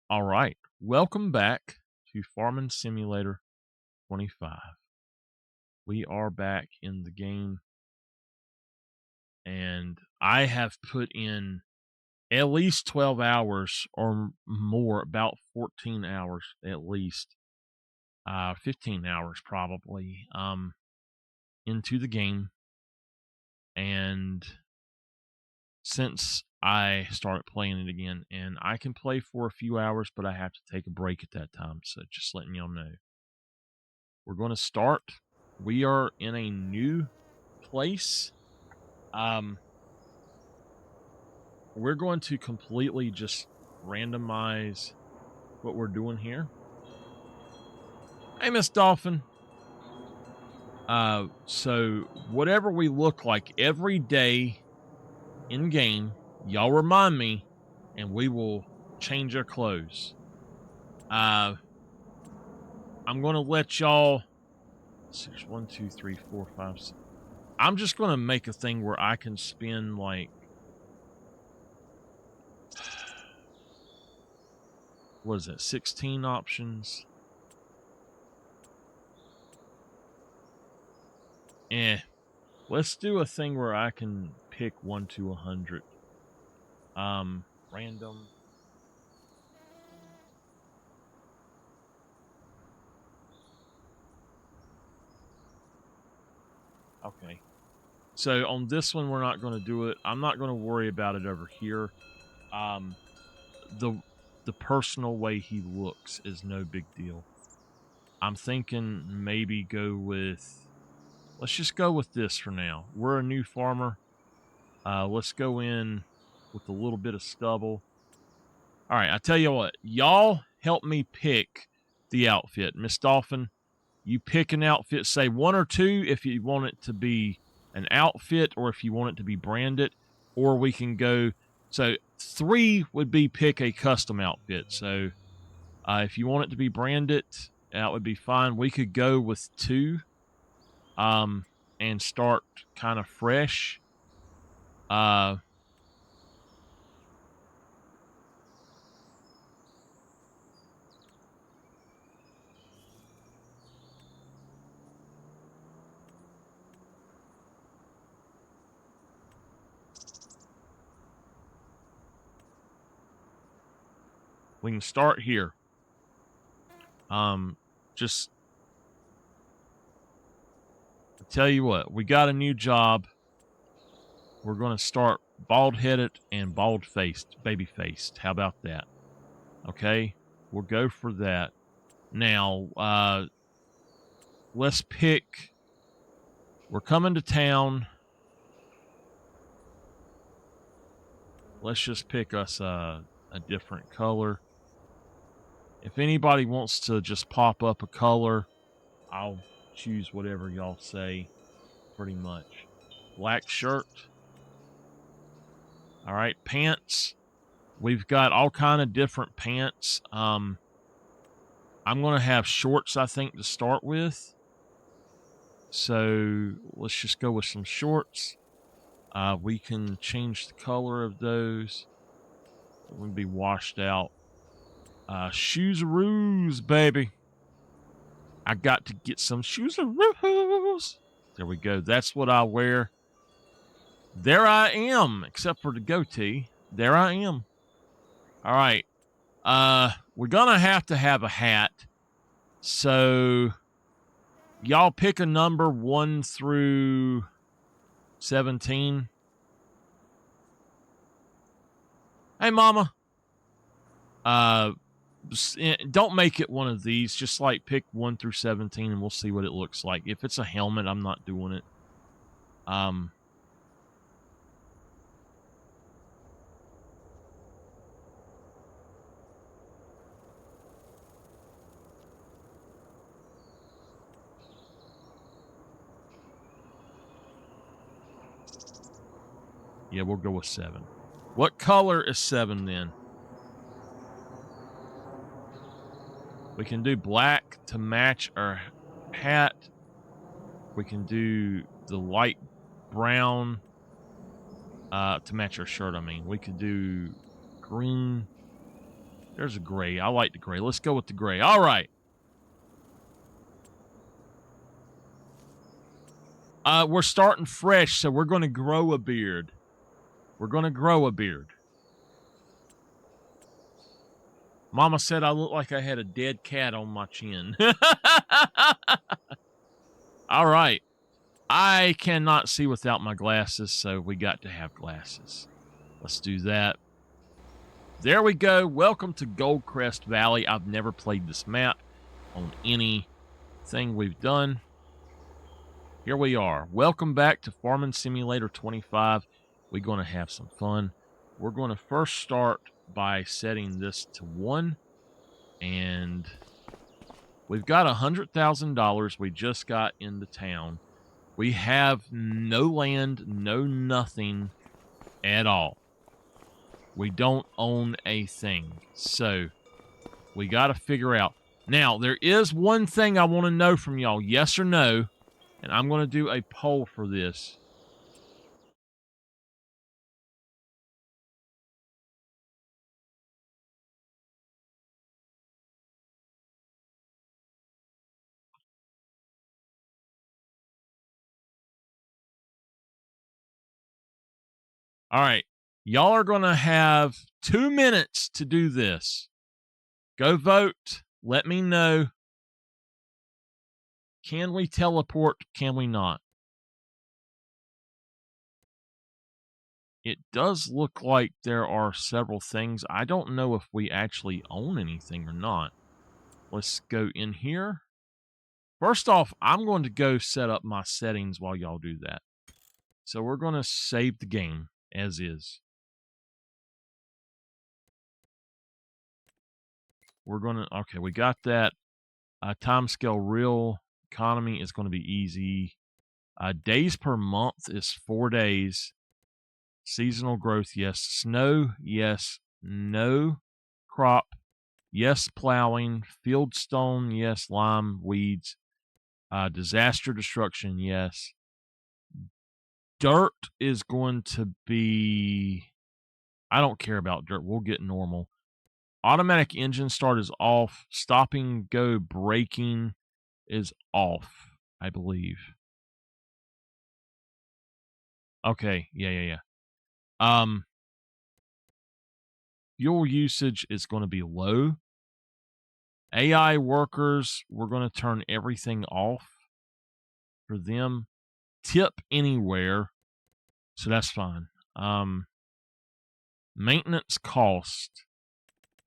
All right. Welcome back to Farming Simulator 25. We are back in the game, and I have put in at least 12 hours or more, about 14 hours at least, 15 hours probably, into the game. And since I started playing it again, and I can play for a few hours, but I have to take a break at that time. So just letting y'all know. We're going to start. We are in a new place. We're going to completely just randomize what we're doing here. Hey, Miss Dolphin. So whatever we look like every day in game, y'all remind me, and we will change our clothes. I'm going to let y'all. 6, 1, 2, 3, 4, 5, 6. I'm just going to make a thing where I can spend like. What is it? 16 options. Let's do a thing where I can pick 1 to 100. Random. Okay. So on this one, we're not going to do it. I'm not going to worry about it over here. The personal way he looks is no big deal. I'm thinking maybe go with. Let's just go with this for now. We're a new farmer. Let's go in with a little bit of stubble. All right, I tell you what, y'all help me pick the outfit. Miss Dolphin, you pick an outfit, say 1 or 2 if you want it to be an outfit or if you want it to be branded, or we can go. So 3 would be pick a custom outfit. So if you want it to be branded, that would be fine. We could go with 2 and start kind of fresh. We can start here. Just I tell you what, we got a new job. We're going to start bald-headed and bald-faced, baby-faced. How about that? Okay, we'll go for that. Now, let's pick. We're coming to town. Let's just pick us a different color. If anybody wants to just pop up a color, I'll choose whatever y'all say, pretty much. Black shirt. All right, pants. We've got all kind of different pants. I'm going to have shorts, I think, to start with. So let's just go with some shorts. We can change the color of those. It would be washed out. Shoes-a-roos, baby. I got to get some shoes-a-roos. There we go. That's what I wear. There I am, except for the goatee. There I am. All right. We're going to have a hat. So y'all pick a number 1 through 17. Hey, Mama. Don't make it one of these. Just like pick 1 through 17 and we'll see what it looks like. If it's a helmet, I'm not doing it. Yeah, we'll go with 7. What color is 7 then? We can do black to match our hat. We can do the light brown to match our shirt, I mean. We could do green. There's a gray. I like the gray. Let's go with the gray. All right. We're starting fresh, so we're going to grow a beard. We're going to grow a beard. Mama said I looked like I had a dead cat on my chin. All right. I cannot see without my glasses, so we got to have glasses. Let's do that. There we go. Welcome to Goldcrest Valley. I've never played this map on anything we've done. Here we are. Welcome back to Farming Simulator 25. We're going to have some fun. We're going to first start by setting this to 1. And we've got $100,000 we just got into town. We have no land, no nothing at all. We don't own a thing. So we got to figure out. Now, there is one thing I want to know from y'all, yes or no, and I'm going to do a poll for this. All right. Y'all are going to have 2 minutes to do this. Go vote. Let me know. Can we teleport? Can we not? It does look like there are several things. I don't know if we actually own anything or not. Let's go in here. First off, I'm going to go set up my settings while y'all do that. So we're going to save the game as is. We're going to, okay, we got that. Time scale real economy is going to be easy. Days per month is 4 days. Seasonal growth, yes. Snow, yes. No. Crop, yes. Plowing. Fieldstone, yes. Lime, weeds. Disaster destruction, yes. Dirt is going to be... I don't care about dirt. We'll get normal. Automatic engine start is off. Stopping, go, braking is off, I believe. Okay, yeah. Fuel usage is going to be low. AI workers, we're going to turn everything off for them. Tip anywhere, so that's fine. Maintenance cost,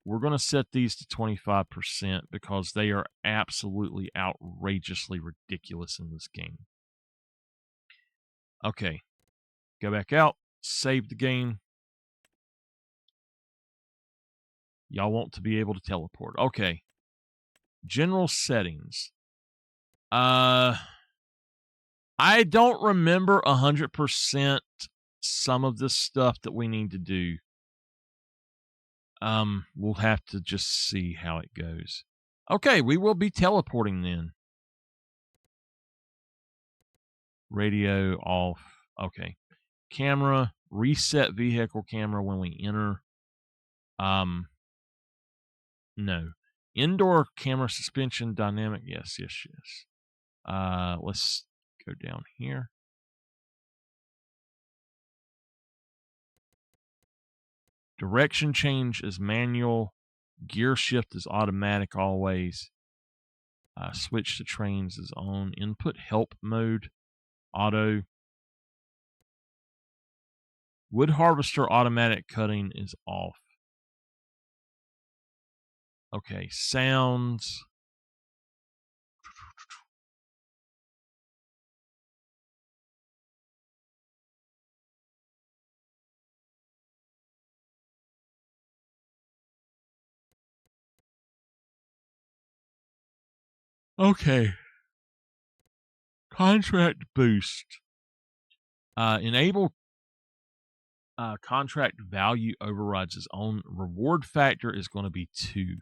we're going to set these to 25% because they are absolutely outrageously ridiculous in this game. Okay, go back out, save the game. Y'all want to be able to teleport. Okay. General settings. I don't remember 100% some of this stuff that we need to do. We'll have to just see how it goes. Okay, we will be teleporting then. Radio off. Okay. Camera, reset vehicle camera when we enter. No. Indoor camera suspension dynamic. Yes. Let's go down here. Direction change is manual. Gear shift is automatic always. Switch to trains is on. Input help mode, auto. Wood harvester automatic cutting is off. Okay, sounds. Okay. Contract boost. Enable contract value overrides its own. Reward factor is going to be 2.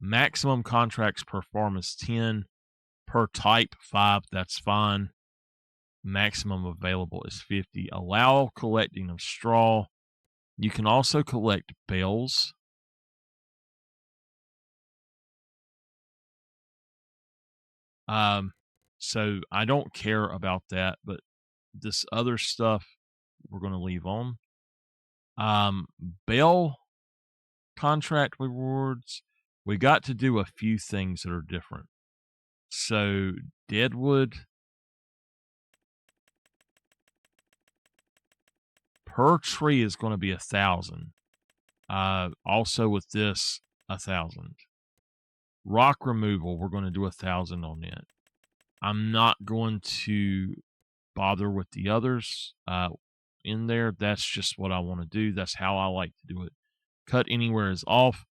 Maximum contracts per farm is 10. Per type, 5. That's fine. Maximum available is 50. Allow collecting of straw. You can also collect bales. Um, so I don't care about that, but this other stuff we're going to leave on. Um, Bale contract rewards. We got to do a few things that are different. So Deadwood per tree is going to be 1,000. Also with this, 1,000. Rock removal, we're going to do 1,000 on it. I'm not going to bother with the others in there. That's just what I want to do. That's how I like to do it. Cut anywhere is off.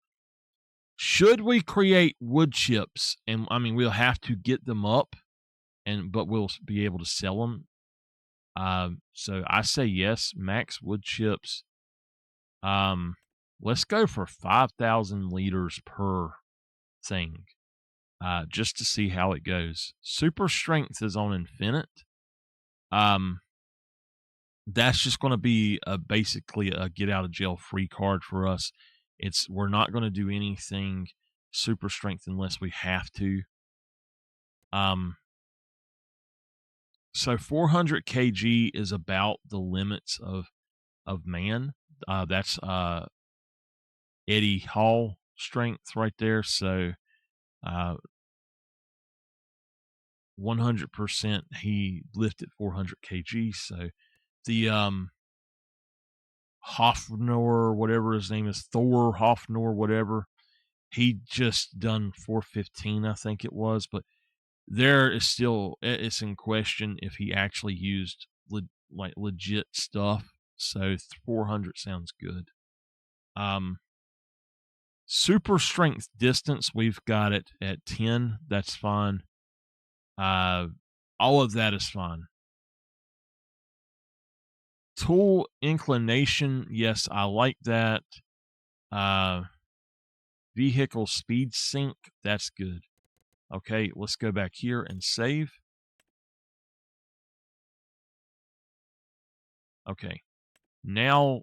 Should we create wood chips? And I mean, we'll have to get them up, but we'll be able to sell them. So I say yes, max wood chips. Let's go for 5,000 liters per thing, just to see how it goes. Super strength is on infinite. That's just going to be basically a get out of jail free card for us. We're not going to do anything super strength unless we have to. So 400 kg is about the limits of man. That's Eddie Hall strength right there. So 100% he lifted 400 kg. So the Hoffnor, whatever his name is, Thor Hoffnor, whatever, he just done 415, I think it was. But there is still, it's in question if he actually used legit stuff. So 400 sounds good. Super strength distance, we've got it at 10. That's fine. All of that is fine. Tool inclination, yes, I like that. Vehicle speed sync, that's good. Okay, let's go back here and save. Okay, now,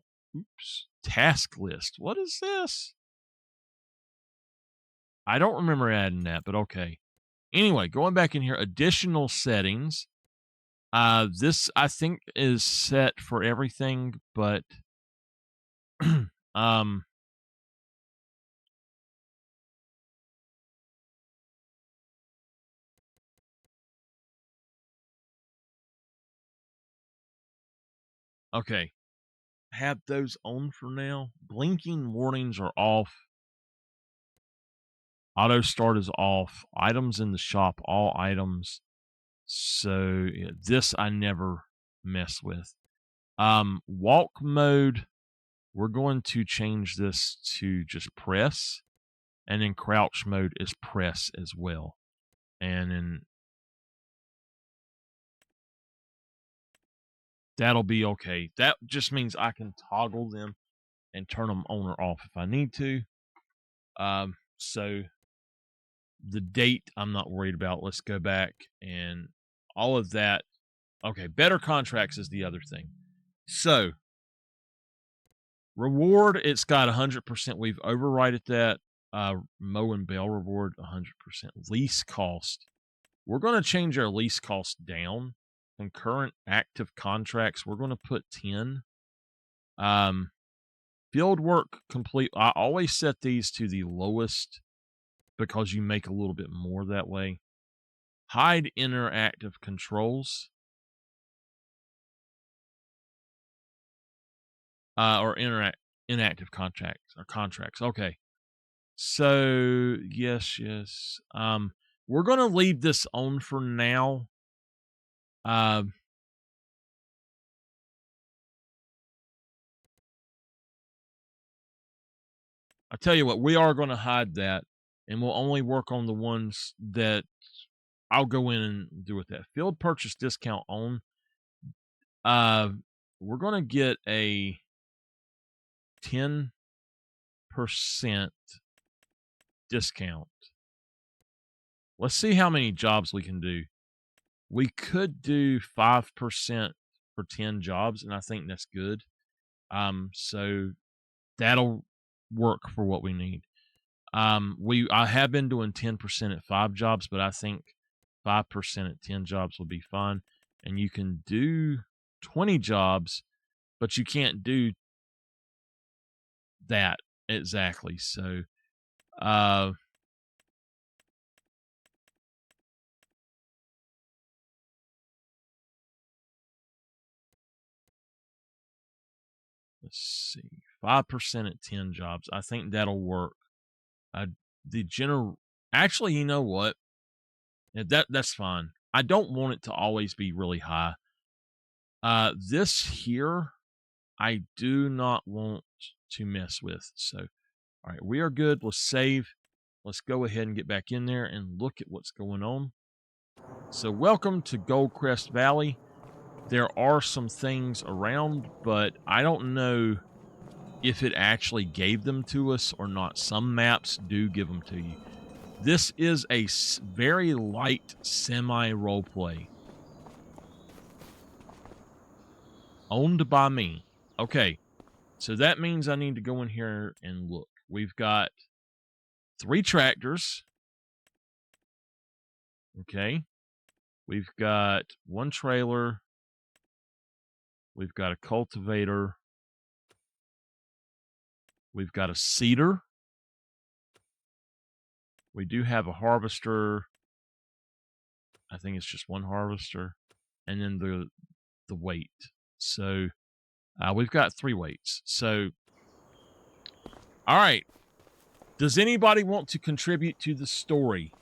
task list. What is this? I don't remember adding that, but okay. Anyway, going back in here, additional settings. This I think is set for everything, but okay. Have those on for now. Blinking warnings are off. Auto start is off. Items in the shop, all items. So yeah, this I never mess with. Walk mode, we're going to change this to just press, and then crouch mode is press as well. And then that'll be okay. That just means I can toggle them and turn them on or off if I need to. So the date I'm not worried about. Let's go back and all of that. Okay, better contracts is the other thing. So reward, it's got 100%. We've overridden that. Mow and Bell reward 100%. Lease cost, we're going to change our lease cost down. And current active contracts, we're going to put 10. Field work complete. I always set these to the lowest because you make a little bit more that way. Hide interactive controls. Or inactive contracts. Okay. So yes. We're gonna leave this on for now. I tell you what, we are gonna hide that, and we'll only work on the ones that I'll go in and do with that. Field purchase discount on. We're gonna get a 10% discount. Let's see how many jobs we can do. We could do 5% for 10 jobs, and I think that's good. So that'll work for what we need. I have been doing 10% at 5 jobs, but I think 5% at 10 jobs will be fine. And you can do 20 jobs, but you can't do that exactly. So, let's see, 5% at 10 jobs. I think that'll work. The general, actually, you know what? That's fine. I don't want it to always be really high. This here, I do not want to mess with. So, all right, we are good. Let's save. Let's go ahead and get back in there and look at what's going on. So, welcome to Goldcrest Valley. There are some things around, but I don't know if it actually gave them to us or not. Some maps do give them to you. This is a very light semi-roleplay. Owned by me. Okay, so that means I need to go in here and look. We've got 3 tractors. Okay. We've got 1 trailer. We've got a cultivator. We've got a seeder. We do have a harvester. I think it's just 1 harvester. And then the weight. So we've got 3 weights. So, all right. Does anybody want to contribute to the story?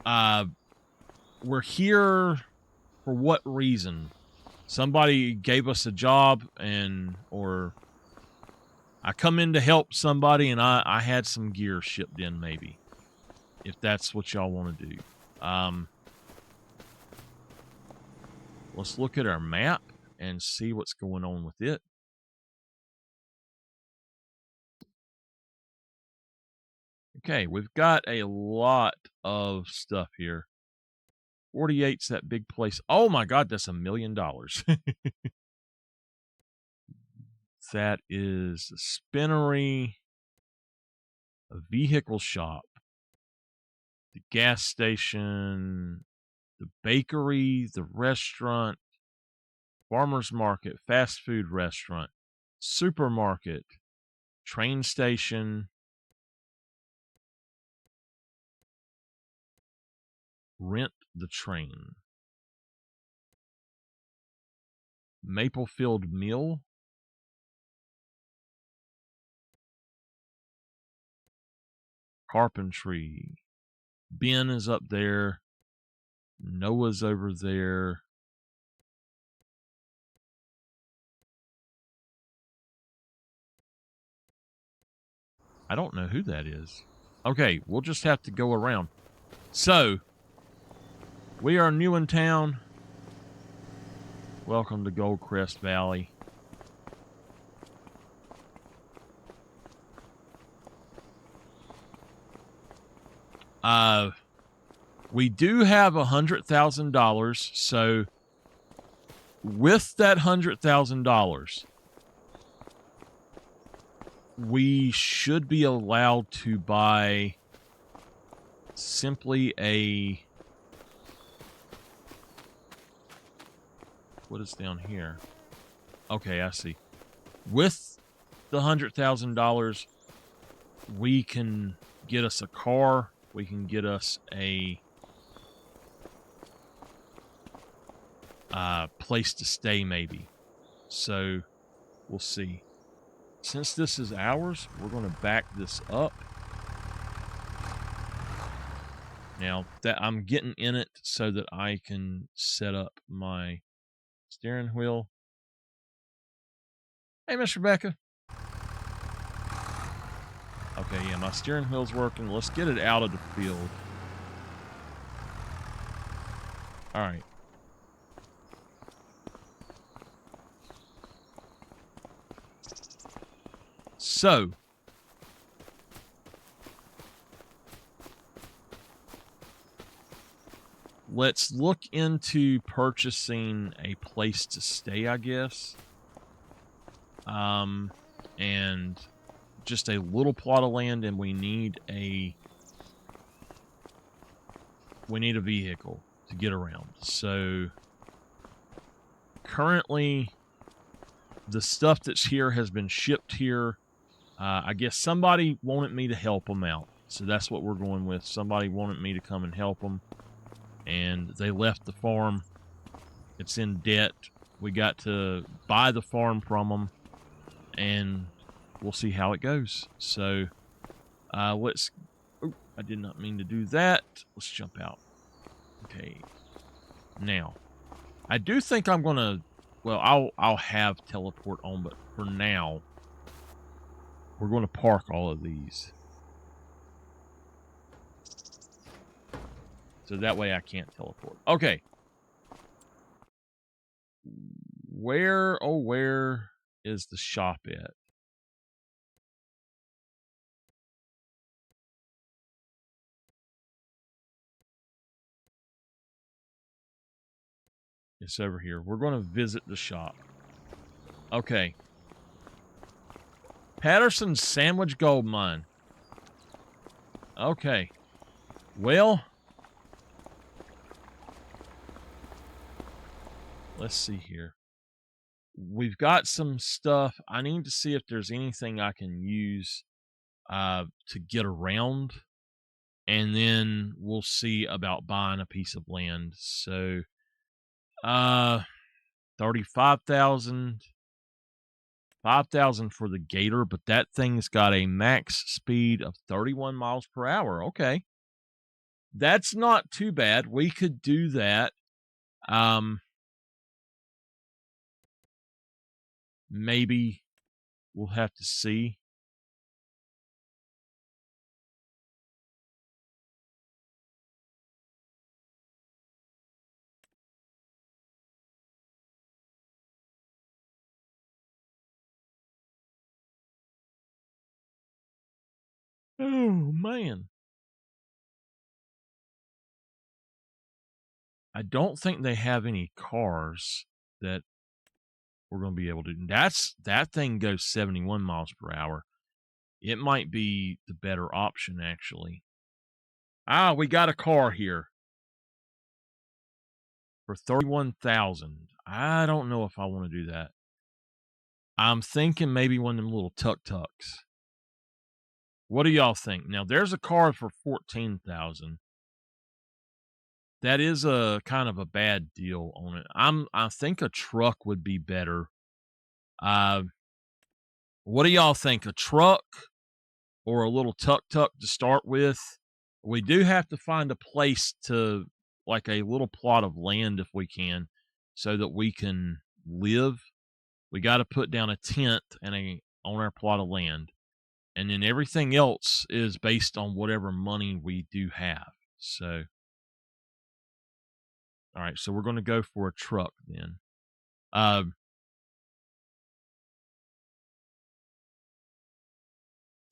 We're here for what reason? Somebody gave us a job or I come in to help somebody and I had some gear shipped in, maybe. If that's what y'all want to do. Let's look at our map and see what's going on with it. Okay, we've got a lot of stuff here. 48's that big place. Oh my God, that's $1 million. That is a spinnery, a vehicle shop, the gas station, the bakery, the restaurant, farmer's market, fast food restaurant, supermarket, train station, rent the train, Maplefield Mill, carpentry. Ben is up there. Noah's over there. I don't know who that is. Okay, we'll just have to go around. So, we are new in town. Welcome to Goldcrest Valley. We do have $100,000, so with that $100,000, we should be allowed to buy simply a... What is down here? Okay, I see. With the $100,000, we can get us a car. We can get us a place to stay, maybe. So, we'll see. Since this is ours, we're going to back this up. Now, that I'm getting in it so that I can set up my steering wheel. Hey, Miss Rebecca. Okay, yeah, my steering wheel's working. Let's get it out of the field. All right. So, let's look into purchasing a place to stay, I guess. and just a little plot of land, and we need a vehicle to get around. So currently the stuff that's here has been shipped here. I guess somebody wanted me to help them out, so that's what we're going with. Somebody wanted me to come and help them, and they left the farm. It's in debt. We got to buy the farm from them, and we'll see how it goes. So let's... Oh, I did not mean to do that. Let's jump out. Okay. Now, I do think I'm going to... Well, I'll have teleport on, but for now, we're going to park all of these. So that way I can't teleport. Okay. Where is the shop at? It's over here. We're going to visit the shop. Okay. Patterson's Sandwich Gold Mine. Okay. Well, let's see here. We've got some stuff. I need to see if there's anything I can use to get around. And then we'll see about buying a piece of land. So, 35,000. 5,000 for the Gator, but that thing's got a max speed of 31 miles per hour. Okay. That's not too bad. We could do that. Maybe we'll have to see. Oh, man. I don't think they have any cars that we're going to be able to. That thing goes 71 miles per hour. It might be the better option, actually. We got a car here for 31,000. I don't know if I want to do that. I'm thinking maybe one of them little tuk-tuks. What do y'all think? Now, there's a car for 14,000. That is a kind of a bad deal on it. I think a truck would be better. What do y'all think? A truck or a little tuk-tuk to start with? We do have to find a place to, like a little plot of land if we can, so that we can live. We got to put down a tent on our plot of land. And then everything else is based on whatever money we do have. So, all right. So we're going to go for a truck then.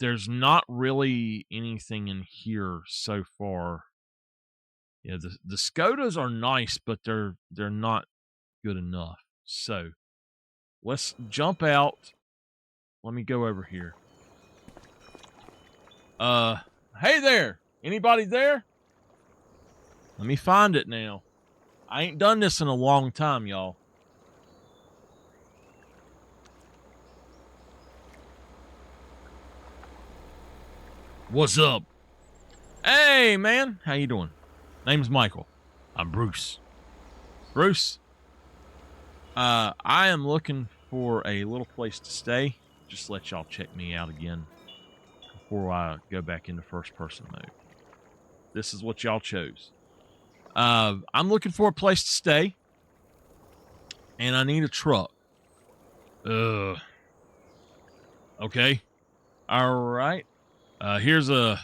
There's not really anything in here so far. Yeah, the Skodas are nice, but they're not good enough. So let's jump out. Let me go over here. Hey there. Anybody there? Let me find it now. I ain't done this in a long time, y'all. What's up? Hey, man. How you doing? Name's Michael. I'm Bruce. Bruce, I am looking for a little place to stay. Just let y'all check me out again before I go back into first-person mode. This is what y'all chose. I'm looking for a place to stay, and I need a truck. Okay. All right. Here's a...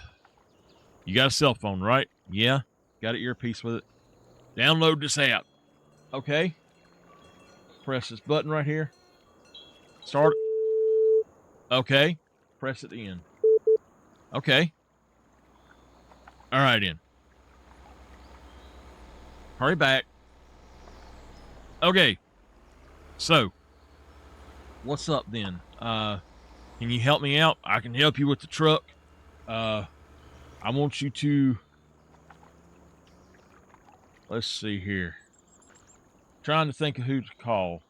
You got a cell phone, right? Yeah. Got an earpiece with it. Download this app. Okay. Press this button right here. Start. Okay. Press it in. Okay. All right, in. Hurry back. Okay. So, What's up then? Can you help me out? I can help you with the truck. I want you to, let's see here. Trying to think of who to call.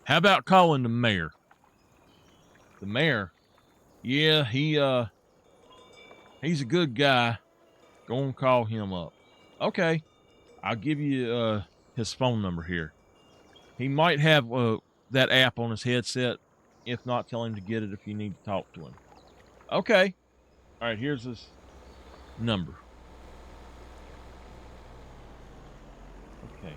How about calling the mayor? The mayor? Yeah, he's a good guy. Go and call him up. Okay. I'll give you his phone number here. He might have that app on his headset. If not, tell him to get it if you need to talk to him. Okay. All right, here's his number. Okay.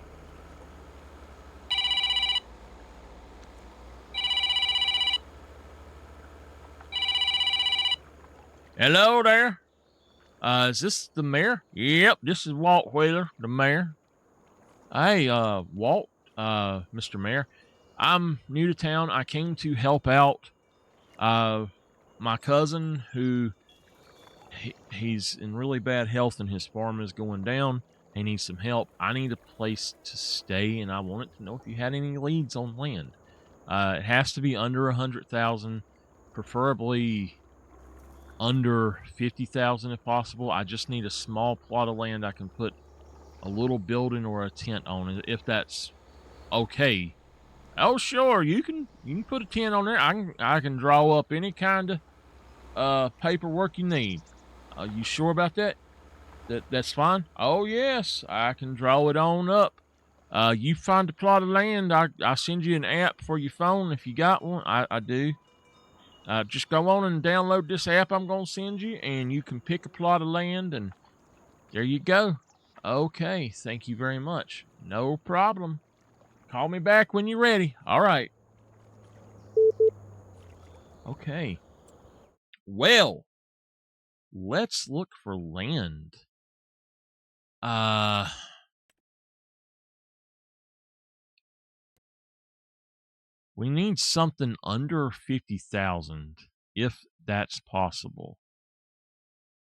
Hello there. Is this the mayor? Yep, this is Walt Wheeler, the mayor. Hey, Walt, Mr. Mayor. I'm new to town. I came to help out uh my cousin who he's in really bad health and his farm is going down. He needs some help. I need a place to stay and I wanted to know if you had any leads on land. It has to be under 100,000, preferably under 50,000 if possible. I just need a small plot of land I can put a little building or a tent on it, if that's okay. Oh, sure, you can put a tent on there. I can draw up any kind of paperwork you need. Are you sure about that? That's fine. Oh yes, I can draw it on up. You find a plot of land. I send you an app for your phone if you got one. I do. Just go on and download this app I'm gonna send you, and you can pick a plot of land, and there you go. Okay, thank you very much. No problem. Call me back when you're ready. All right. Okay. Well, let's look for land. Uh, we need something under 50,000 if that's possible.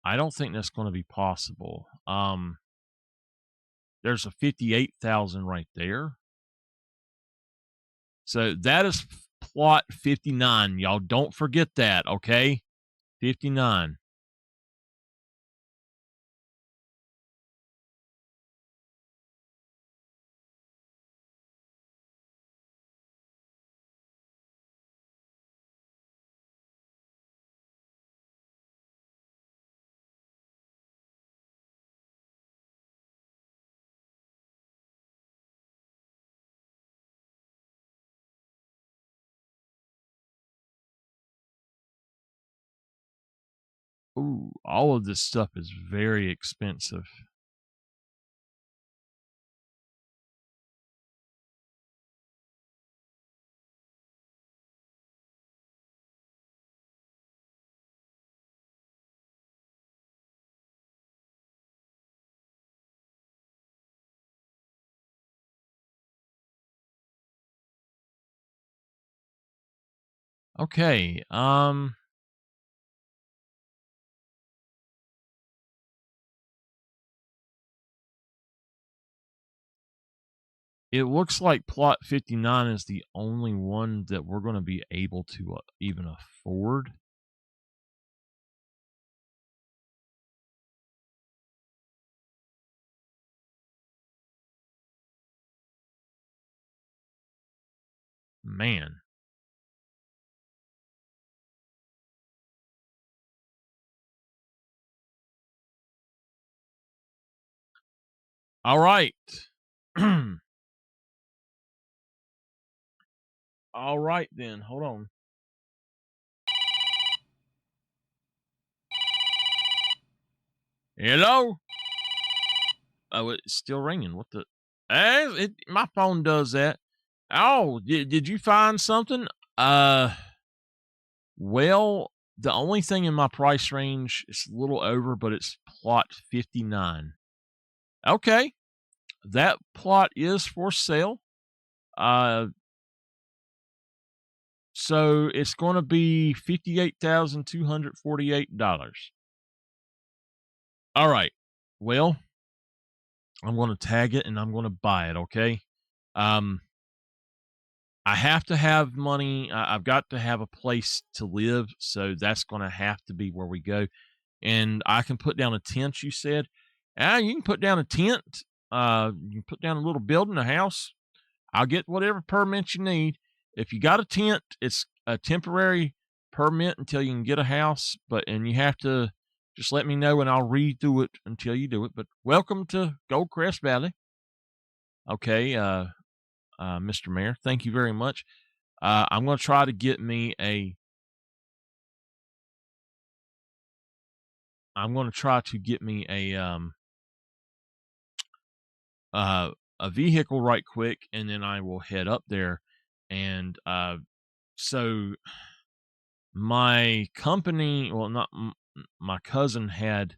I don't think that's going to be possible. There's a 58,000 right there. So that is plot 59. Y'all don't forget that, okay? 59. Ooh, all of this stuff is very expensive. Okay, it looks like plot 59 is the only one that we're going to be able to even afford. Man. All right. All right then. Hold on. Hello? Oh, it's still ringing. What the? My phone does that. Oh, did you find something? Uh, well, the only thing in my price range is a little over, but it's plot 59. Okay, that plot is for sale. Uh, so it's going to be $58,248. All right. Well, I'm going to tag it and I'm going to buy it. Okay. Um, I have to have money. I've got to have a place to live. So that's going to have to be where we go. And I can put down a tent, you said. You can put down a tent. You can put down a little building, a house. I'll get whatever permits you need. If you got a tent, it's a temporary permit until you can get a house, and you have to just let me know and I'll redo it until you do it. But welcome to Goldcrest Valley. Okay, Mr. Mayor, thank you very much. I'm going to try to get me a. I'm going to try to get me uh, a vehicle right quick, and then I will head up there. And so my company, well, not my cousin had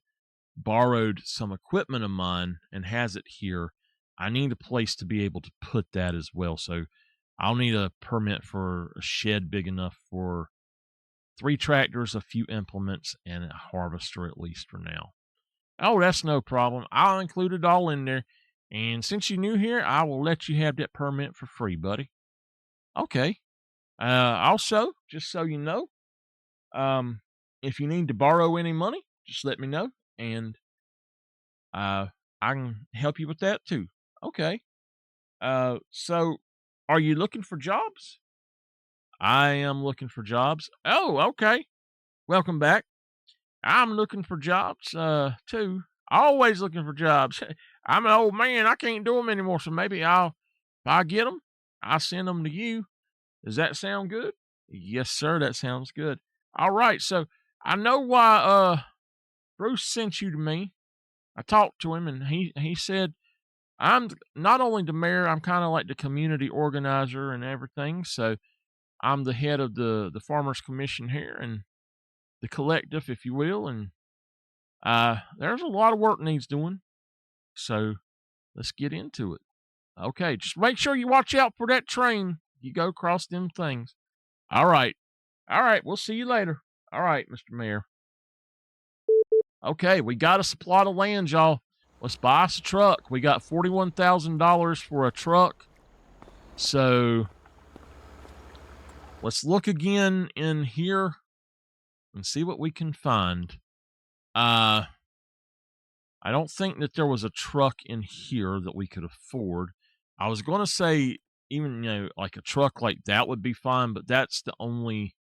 borrowed some equipment of mine and has it here. I need a place to be able to put that as well. So I'll need a permit for a shed big enough for 3 tractors, a few implements, and a harvester at least for now. Oh, that's no problem. I'll include it all in there. And since you're new here, I will let you have that permit for free, buddy. Okay. Also, just so you know, um, if you need to borrow any money, just let me know, and uh, I can help you with that too. Okay. So are you looking for jobs? I am looking for jobs. Oh, okay. Welcome back. I'm looking for jobs, too. Always looking for jobs. I'm an old man. I can't do them anymore. So maybe if I get them, I'll send them to you. Does that sound good? Yes, sir. That sounds good. All right. So I know why, Bruce sent you to me. I talked to him and he said, not only the mayor, I'm kind of like the community organizer and everything. So I'm the head of the farmers commission here and the collective, if you will. And there's a lot of work needs doing, so let's get into it. Okay, just make sure you watch out for that train. You go across them things. All right, all right. We'll see you later. All right, Mr. Mayor. Okay, we got us a plot of land, y'all. Let's buy us a truck. We got $41,000 for a truck. So let's look again in here and see what we can find. Uh, I don't think that there was a truck in here that we could afford. I was going to say even, like a truck like that would be fine, but that's the only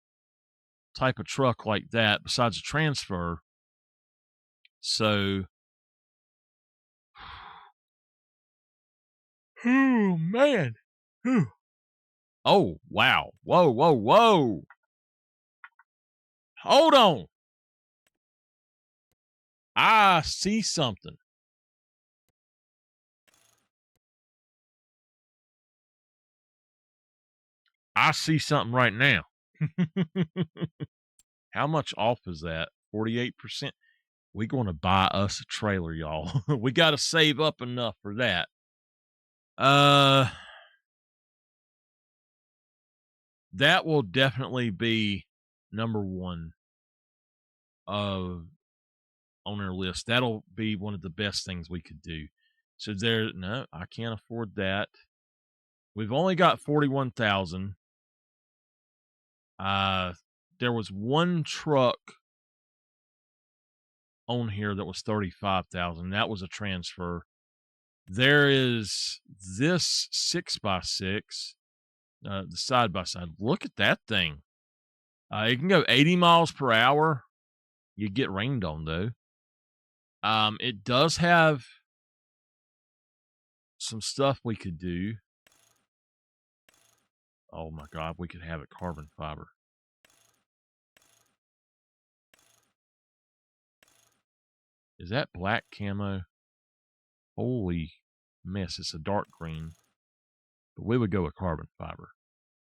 type of truck like that besides a transfer. So, oh man. Whew. Oh, wow. Whoa, whoa, whoa. Hold on. I see something. I see something right now. How much off is that? 48%? We going to buy us a trailer, y'all. We got to save up enough for that. Uh, that will definitely be number one of on our list. That'll be one of the best things we could do. So no, I can't afford that. We've only got 41,000. Uh, there was one truck on here that was 35,000. That was a transfer. There is this 6x6, the side by side. Look at that thing. It can go 80 miles per hour. You get rained on though. It does have some stuff we could do. Oh my God, we could have it carbon fiber. Is that black camo? Holy mess, it's a dark green. But we would go with carbon fiber.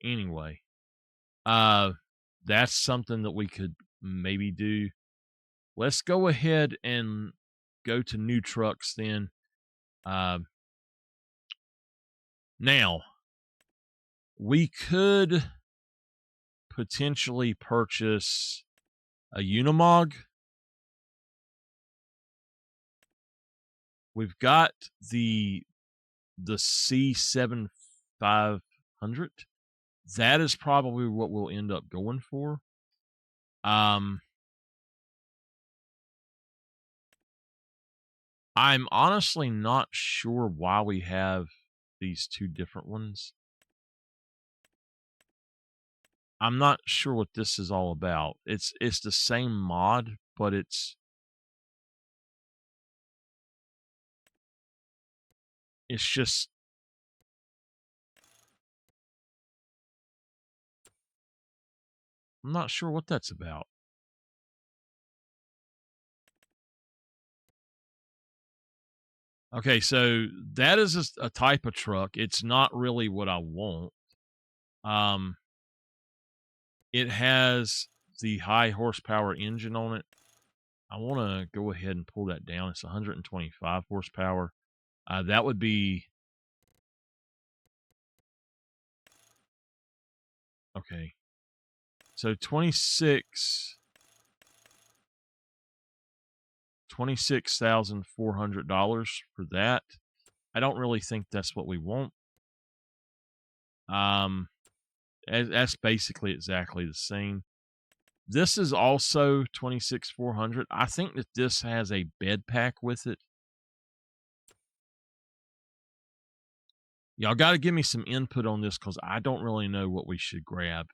Anyway, that's something that we could maybe do. Let's go ahead and go to new trucks then. Now, we could potentially purchase a Unimog. We've got the C7500. That is probably what we'll end up going for. I'm honestly not sure why we have these two different ones. I'm not sure what this is all about. It's the same mod, but it's just I'm not sure what that's about. Okay, so that is a type of truck. It's not really what I want. Um, it has the high horsepower engine on it. I want to go ahead and pull that down. It's 125 horsepower. That would be okay. So $26,400 for that. I don't really think that's what we want. That's basically exactly the same. This is also 26,400. I think that this has a bed pack with it. Y'all got to give me some input on this because I don't really know what we should grab.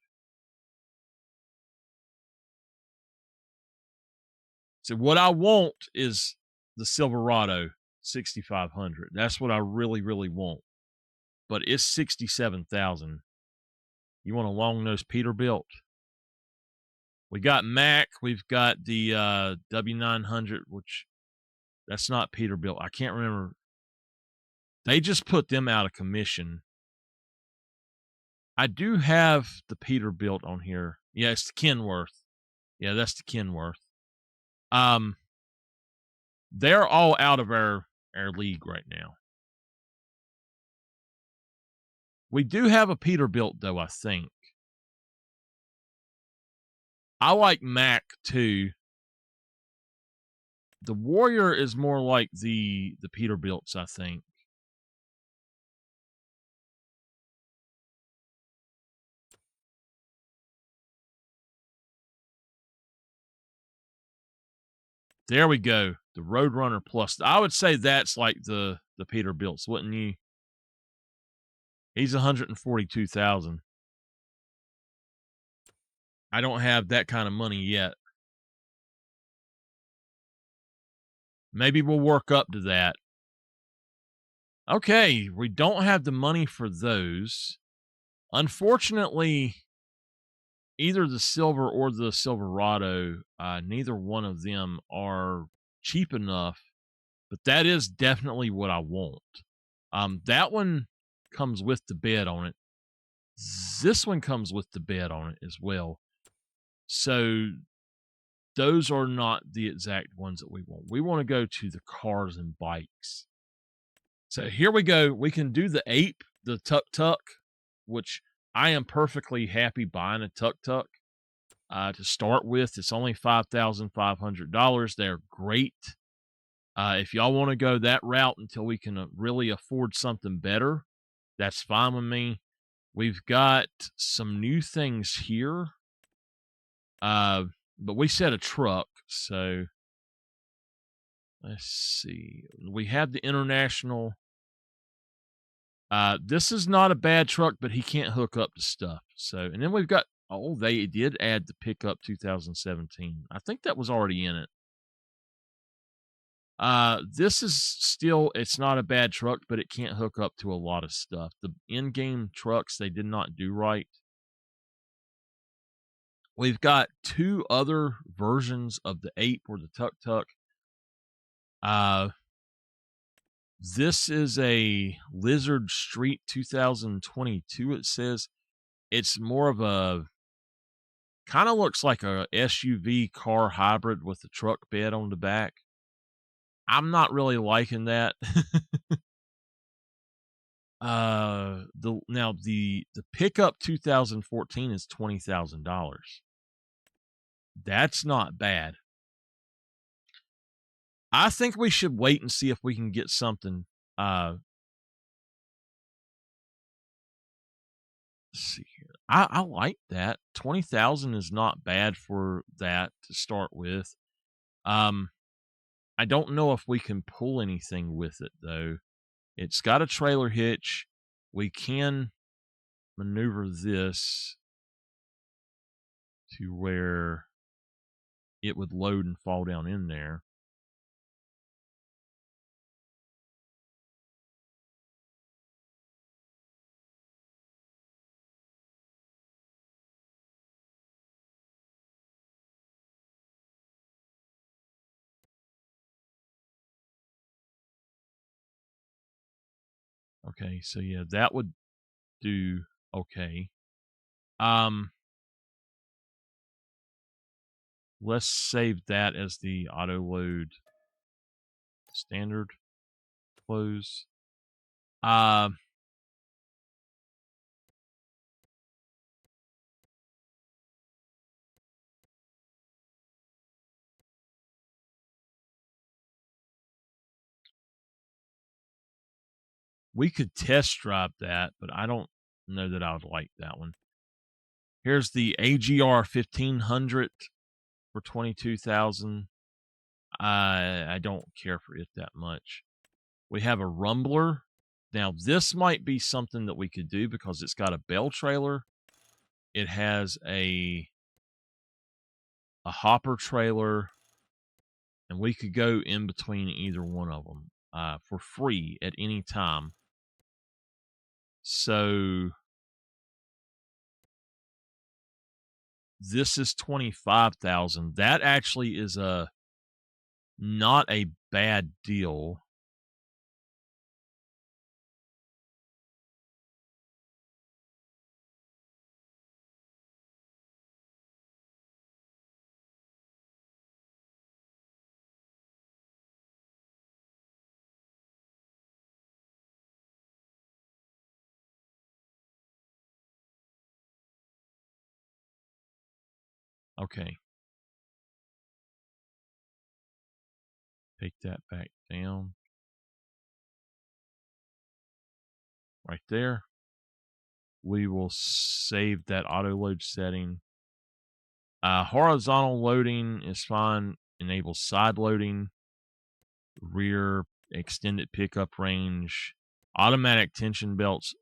So what I want is the Silverado 6500. That's what I really, really want. But it's 67,000. You want a long nose Peterbilt? We got Mac. We've got the W900, which that's not Peterbilt. I can't remember. They just put them out of commission. I do have the Peterbilt on here. Yeah, it's the Kenworth. Yeah, that's the Kenworth. They're all out of our league right now. We do have a Peterbilt though, I think. I like Mac too. The Warrior is more like the Peterbilts, I think. There we go. The Roadrunner Plus. I would say that's like the Peterbilts, wouldn't you? He's 142,000. I don't have that kind of money yet. Maybe we'll work up to that. Okay, we don't have the money for those. Unfortunately, either the Silver or the Silverado, neither one of them are cheap enough, but that is definitely what I want. That one comes with the bed on it. This one comes with the bed on it as well. So those are not the exact ones that we want. We want to go to the cars and bikes. So here we go. We can do the ape, the tuk-tuk, which I am perfectly happy buying a tuk-tuk. To start with, it's only $5,500. They're great. If y'all want to go that route until we can really afford something better, that's fine with me. We've got some new things here. But we said a truck, so let's see. We have the International. This is not a bad truck, but he can't hook up to stuff. So, and then we've got, they did add the pickup 2017. I think that was already in it. This is still, it's not a bad truck, but it can't hook up to a lot of stuff. The in-game trucks, they did not do right. We've got two other versions of the ape or the tuk-tuk. This is a Lizard Street 2022. It says it's more of a kind of looks like a SUV car hybrid with a truck bed on the back. I'm not really liking that. The pickup 2014 is $20,000. That's not bad. I think we should wait and see if we can get something. Let's see here. I like that. 20,000 is not bad for that to start with. Um, I don't know if we can pull anything with it though. It's got a trailer hitch. We can maneuver this to where it would load and fall down in there. Okay, so yeah, that would do okay. Let's save that as the auto load standard. Close. We could test drive that, but I don't know that I would like that one. Here's the AGR 1500 for 22,000. I don't care for it that much. We have a Rumbler. Now, this might be something that we could do because it's got a bell trailer. It has a hopper trailer, and we could go in between either one of them for free at any time. So this is 25,000. That actually is not a bad deal. Okay. Take that back down. Right there. We will save that auto load setting. Horizontal loading is fine. Enables side loading. Rear extended pickup range. Automatic tension belts.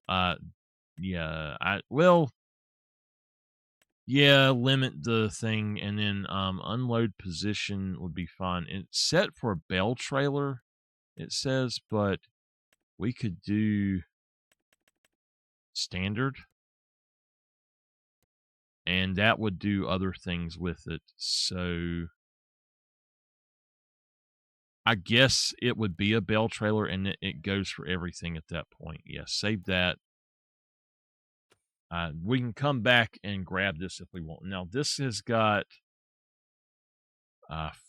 Yeah, limit the thing, and then unload position would be fine. It's set for a bell trailer, it says, but we could do standard, and that would do other things with it. So I guess it would be a bell trailer, and it goes for everything at that point. Yes, save that. We can come back and grab this if we want. Now, this has got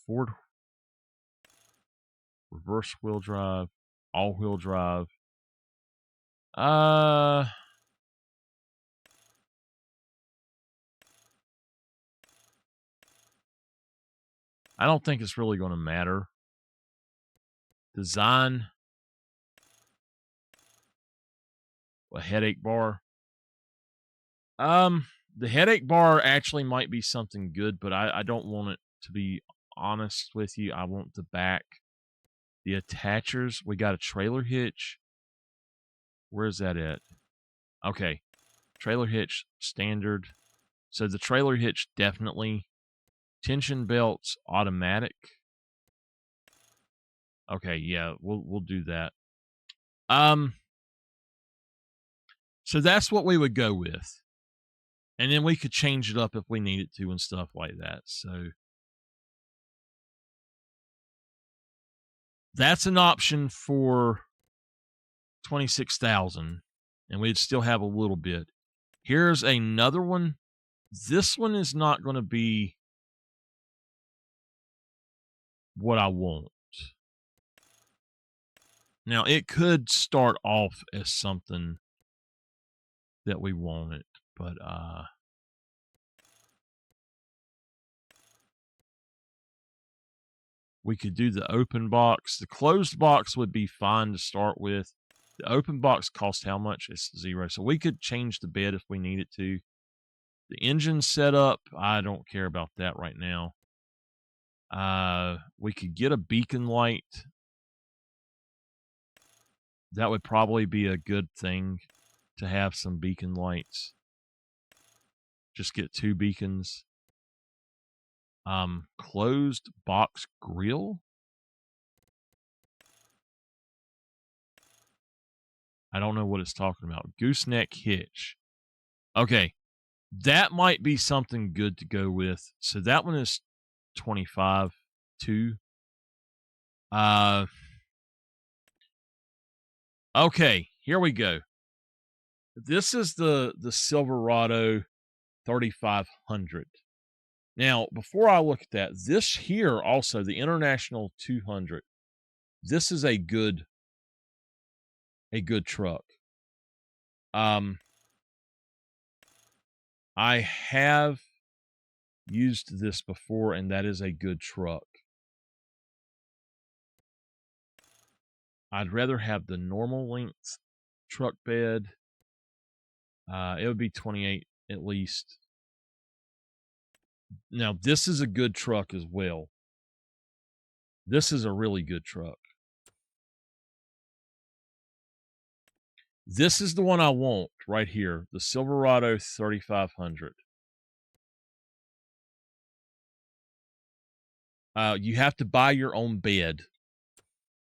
Ford reverse wheel drive, all wheel drive. I don't think it's really going to matter. Design a headache bar. The headache bar actually might be something good, but I don't want it, to be honest with you. I want the back. The attachers. We got a trailer hitch. Where's that at? Okay. Trailer hitch standard. So the trailer hitch definitely. Tension belts automatic. Okay, yeah, we'll do that. So that's what we would go with. And then we could change it up if we needed to and stuff like that. So that's an option for 26,000, and we'd still have a little bit. Here's another one. This one is not going to be what I want. Now, it could start off as something that we wanted, but We could do the open box. The closed box would be fine to start with. The open box costs how much? It's 0. So we could change the bed if we needed to. The engine setup, I don't care about that right now. We could get a beacon light. That would probably be a good thing to have some beacon lights. Just get 2 beacons. Closed box grill. I don't know what it's talking about. Gooseneck hitch. Okay. That might be something good to go with. So that one is 25 too. Okay, here we go. This is the Silverado 3500. Now, before I look at that, this here also, the International 200. This is a good truck. I have used this before, and that is a good truck. I'd rather have the normal length truck bed. It would be 28 at least. Now, this is a good truck as well. This is a really good truck. This is the one I want right here, the Silverado 3500. You have to buy your own bed,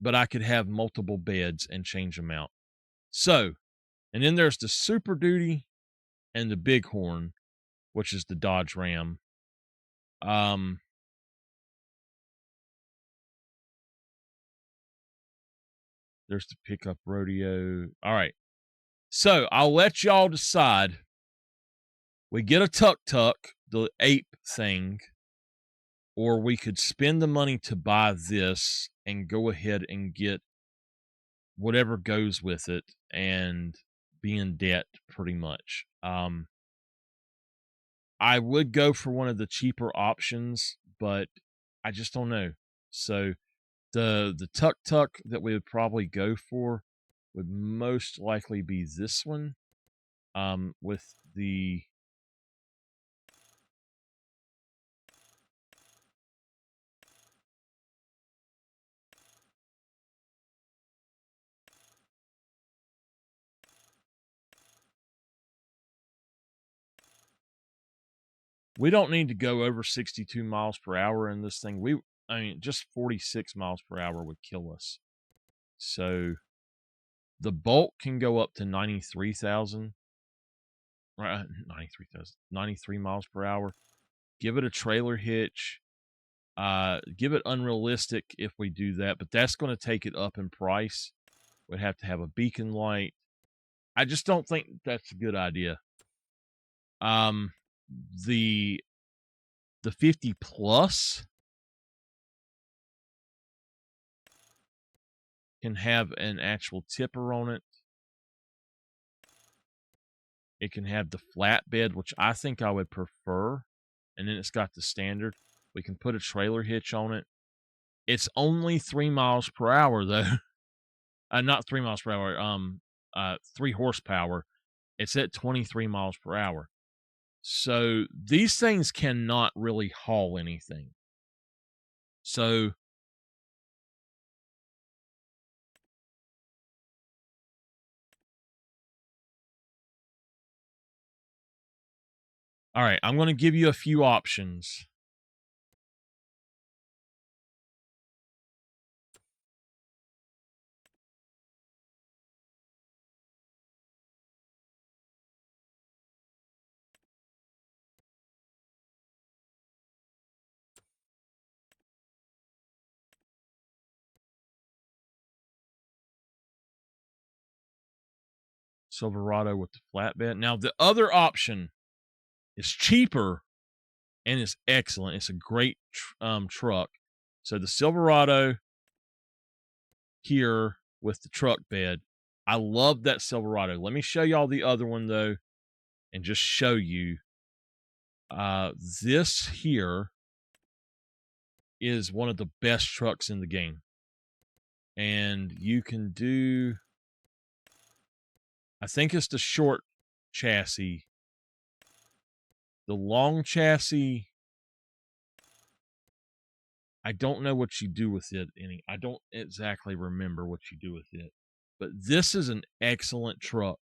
but I could have multiple beds and change them out. So, and then there's the Super Duty and the Bighorn, which is the Dodge Ram. There's the pickup rodeo. All right. So I'll let y'all decide. We get a tuk-tuk, the ape thing, or we could spend the money to buy this and go ahead and get whatever goes with it and be in debt pretty much. I would go for one of the cheaper options, but I just don't know. So the tuk-tuk that we would probably go for would most likely be this one. With the we don't need to go over 62 miles per hour in this thing. I mean, just 46 miles per hour would kill us. So the Bolt can go up to 93,000. 93 miles per hour. Give it a trailer hitch. Give it unrealistic if we do that, but that's going to take it up in price. We'd have to have a beacon light. I just don't think that's a good idea. The 50 plus can have an actual tipper on it. It can have the flatbed, which I think I would prefer. And then it's got the standard. We can put a trailer hitch on it. It's only 3 miles per hour, though. Not 3 miles per hour. 3 horsepower. It's at 23 miles per hour. So these things cannot really haul anything. So all right, I'm going to give you a few options. Silverado with the flatbed. Now, the other option is cheaper and it's excellent. It's a great truck. So the Silverado here with the truck bed. I love that Silverado. Let me show y'all the other one, though, and just show you. This here is one of the best trucks in the game. And you can do, I think it's the short chassis. The long chassis, I don't know what you do with it. I don't exactly remember what you do with it. But this is an excellent truck.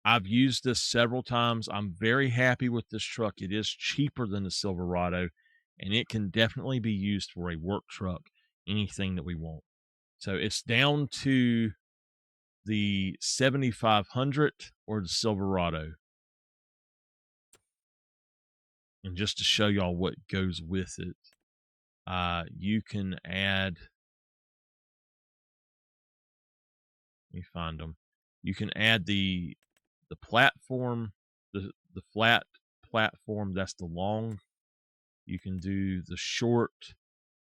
I've used this several times. I'm very happy with this truck. It is cheaper than the Silverado, and it can definitely be used for a work truck, anything that we want. So it's down to the 7500 or the Silverado. And just to show y'all what goes with it, you can add, let me find them. You can add the platform, the flat platform, that's the long. You can do the short,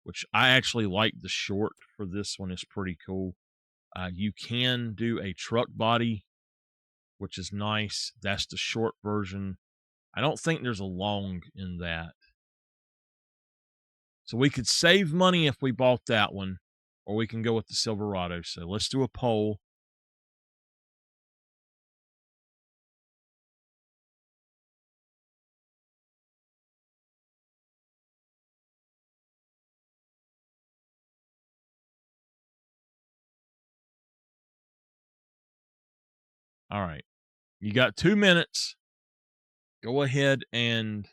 which I actually like the short for this one. It's pretty cool. You can do a truck body, which is nice. That's the short version. I don't think there's a long in that. So we could save money if we bought that one, or we can go with the Silverado. So let's do a poll. All right. You got 2 minutes. Go ahead and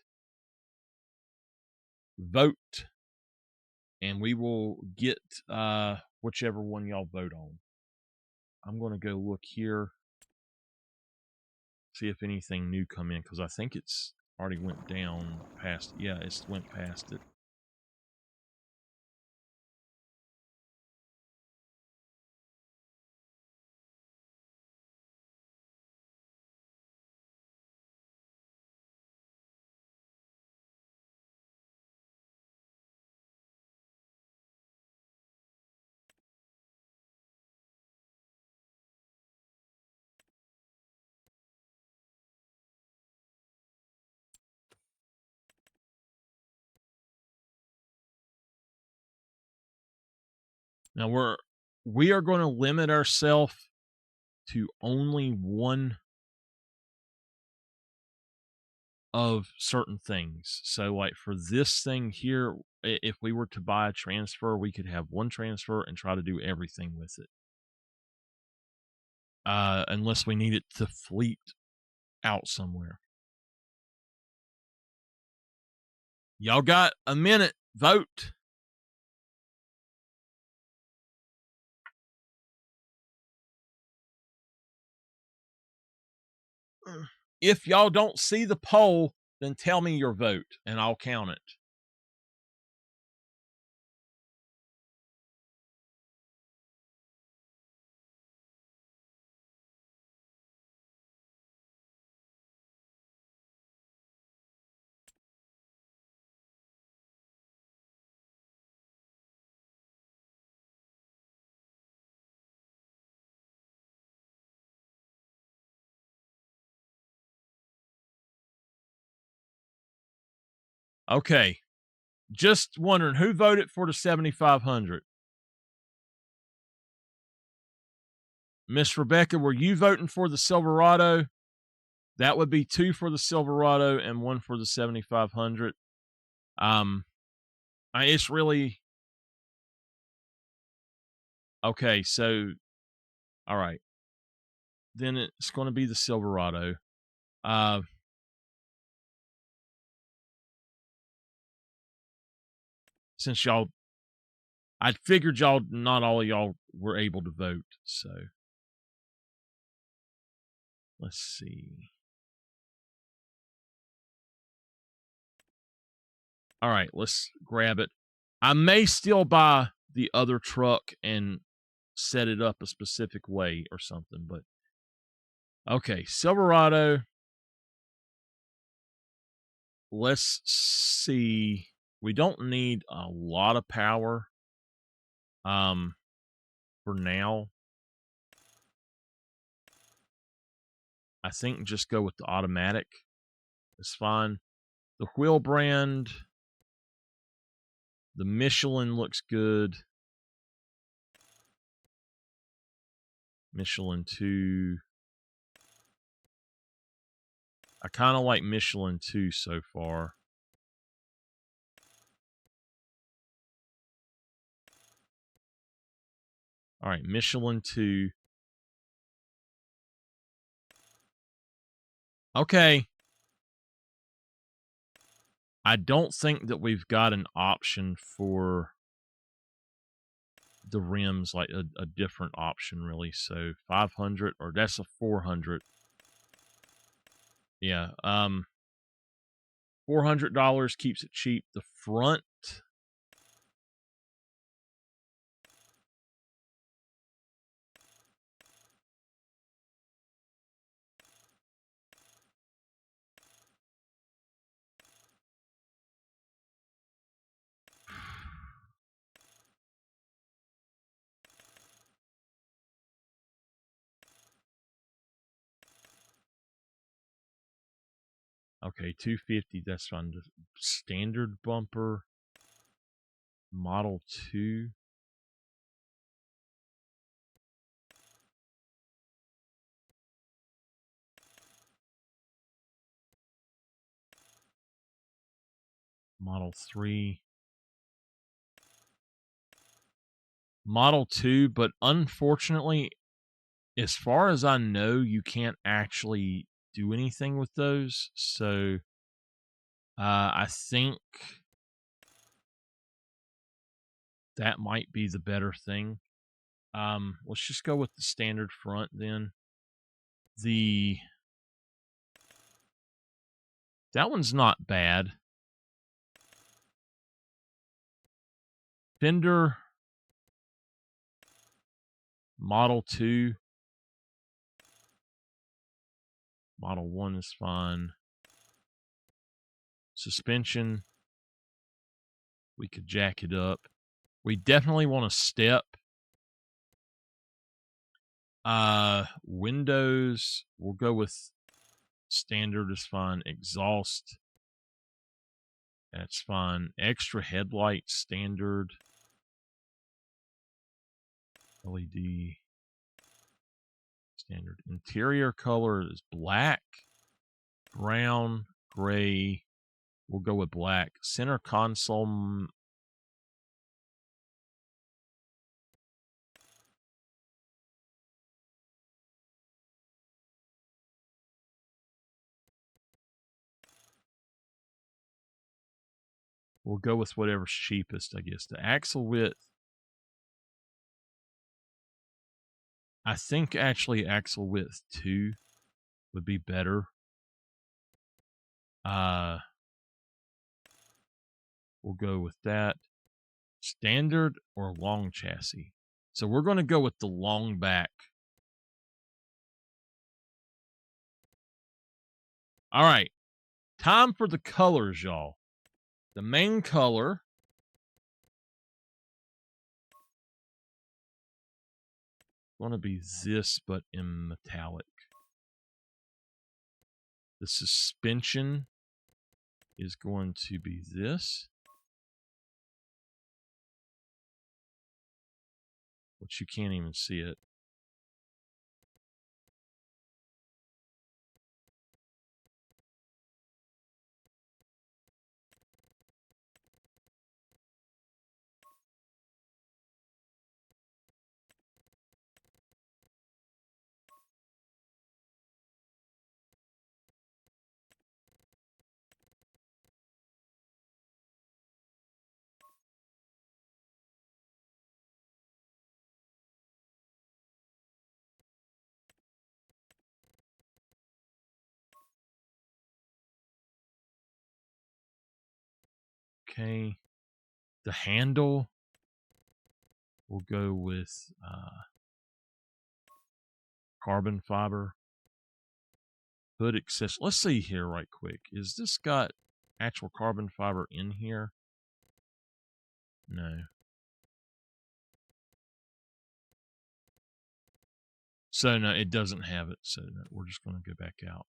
vote, and we will get whichever one y'all vote on. I'm going to go look here, see if anything new come in, because I think it's already went down past. Yeah, it's went past it. Now we are going to limit ourselves to only one of certain things. So like for this thing here, if we were to buy a transfer, we could have one transfer and try to do everything with it. Unless we need it to fleet out somewhere. Y'all got a minute. Vote. If y'all don't see the poll, then tell me your vote and I'll count it. Okay. Just wondering, who voted for the 7500? Miss Rebecca, were you voting for the Silverado? That would be 2 for the Silverado and 1 for the 7500. It's really okay. So, all right, then it's going to be the Silverado. Since y'all, I figured y'all, not all of y'all were able to vote. So, let's see. All right, let's grab it. I may still buy the other truck and set it up a specific way or something, but okay, Silverado. Let's see. We don't need a lot of power for now. I think just go with the automatic. It's fine. The wheel brand, The Michelin looks good. Michelin 2. I kind of like Michelin 2 so far. All right, Michelin 2. Okay. I don't think that we've got an option for the rims, like a different option, really. So 500, or that's a 400. Yeah. $400 keeps it cheap. The front. Okay, 250, that's fine. The standard bumper, Model 2. Model 3. Model 2, but unfortunately, as far as I know, you can't actually do anything with those. So I think that might be the better thing. Let's just go with the standard front then. That one's not bad. Fender Model 2. Model 1 is fine. Suspension, we could jack it up. We definitely want a step. Windows, we'll go with standard is fine. Exhaust, that's fine. Extra headlight, standard. LED, standard. Interior color is black, brown, gray. We'll go with black. Center console, we'll go with whatever's cheapest, I guess. The axle width, I think actually axle width 2 would be better. We'll go with that. Standard or long chassis. So we're going to go with the long back. All right. Time for the colors, y'all. The main color going to be this, but in metallic. The suspension is going to be this, which you can't even see it. Okay. The handle, we'll go with carbon fiber. Hood accessory. Let's see here right quick. Is this got actual carbon fiber in here? No. So no, it doesn't have it. So no, we're just going to go back out.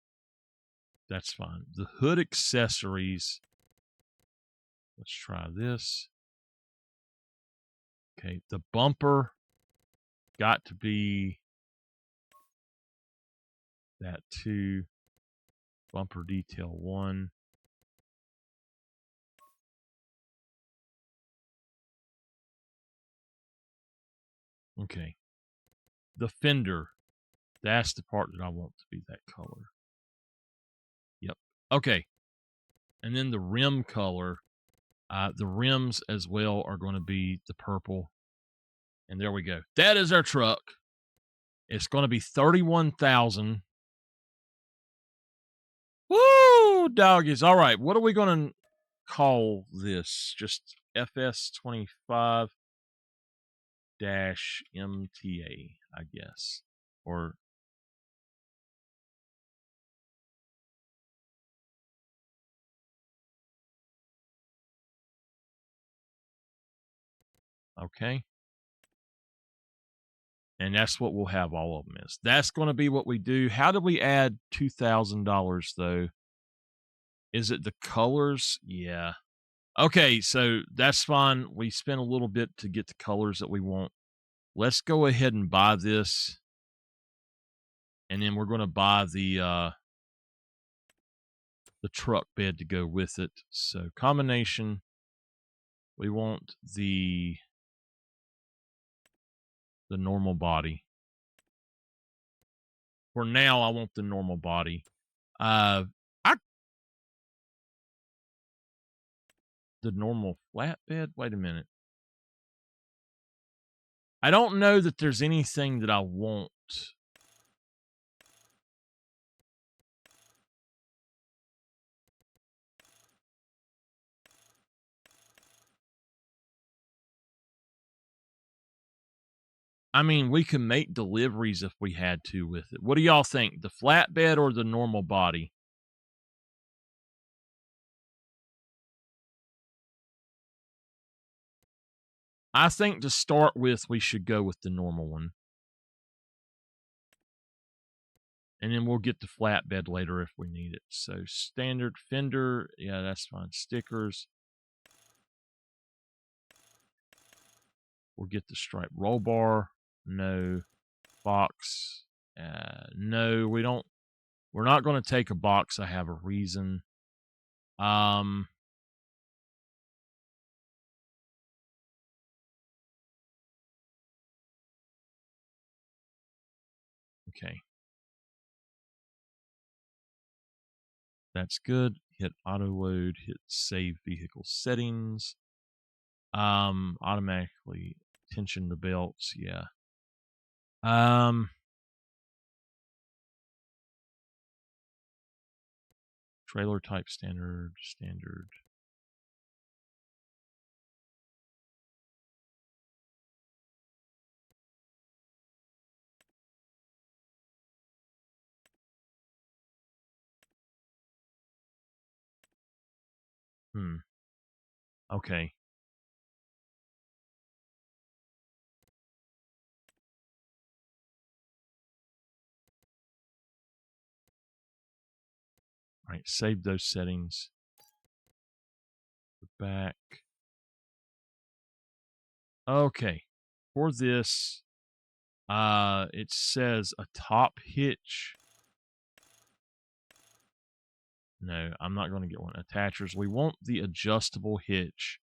That's fine. The hood accessories. Let's try this. Okay, the bumper got to be that 2. Bumper detail 1. Okay. The fender, that's the part that I want to be that color. Yep. Okay. And then the rim color, the rims as well are going to be the purple. And there we go. That is our truck. It's going to be $31,000. Woo, doggies. All right. What are we going to call this? Just FS25 MTA, I guess. Or okay. And that's what we'll have all of them as. That's going to be what we do. How did we add $2,000 though? Is it the colors? Yeah. Okay, so that's fine. We spent a little bit to get the colors that we want. Let's go ahead and buy this. And then we're going to buy the truck bed to go with it. So combination, we want the normal body. For now, I want the normal body. I the normal flatbed. Wait a minute. I don't know that there's anything that I want. I mean, we can make deliveries if we had to with it. What do y'all think? The flatbed or the normal body? I think to start with, we should go with the normal one. And then we'll get the flatbed later if we need it. So standard fender, yeah, that's fine. Stickers. We'll get the stripe roll bar. No. Box. No, we don't. We're not going to take a box. I have a reason. Okay. That's good. Hit auto load, hit save vehicle settings. Automatically tension the belts, yeah. Trailer type standard. Okay. All right, save those settings. Back. Okay. For this, it says a top hitch. No, I'm not going to get one. Attachers. We want the adjustable hitch.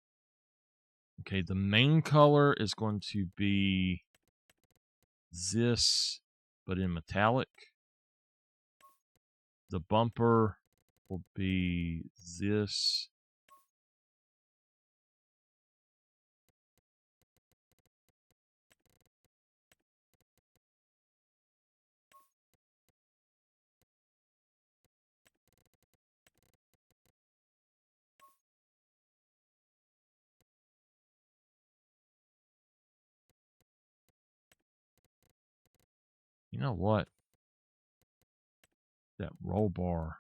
Okay, the main color is going to be this, but in metallic. The bumper will be this. You know what? That roll bar.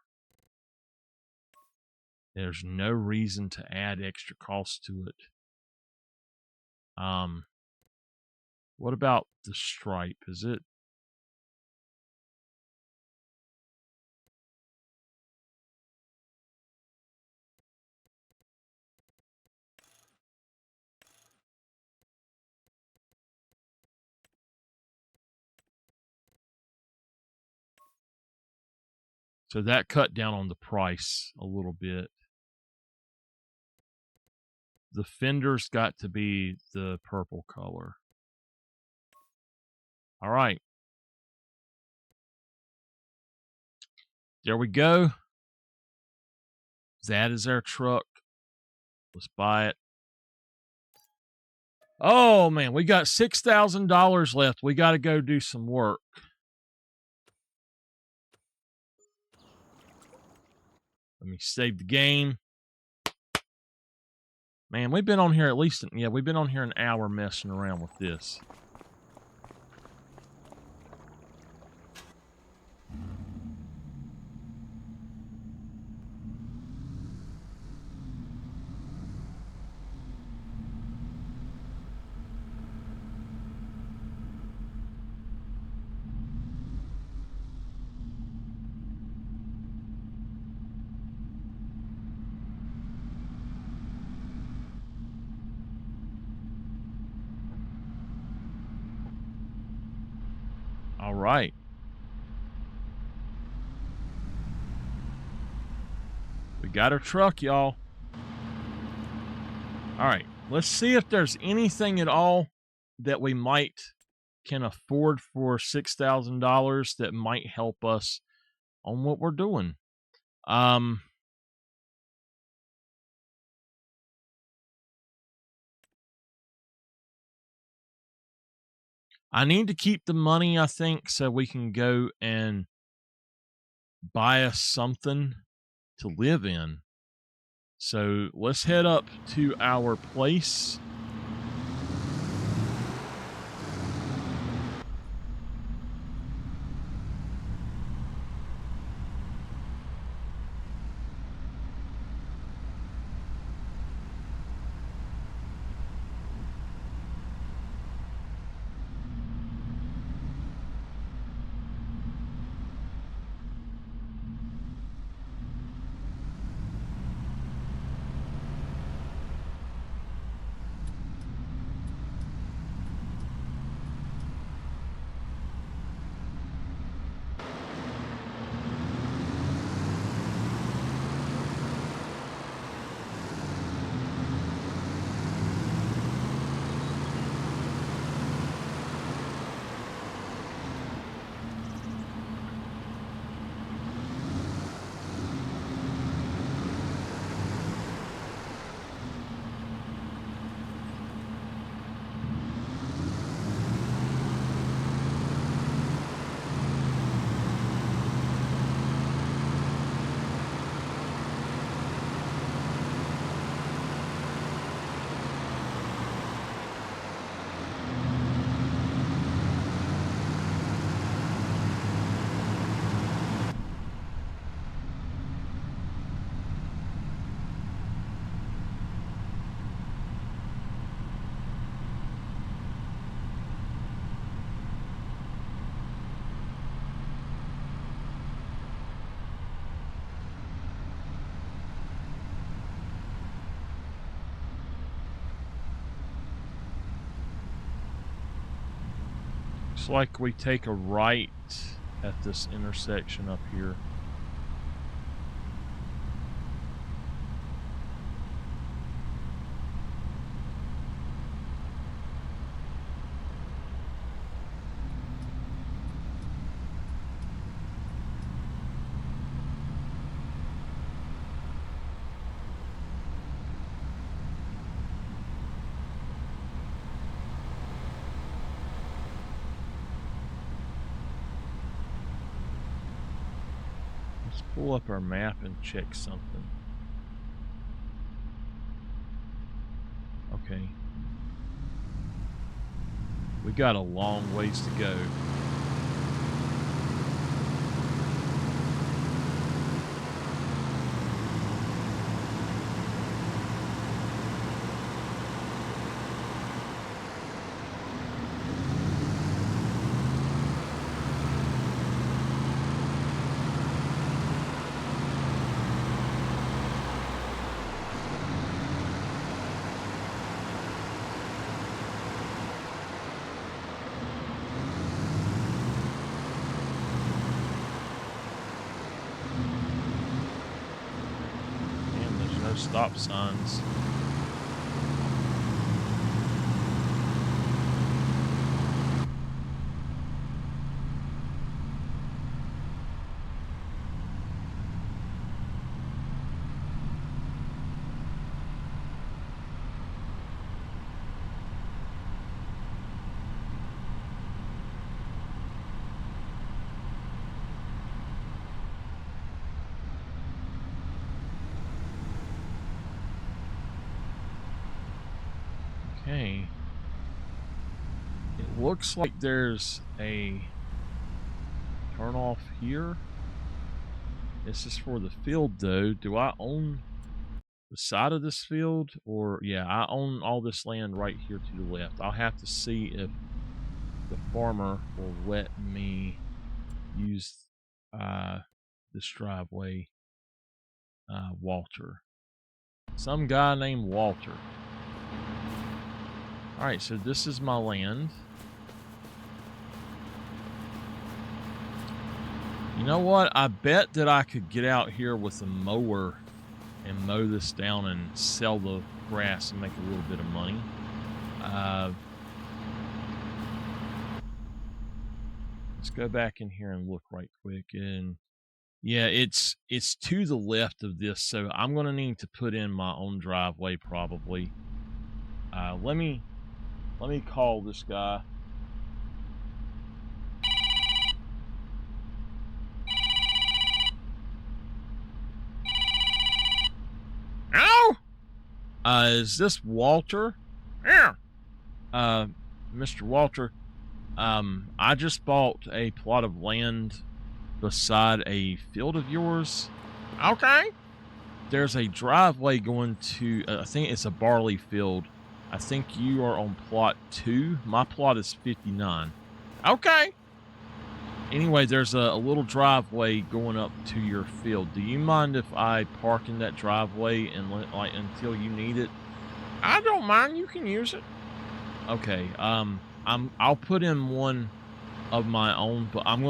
There's no reason to add extra cost to it. What about the stripe? Is it? So that cut down on the price a little bit. The fender's got to be the purple color. All right. There we go. That is our truck. Let's buy it. Oh, man, we got $6,000 left. We got to go do some work. Let me save the game. Man, we've been on here at least, we've been on here an hour messing around with this. All right. We got our truck, y'all. All right. Let's see if there's anything at all that we can afford for $6,000 that might help us on what we're doing. I need to keep the money, I think, so we can go and buy us something to live in. So let's head up to our place. Looks like we take a right at this intersection up here. Let's pull up our map and check something. Okay. We got a long ways to go. stop signs. Okay. It looks like there's a turn off here. This is for the field though. Do I own the side of this field? Or yeah, I own all this land right here to the left. I'll have to see if the farmer will let me use this driveway. Walter. Some guy named Walter. Alright, so this is my land. You know what? I bet that I could get out here with a mower and mow this down and sell the grass and make a little bit of money. Let's go back in here and look right quick. And yeah, it's to the left of this, so I'm gonna need to put in my own driveway probably. Let me call this guy. Hello? Is this Walter? Yeah. Mr. Walter, I just bought a plot of land beside a field of yours. Okay. There's a driveway going to, I think it's a barley field. I think you are on plot 2. My plot is 59. Okay. Anyway, there's a little driveway going up to your field. Do you mind if I park in that driveway and until you need it? I don't mind. You can use it. Okay. I'll put in one of my own, but I'm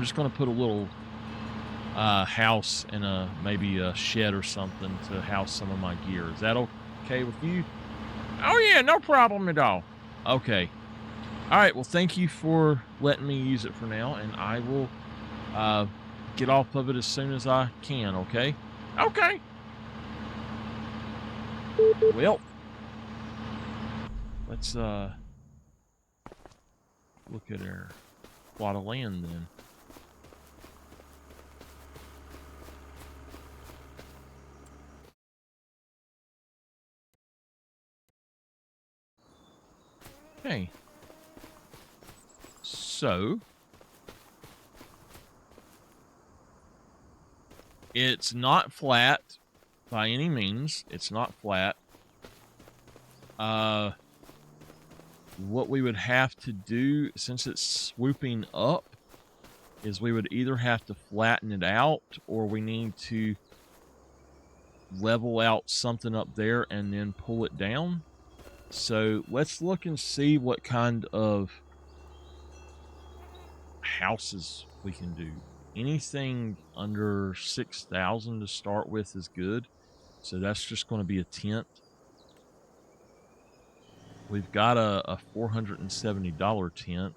just gonna put a little house and maybe a shed or something to house some of my gear. Is that okay with you? Oh yeah, no problem at all. Okay. All right. Well, thank you for letting me use it for now, and I will get off of it as soon as I can. Okay. Okay. Well, let's look at our plot of land then. Okay. So it's not flat by any means. It's not flat. What we would have to do, since it's swooping up, is we would either have to flatten it out or we need to level out something up there and then pull it down. So let's look and see what kind of houses we can do. Anything under 6,000 to start with is good. So that's just going to be a tent. We've got a $470 tent.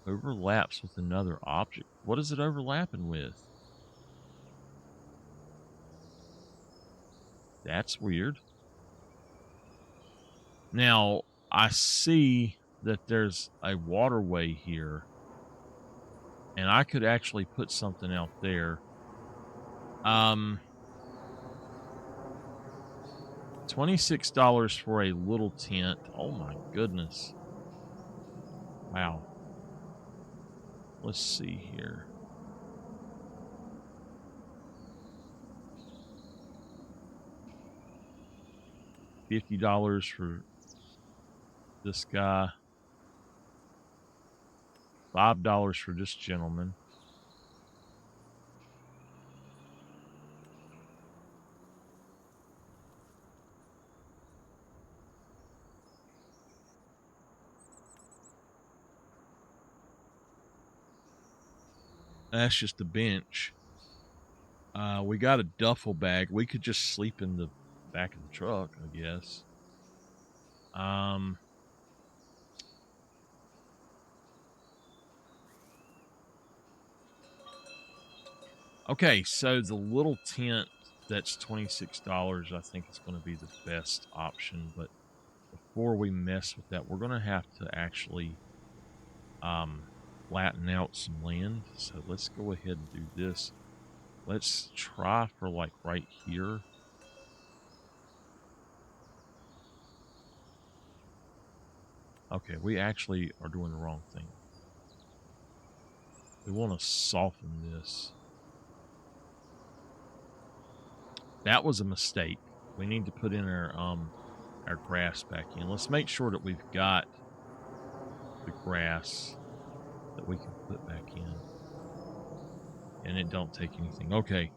Overlaps with another object. What is it overlapping with? That's weird. Now, I see that there's a waterway here, and I could actually put something out there. $26 for a little tent. Oh my goodness. Wow. Let's see here. $50 for this guy. $5 for this gentleman. That's just a bench. We got a duffel bag. We could just sleep in the back of the truck, I guess. Okay, so the little tent that's $26, I think is going to be the best option. But before we mess with that, we're going to have to actually flatten out some land. So let's go ahead and do this. Let's try for like right here. Okay, we actually are doing the wrong thing. We want to soften this. That was a mistake. We need to put in our grass back in. Let's make sure that we've got the grass that we can put back in. And it don't take anything. Okay.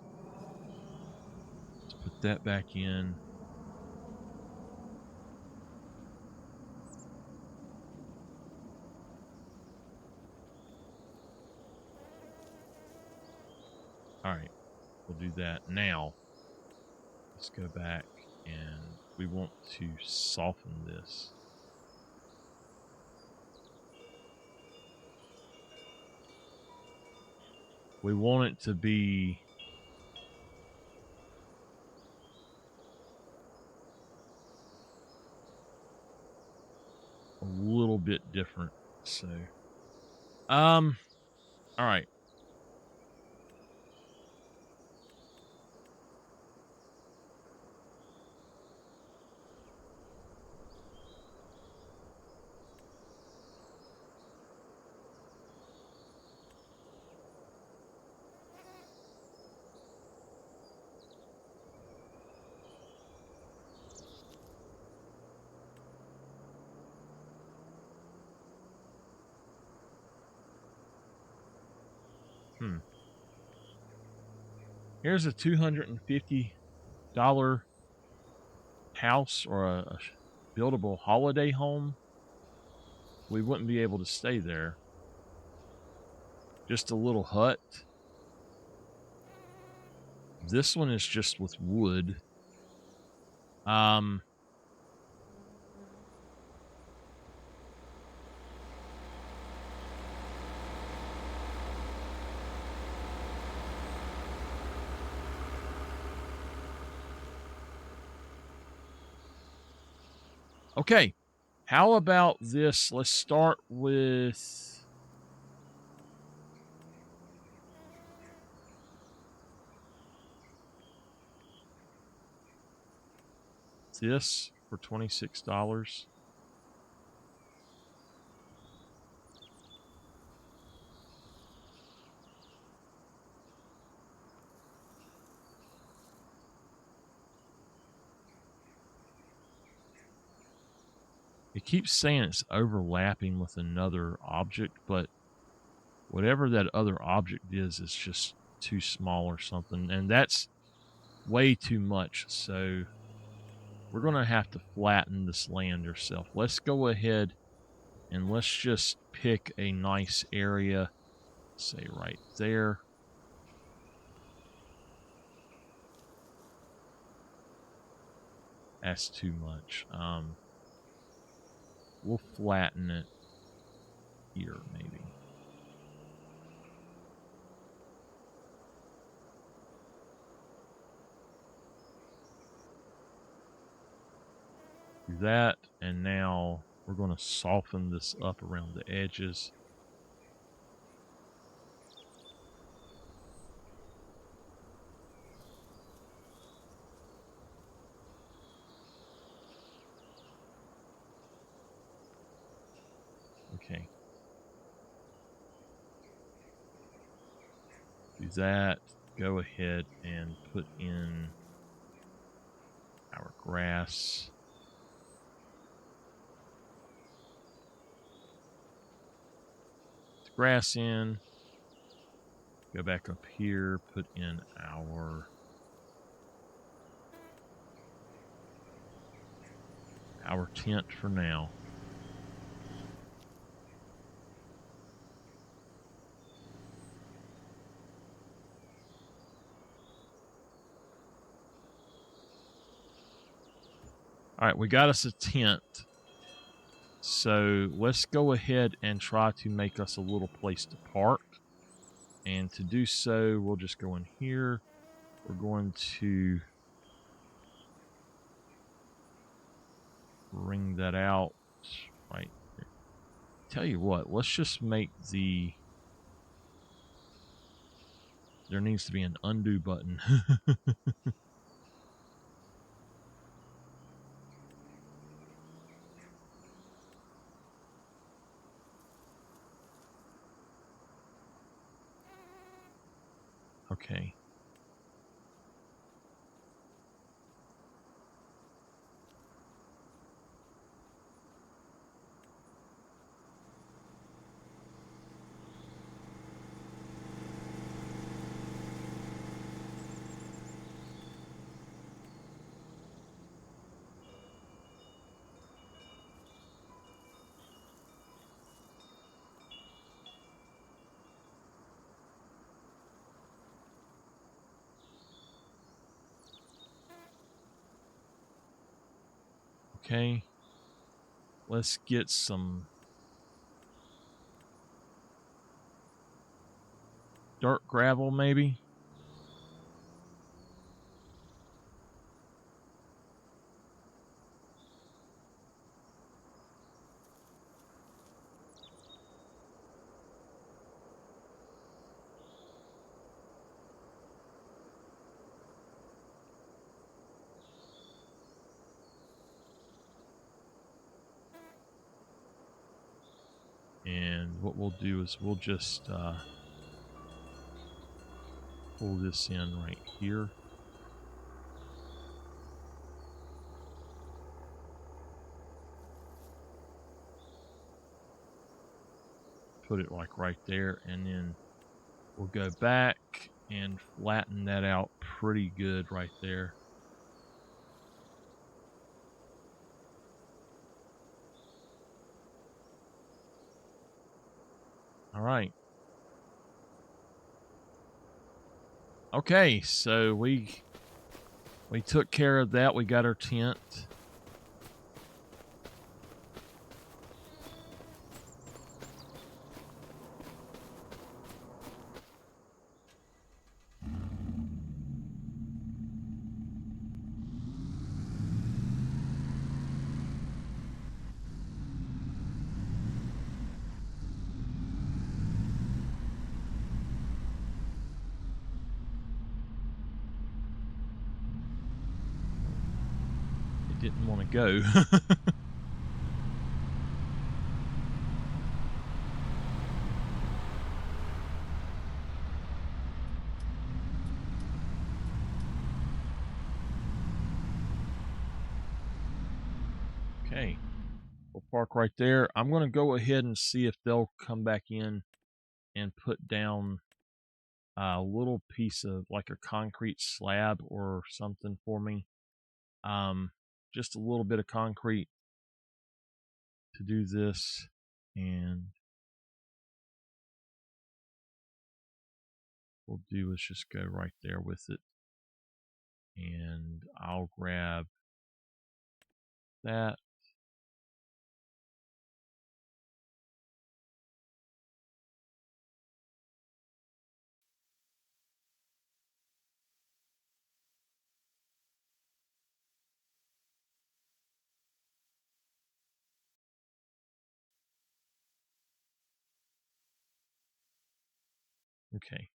Let's put that back in. All right. We'll do that. Now, let's go back and we want to soften this. We want it to be a little bit different. So, all right. Here's a $250 house or a buildable holiday home. We wouldn't be able to stay there. Just a little hut. This one is just with wood. Okay. How about this? Let's start with this for $26. It keeps saying it's overlapping with another object, but whatever that other object is just too small or something. And that's way too much. So we're going to have to flatten this land ourselves. Let's go ahead and let's just pick a nice area, say right there. That's too much. We'll flatten it here, maybe. Do that, and now we're going to soften this up around the edges. Okay. Do that. Go ahead and put in our grass. Put the grass in. Go back up here, put in our tent for now. All right, we got us a tent. So let's go ahead and try to make us a little place to park. And to do so, we'll just go in here. We're going to bring that out right here. Tell you what, let's just make there needs to be an undo button. Okay. Okay. Let's get some dirt gravel, maybe. And what we'll do is we'll just pull this in right here. Put it like right there, and then we'll go back and flatten that out pretty good right there. All right. Okay, so we took care of that. We got our tent. It didn't want to go. Okay, we'll park right there. I'm going to go ahead and see if they'll come back in and put down a little piece of like a concrete slab or something for me. Just a little bit of concrete to do this, and we'll do is just go right there with it, and I'll grab that. Okay.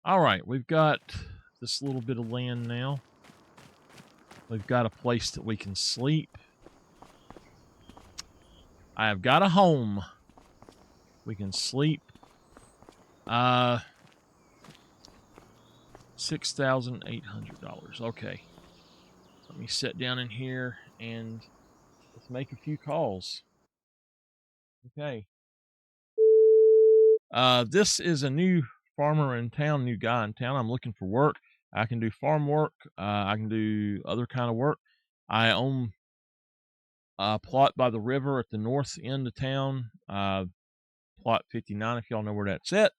All right, we've got this little bit of land now. We've got a place that we can sleep. I have got a home. We can sleep. $6,800. Okay. Let me sit down in here and let's make a few calls. Okay. This is a new farmer in town, new guy in town. I'm looking for work. I can do farm work. I can do other kind of work. I own a plot by the river at the north end of town. Plot 59, if y'all know where that's at.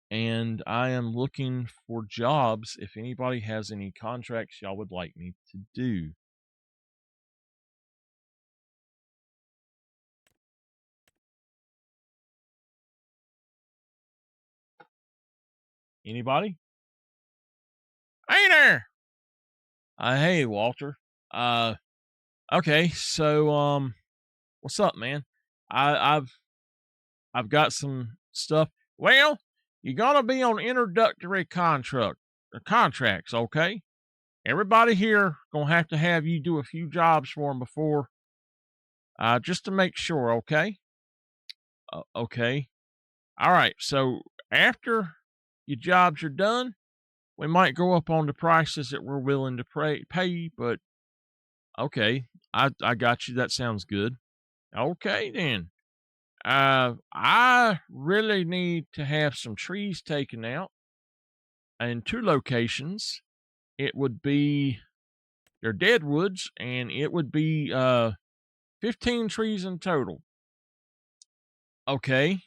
And I am looking for jobs if anybody has any contracts y'all would like me to do. Anybody? Hey there. Hey, Walter. Uh, okay. So, what's up, man? I've got some stuff. Well, you're gonna be on introductory contracts, okay? Everybody here gonna have to have you do a few jobs for them before, just to make sure, okay? Okay. All right. So after your jobs are done, we might go up on the prices that we're willing to pay. But okay, I got you. That sounds good. Okay then. I really need to have some trees taken out in two locations. It would be they're dead woods, and it would be 15 trees in total. Okay.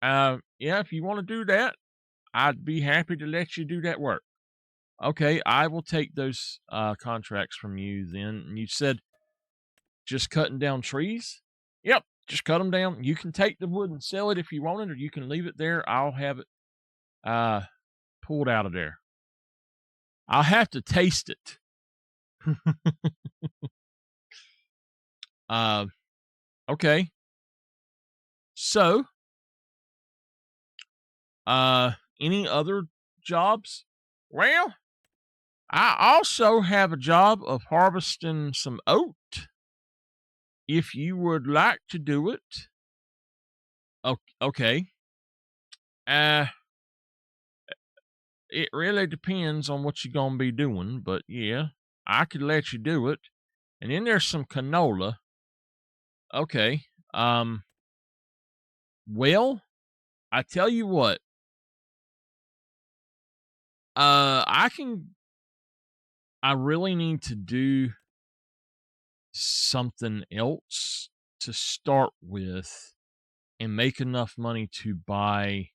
Yeah, if you want to do that, I'd be happy to let you do that work. Okay, I will take those contracts from you then. And you said just cutting down trees? Yep, just cut them down. You can take the wood and sell it if you want it, or you can leave it there. I'll have it uh, pulled out of there. I'll have to taste it. uh, okay. So, any other jobs? Well, I also have a job of harvesting some oat. If you would like to do it, okay. Uh, it really depends on what you're gonna be doing, but yeah, I could let you do it. And then there's some canola. Okay. Um, well, I tell you what, I can I really need to do something else to start with and make enough money to buy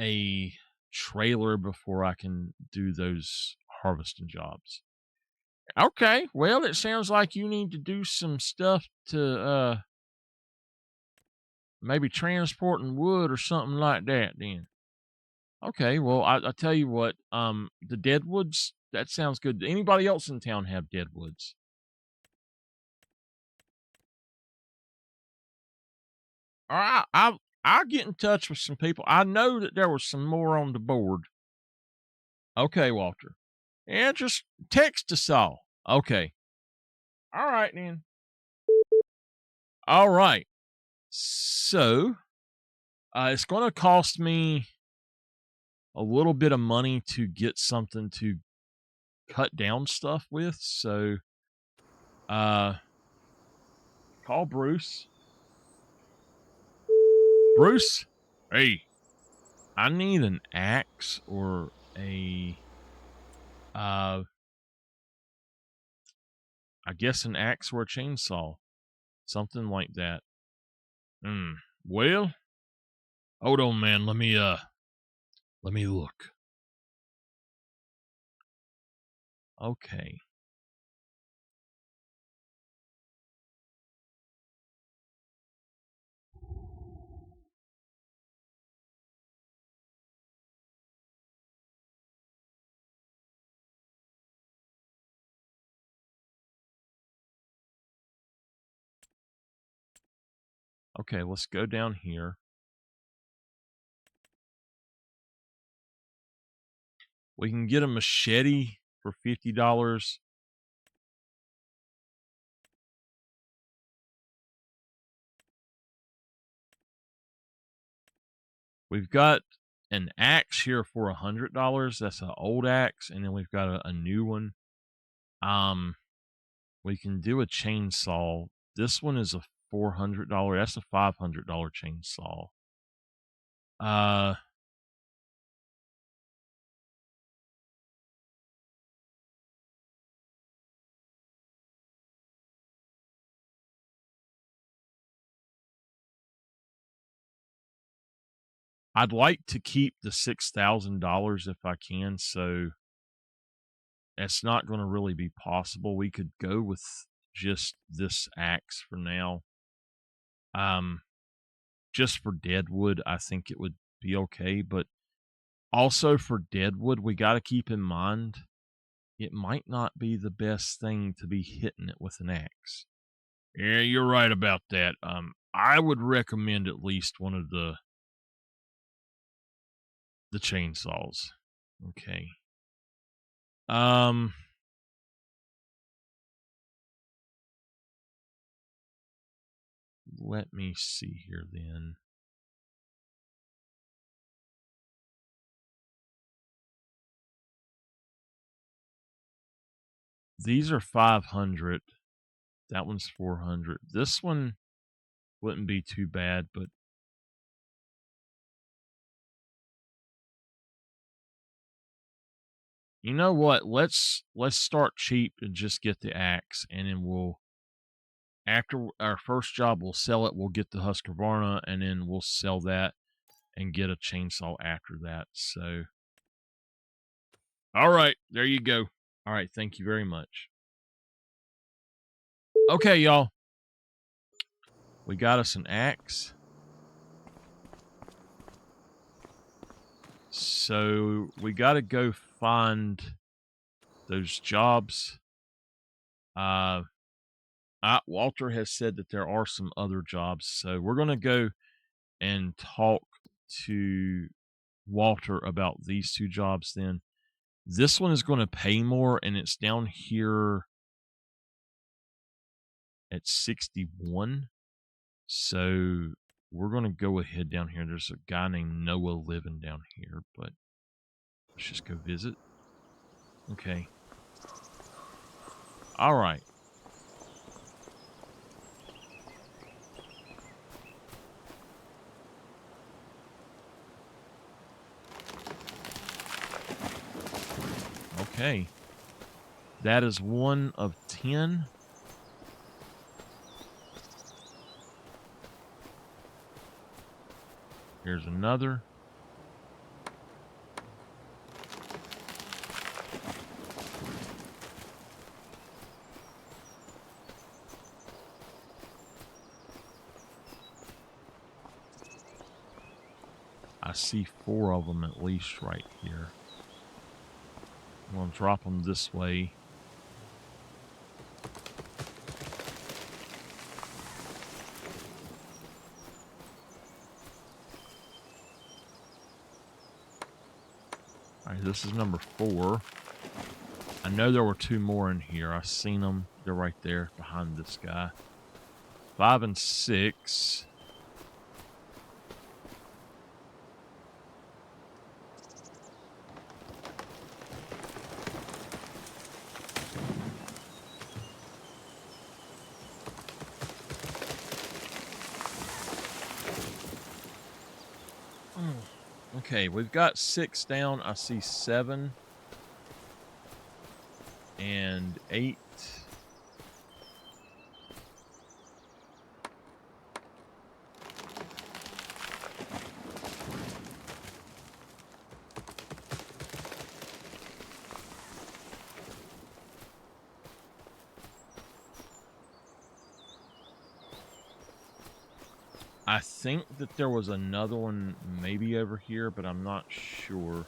a trailer before I can do those harvesting jobs. Okay, well, it sounds like you need to do some stuff to maybe transporting wood or something like that then. Okay, well, I tell you what, the deadwoods, that sounds good. Anybody else in town have deadwoods? All right, I'll get in touch with some people. I know that there was some more on the board. Okay, Walter. Yeah, just text us all. Okay. All right then. All right. So, it's going to cost me a little bit of money to get something to cut down stuff with. So, uh, call Bruce. Bruce, hey, I need an axe or uh, I guess an axe or a chainsaw, something like that. Hmm. Well, hold on, man. Let me look. Okay. Okay, let's go down here. We can get a machete for $50. We've got an axe here for $100. That's an old axe, and then we've got a new one. Um, we can do a chainsaw. This one is a $400. That's a $500 chainsaw. Uh, I'd like to keep the $6,000 if I can, so that's not going to really be possible. We could go with just this axe for now. Um, just for deadwood, I think it would be okay. But also for deadwood, we got to keep in mind it might not be the best thing to be hitting it with an axe. Yeah, you're right about that. I would recommend at least one of the chainsaws. Okay. Let me see here then. These are 500. That one's 400. This one wouldn't be too bad, but you know what? Let's start cheap and just get the axe, and then we'll, after our first job, we'll sell it. We'll get the Husqvarna, and then we'll sell that and get a chainsaw after that. So, all right, there you go. All right, thank you very much. Okay, y'all. We got us an axe. So we got to go find those jobs. Walter has said that there are some other jobs, so we're going to go and talk to Walter about these two jobs then. This one is going to pay more, and it's down here at 61. So we're going to go ahead down here. There's a guy named Noah living down here, but let's just go visit. Okay. All right. Okay. That is 1 of 10. Here's another. I see 4 of them at least right here. I'm going to drop them this way. All right, this is number 4. I know there were 2 more in here. I seen them. They're right there behind this guy. 5 and 6. Okay, we've got 6 down. I see 7 and 8. I think that there was another one maybe over here, but I'm not sure.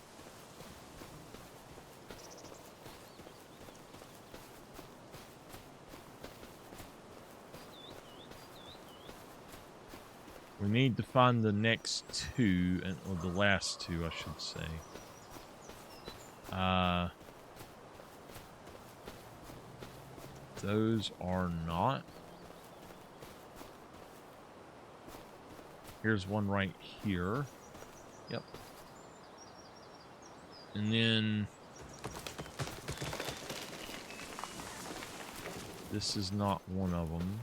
We need to find the next 2, or the last 2, I should say. Those are not. Here's one right here. Yep. And then this is not one of them.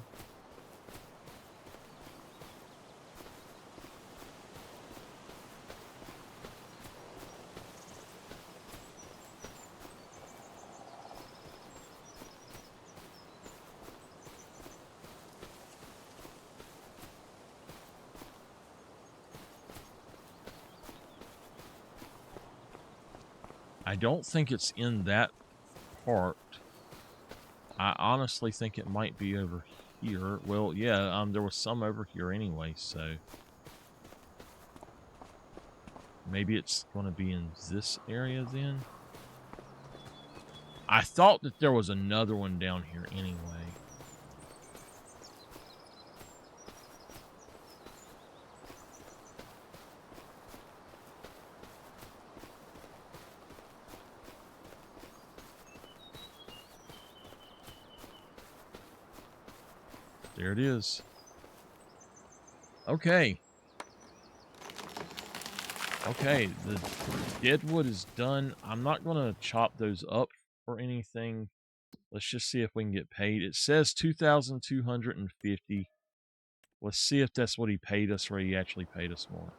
I don't think it's in that part. I honestly think it might be over here. Well, yeah, there was some over here anyway, so. Maybe it's going to be in this area then. I thought that there was another one down here anyway. There it is. Okay. Okay, the deadwood is done. I'm not going to chop those up or anything. Let's just see if we can get paid. It says 2,250. Let's see if that's what he paid us or he actually paid us more.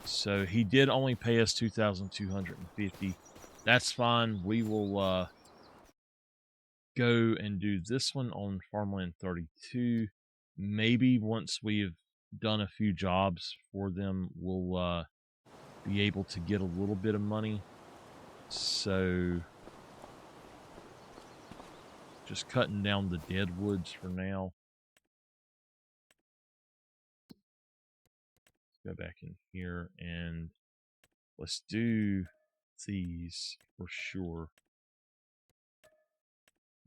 So he did only pay us 2,250. That's fine. We will go and do this one on Farmland 32. Maybe once we've done a few jobs for them, we'll be able to get a little bit of money. So just cutting down the dead woods for now. Let's go back in here and let's do these for sure.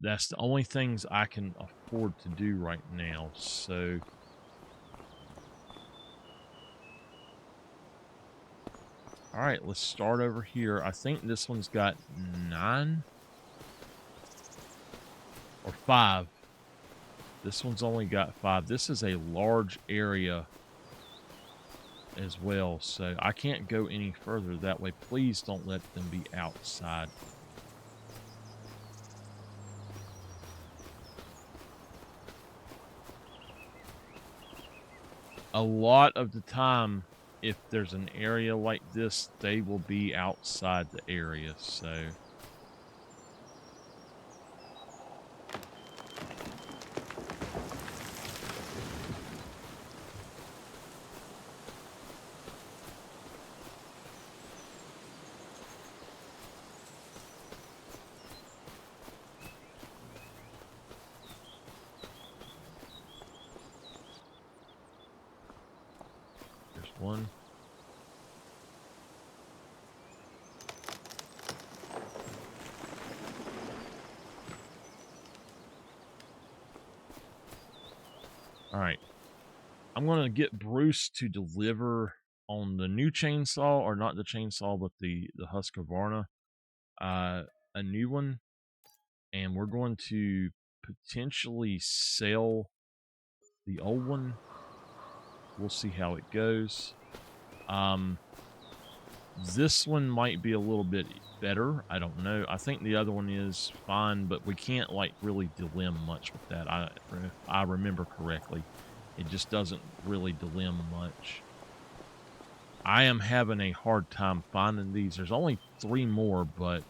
That's the only things I can afford to do right now. So all right, let's start over here. I think this one's got 9 or 5. This one's only got 5. This is a large area as well, so I can't go any further that way. Please don't let them be outside. A lot of the time, if there's an area like this, they will be outside the area, so there's one. All right. I'm going to get Bruce to deliver on the new chainsaw, or not the chainsaw, but the Husqvarna, a new one. And we're going to potentially sell the old one. We'll see how it goes. This one might be a little bit better. I don't know. I think the other one is fine, but we can't like really delim much with that. If I remember correctly, it just doesn't really delim much. I am having a hard time finding these. There's only 3 more, but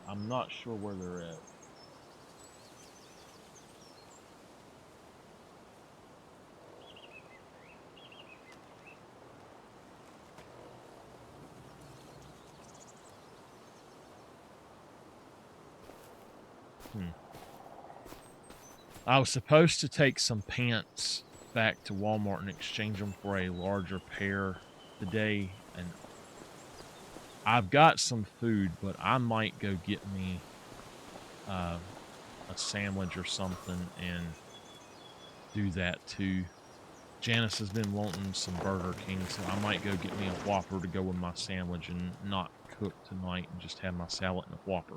I'm not sure where they're at. I was supposed to take some pants back to Walmart and exchange them for a larger pair today, and I've got some food, but I might go get me a sandwich or something and do that too. Janice has been wanting some Burger King, so I might go get me a Whopper to go with my sandwich and not cook tonight and just have my salad and a Whopper.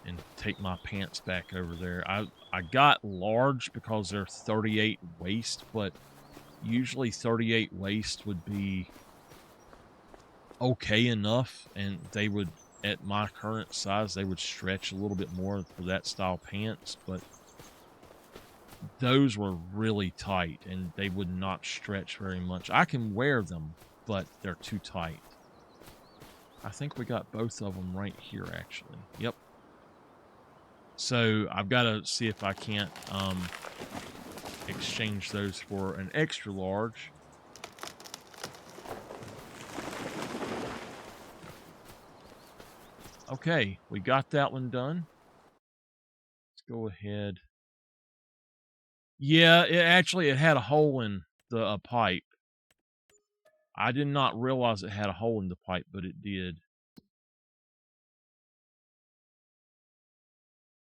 And take my pants back over there. I got large because they're 38 waist, but usually 38 waist would be okay enough, and they would, at my current size, they would stretch a little bit more for that style pants, but those were really tight and they would not stretch very much. I can wear them, but they're too tight. I think we got both of them right here, actually. Yep. So I've got to see if I can't exchange those for an extra large. Okay, we got that one done. Let's go ahead Yeah, it had a hole in the pipe. I did not realize it had a hole in the pipe, but it did.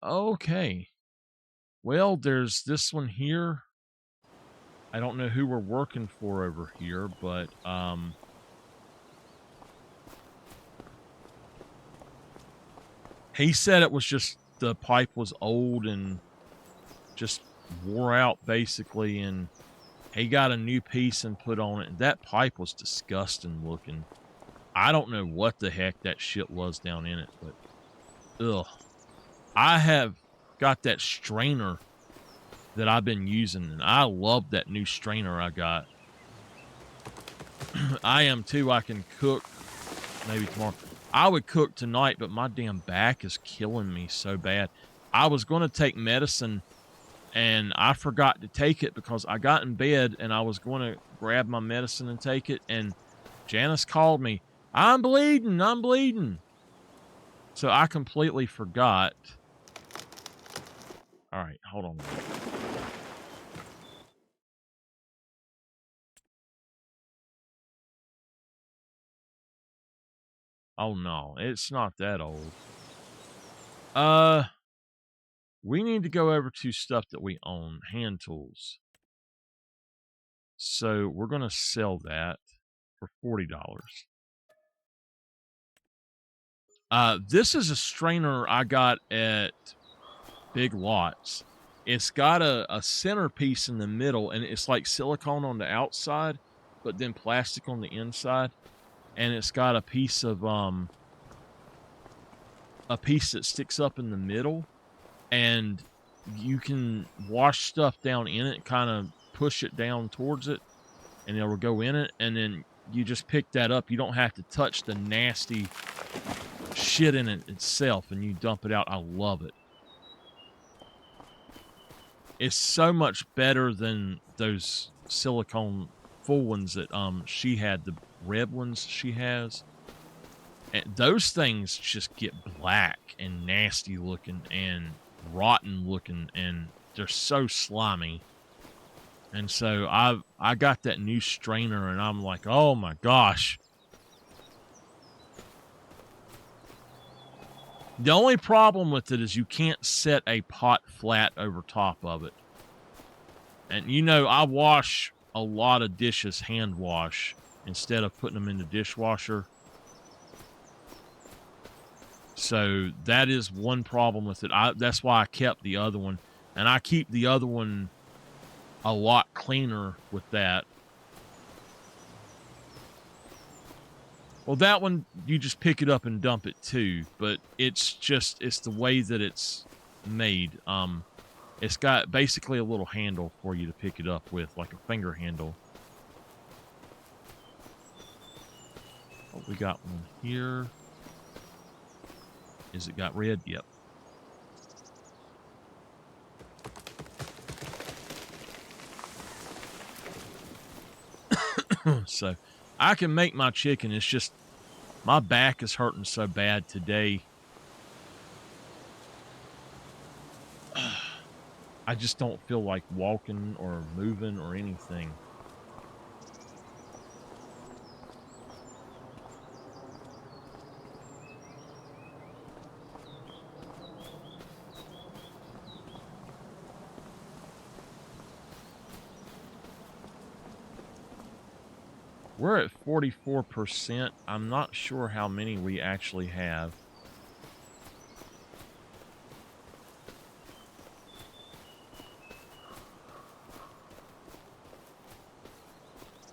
Okay. Well, there's this one here. I don't know who we're working for over here, but he said it was just the pipe was old and just wore out basically, and he got a new piece and put on it. And that pipe was disgusting looking. I don't know what the heck that shit was down in it, but ugh. I have got that strainer that I've been using, and I love that new strainer I got. I am too. I can cook maybe tomorrow. I would cook tonight, but my damn back is killing me so bad. I was going to take medicine and I forgot to take it because I got in bed and I was going to grab my medicine and take it. And Janice called me, I'm bleeding. I'm bleeding. So I completely forgot. All right, hold on a minute. Oh no, it's not that old. We need to go over to stuff that we own, hand tools. So we're going to sell that for $40. This is a strainer I got at Big Lots. It's got a centerpiece in the middle, and it's like silicone on the outside, but then plastic on the inside. And it's got a piece that sticks up in the middle, and you can wash stuff down in it, kind of push it down towards it, and it will go in it, and then you just pick that up. You don't have to touch the nasty shit in it itself, and you dump it out. I love it. It's so much better than those silicone full ones that she had, the red ones she has. And those things just get black and nasty looking and rotten looking, and they're so slimy. And so I got that new strainer, and I'm like, oh my gosh. The only problem with it is you can't set a pot flat over top of it. And you know, I wash a lot of dishes hand wash instead of putting them in the dishwasher. So that is one problem with it. That's why I kept the other one. And I keep the other one a lot cleaner with that. Well, that one, you just pick it up and dump it too. But it's the way that it's made. It's got basically a little handle for you to pick it up with, like a finger handle. Oh, we got one here. Is it got red? Yep. So I can make my chicken. It's just my back is hurting so bad today. I just don't feel like walking or moving or anything. We're at 44%. I'm not sure how many we actually have.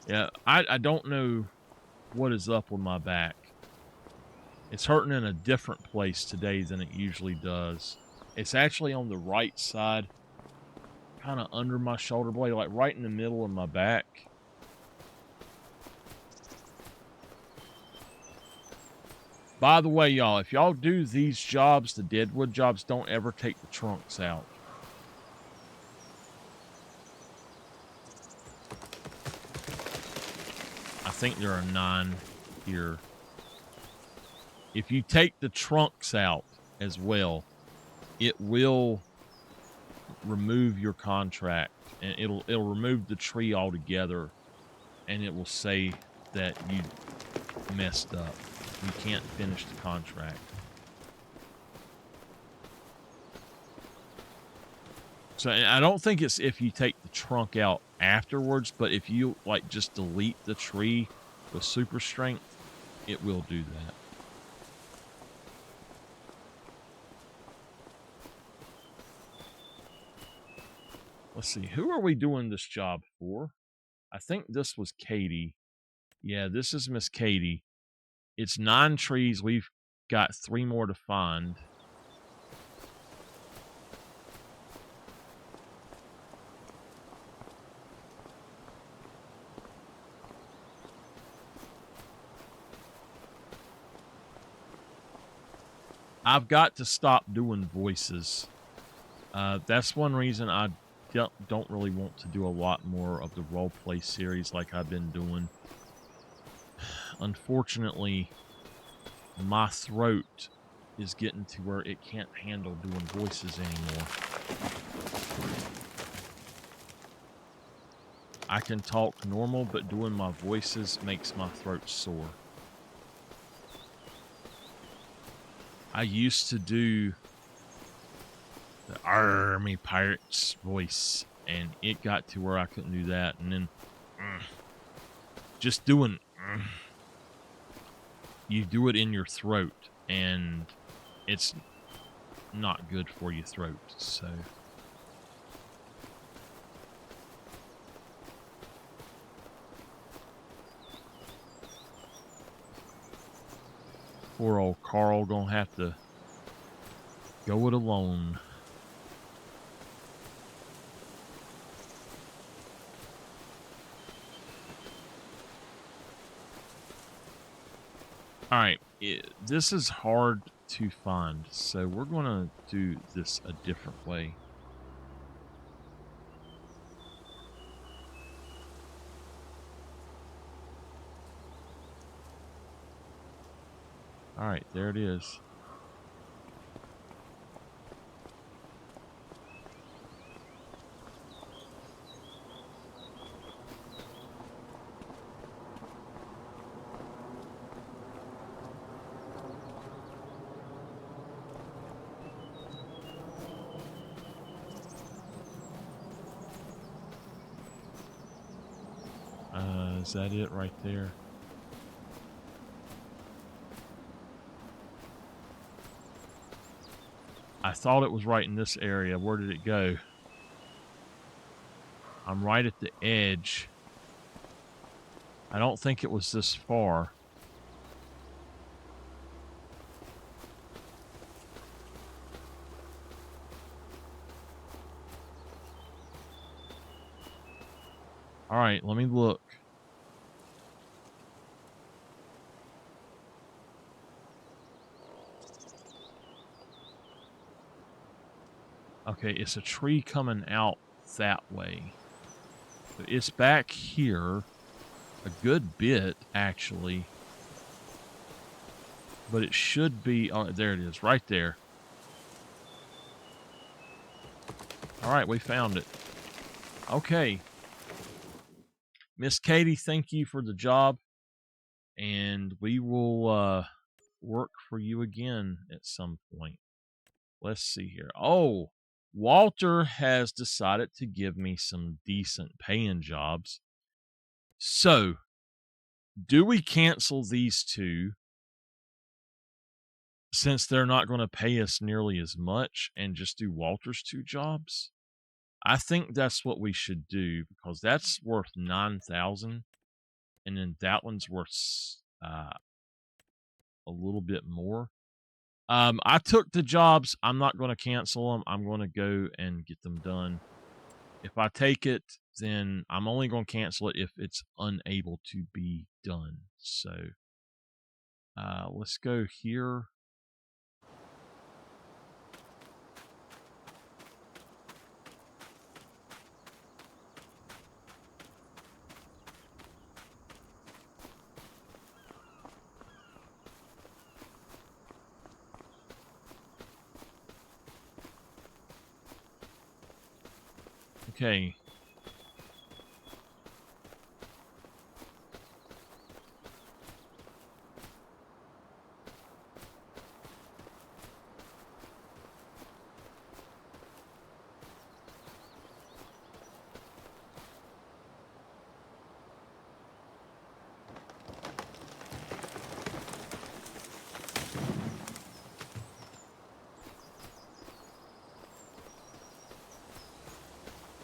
Yeah, I don't know what is up with my back. It's hurting in a different place today than it usually does. It's actually on the right side, kind of under my shoulder blade, like right in the middle of my back. By the way, y'all, if y'all do these jobs, the deadwood jobs, don't ever take the trunks out. I think there are 9 here. If you take the trunks out as well, it will remove your contract, and it'll remove the tree altogether, and it will say that you messed up. You can't finish the contract. So I don't think it's if you take the trunk out afterwards, but if you like just delete the tree with super strength, it will do that. Let's see, who are we doing this job for? I think this was Katie. Yeah, this is Miss Katie. It's 9 trees. We've got 3 more to find. I've got to stop doing voices. That's one reason I don't really want to do a lot more of the roleplay series like I've been doing. Unfortunately, my throat is getting to where it can't handle doing voices anymore. I can talk normal, but doing my voices makes my throat sore. I used to do the Army Pirates voice, and it got to where I couldn't do that. And then just doing, you do it in your throat, and it's not good for your throat. So poor old Carl gonna have to go it alone. All right, this is hard to find, so we're gonna do this a different way. All right, there it is. Is that it right there? I thought it was right in this area. Where did it go? I'm right at the edge. I don't think it was this far. All right, let me look. Okay, it's a tree coming out that way. So it's back here a good bit, actually. But it should be... Oh, there it is, right there. All right, we found it. Okay. Miss Katie, thank you for the job. And we will work for you again at some point. Let's see here. Oh, Walter has decided to give me some decent paying jobs. So, do we cancel these 2 since they're not going to pay us nearly as much and just do Walter's 2 jobs? I think that's what we should do, because that's worth 9,000, and then that one's worth a little bit more. I took the jobs. I'm not going to cancel them. I'm going to go and get them done. If I take it, then I'm only going to cancel it if it's unable to be done. So let's go here. Okay.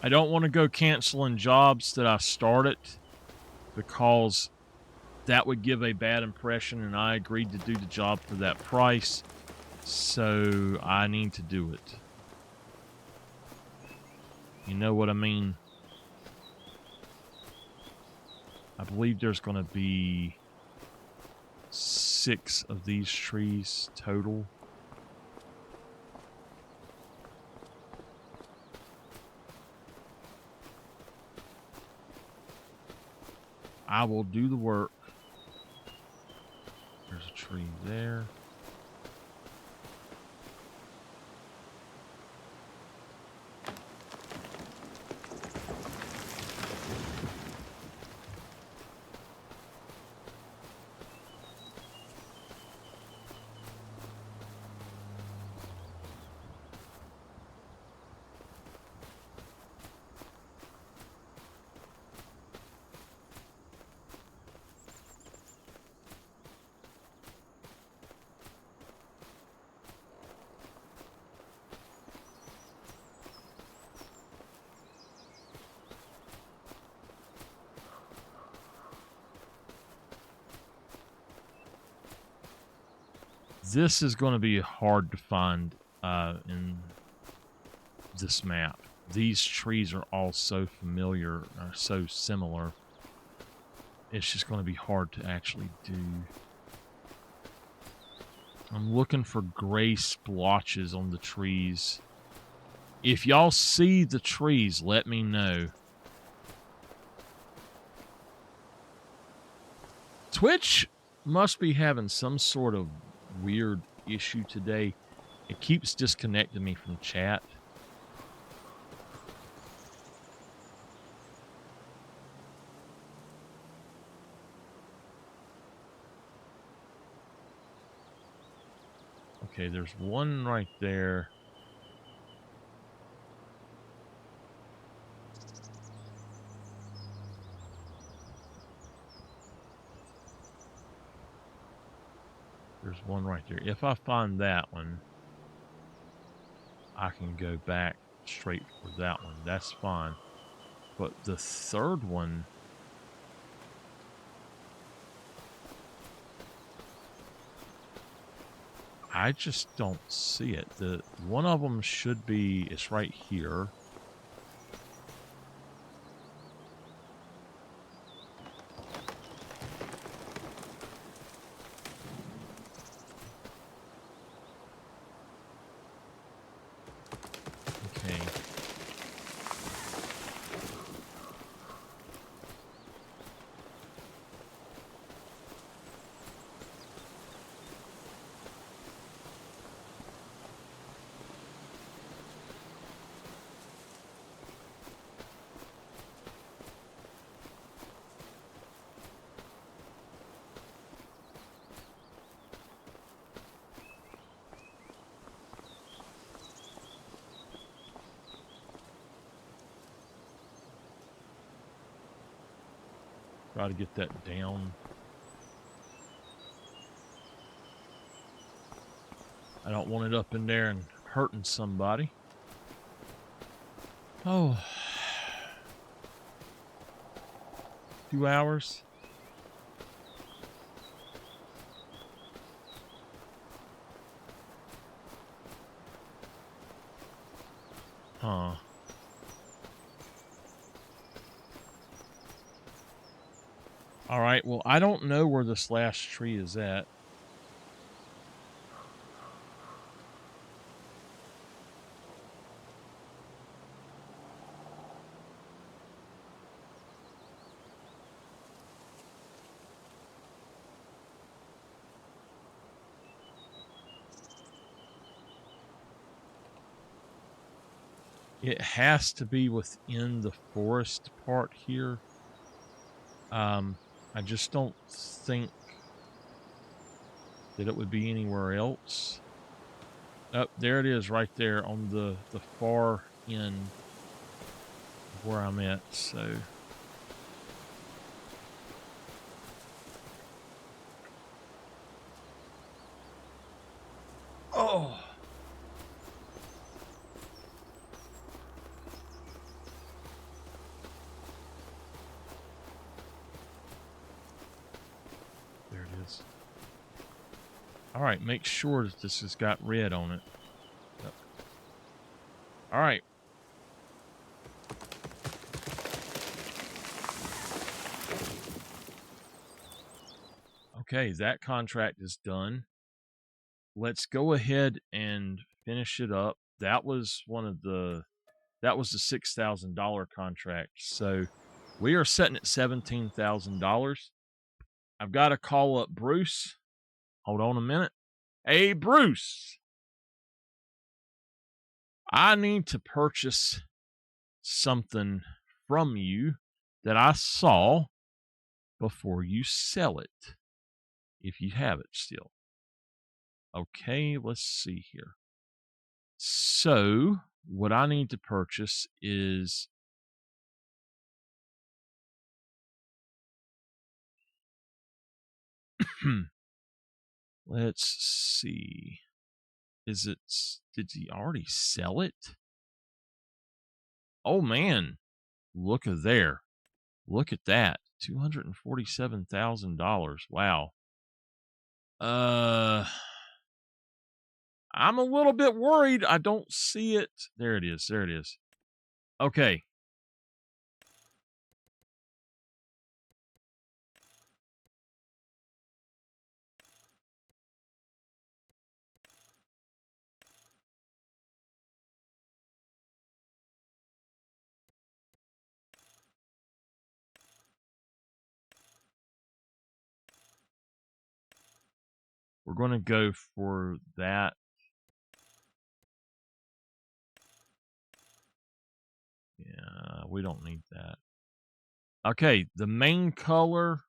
I don't want to go canceling jobs that I started because that would give a bad impression, and I agreed to do the job for that price, so I need to do it. You know what I mean? I believe there's going to be 6 of these trees total. I will do the work. There's a tree there. This is going to be hard to find in this map. These trees are all so familiar, so similar. It's just going to be hard to actually do. I'm looking for gray splotches on the trees. If y'all see the trees, let me know. Twitch must be having some sort of weird issue today. It keeps disconnecting me from chat. Okay, there's one right there. There's one right there. If I find that one, I can go back straight for that one. That's fine. But the third one, I just don't see it. The one of them should be, it's right here. Okay. Try to get that down. I don't want it up in there and hurting somebody. Oh. 2 hours. Huh. All right, well, I don't know where this last tree is at. It has to be within the forest part here. I just don't think that it would be anywhere else. Oh, there it is right there on the far end of where I'm at. So oh, there it is. All right, make sure that this has got red on it. Yep. All right. Okay, that contract is done. Let's go ahead and finish it up. That was the $6,000 contract. So we are setting at $17,000. I've got to call up Bruce. Hold on a minute. Hey, Bruce, I need to purchase something from you that I saw before you sell it, if you have it still. Okay, let's see here. So, what I need to purchase is let's see. Did he already sell it? Oh man, look at there. Look at that. $247,000. Wow. I'm a little bit worried. I don't see it. There it is. There it is. Okay. We're going to go for that. Yeah, we don't need that. Okay, the main color.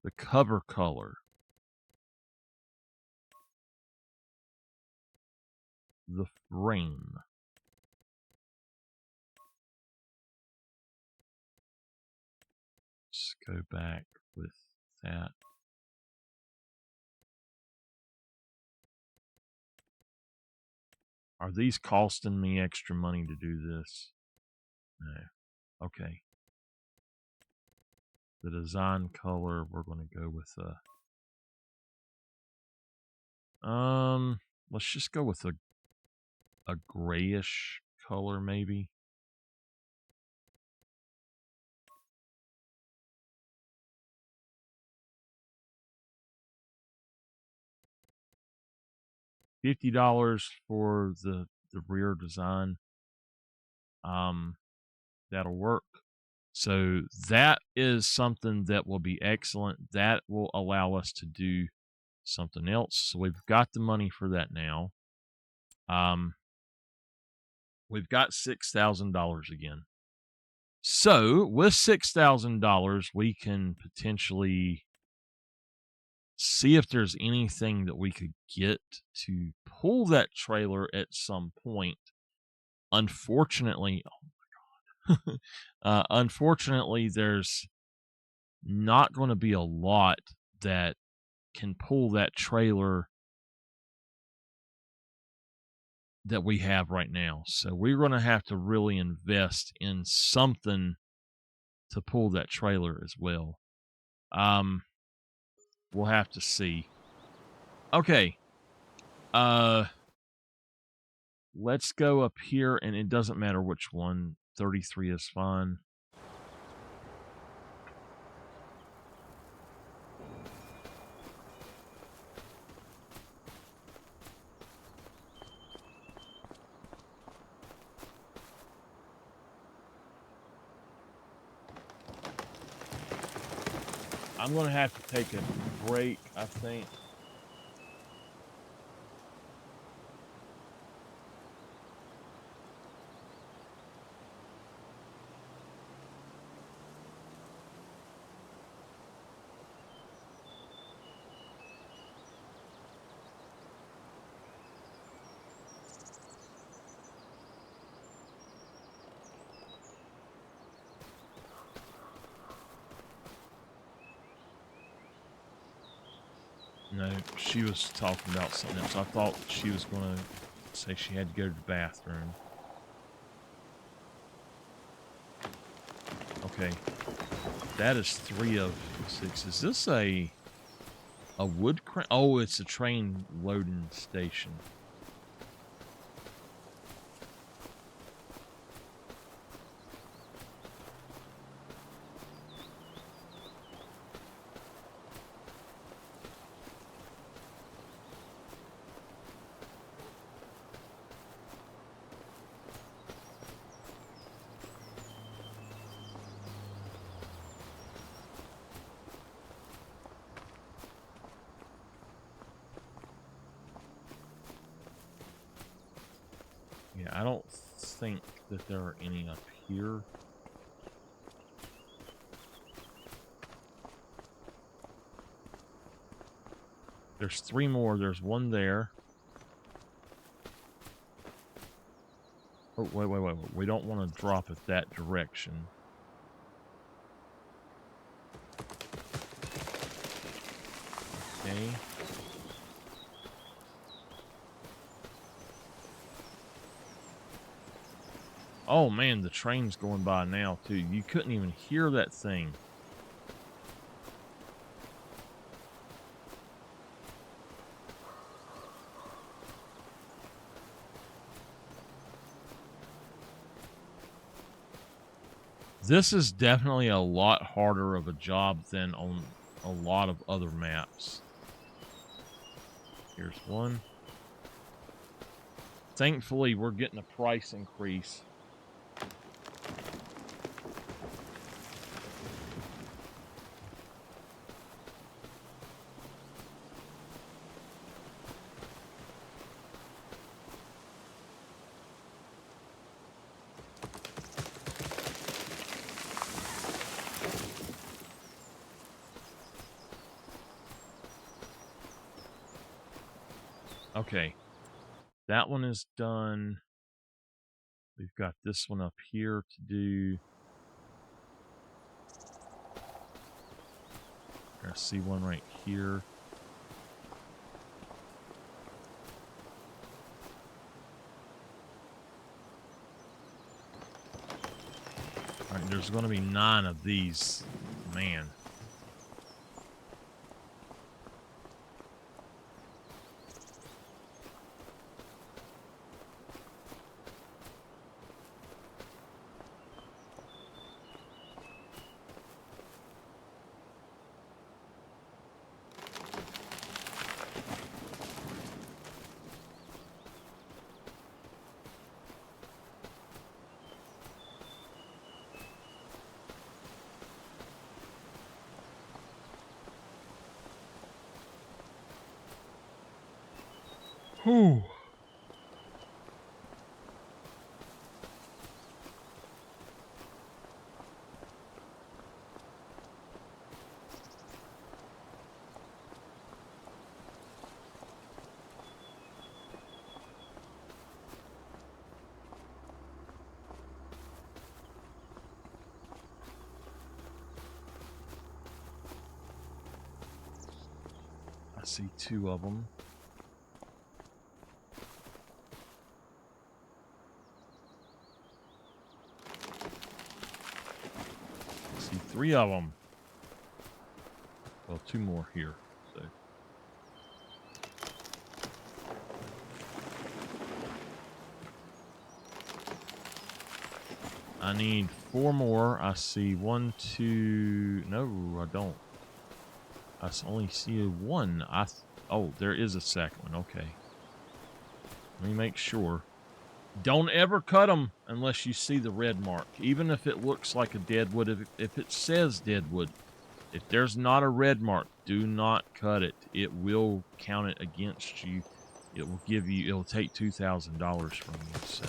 The cover color. The frame. Let's go back with that. Are these costing me extra money to do this? No. Okay. The design color, we're going to go with let's just go with a grayish color maybe. $50 for the rear design. That'll work. So that is something that will be excellent. That will allow us to do something else. So we've got the money for that now. We've got $6,000 again. So with $6,000, we can potentially see if there's anything that we could get to pull that trailer at some point. Unfortunately, oh my God. Unfortunately, there's not going to be a lot that can pull that trailer that we have right now. So we're going to have to really invest in something to pull that trailer as well. We'll have to see. Okay. Let's go up here, and it doesn't matter which one. 33 is fine. I'm going to have to take a break, I think. No, she was talking about something else. I thought she was going to say she had to go to the bathroom. Okay. That is 3 of 6. Is this a wood crane? Oh, it's a train loading station. Yeah, I don't think that there are any up here. There's 3 more. There's one there. Oh, wait. We don't want to drop it that direction. Okay. Oh, man, the train's going by now, too. You couldn't even hear that thing. This is definitely a lot harder of a job than on a lot of other maps. Here's one. Thankfully, we're getting a price increase. Okay. That one is done. We've got this one up here to do. I see one right here. All right, there's going to be 9 of these. Man. Whew. I see 2 of them. I see 3 of them. Well, 2 more here. So. I need 4 more. I see 1, 2. No, I don't. I only see 1. Oh, there is a second one. Okay. Let me make sure. Don't ever cut them unless you see the red mark. Even if it looks like a deadwood, if it says deadwood, if there's not a red mark, do not cut it. It will count it against you. It will give you, it'll take $2,000 from you. So.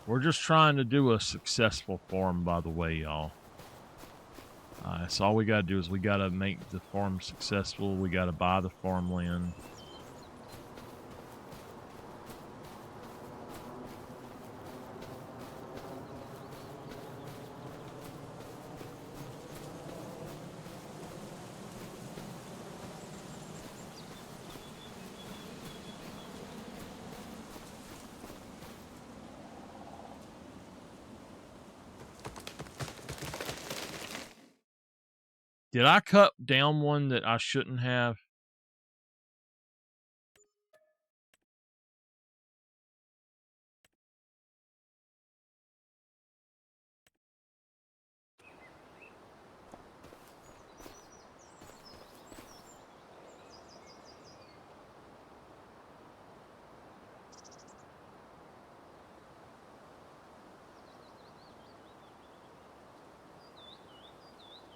We're just trying to do a successful farm, by the way, y'all. That's all we gotta do is we gotta make the farm successful. We gotta buy the farmland. Did I cut down one that I shouldn't have?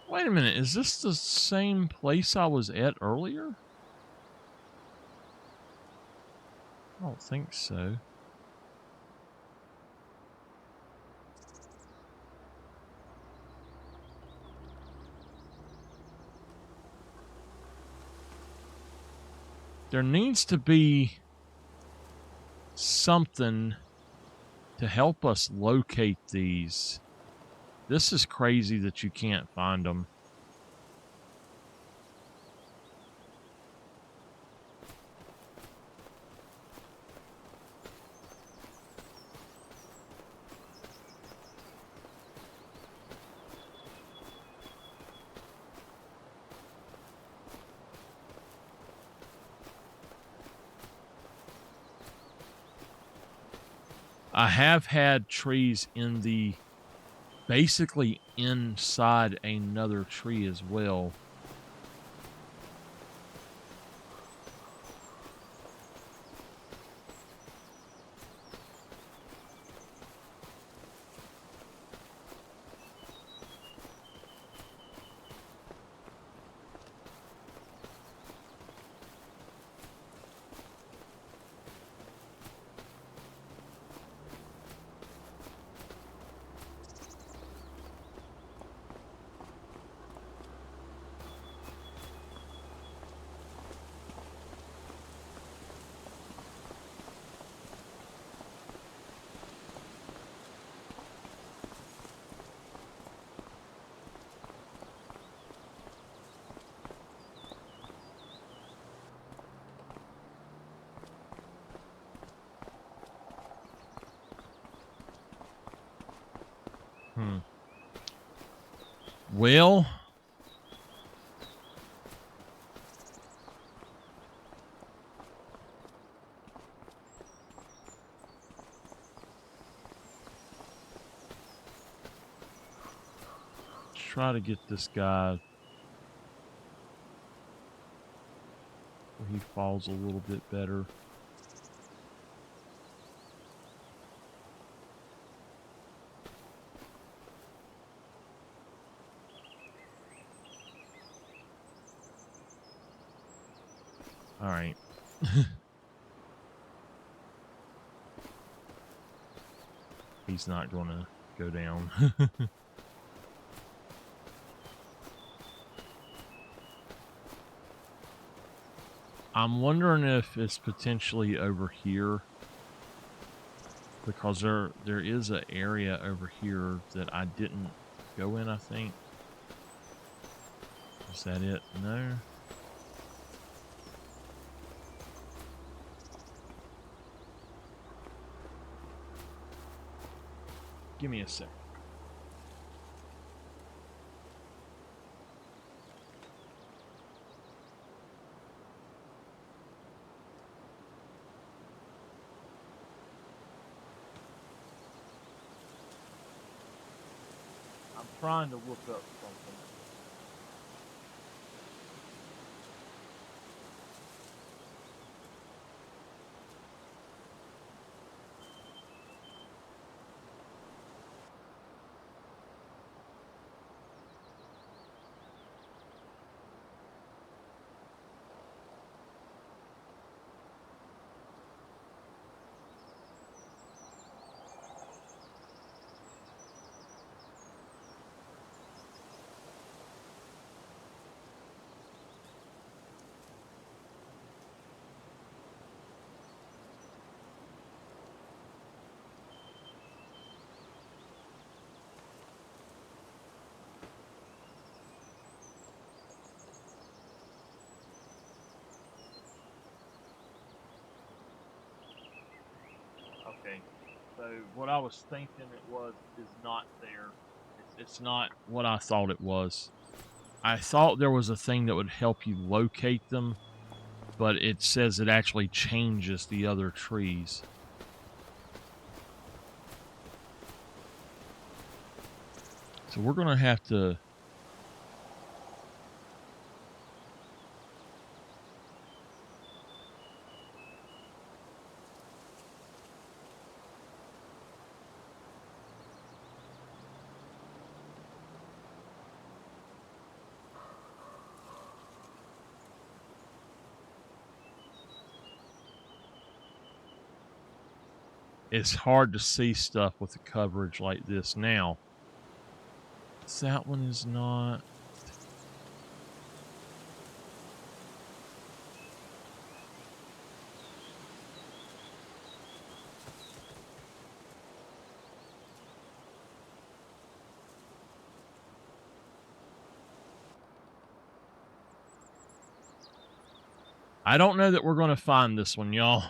Wait a minute, is this the same place I was at earlier? I don't think so. There needs to be something to help us locate these. This is crazy that you can't find them. I have had trees in the basically inside another tree as well. Well, let's try to get this guy where he falls a little bit better. All right. He's not going to go down. I'm wondering if it's potentially over here, because there is an area over here that I didn't go in, I think. Is that it? No. Give me a sec. I'm trying to look up something. Okay. So what I was thinking it was is not there. It's not what I thought it was. I thought there was a thing that would help you locate them, but it says it actually changes the other trees. So we're going to have to... It's hard to see stuff with the coverage like this now. That one is not... I don't know that we're going to find this one, y'all.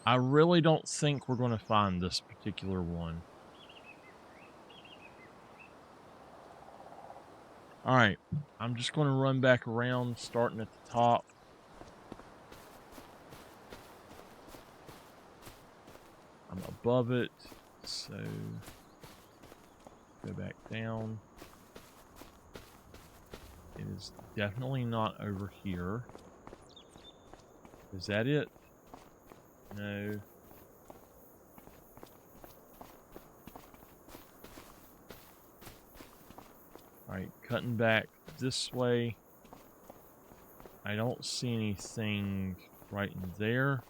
I really don't think we're going to find this particular one. All right, I'm just going to run back around, starting at the top. I'm above it, so go back down. It is definitely not over here. Is that it? No. Alright, cutting back this way. I don't see anything right in there.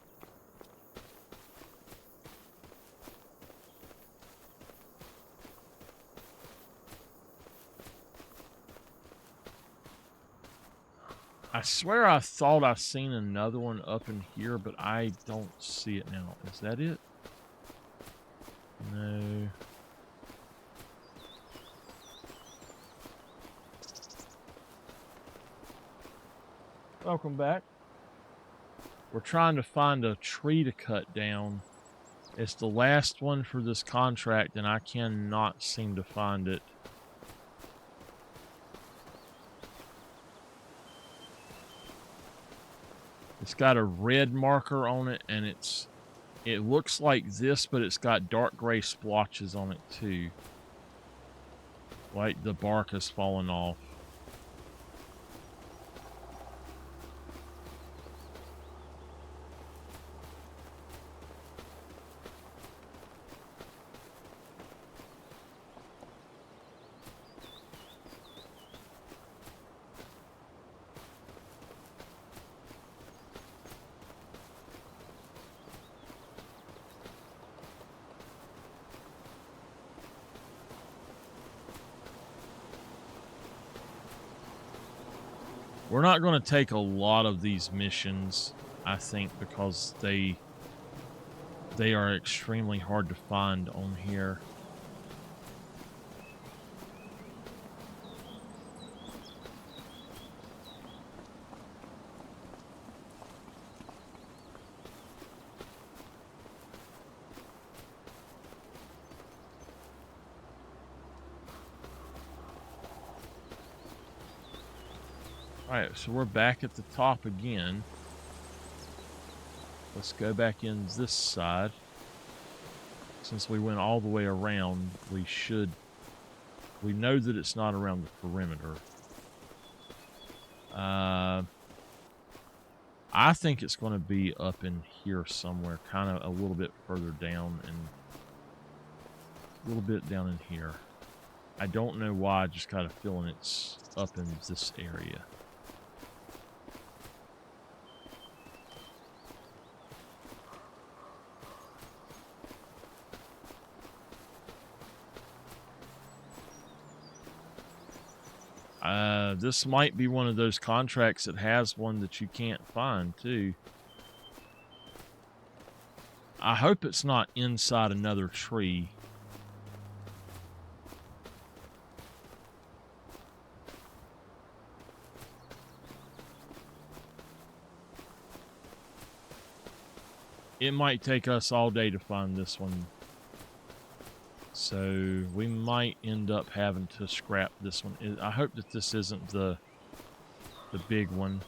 I swear I thought I seen another one up in here, but I don't see it now. Is that it? No. Welcome back. We're trying to find a tree to cut down. It's the last one for this contract, and I cannot seem to find it. It's got a red marker on it, and it looks like this, but it's got dark gray splotches on it too. Like the bark has fallen off. We're not going to take a lot of these missions, I think, because they are extremely hard to find on here. Alright, so we're back at the top again. Let's go back in this side. Since we went all the way around, we know that it's not around the perimeter. I think it's going to be up in here somewhere, kind of a little bit further down and a little bit down in here. I don't know why, I just kind of feeling it's up in this area. This might be one of those contracts that has one that you can't find, too. I hope it's not inside another tree. it might take us all day to find this one. So we might end up having to scrap this one. I hope that this isn't the big one.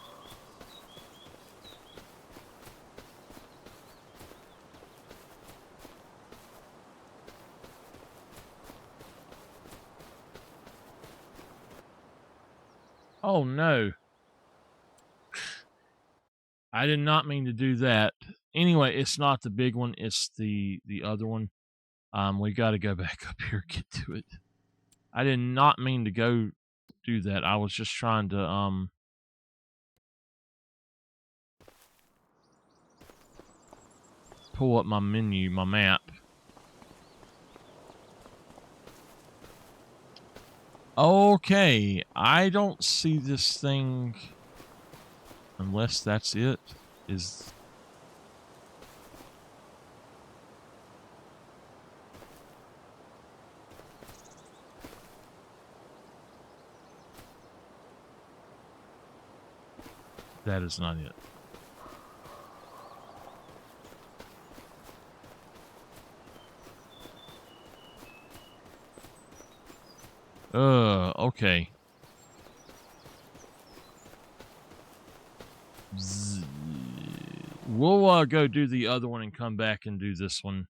Oh no. I did not mean to do that. Anyway, it's not the big one, it's the other one. We got to go back up here, get to it. I did not mean to go do that. I was just trying to pull up my menu, my map. Okay, I don't see this thing unless that's it. That is not it. Okay. We'll go do the other one and come back and do this one.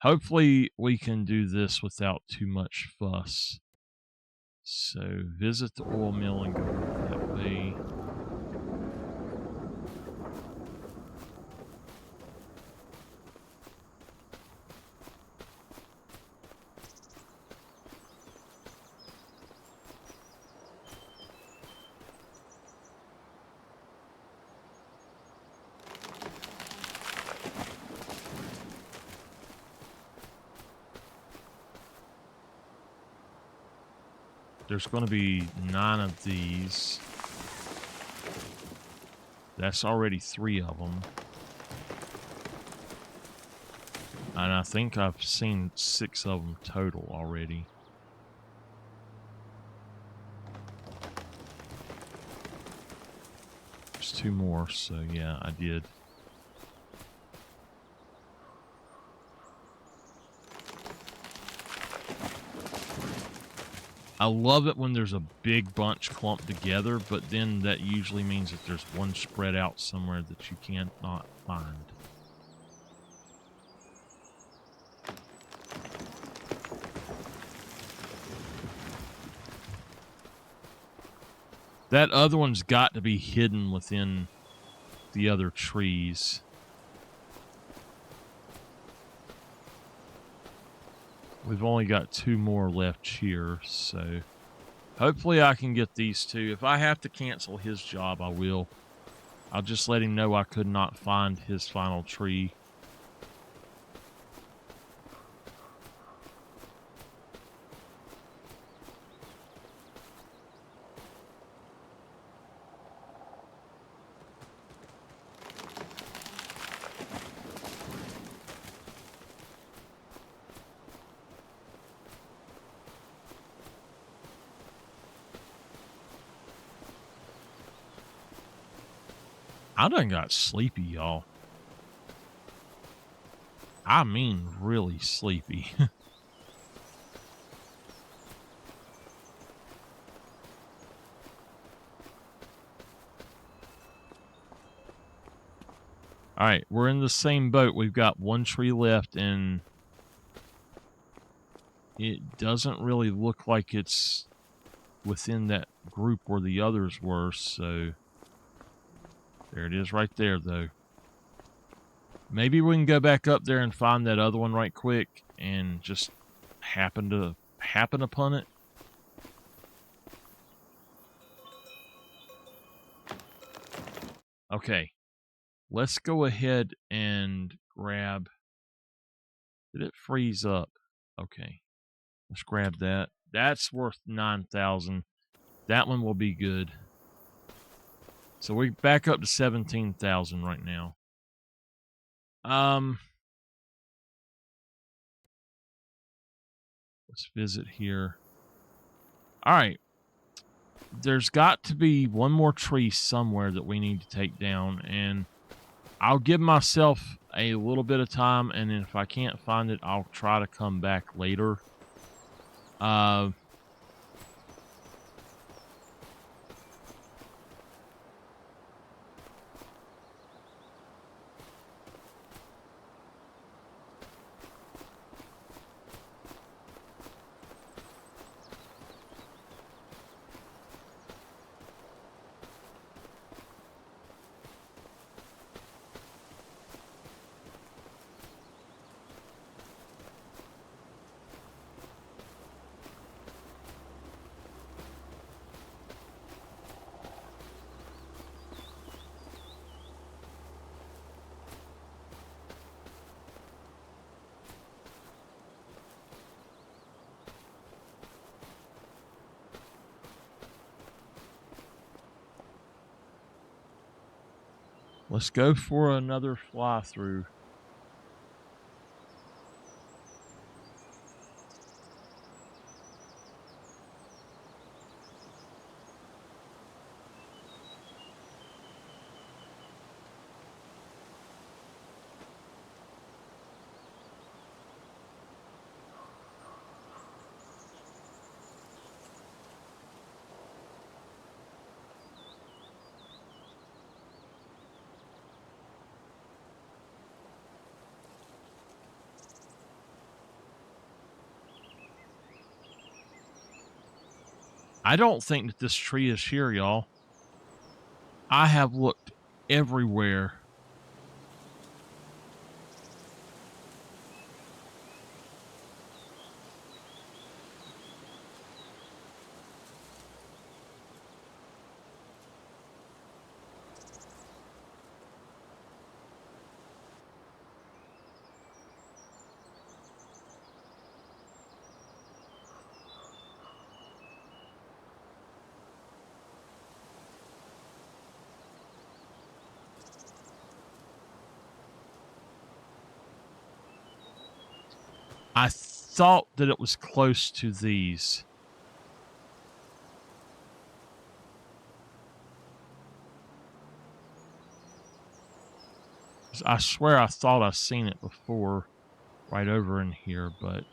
Hopefully we can do this without too much fuss. So visit the oil mill and go that way. There's going to be 9 of these. That's already 3 of them. And I think I've seen 6 of them total already. There's 2 more, so yeah, I did. I love it when there's a big bunch clumped together, but then that usually means that there's one spread out somewhere that you cannot find. That other one's got to be hidden within the other trees. We've only got 2 more left here, so hopefully I can get these 2. If I have to cancel his job, I will. I'll just let him know I could not find his final tree. I done got sleepy, y'all. I mean really sleepy. Alright, we're in the same boat. We've got 1 tree left, and it doesn't really look like it's within that group where the others were, so there it is right there, though. Maybe we can go back up there and find that other one right quick and just happen upon it. Okay. Let's go ahead and grab... Did it freeze up? Okay. Let's grab that. That's worth 9,000. That one will be good. So we're back up to 17,000 right now. Let's visit here. All right. There's got to be 1 more tree somewhere that we need to take down, and I'll give myself a little bit of time, and then if I can't find it, I'll try to come back later. Uh, let's go for another fly through. I don't think that this tree is here, y'all. I have looked everywhere. I thought that it was close to these. I swear I thought I seen it before right over in here, but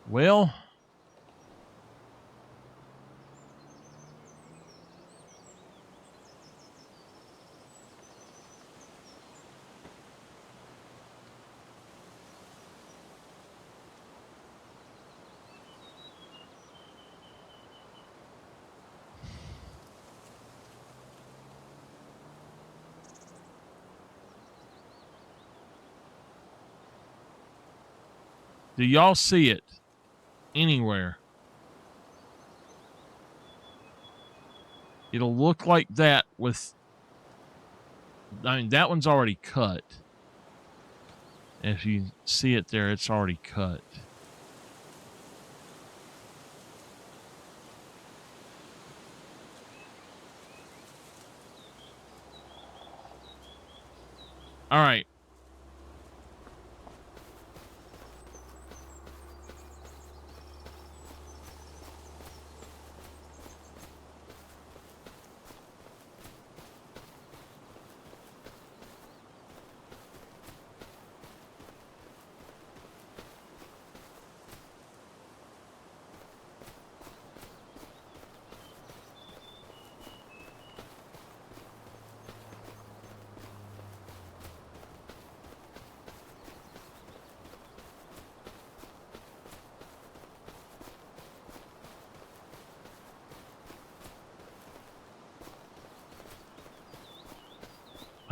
well, do y'all see it anywhere? It'll look like that with, I mean, that one's already cut. If you see it there, it's already cut. All right.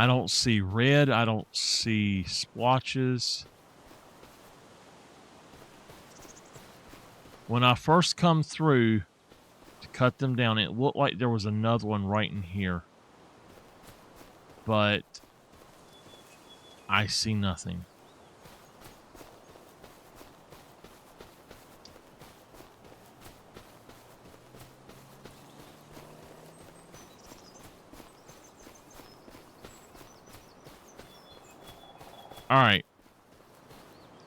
I don't see red. I don't see splotches. When I first come through to cut them down, it looked like there was another one right in here. But I see nothing. All right.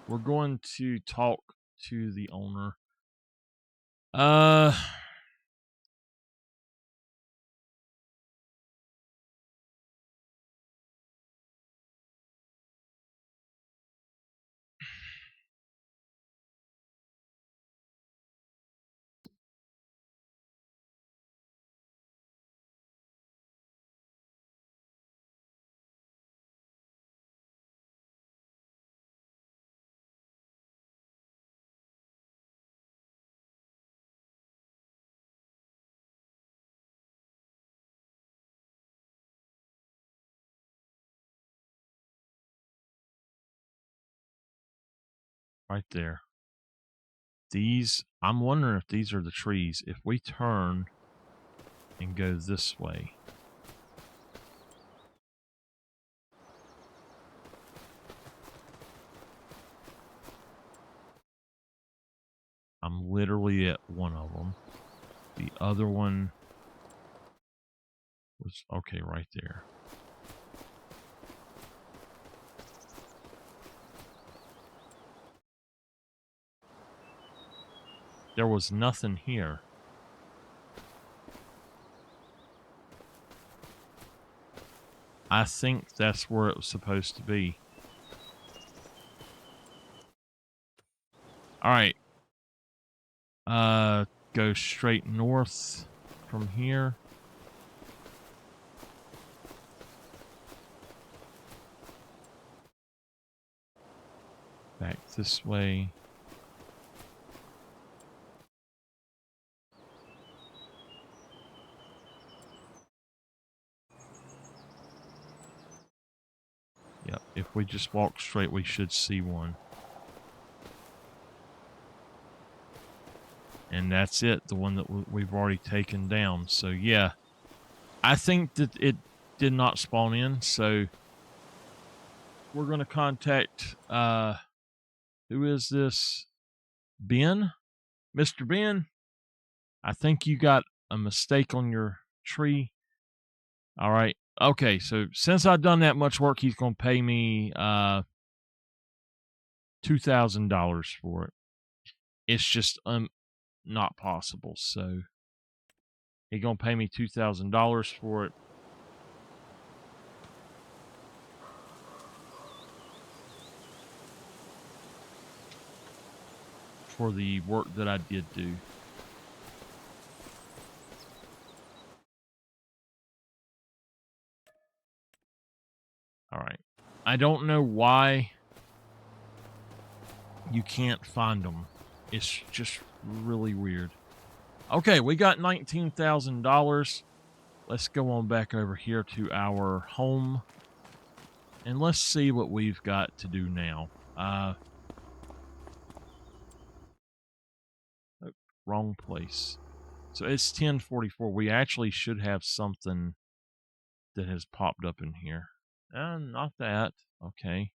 We're going to talk to the owner. Right there. These, I'm wondering if these are the trees. If we turn and go this way. I'm literally at one of them. The other one was, okay, right there. There was nothing here. I think that's where it was supposed to be. All right. Go straight north from here. Back this way. Yep, if we just walk straight, we should see one. And that's it, the one that we've already taken down. So, yeah, I think that it did not spawn in. So, we're going to contact, who is this? Ben? Mr. Ben? I think you got a mistake on your tree. All right. Okay, so since I've done that much work, he's going to pay me $2,000 for it. It's just not possible. So he's going to pay me $2,000 for it. For the work that I did do. All right. I don't know why you can't find them. It's just really weird. Okay, we got $19,000. Let's go on back over here to our home. And let's see what we've got to do now. Wrong place. So it's 10:44. We actually should have something that has popped up in here. Not that. Okay.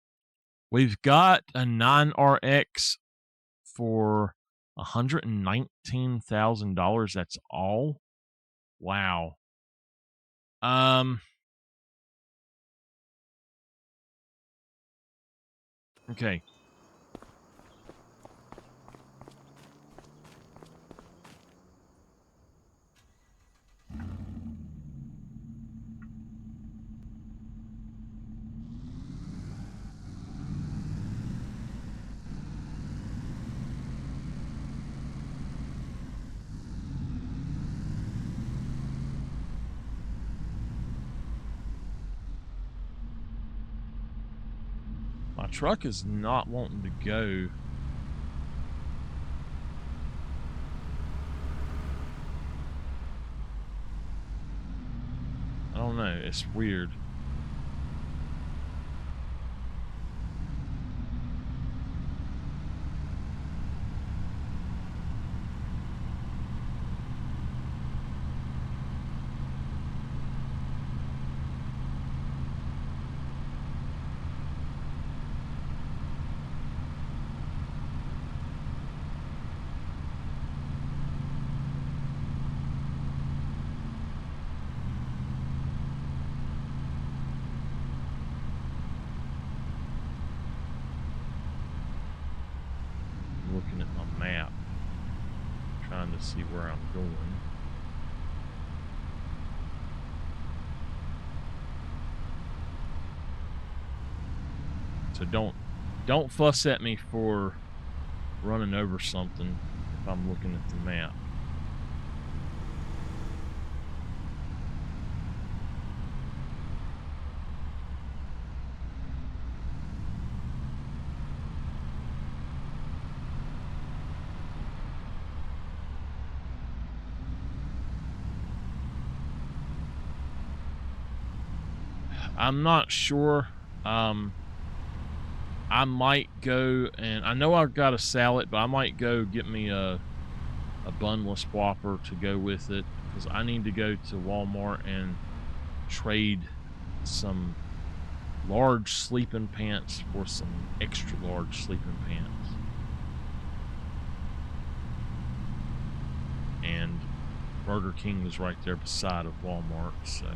We've got a 9RX for $119,000. That's all. Wow. Okay. My truck is not wanting to go. I don't know. It's weird. Looking at my map, trying to see where I'm going. So don't fuss at me for running over something if I'm looking at the map. I'm not sure. I might go, and I know I've got a salad, but I might go get me a bunless Whopper to go with it, because I need to go to Walmart and trade some large sleeping pants for some extra large sleeping pants. And Burger King was right there beside of Walmart, so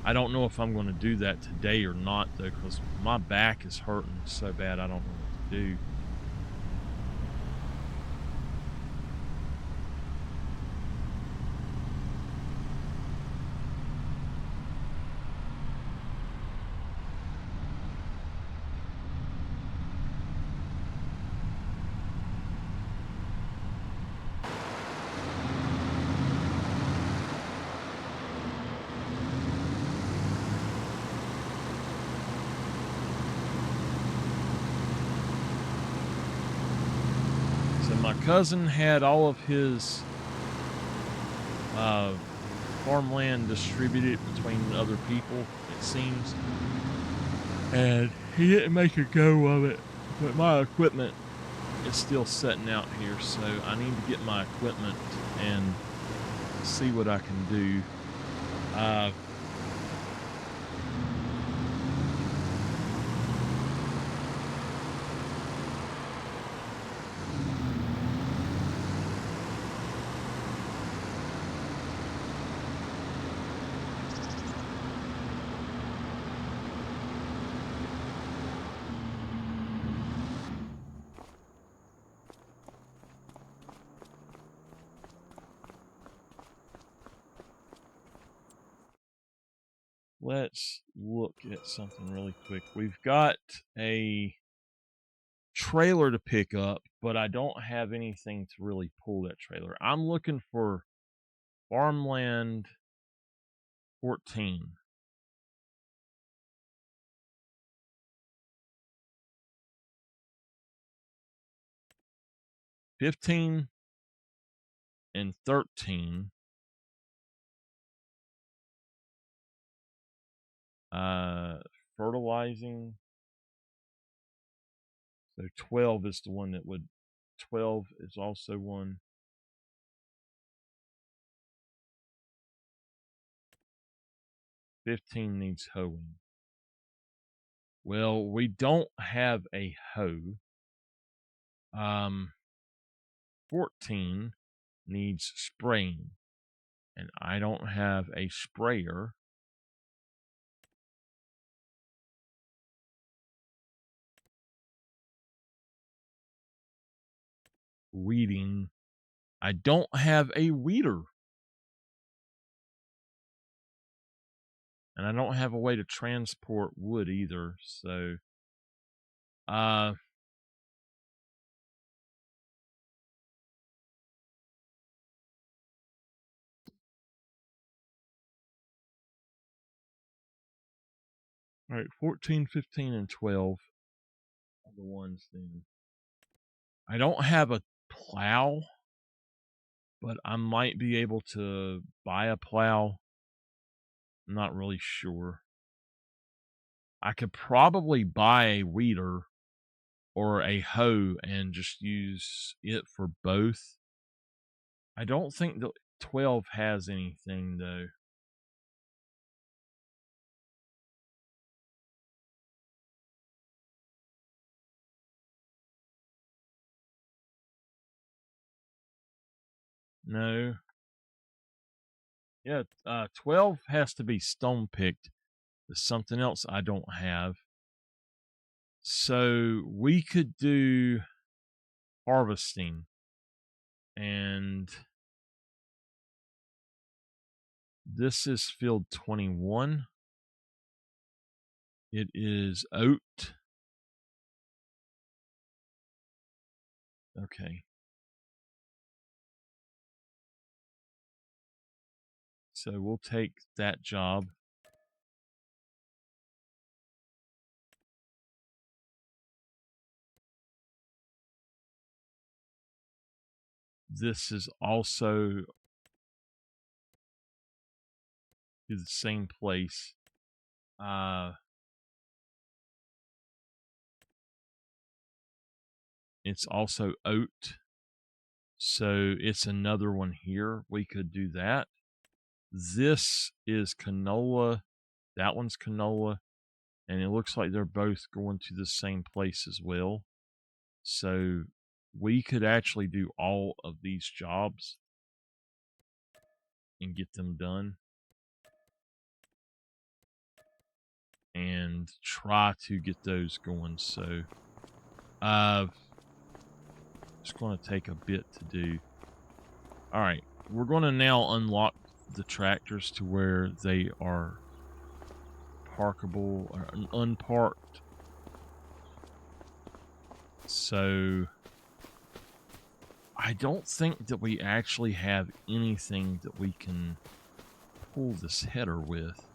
I don't know if I'm going to do that today or not, though, because my back is hurting so bad I don't know what to do. So my cousin had all of his uh, farmland distributed between other people, it seems. And he didn't make a go of it. But my equipment is still sitting out here, so I need to get my equipment and see what I can do. Uh, let's look at something really quick. We've got a trailer to pick up, but I don't have anything to really pull that trailer. I'm looking for farmland 14. 15 and 13. Fertilizing. So 12 is the one that would. 12 is also one. 15 needs hoeing. Well, we don't have a hoe. 14 needs spraying, and I don't have a sprayer. Weeding. I don't have a weeder. And I don't have a way to transport wood either, so uh all right, 14, 15, and 12 are the ones then. I don't have a plow, but I might be able to buy a plow. I'm not really sure. I could probably buy a weeder or a hoe and just use it for both. I don't think the 12 has anything though. No. Yeah, 12 has to be stone picked. There's something else I don't have. So we could do harvesting, and this is field 21. It is oat. Okay. So we'll take that job. This is also to the same place. It's also oat, so it's another one here. We could do that. This is canola. That one's canola, and it looks like they're both going to the same place as well. So we could actually do all of these jobs and get them done and try to get those going. So it's going to take a bit to do. All right, we're going to now unlock the tractors to where they are parkable or unparked. So I don't think that we actually have anything that we can pull this header with.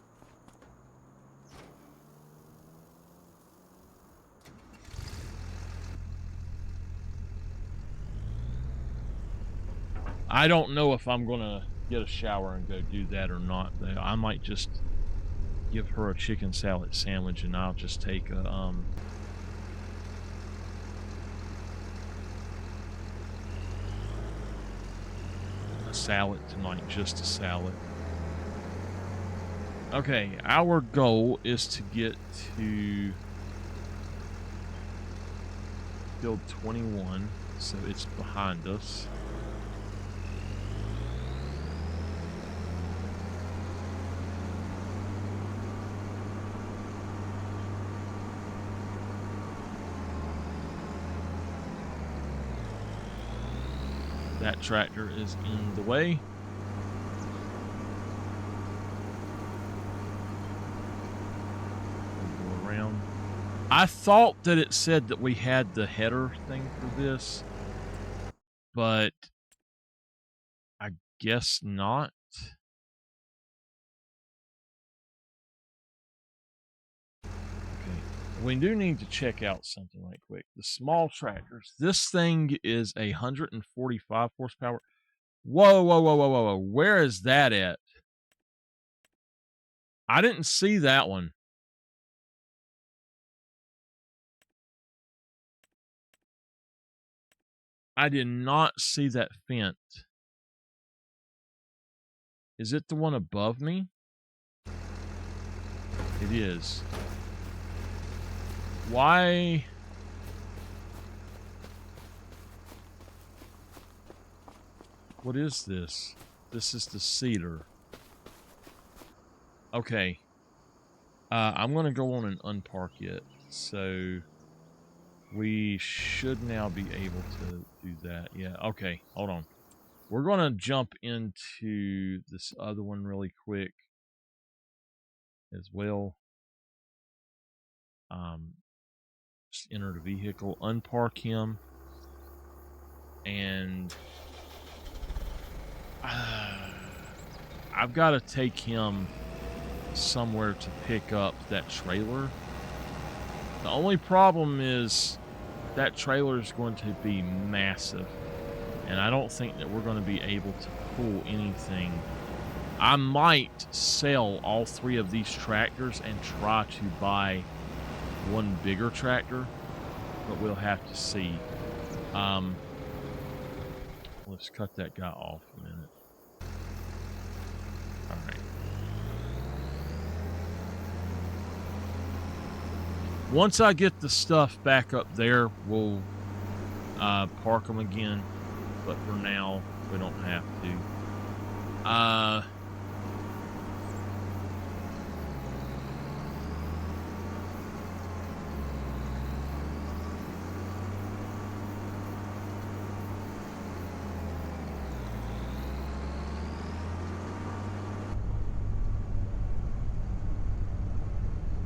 I don't know if I'm going to get a shower and go do that or not. I might just give her a chicken salad sandwich and I'll just take a salad tonight, just a salad. Okay, our goal is to get to field 21, so it's behind us. That tractor is in the way. We'll go around. I thought that it said that we had the header thing for this, but I guess not. Okay, we do need to check out something right quick. The small tractors. This thing is 145 horsepower. Whoa, whoa, whoa, whoa, whoa, whoa. Where is that at? I didn't see that one. I did not see that Fendt. Is it the one above me? It is. Why? What is this? This is the cedar. Okay. I'm going to go on and unpark it. So we should now be able to do that. Yeah, okay. Hold on. We're going to jump into this other one really quick as well. Just enter the vehicle, unpark him, and I've got to take him somewhere to pick up that trailer. The only problem is that trailer is going to be massive, and I don't think that we're going to be able to pull anything. I might sell all three of these tractors and try to buy one bigger tractor, but we'll have to see. Let's cut that guy off a minute. All right. Once I get the stuff back up there, we'll park them again. But for now, we don't have to.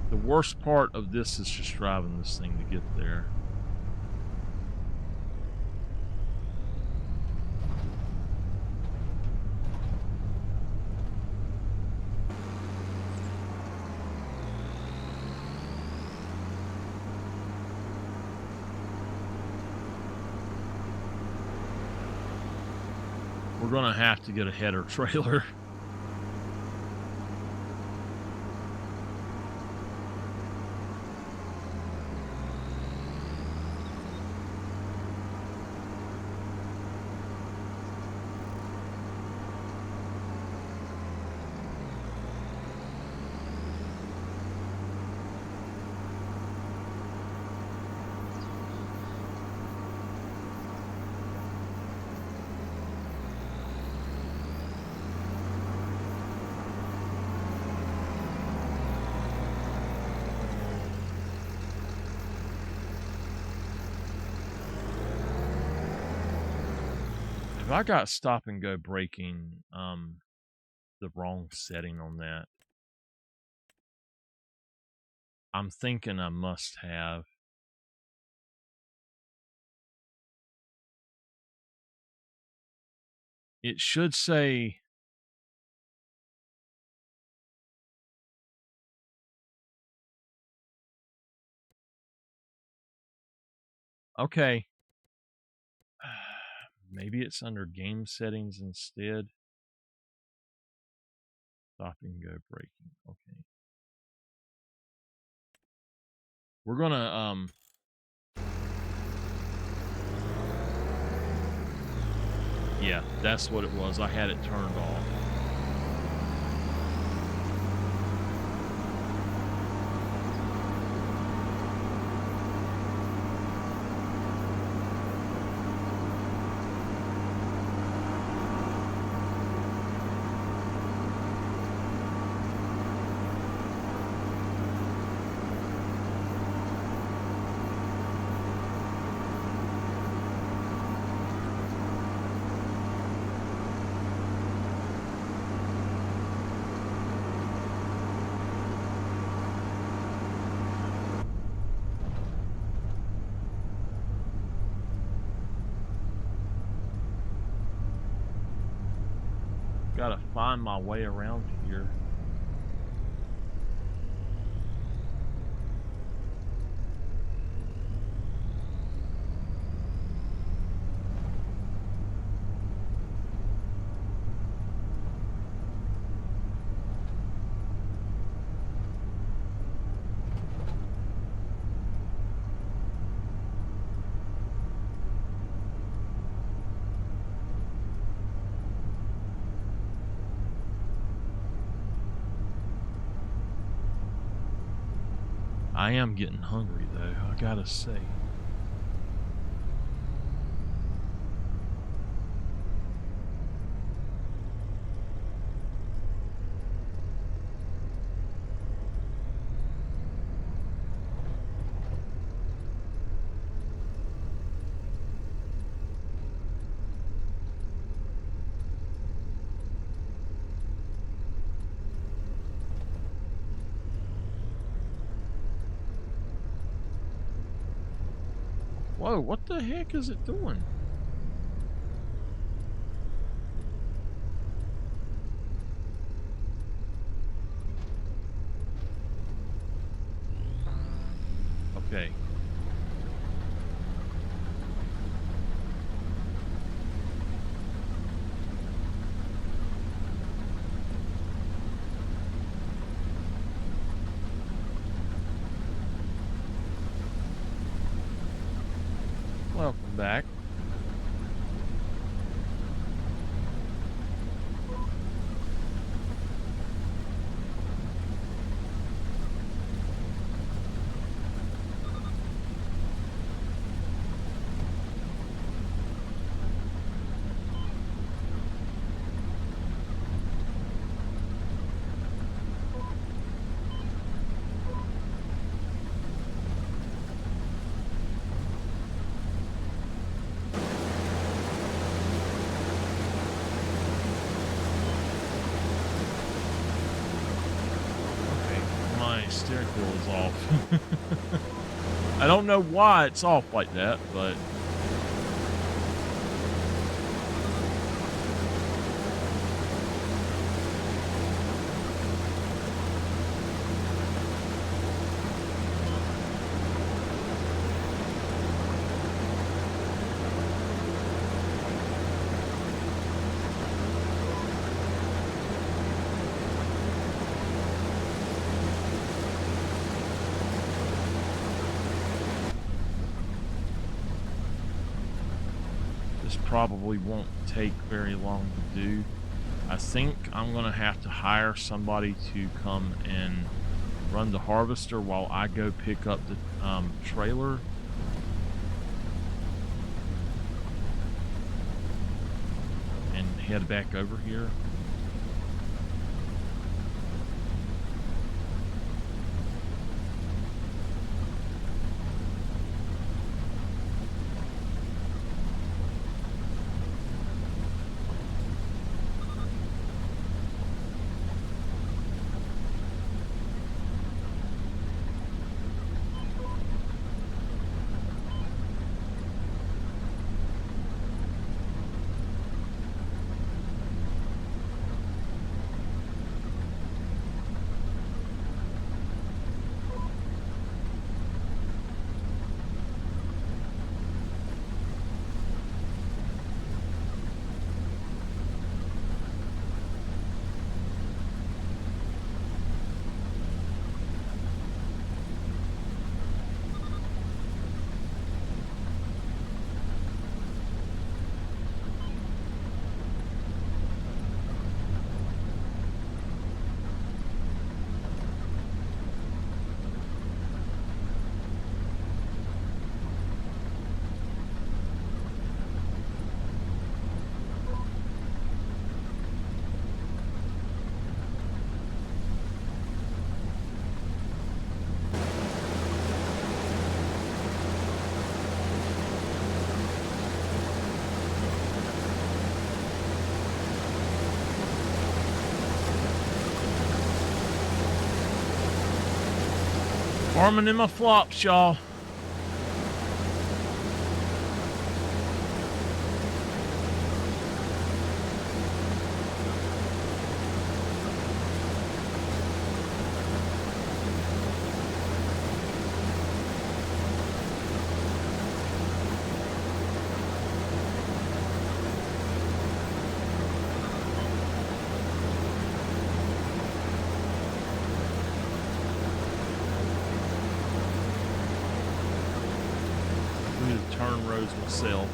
The worst part of this is just driving this thing to get there. We're gonna have to get a header trailer. If I got stop and go braking, the wrong setting on that, I'm thinking I must have. It should say, okay, maybe it's under game settings instead. Stop and go braking. Okay. We're gonna, yeah, that's what it was. I had it turned off. Gotta find my way around here. I am getting hungry though, I gotta say. Whoa, what the heck is it doing? Okay. Welcome back. Steering wheel is off. I don't know why it's off like that, but probably won't take very long to do. I think I'm going to have to hire somebody to come and run the harvester while I go pick up the trailer. And head back over here. Farming in my flops, y'all. Turn roads myself.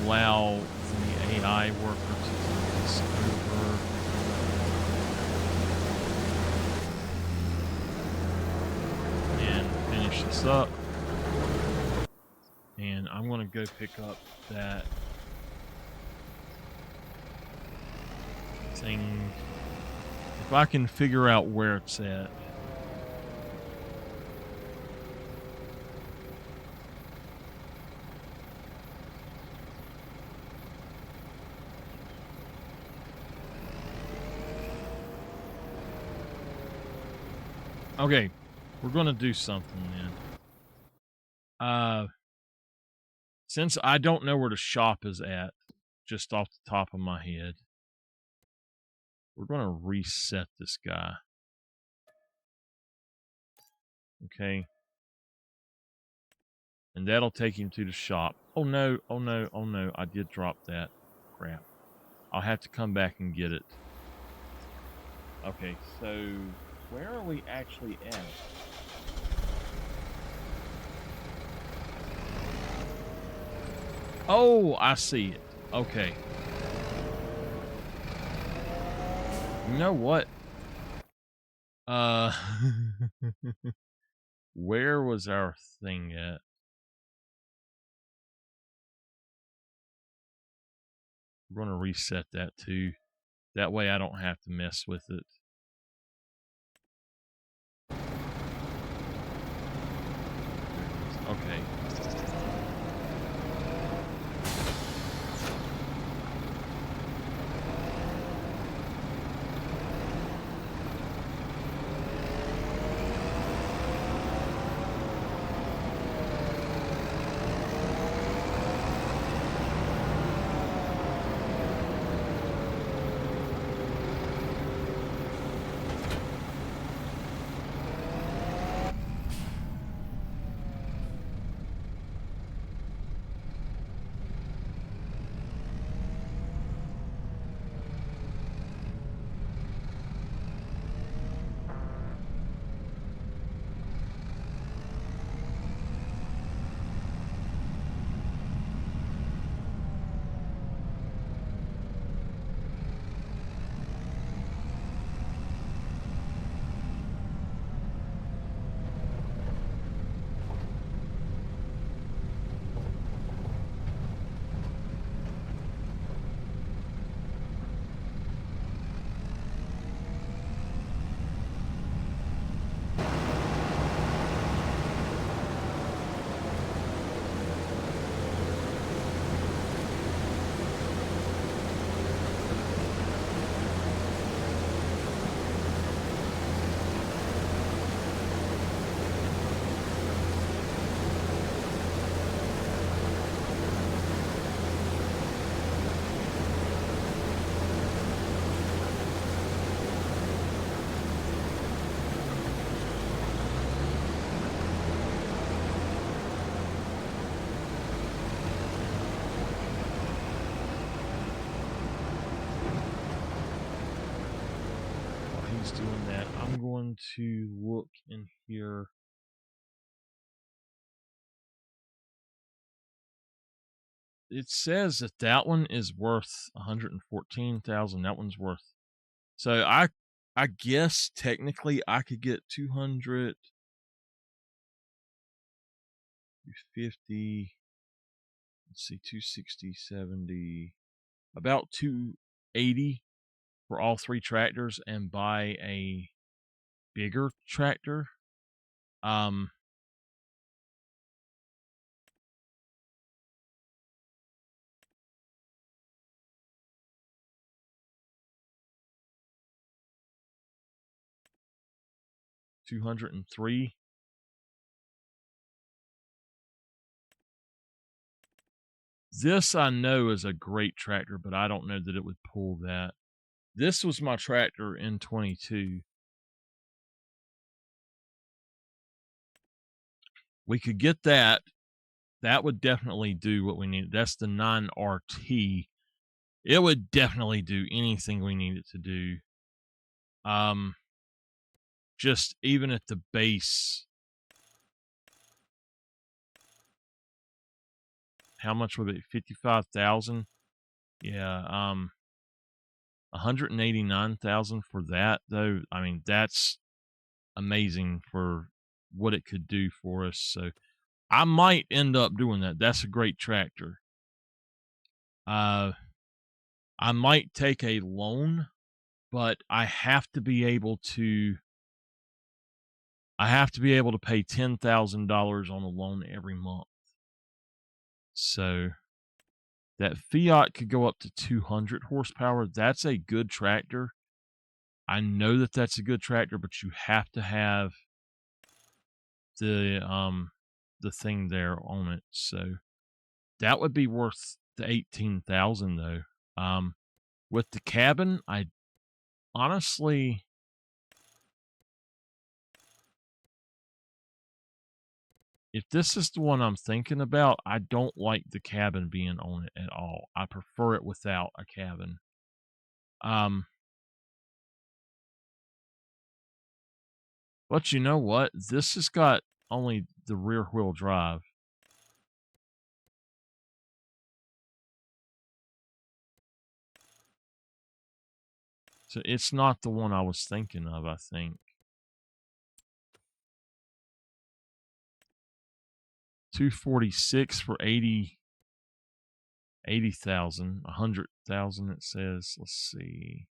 Allow the AI worker to take this over. And finish this up. And I'm going to go pick up that thing. If I can figure out where it's at. Okay, we're going to do something then. Since I don't know where the shop is at, just off the top of my head, we're going to reset this guy. Okay. And that'll take him to the shop. Oh no, oh no, oh no, I did drop that. Crap. I'll have to come back and get it. Okay, so where are we actually at? Oh, I see it. Okay. You know what? Where was our thing at? We're going to reset that too. That way I don't have to mess with it. Okay. While he's doing that, I'm going to look in here. It says that that one is worth 114,000. That one's worth. So I guess technically I could get 200, 250, let's see, 260, 70, about 280 for all three tractors and buy a bigger tractor. Um 203. This I know is a great tractor, but I don't know that it would pull that. This was my tractor in 22. We could get that. That would definitely do what we need. That's the 9RT. It would definitely do anything we need it to do. Just even at the base. How much would it be? 55,000? Yeah, 189,000 for that though. I mean, that's amazing for what it could do for us. So I might end up doing that. That's a great tractor. I might take a loan, but I have to be able to pay $10,000 on a loan every month. So that Fiat could go up to 200 horsepower. That's a good tractor. I know that that's a good tractor, but you have to have the thing there on it. So that would be worth the 18,000 though. With the cabin, I honestly, if this is the one I'm thinking about, I don't like the cabin being on it at all. I prefer it without a cabin. But you know what? This has got only the rear wheel drive. So it's not the one I was thinking of, I think. 246 for 80,000, 100,000 it says. Let's see.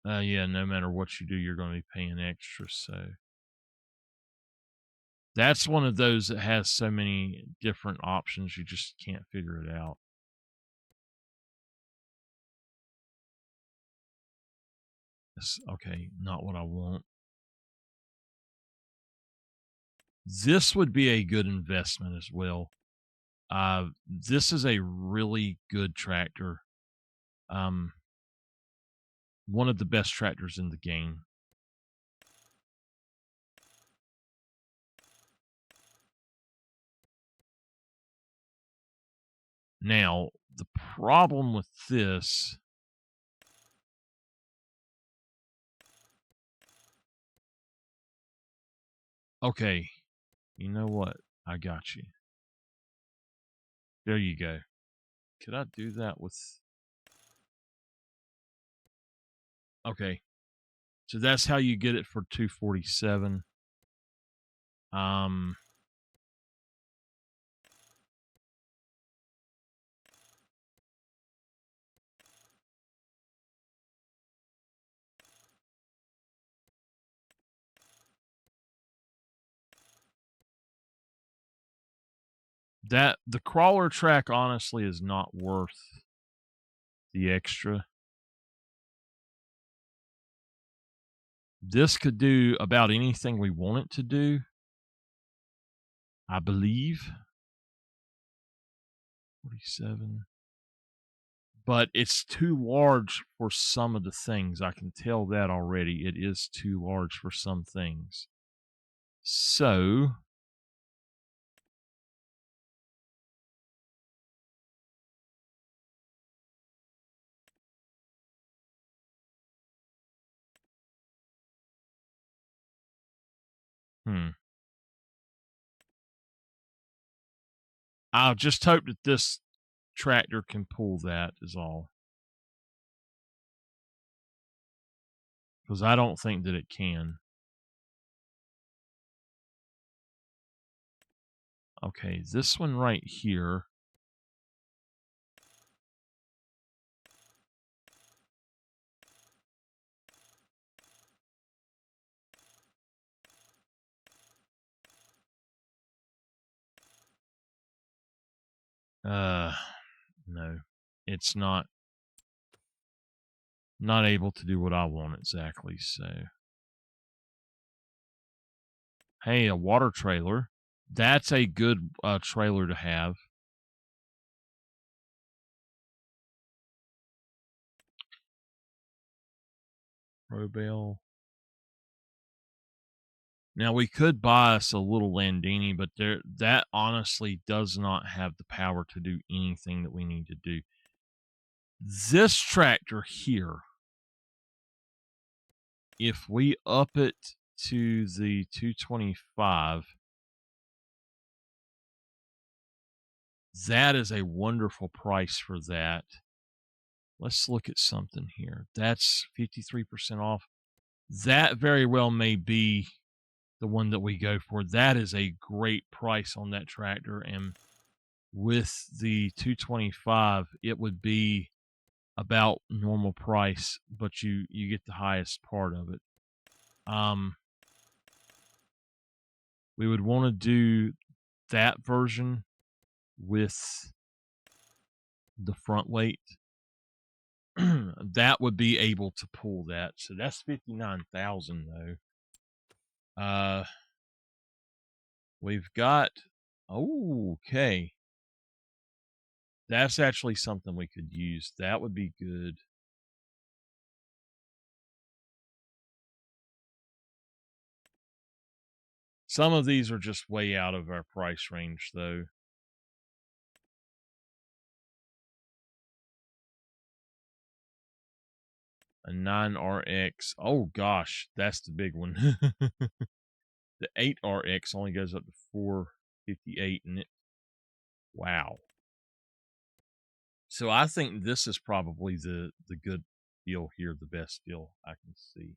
Yeah, no matter what you do, you're going to be paying extra. So that's one of those that has so many different options, you just can't figure it out. Okay, not what I want. This would be a good investment as well. This is a really good tractor. Um, one of the best tractors in the game. Now, the problem with this. Okay, you know what? I got you. There you go. Could I do that with? Okay, so that's how you get it for 247. Um, that the crawler track honestly is not worth the extra. This could do about anything we want it to do, I believe. 47. But it's too large for some of the things. I can tell that already. It is too large for some things. So, hmm. I'll just hope that this tractor can pull that, is all. Because I don't think that it can. Okay, this one right here. No. It's not able to do what I want exactly, so. Hey, a water trailer. That's a good trailer to have. Robel. Now we could buy us a little Landini, but that honestly does not have the power to do anything that we need to do. This tractor here, if we up it to the 225, that is a wonderful price for that. Let's look at something here. That's 53% off. That very well may be the one that we go for. That is a great price on that tractor. And with the 225, it would be about normal price, but you get the highest part of it. We would want to do that version with the front weight. That would be able to pull that. So that's 59,000 though. We've got okay. That's actually something we could use. That would be good. Some of these are just way out of our price range though. A 9RX. Oh gosh, that's the big one. The 8RX only goes up to 458 and it wow. So I think this is probably the good deal here, the best deal I can see.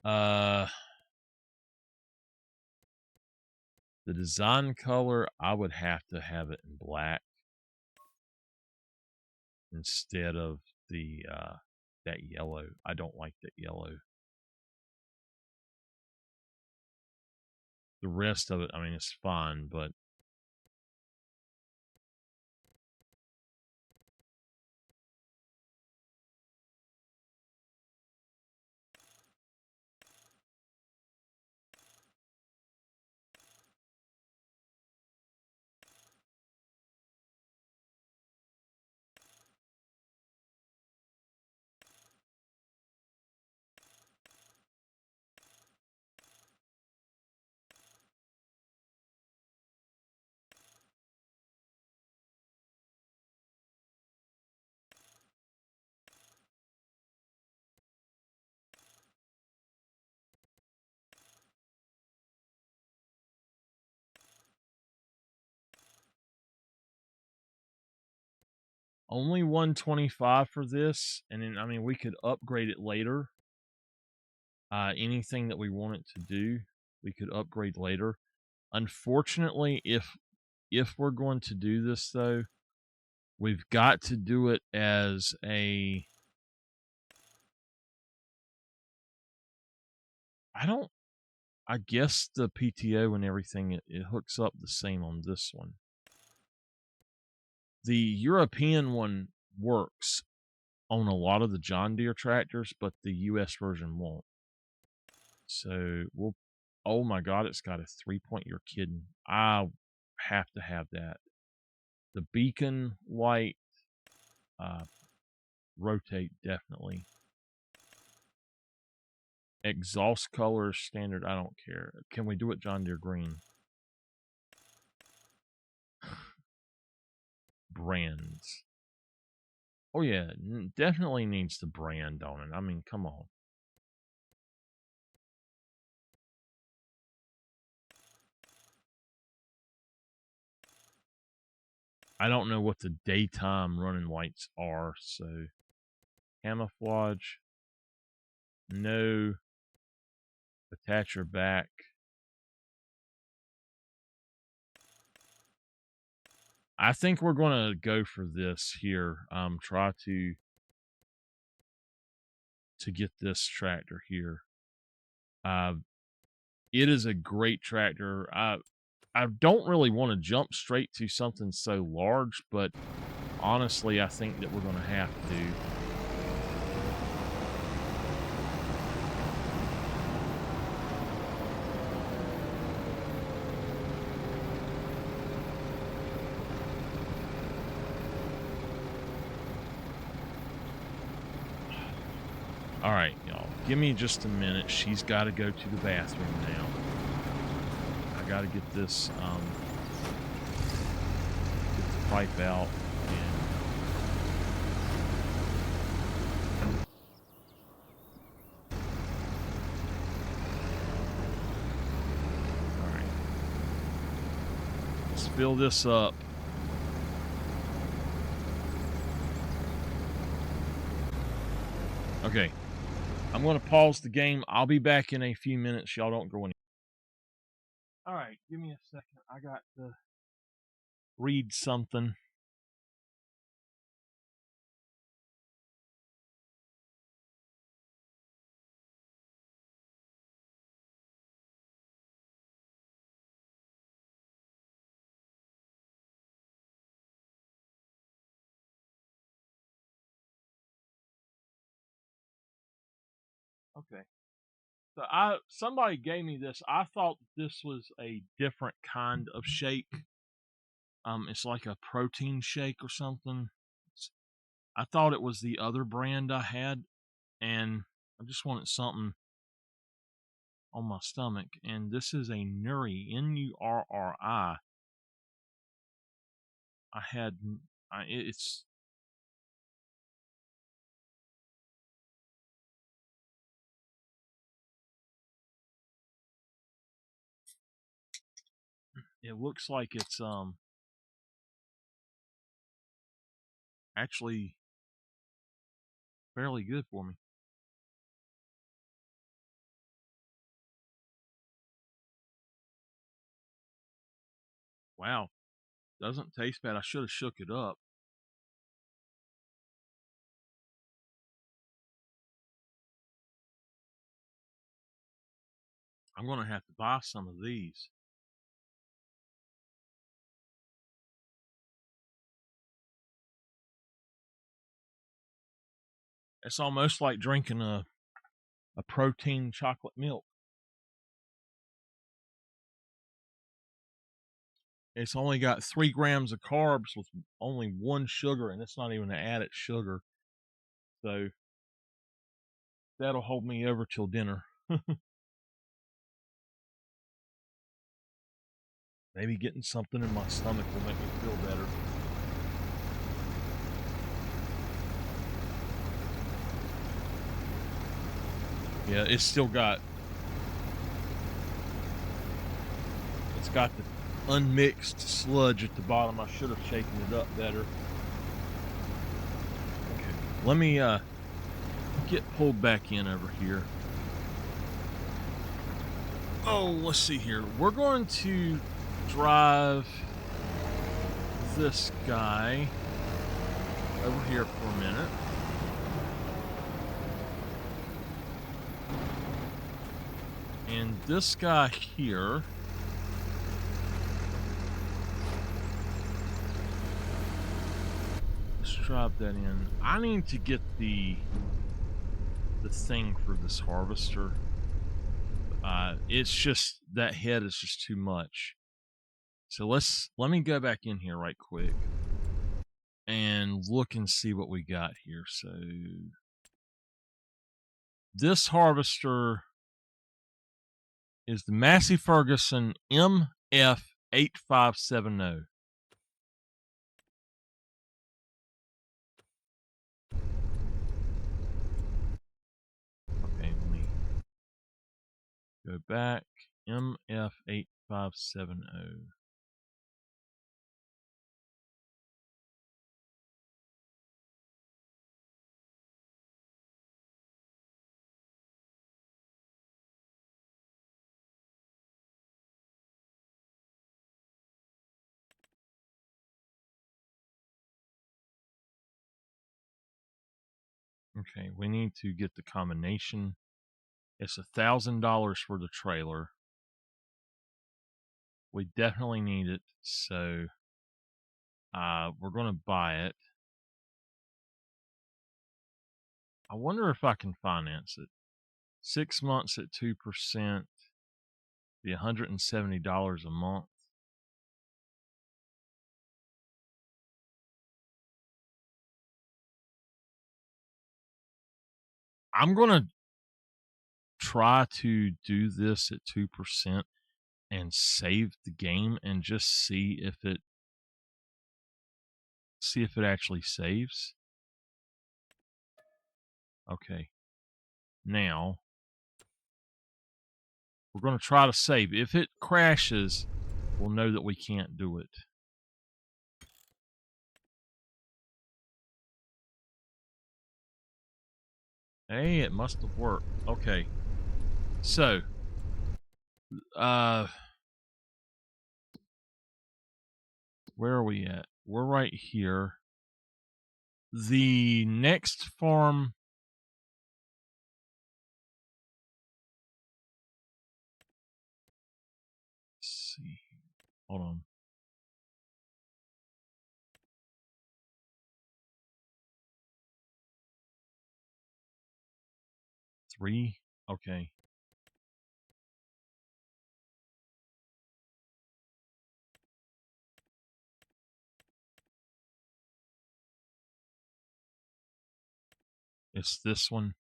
Uh The design color, I would have to have it in black instead of the that yellow. I don't like that yellow. The rest of it, I mean, it's fine, but only 125 for this. And then, I mean, we could upgrade it later. Anything that we want it to do, we could upgrade later. Unfortunately, if we're going to do this though, we've got to do it as a, I guess the PTO and everything, it hooks up the same on this one. The European one works on a lot of the John Deere tractors, but the US version won't. So we'll, oh my God, it's got a 3-point. You're kidding. I have to have that. The beacon light, rotate definitely. Exhaust color standard, I don't care. Can we do it John Deere green? Brands. Oh yeah, definitely needs the brand on it. I mean, come on. I don't know what the daytime running lights are, so camouflage. No. Attacher back. I think we're going to go for this here. Try to get this tractor here. It is a great tractor. I don't really want to jump straight to something so large, but honestly, I think that we're going to have to. All right, y'all. Give me just a minute. She's got to go to the bathroom now. I got to get this, get the pipe out. All right. Let's fill this up. Okay. I'm going to pause the game. I'll be back in a few minutes. Y'all don't go anywhere. All right, give me a second. I got to read something. Okay. So somebody gave me this. I thought this was a different kind of shake. It's like a protein shake or something. I thought it was the other brand I had, and I just wanted something on my stomach. And this is a Nuri, Nurri. It's it looks like it's actually fairly good for me. Wow. Doesn't taste bad. I should have shook it up. I'm going to have to buy some of these. It's almost like drinking a protein chocolate milk. It's only got 3 grams of carbs with only 1 sugar, and it's not even an added sugar. So that'll hold me over till dinner. Maybe getting something in my stomach will make me feel better. Yeah, it's got the unmixed sludge at the bottom. I should have shaken it up better. Okay, let me get pulled back in over here. Oh, let's see here. We're going to drive this guy over here for a minute. And this guy here, let's drop that in. I need to get the thing for this harvester. It's just, that head is just too much. So let me go back in here right quick and look and see what we got here. So this harvester is the Massey Ferguson MF8570. Okay, let me go back. MF8570. Okay, we need to get the combination. It's $1,000 for the trailer. We definitely need it, so we're going to buy it. I wonder if I can finance it. 6 months at 2%, be $170 a month. I'm going to try to do this at 2% and save the game and just see if it actually saves. Okay. Now we're going to try to save. If it crashes, we'll know that we can't do it. Hey, it must have worked. Okay. So, where are we at? We're right here. The next farm, let's see. Hold on. 3. Okay. It's this one.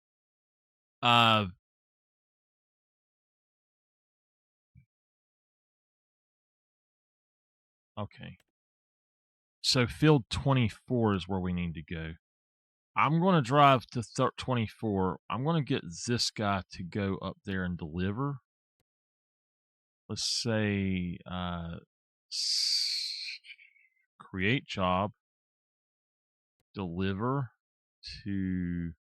Okay. So field 24 is where we need to go. I'm going to drive to 24. I'm going to get this guy to go up there and deliver. Let's say create job, deliver to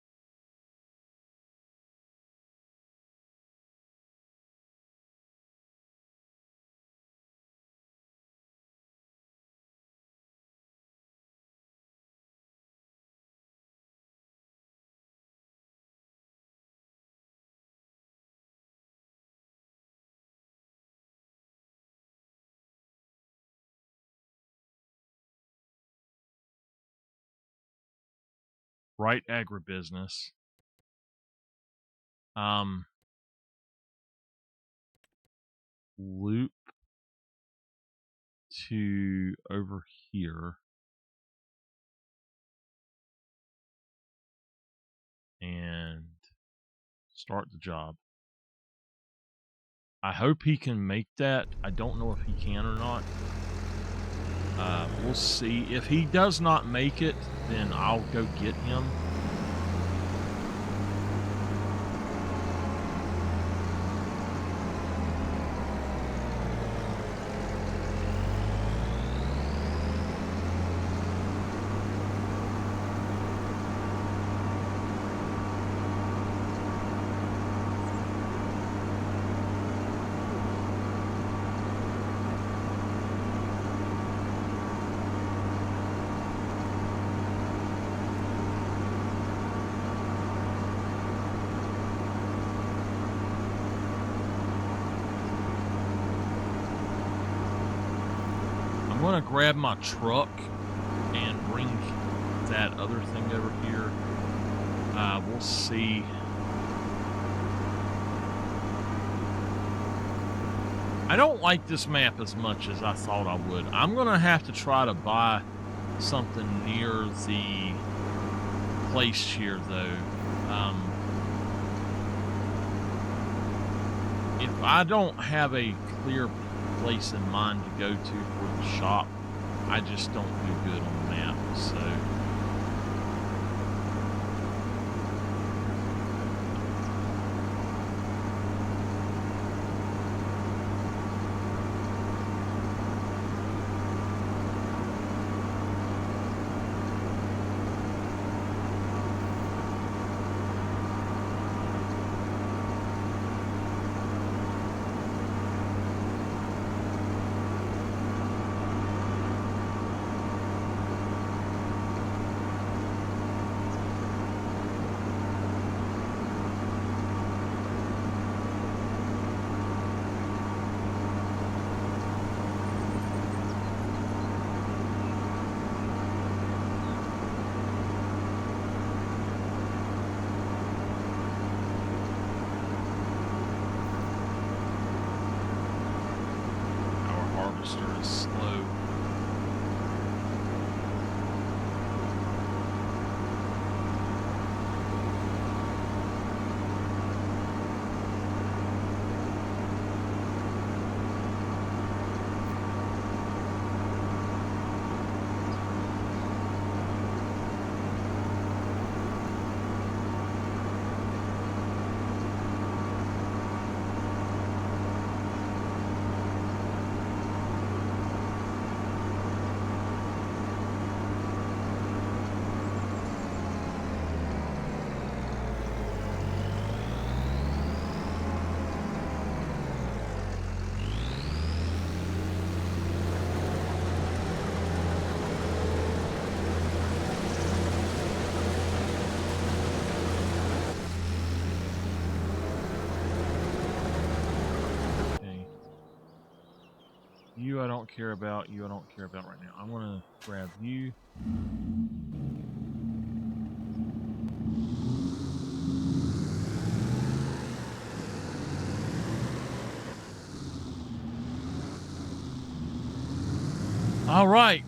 Right agribusiness. Loop to over here. And start the job. I hope he can make that. I don't know if he can or not. We'll see. If he does not make it, then I'll go get him. I'm going to grab my truck and bring that other thing over here. We'll see. I don't like this map as much as I thought I would. I'm going to have to try to buy something near the place here, though. If I don't have a clear place in mind to go to for the shop, I just don't do good on the map, so... Is slow. You I don't care about. You I don't care about right now. I'm going to grab you. All right.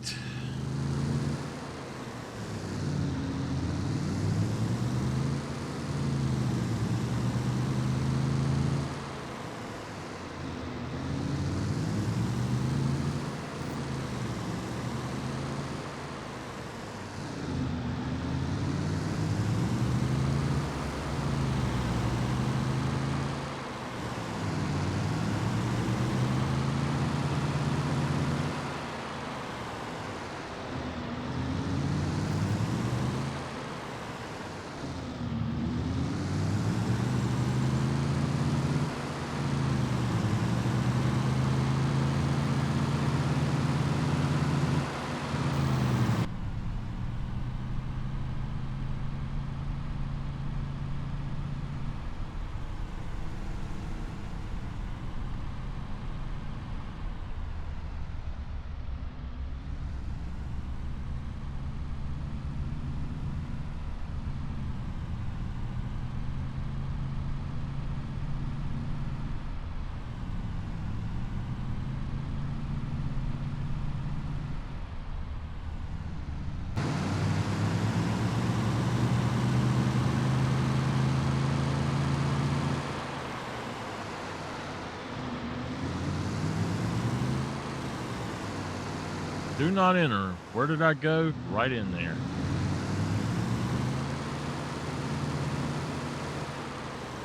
Do not enter. Where did I go? Right in there.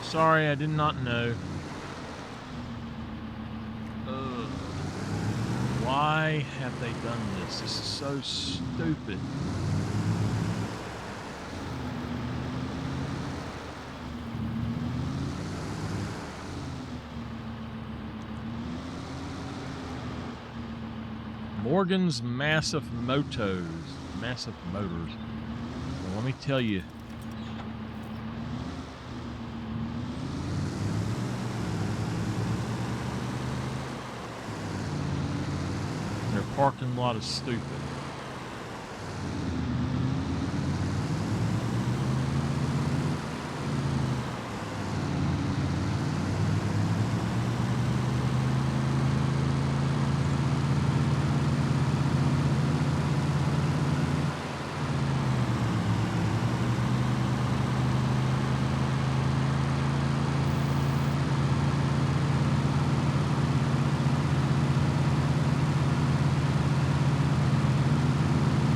Sorry, I did not know. Ugh. Why have they done this? This is so stupid. Morgan's Massive Motors. Massive Motors. Well, let me tell you. Their parking lot is stupid.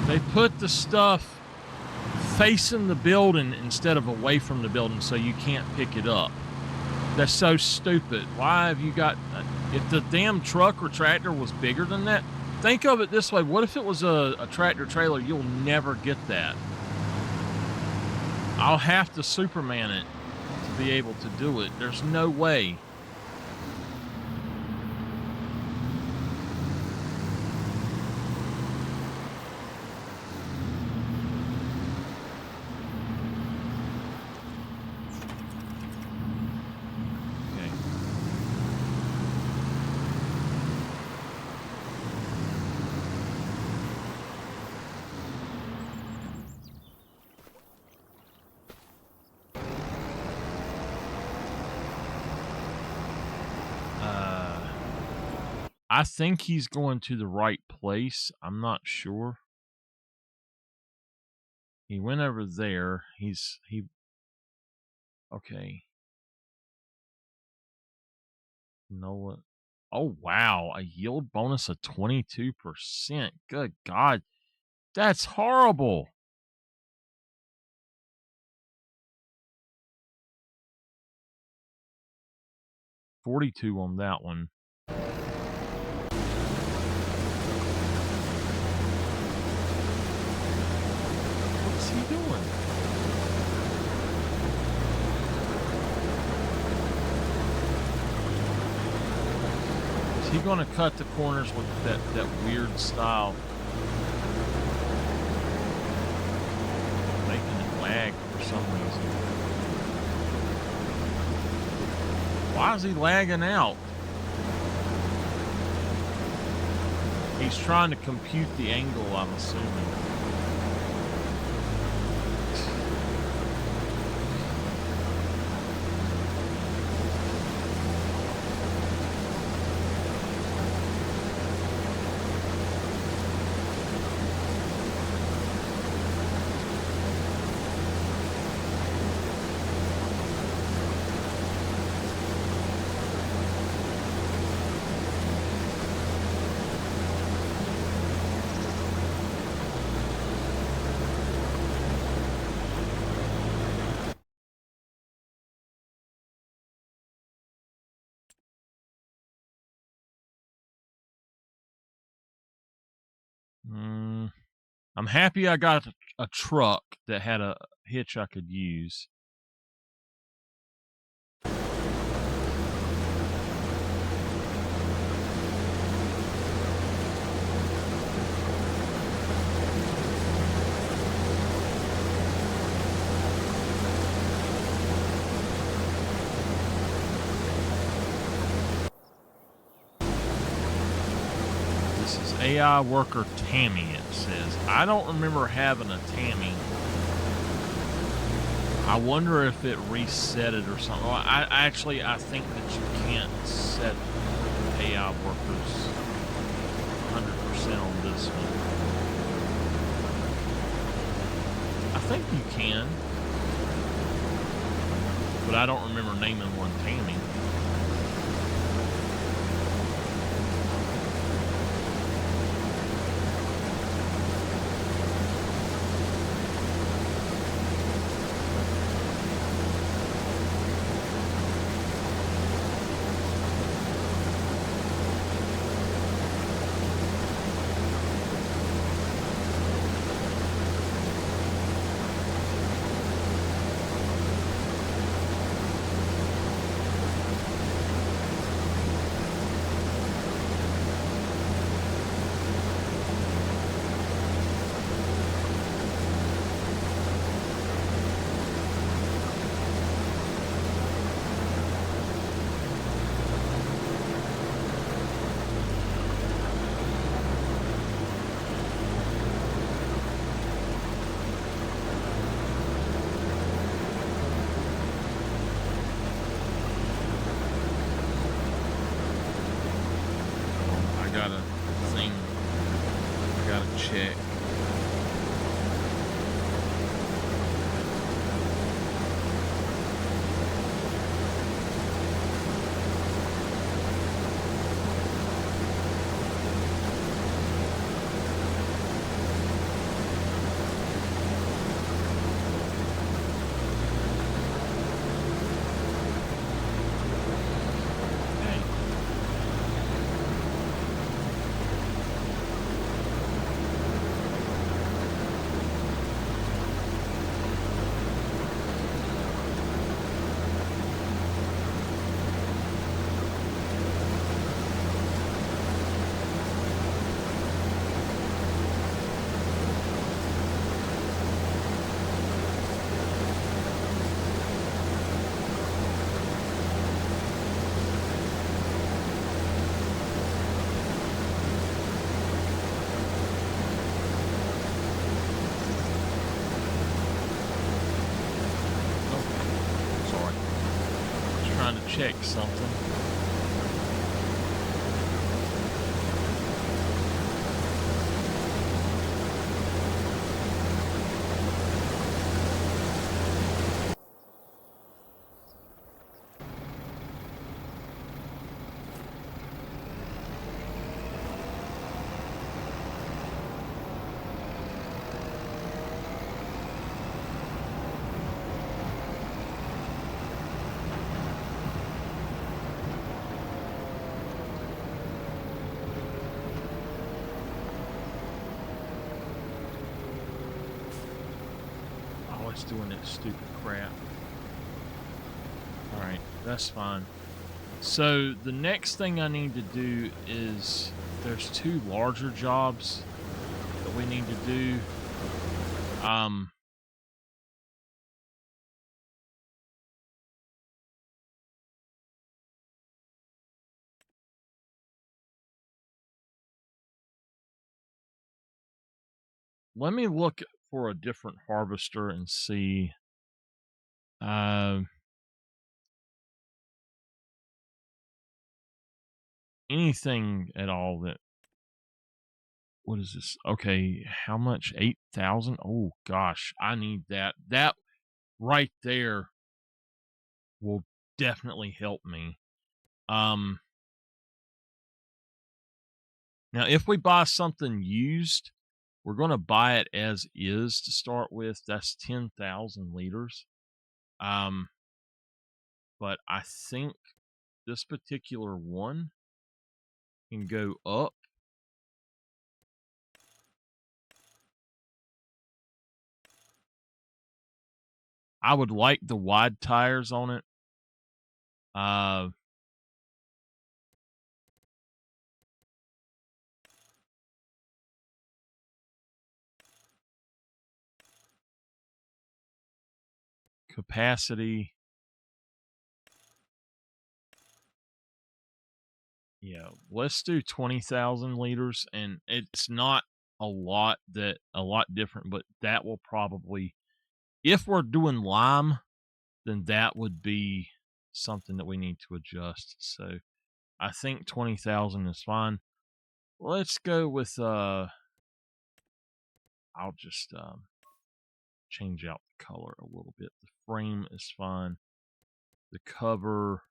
They put the stuff facing the building instead of away from the building so you can't pick it up. That's so stupid. Why have you got... If the damn truck or tractor was bigger than that, think of it this way. What if it was a tractor trailer? You'll never get that. I'll have to Superman it to be able to do it. There's no way. I think he's going to the right place. I'm not sure. He went over there. Okay. You know what? Oh, wow. A yield bonus of 22%. Good God. That's horrible. $42 on that one. What's he doing? Is he going to cut the corners with that weird style? Making it lag for some reason. Why is he lagging out? He's trying to compute the angle, I'm assuming. I'm happy I got a truck that had a hitch I could use. AI worker Tammy, it says. I don't remember having a Tammy. I wonder if it reset it or something. Well, I think that you can't set AI workers 100% on this one. I think you can. But I don't remember naming one Tammy. check. Trying to check something. Always doing that stupid crap. Alright, that's fine. So the next thing I need to do is there's 2 larger jobs that we need to do. Let me look for a different harvester and see. Anything at all that. What is this? Okay, how much? 8,000? Oh gosh, I need that. That right there will definitely help me. Now if we buy something used, we're going to buy it as is to start with. That's 10,000 liters. But I think this particular one can go up. I would like the wide tires on it. Capacity. Yeah, let's do 20,000 liters, and it's not a lot different, but that will probably, if we're doing lime, then that would be something that we need to adjust. So I think 20,000 is fine. Let's go with I'll just change out the color a little bit. The frame is fine. The cover.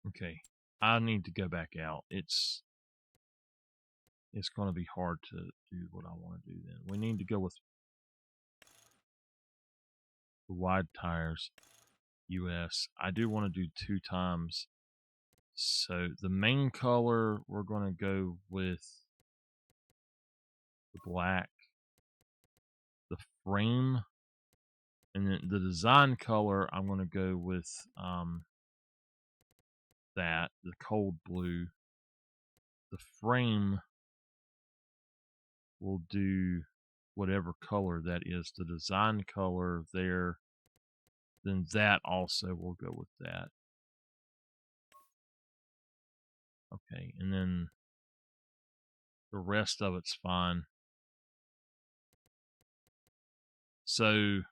Okay, I need to go back out. It's going to be hard to do what I want to do then. We need to go with the wide tires, US. I do want to do 2 times. So the main color, we're going to go with the black. The frame, and then the design color, I'm going to go with the cold blue. The frame will do whatever color that is. The design color there, then that also will go with that. Okay, and then the rest of it's fine. So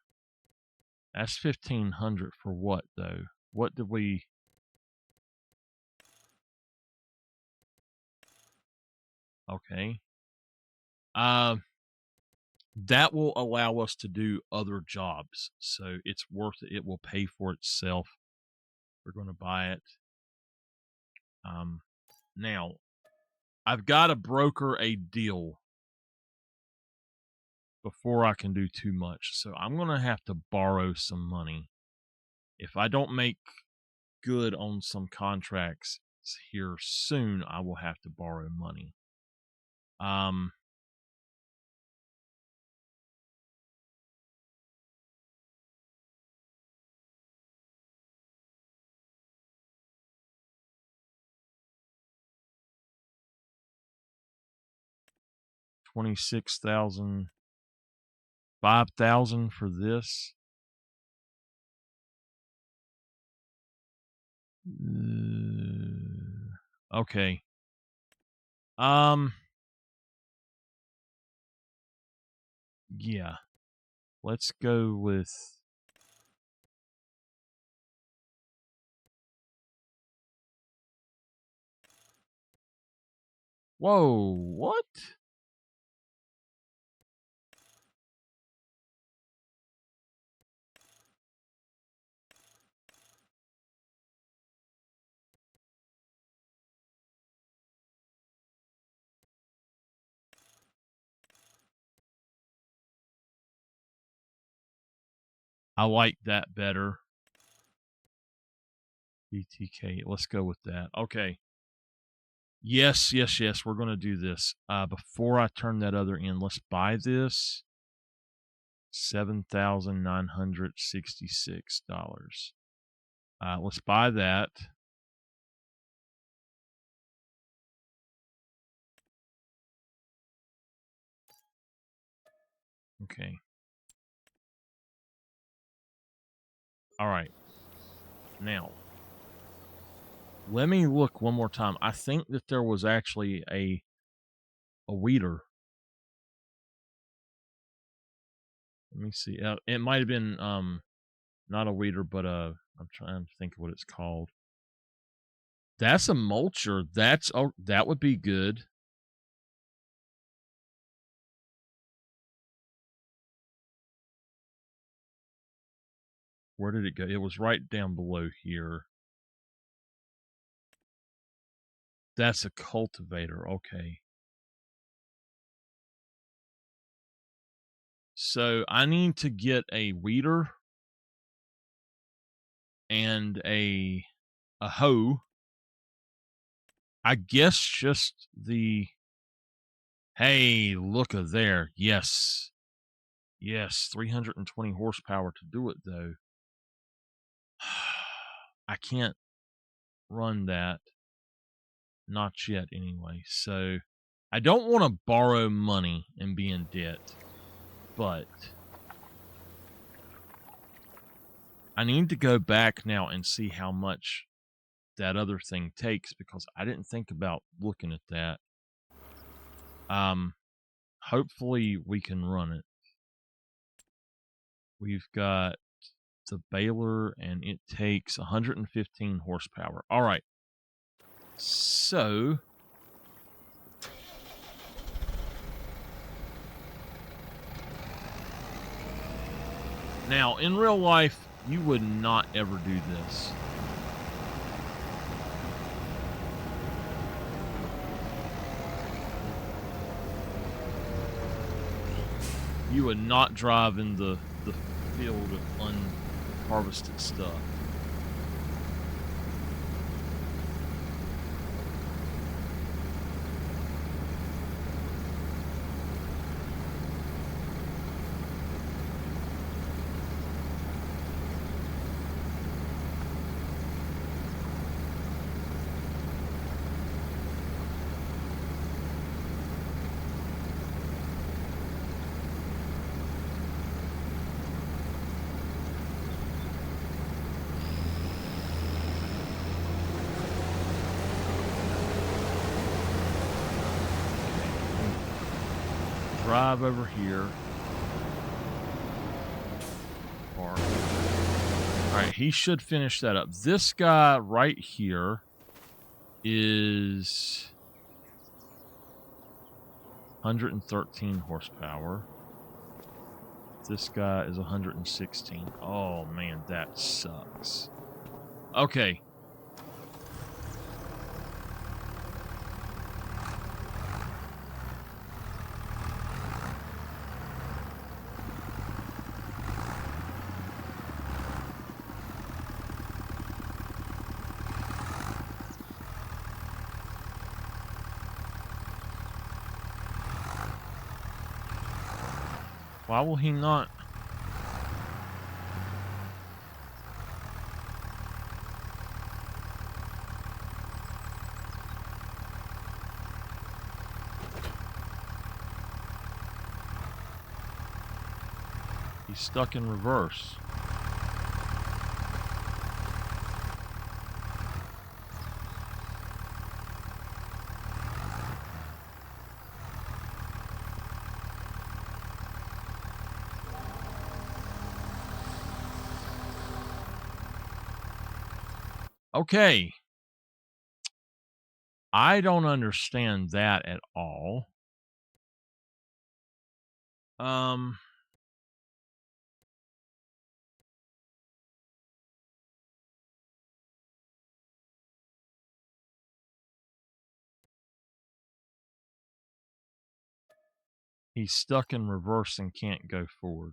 that's 1,500 for what though? What did we? Okay. That will allow us to do other jobs, so it's worth it. It will pay for itself. We're going to buy it. Now, I've got to broker a deal before I can do too much, so I'm going to have to borrow some money. If I don't make good on some contracts here soon, I will have to borrow money. $26,000, $5,000 for this. Okay. Yeah. Let's go with Whoa, what? I like that better. BTK. Let's go with that. Okay. Yes. We're going to do this. Before I turn that other in, let's buy this. $7,966. Let's buy that. Okay. All right. Now, let me look one more time. I think that there was actually a weeder. Let me see. It might have been not a weeder, but I'm trying to think of what it's called. That's a mulcher. That would be good. Where did it go? It was right down below here. That's a cultivator. Okay. So I need to get a weeder and a hoe. I guess just the... Hey, look at there. Yes. Yes, 320 horsepower to do it, though. I can't run that. Not yet, anyway. So I don't want to borrow money and be in debt, but I need to go back now and see how much that other thing takes, because I didn't think about looking at that. Hopefully we can run it. We've got the baler, and it takes 115 horsepower. All right. So now, in real life, you would not ever do this. You would not drive in the field of unharvested stuff. Drive over here. Park. All right, he should finish that up. This guy right here is 113 horsepower. This guy is 116. Oh man, that sucks. Okay. Why will he not? He's stuck in reverse. Okay. I don't understand that at all. He's stuck in reverse and can't go forward.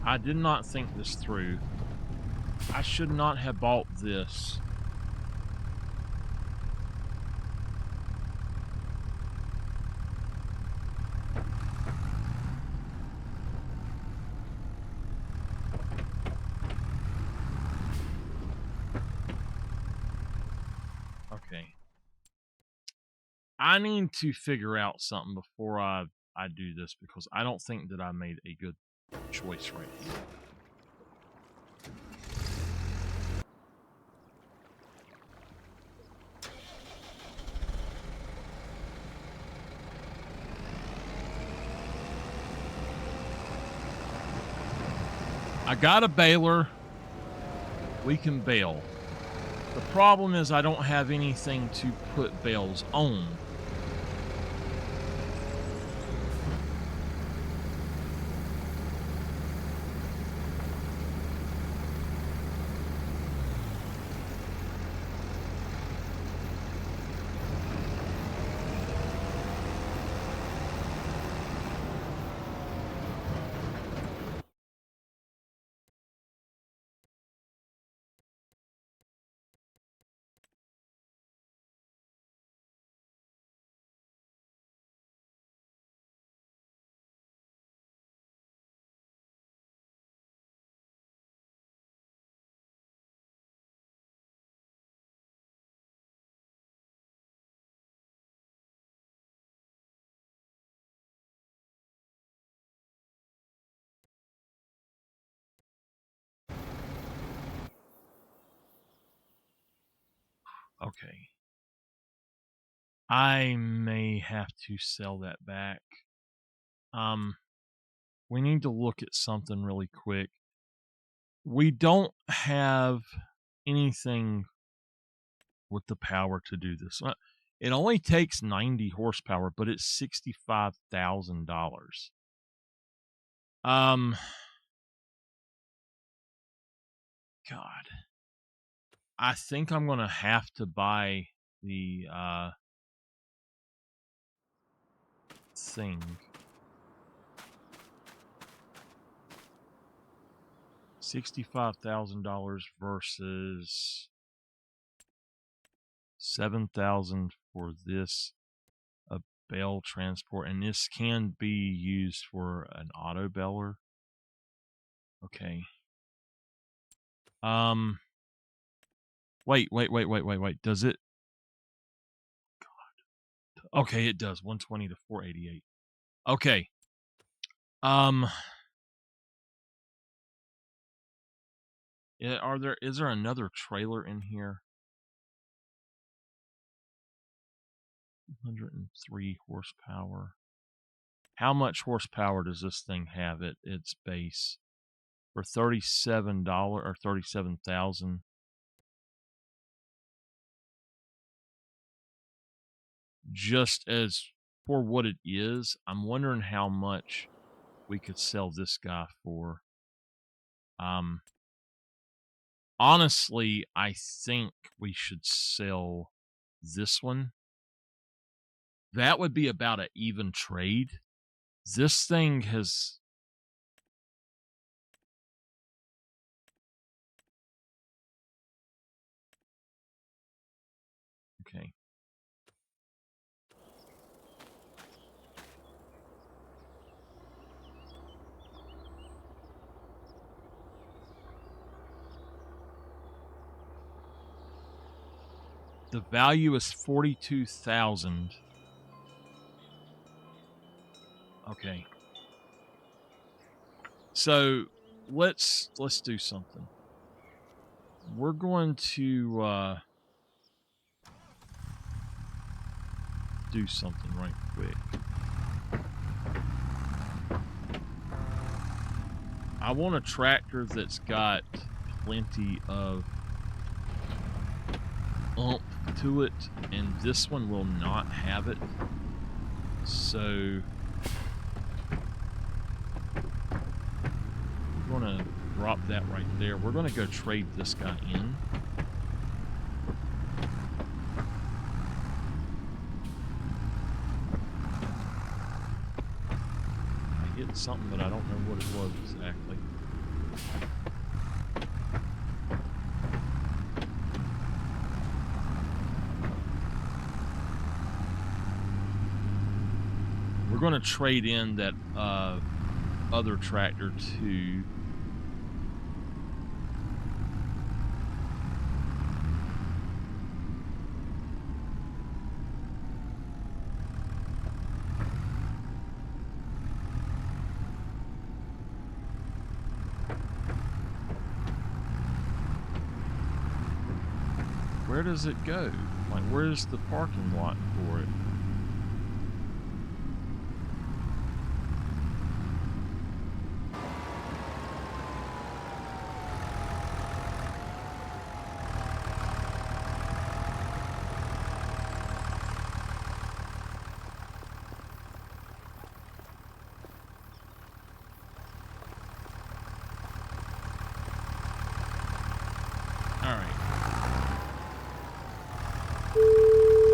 I did not think this through. I should not have bought this. Okay. I need to figure out something before I do this, because I don't think that I made a good choice right here. I got a baler. We can bale. The problem is I don't have anything to put bales on. Okay. I may have to sell that back. We need to look at something really quick. We don't have anything with the power to do this. It only takes 90 horsepower, but it's $65,000. God. I think I'm gonna have to buy the thing. $65,000 versus 7,000 for this a bale transport, and this can be used for an auto baler. Okay. Wait. Does it? God. Okay, it does. 120 to 488. Okay. Is there another trailer in here? 103 horsepower. How much horsepower does this thing have at its base? For $37 or 37,000. Just as for what it is, I'm wondering how much we could sell this guy for. Honestly, I think we should sell this one. That would be about an even trade. This thing has... Okay. The value is 42,000. Okay. So let's do something. We're going to do something right quick. I want a tractor that's got plenty of oomph to it, and this one will not have it. So we're going to drop that right there. We're going to go trade this guy in. I hit something, but I don't know what it was exactly. We're going to trade in that other tractor to... Where does it go? Like, where's the parking lot for it?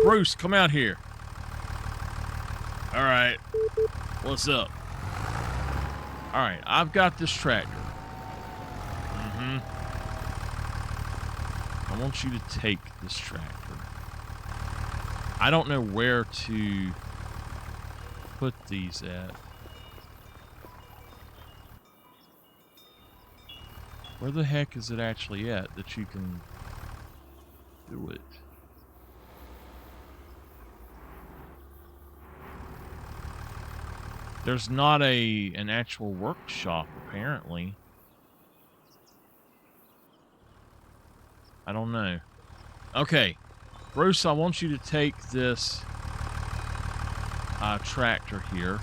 Bruce, come out here. All right. What's up? All right, I've got this tractor. I want you to take this tractor. I don't know where to put these at. Where the heck is it actually at that you can do it? There's not an actual workshop, apparently. I don't know. Okay. Bruce, I want you to take this tractor here.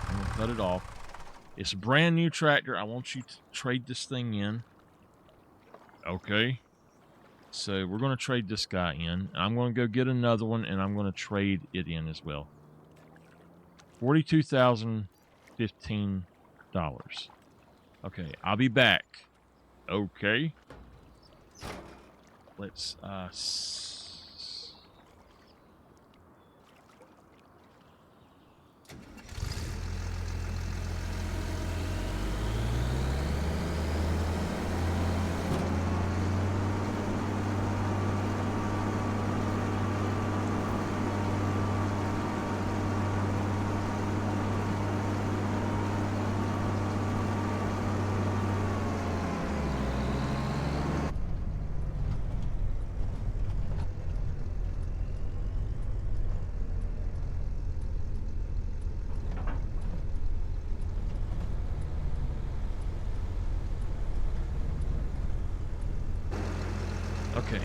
I'm gonna cut it off. It's a brand new tractor. I want you to trade this thing in. Okay. So we're gonna trade this guy in. I'm gonna go get another one, and I'm gonna trade it in as well. $42,015. Okay, I'll be back. Okay. Let's okay.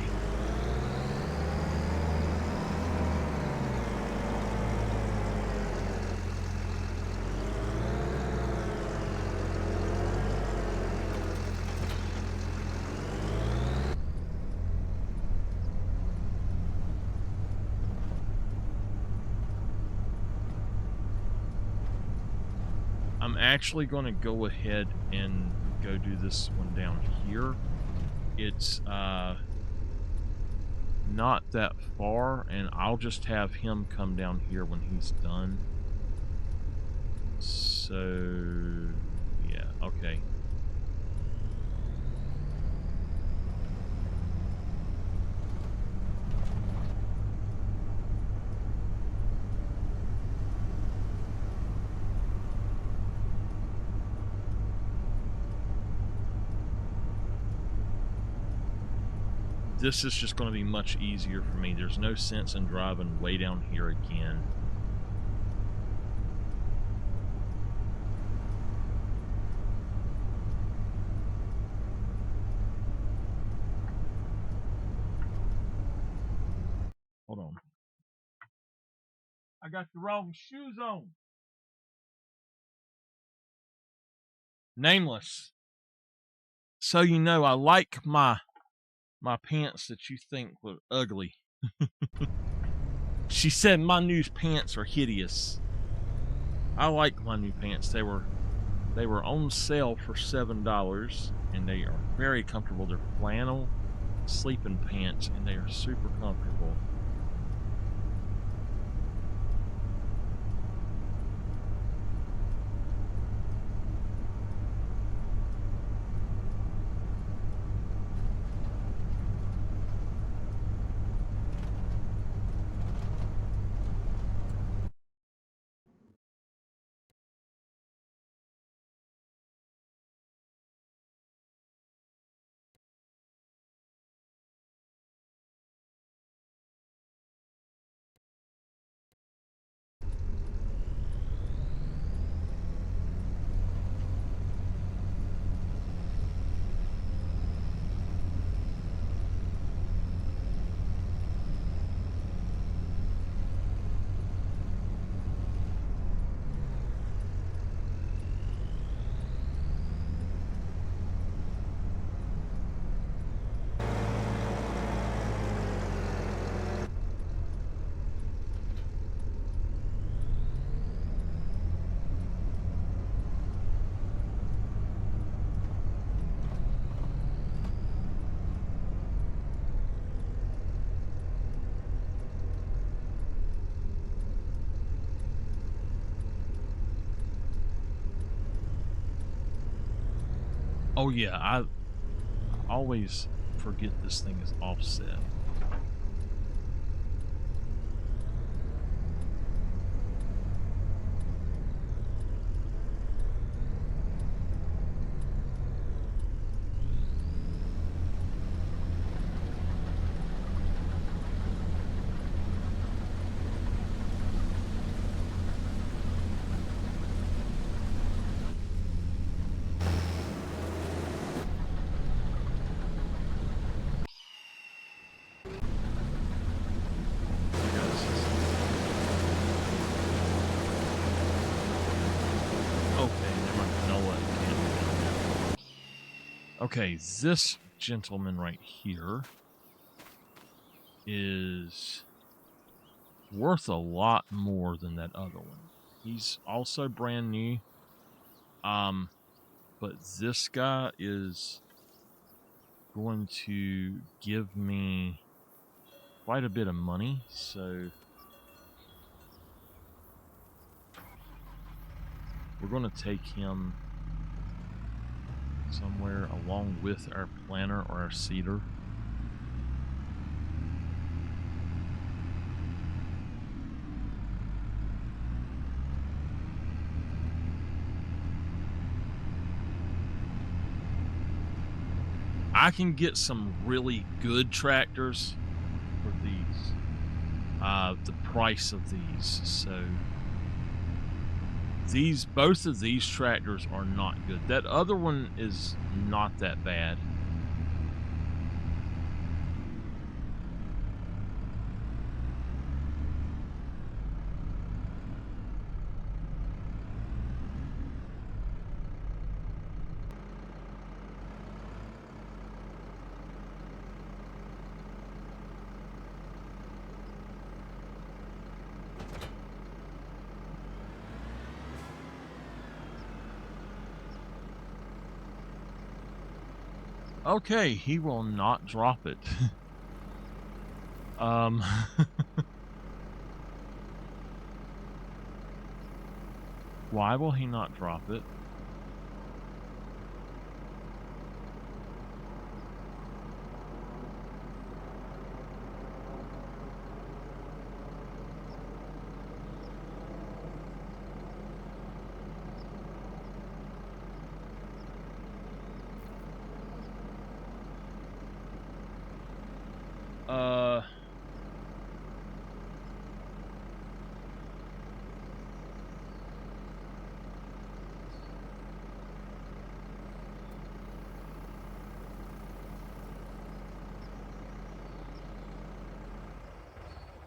I'm actually going to go ahead and go do this one down here. It's not that far, and I'll just have him come down here when he's done. So, yeah, okay. This is just going to be much easier for me. There's no sense in driving way down here again. Hold on. I got the wrong shoes on. Nameless. So you know, I like my pants that you think were ugly. She said my new pants are hideous. I like my new pants. They were on sale for $7, and they are very comfortable. They're flannel sleeping pants, and they are super comfortable. Oh yeah, I always forget this thing is offset. Okay, this gentleman right here is worth a lot more than that other one. He's also brand new. But this guy is going to give me quite a bit of money, so we're going to take him somewhere along with our planter or our seeder. I can get some really good tractors for these. The price of these. So both of these tractors are not good. That other one is not that bad. Okay, he will not drop it. Why will he not drop it?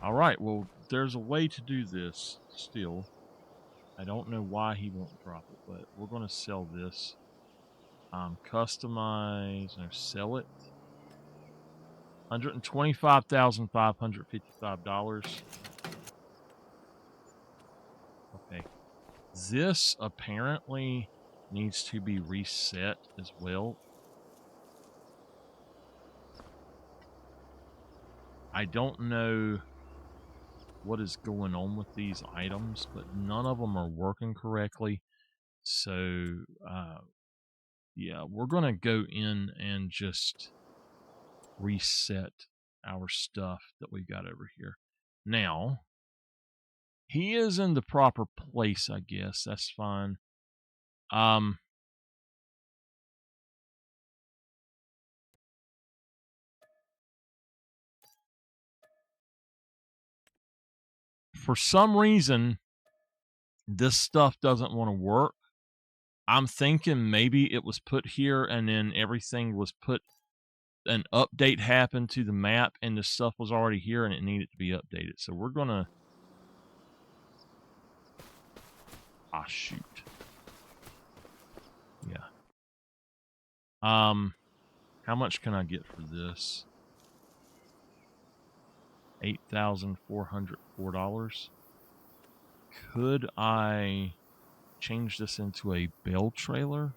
All right, well, there's a way to do this still. I don't know why he won't drop it, but we're going to sell this. Customize or sell it. $125,555. Okay. This apparently needs to be reset as well. I don't know what is going on with these items, but none of them are working correctly. So, yeah, we're going to go in and just reset our stuff that we got over here. Now, he is in the proper place, I guess. That's fine. For some reason, this stuff doesn't want to work. I'm thinking maybe it was put here and then everything was put, an update happened to the map and the stuff was already here and it needed to be updated. So we're going to, shoot. Yeah. How much can I get for this? $8,404. Could I change this into a bale trailer?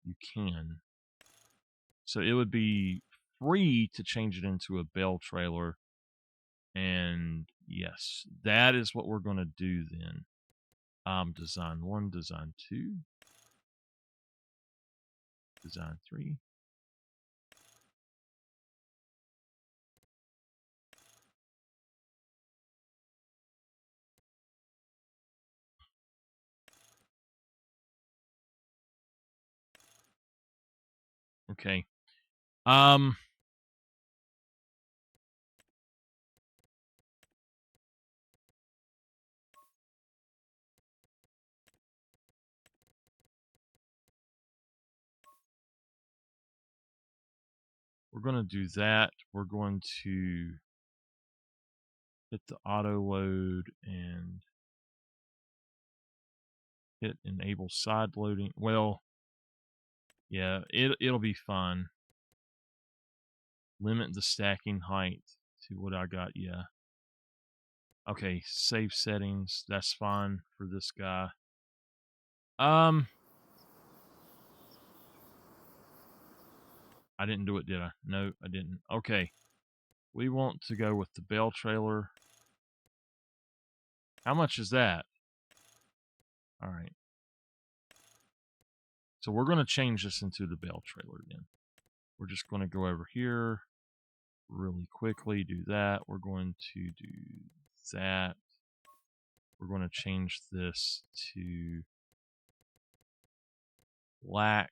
You can. So it would be free to change it into a bale trailer. And yes, that is what we're going to do then. Design 1, design 2, design 3. Okay. We're going to do that. We're going to hit the auto load and Hit enable side loading. Well, yeah, it'll be fine. Limit the stacking height to what I got. Yeah. Okay, save settings. That's fine for this guy. I didn't do it, did I? No, I didn't. Okay. We want to go with the bell trailer. How much is that? All right. So we're going to change this into the bell trailer then. We're just going to go over here really quickly, do that. We're going to do that. We're going to change this to black.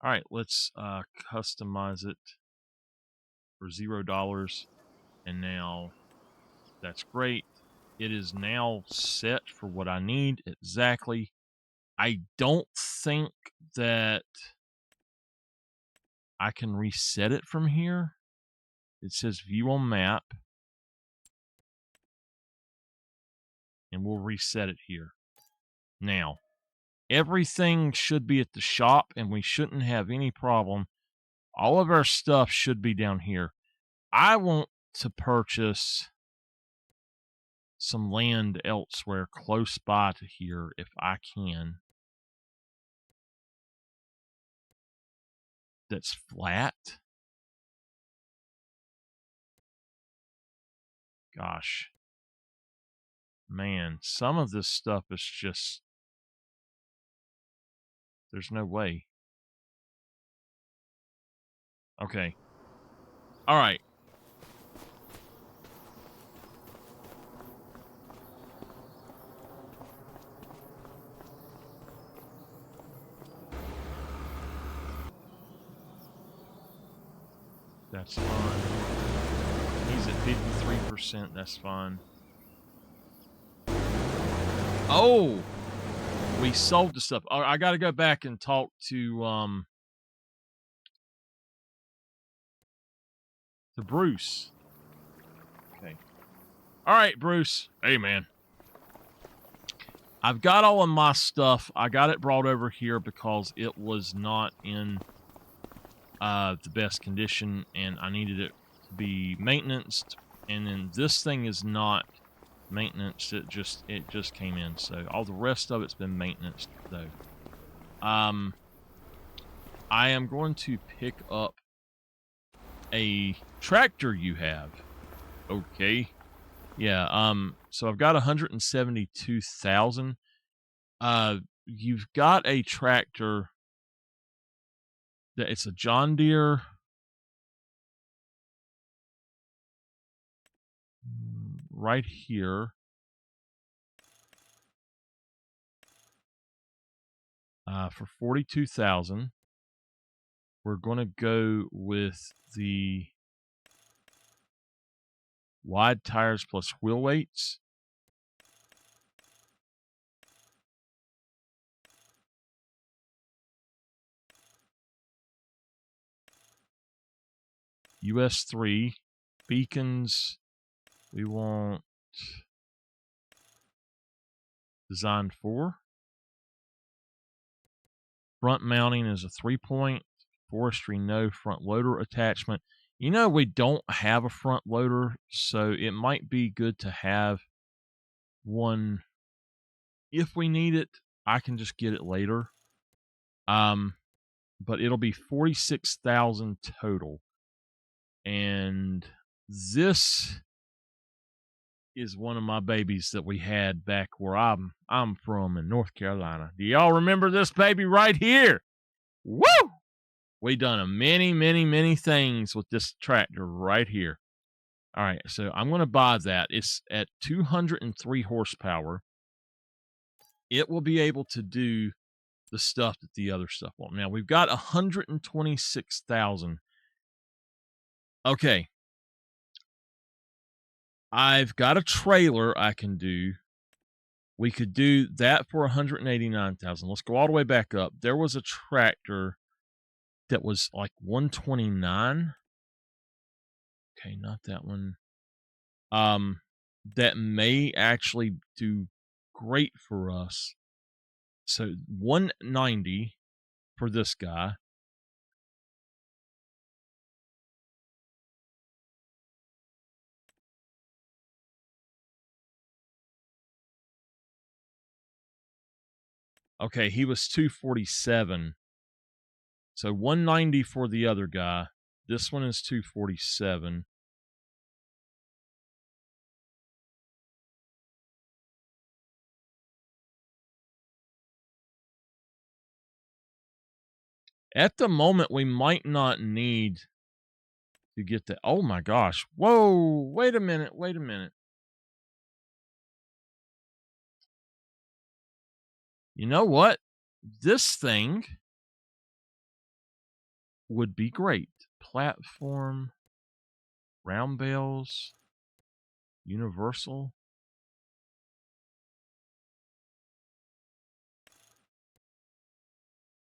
All right, let's customize it for $0. And now that's great. It is now set for what I need exactly. I don't think that I can reset it from here. It says view on map. And we'll reset it here. Now, everything should be at the shop and we shouldn't have any problem. All of our stuff should be down here. I want to purchase some land elsewhere close by to here if I can. That's flat. Gosh. Man, some of this stuff is just... There's no way. Okay. All right. That's fine. He's at 53%. That's fine. Oh! We sold the stuff. I got to go back and talk to Bruce. Okay. All right, Bruce. Hey, man. I've got all of my stuff. I got it brought over here because it was not in the best condition, and I needed it to be maintenanced. And then this thing is not maintenance. It just came in. So all the rest of it's been maintenance though. I am going to pick up a tractor you have. Okay. Yeah, so I've got 172,000. You've got a tractor that it's a John Deere right here. For 42,000. We're going to go with the wide tires plus wheel weights. US 3 beacons. We want design 4. Front mounting is a 3-point. Forestry, no. Front loader attachment. You know, we don't have a front loader, so it might be good to have one. If we need it, I can just get it later. But it'll be 46,000 total. And this is one of my babies that we had back where I'm from in North Carolina. Do y'all remember this baby right here? Woo! We done a many things with this tractor right here. All right, so I'm going to buy that. It's at 203 horsepower. It will be able to do the stuff that the other stuff won't. Now, we've got 126,000. Okay. I've got a trailer I can do. We could do that for 189,000. Let's go all the way back up. There was a tractor that was like 129. Okay, not that one. That may actually do great for us. So 190 for this guy. Okay, he was 247. So 190 for the other guy. This one is 247. At the moment, we might not need to get that. Oh my gosh. Whoa. Wait a minute. Wait a minute. You know what? This thing would be great. Platform, round bales, universal.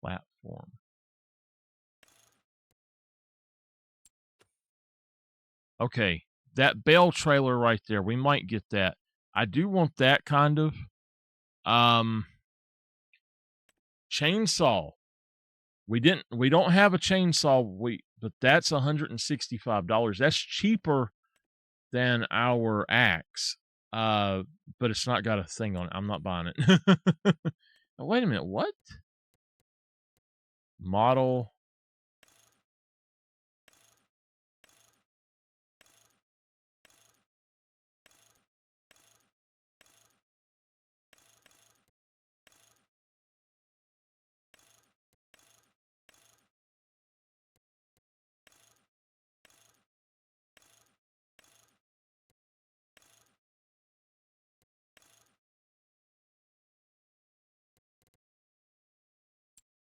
Platform. Okay, that bale trailer right there, we might get that. I do want that kind of. Chainsaw. We don't have a chainsaw, but that's $165. That's cheaper than our axe. But it's not got a thing on it. I'm not buying it. Oh, wait a minute, what? Model.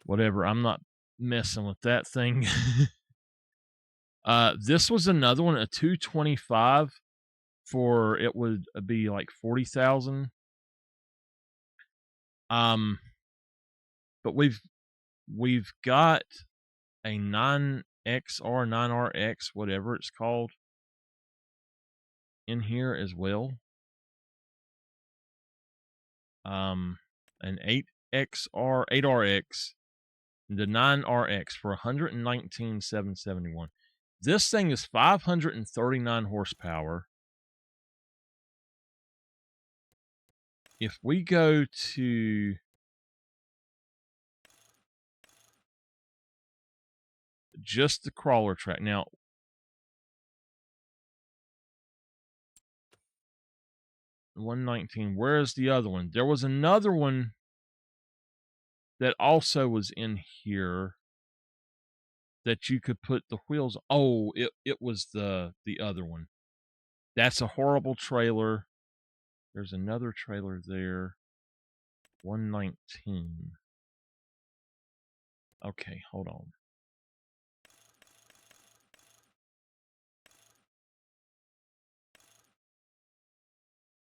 Whatever. I'm not messing with that thing. This was another one, a 225 for it would be like 40,000. But we've got a 9XR, 9RX, whatever it's called, in here as well. An 8XR, 8RX, the 9RX for 119,771. This thing is 539 horsepower. If we go to just the crawler track now, 119. Where's the other one? There was another one that also was in here that you could put the wheels. Oh, it was the other one. That's a horrible trailer. There's another trailer there. 119. Okay, hold on.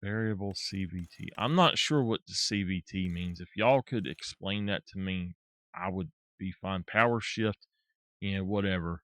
Variable CVT. I'm not sure what the CVT means. If y'all could explain that to me, I would be fine. Power shift, whatever.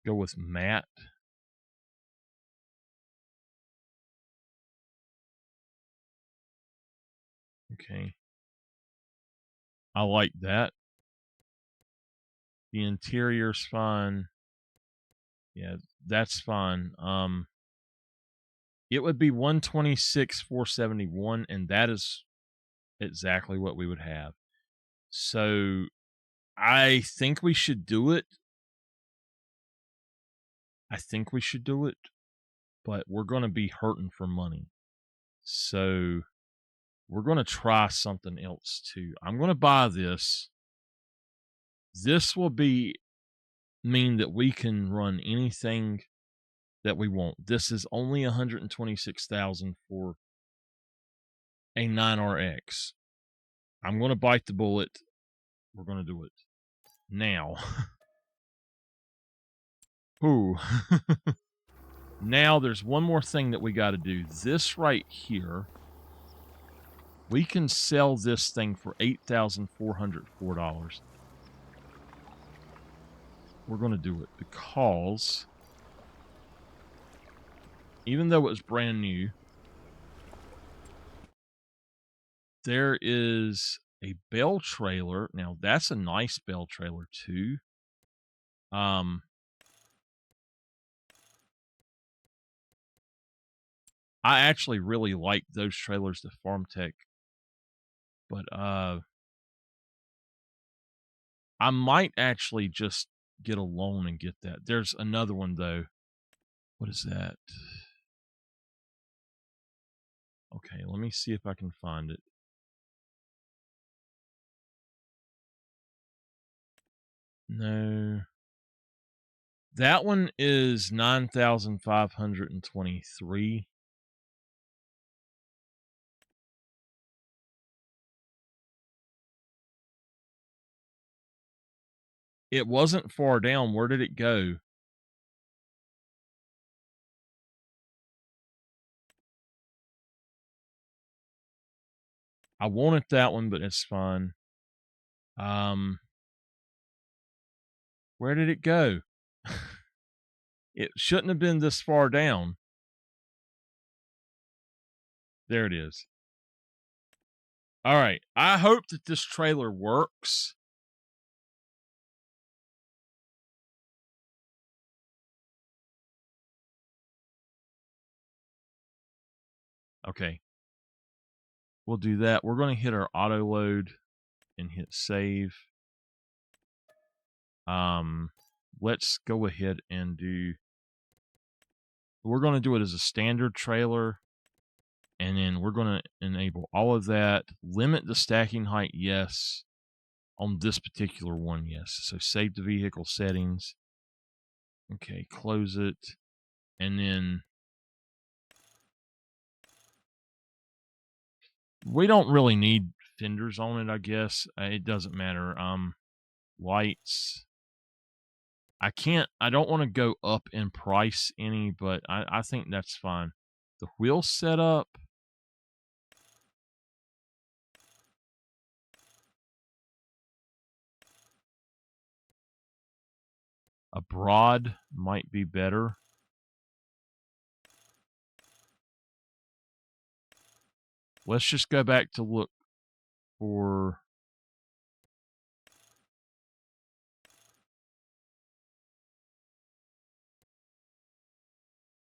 Go with matte. Okay. I like that. The interior's fine. Yeah, that's fine. It would be 126,471, and that is exactly what we would have. So I think we should do it. But we're going to be hurting for money. So we're going to try something else too. I'm going to buy this. This will mean that we can run anything that we want. This is only 126,000 for a 9RX. I'm going to bite the bullet. We're going to do it now. Ooh. Now there's one more thing that we got to do. This right here, we can sell this thing for $8,404. We're going to do it because even though it's brand new, there is a bell trailer. Now that's a nice bell trailer too. I actually really like those trailers, the Farm Tech, but I might actually just get a loan and get that. There's another one though. What is that? Okay, let me see if I can find it. No. That one is 9,523. It wasn't far down. Where did it go? I wanted that one, but it's fine. Where did it go? It shouldn't have been this far down. There it is. All right. I hope that this trailer works. Okay. We'll do that. We're going to hit our auto load and hit save. Let's go ahead and we're going to do it as a standard trailer. And then we're going to enable all of that. Limit the stacking height, yes. On this particular one, yes. So save the vehicle settings. Okay, close it. And then we don't really need fenders on it, I guess. It doesn't matter. Lights. I don't want to go up in price any, but I think that's fine. The wheel setup. A broad might be better. Let's just go back to look for...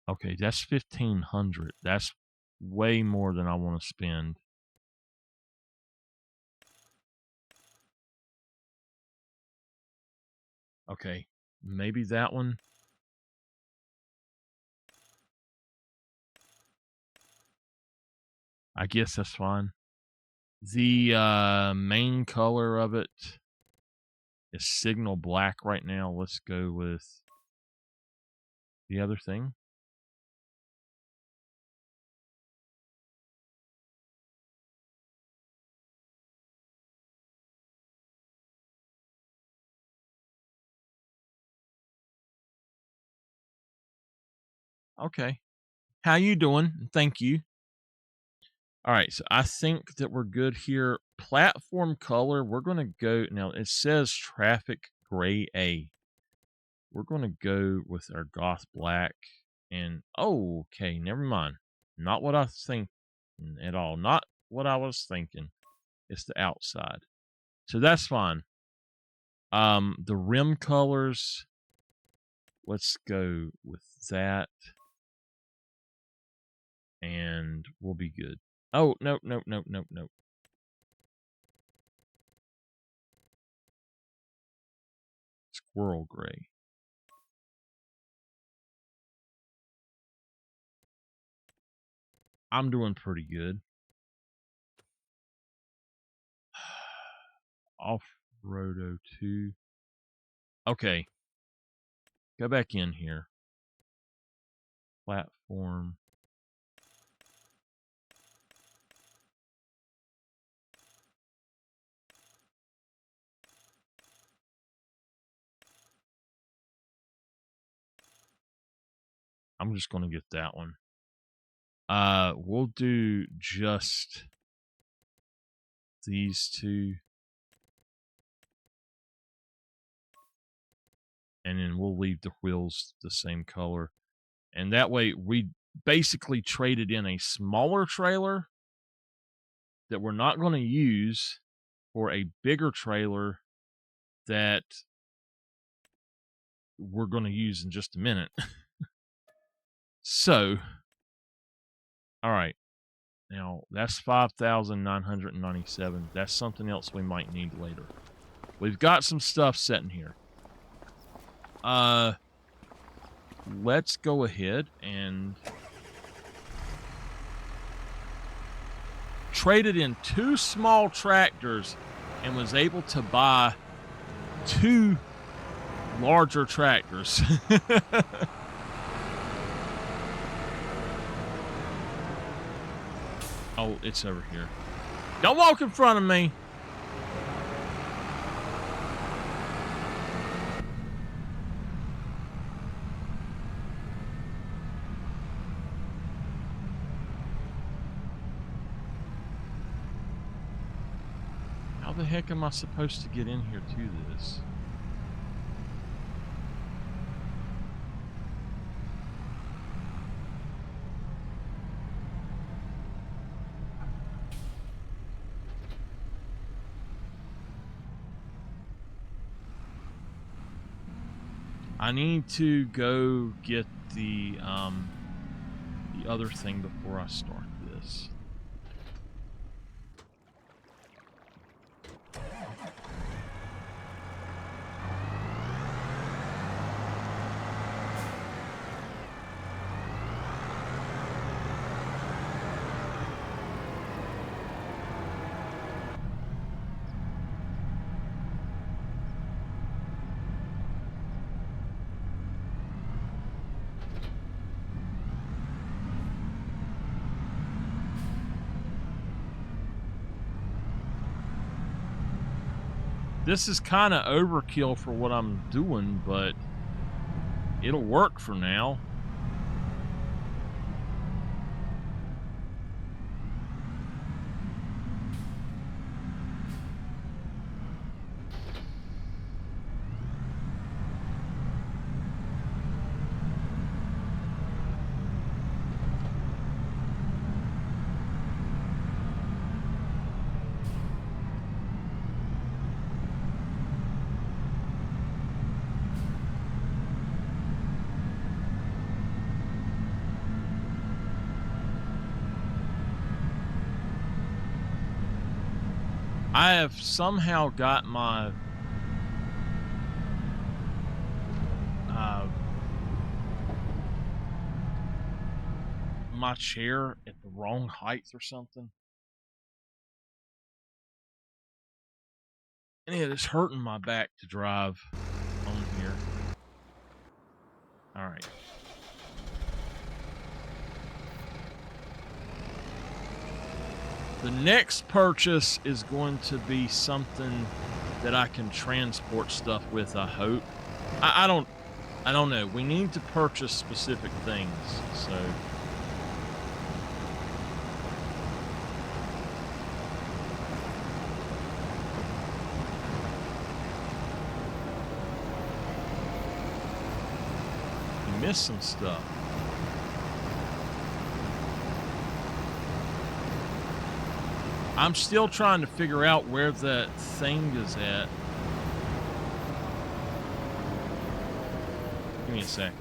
Okay, that's 1,500. That's way more than I want to spend. Okay, maybe that one. I guess that's fine. The main color of it is signal black right now. Let's go with the other thing. Okay. How you doing? Thank you. All right, so I think that we're good here. Platform color, we're going to go... Now, it says Traffic Gray A. We're going to go with our Goth Black. And, oh, okay, never mind. Not what I think at all. Not what I was thinking. It's the outside. So that's fine. The rim colors, let's go with that. And we'll be good. Oh, nope, nope, nope, nope, nope. Squirrel gray. I'm doing pretty good. Off-road 02. Okay. Go back in here. Platform. I'm just going to get that one. We'll do just these two. And then we'll leave the wheels the same color. And that way we basically traded in a smaller trailer that we're not going to use for a bigger trailer that we're going to use in just a minute. So, all right. Now, that's 5,997. That's something else we might need later. We've got some stuff sitting here. Let's go ahead and traded in 2 small tractors and was able to buy 2 larger tractors. Oh, it's over here. Don't walk in front of me. How the heck am I supposed to get in here to this? I need to go get the other thing before I start this. This is kind of overkill for what I'm doing, but it'll work for now. I have somehow got my my chair at the wrong height or something. And it is hurting my back to drive on here. All right. The next purchase is going to be something that I can transport stuff with, I hope. I don't know. We need to purchase specific things, so. You missed some stuff. I'm still trying to figure out where that thing is at. Give me a second.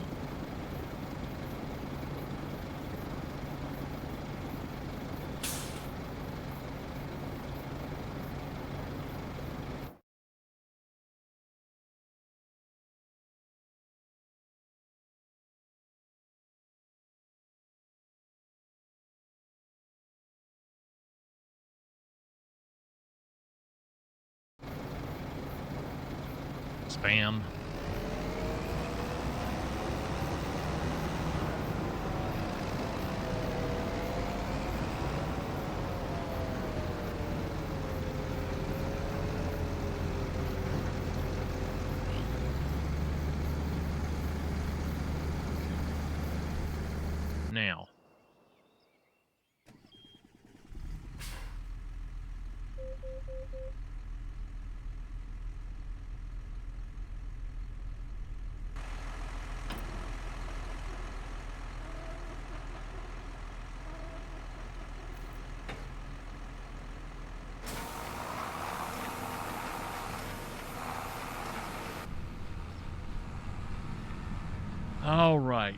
Spam. Now. All right.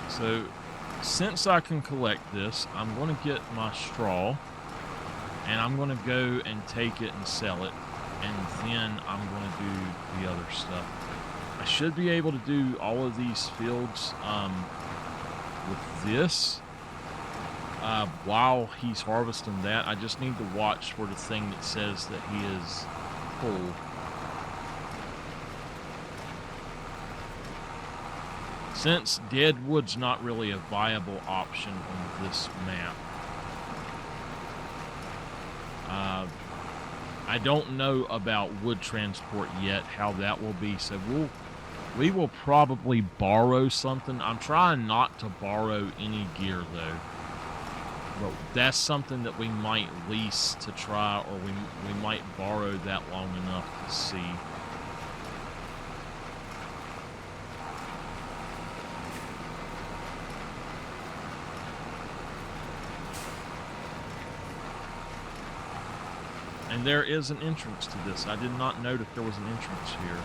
So, since I can collect this, I'm going to get my straw, and I'm going to go and take it and sell it, and then I'm going to do the other stuff. I should be able to do all of these fields with this while he's harvesting that. I just need to watch for the thing that says that he is full. Since dead wood's not really a viable option on this map, I don't know about wood transport yet, how that will be, so we will probably borrow something. I'm trying not to borrow any gear, though. But that's something that we might lease to try, or we might borrow that long enough to see. And there is an entrance to this. I did not know that there was an entrance here.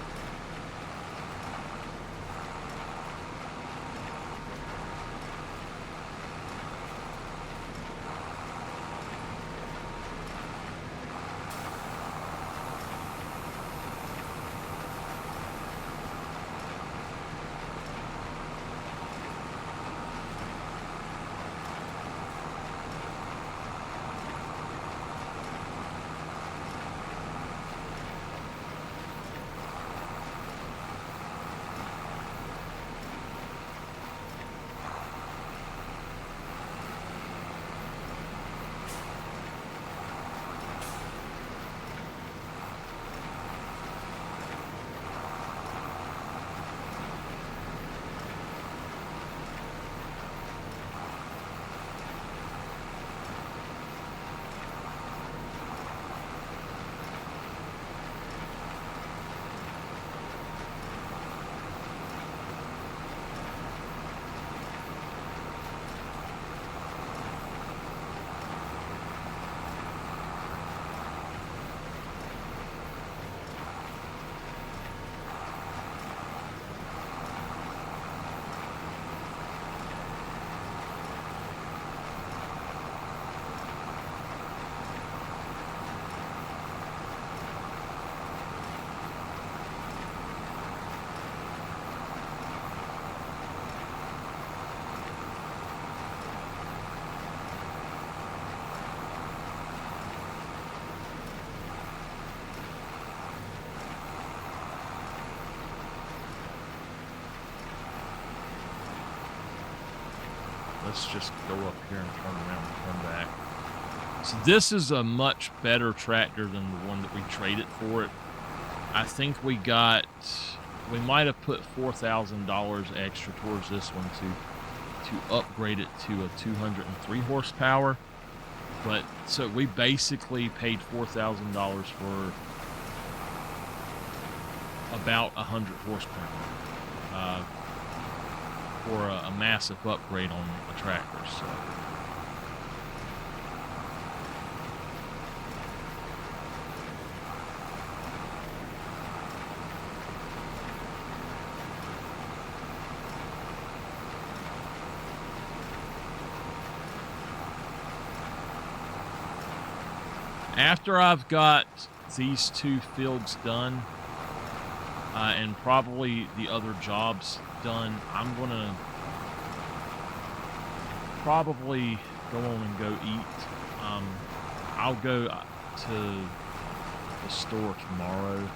Let's just go up here and turn around and come back. So this is a much better tractor than the one that we traded for it. I think we got we might have put $4,000 extra towards this one to upgrade it to a 203 horsepower. But so we basically paid $4,000 for about 100 horsepower for a massive upgrade on a tractor. So. After I've got these 2 fields done, and probably the other jobs done, I'm gonna probably go on and go eat. I'll go to the store tomorrow.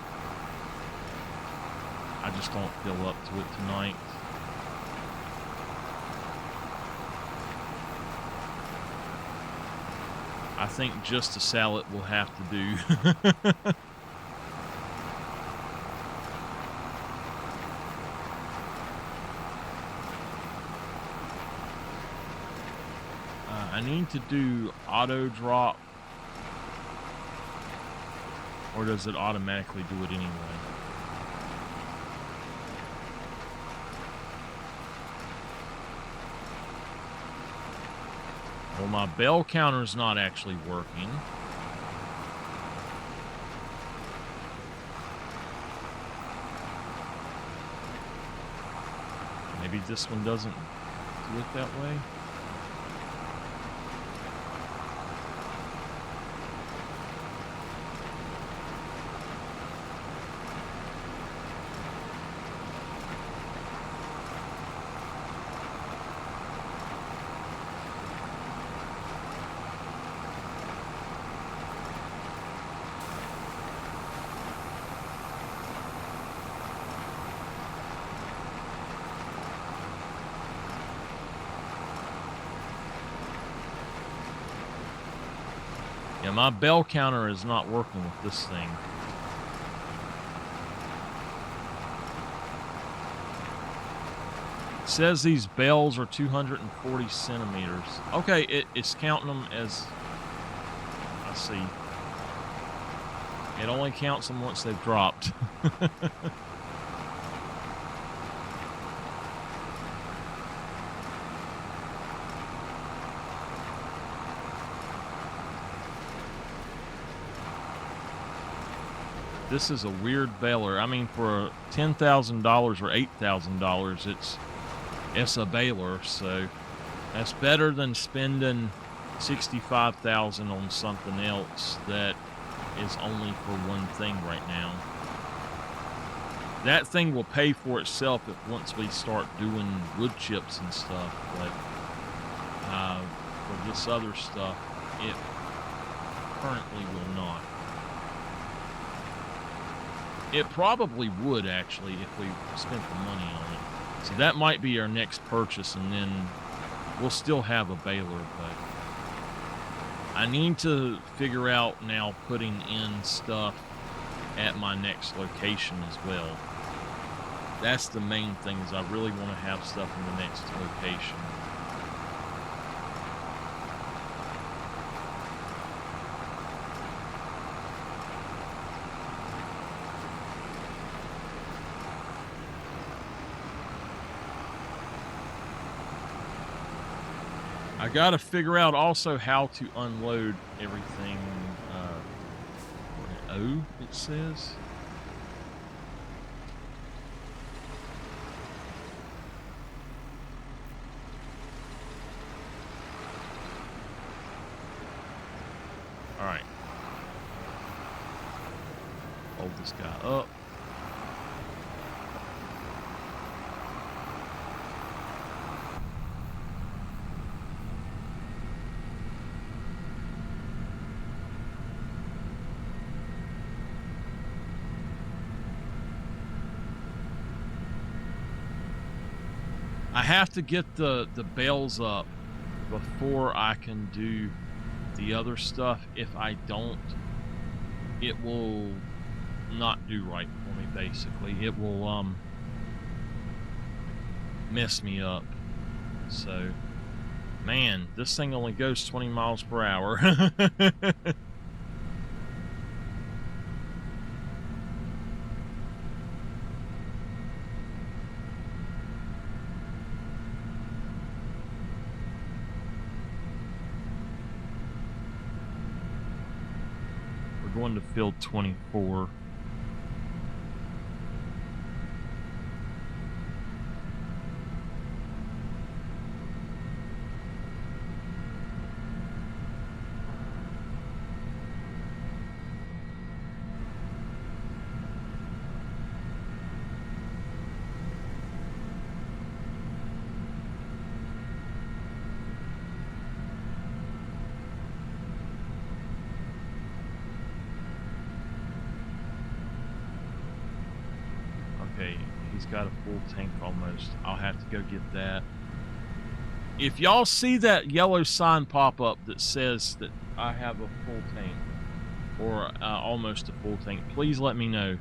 I just don't feel up to it tonight. I think just a salad will have to do. I need to do auto drop, or does it automatically do it anyway? Well, my bell counter is not actually working. Maybe this one doesn't do it that way. Yeah, my bell counter is not working with this thing. It says these bells are 240 centimeters. Okay, it's counting them as, I see. It only counts them once they've dropped. This is a weird baler. I mean, for $10,000 or $8,000, it's a baler, so that's better than spending $65,000 on something else that is only for one thing right now. That thing will pay for itself once we start doing wood chips and stuff, but for this other stuff, it currently will not. It probably would, actually, if we spent the money on it. So that might be our next purchase, and then we'll still have a baler, but I need to figure out now putting in stuff at my next location as well. That's the main thing, is I really want to have stuff in the next location. I gotta figure out also how to unload everything. O, it says. All right. Hold this guy up. I have to get the bales up before I can do the other stuff. If I don't, it will not do right for me, basically. It will mess me up. So, man, this thing only goes 20 miles per hour. We're going to field 24. Okay, he's got a full tank almost. I'll have to go get that. If y'all see that yellow sign pop up that says that I have a full tank or almost a full tank, please let me know.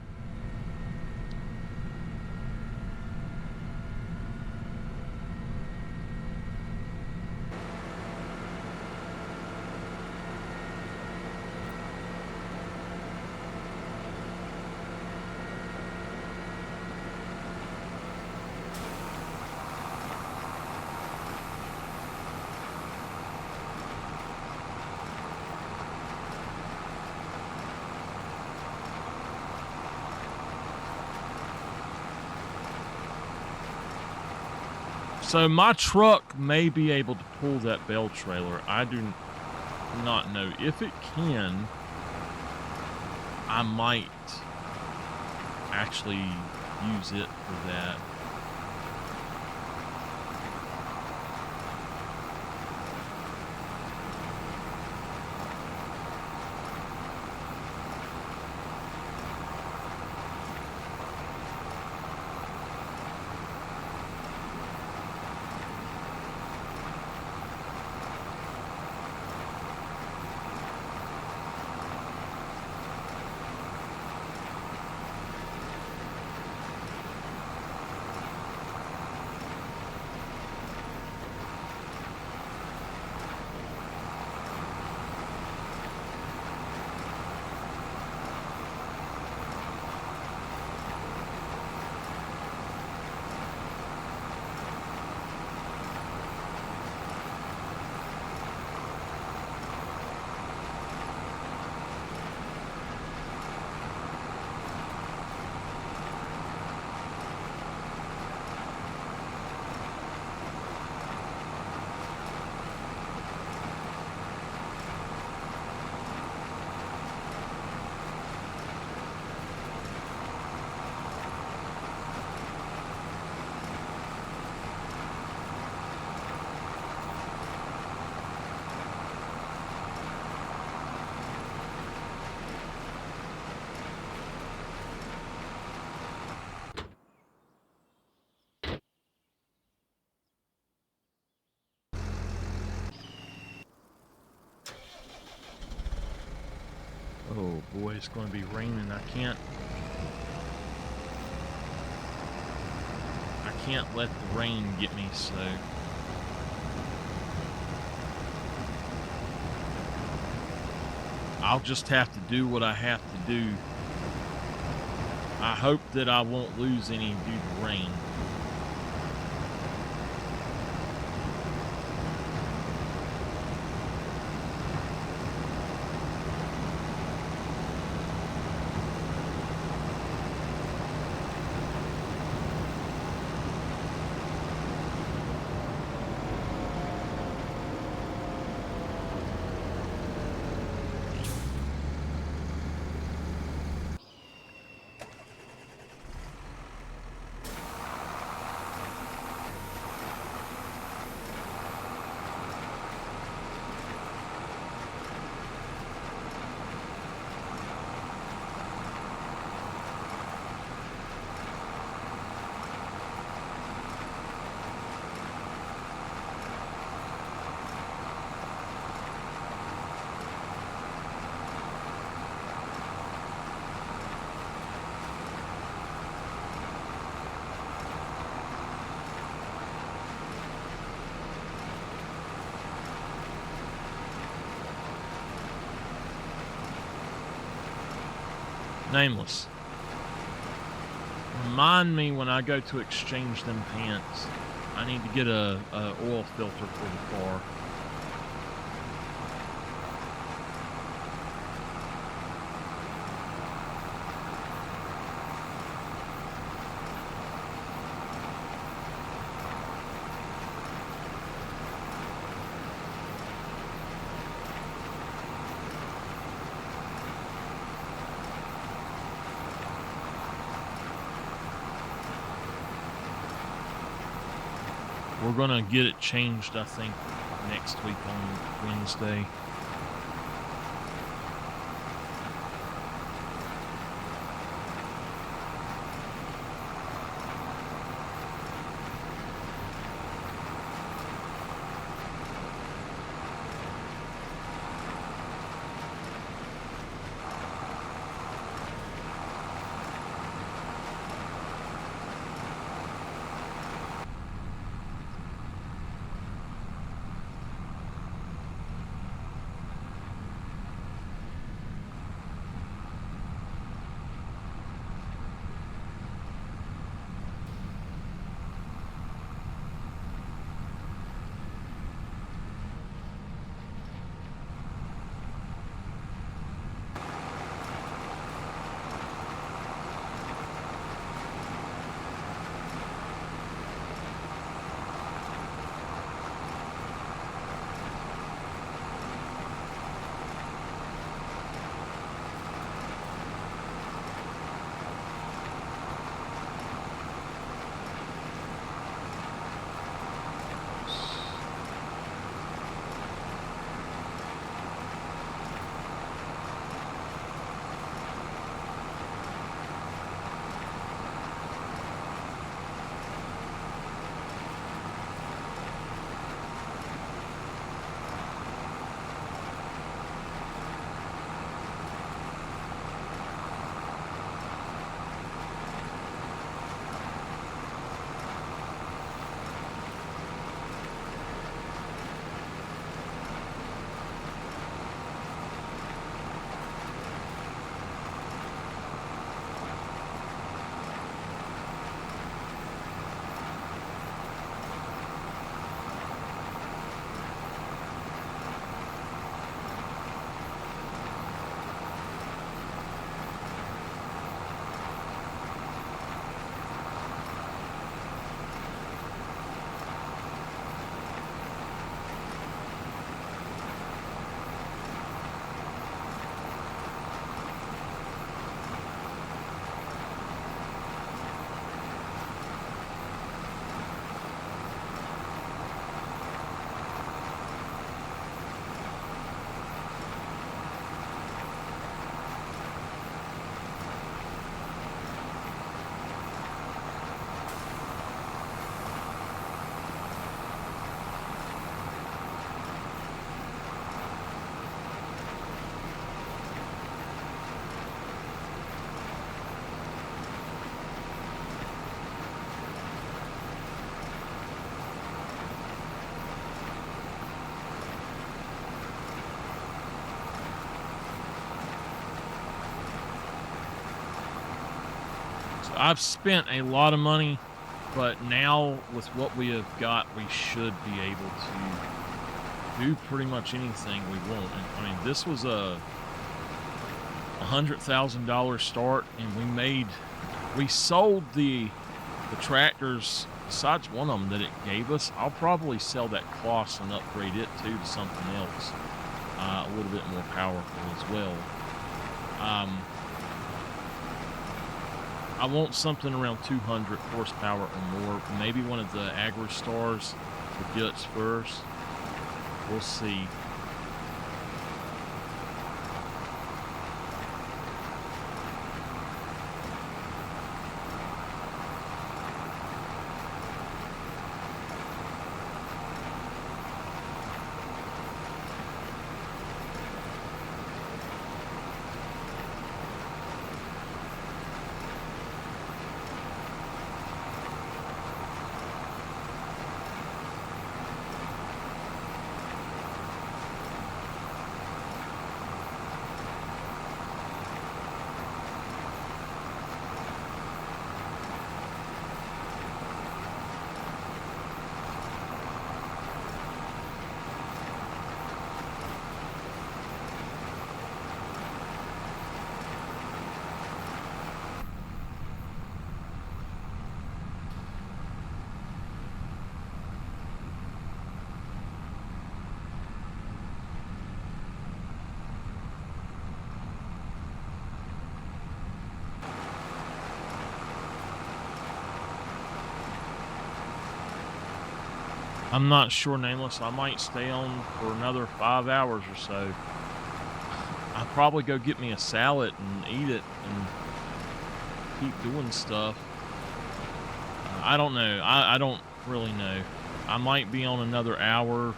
So my truck may be able to pull that bale trailer. I do not know. If it can, I might actually use it for that. Oh boy, it's going to be raining. I can't let the rain get me, so I'll just have to do what I have to do. I hope that I won't lose any due to rain. Nameless. Remind me when I go to exchange them pants. I need to get a oil filter for the car. We're gonna get it changed, I think, next week on Wednesday. I've spent a lot of money, but now with what we have got, we should be able to do pretty much anything we want. And I mean, this was a $100,000 start, and we sold the tractors. Besides one of them that it gave us, I'll probably sell that Kloss and upgrade it too to something else, a little bit more powerful as well. I want something around 200 horsepower or more. Maybe one of the AgriStars for guts first. We'll see. I'm not sure, Nameless. I might stay on for another 5 hours or so. I'll probably go get me a salad and eat it and keep doing stuff. I don't know. I don't really know. I might be on another hour.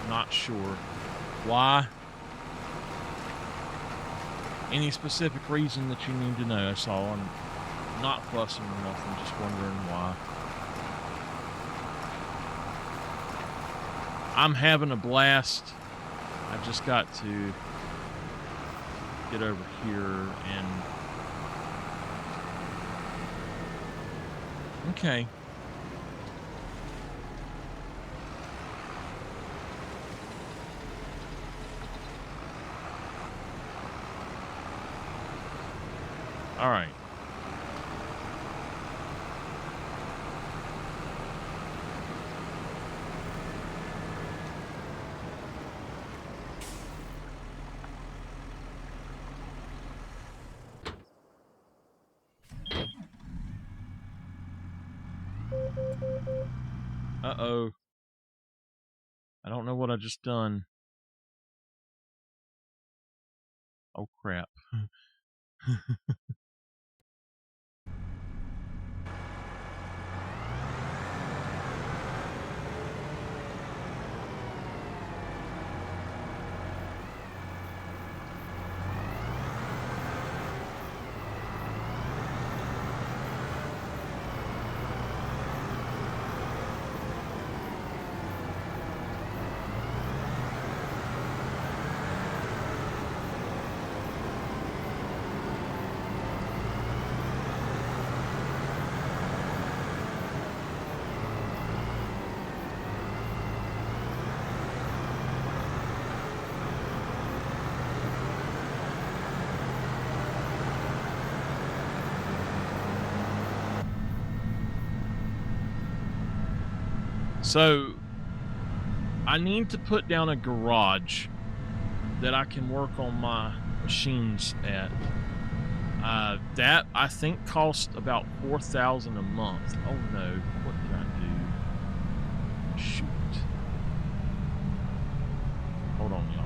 Not sure. Why? Any specific reason that you need to know? That's all. I'm not fussing or nothing. Just wondering why. I'm having a blast. I've just got to get over here and... Okay. All right. Uh-oh. I don't know what I just done. Oh, crap. So, I need to put down a garage that I can work on my machines at. That, I think, cost about $4,000 a month. Oh, no. What did I do? Shoot. Hold on, y'all.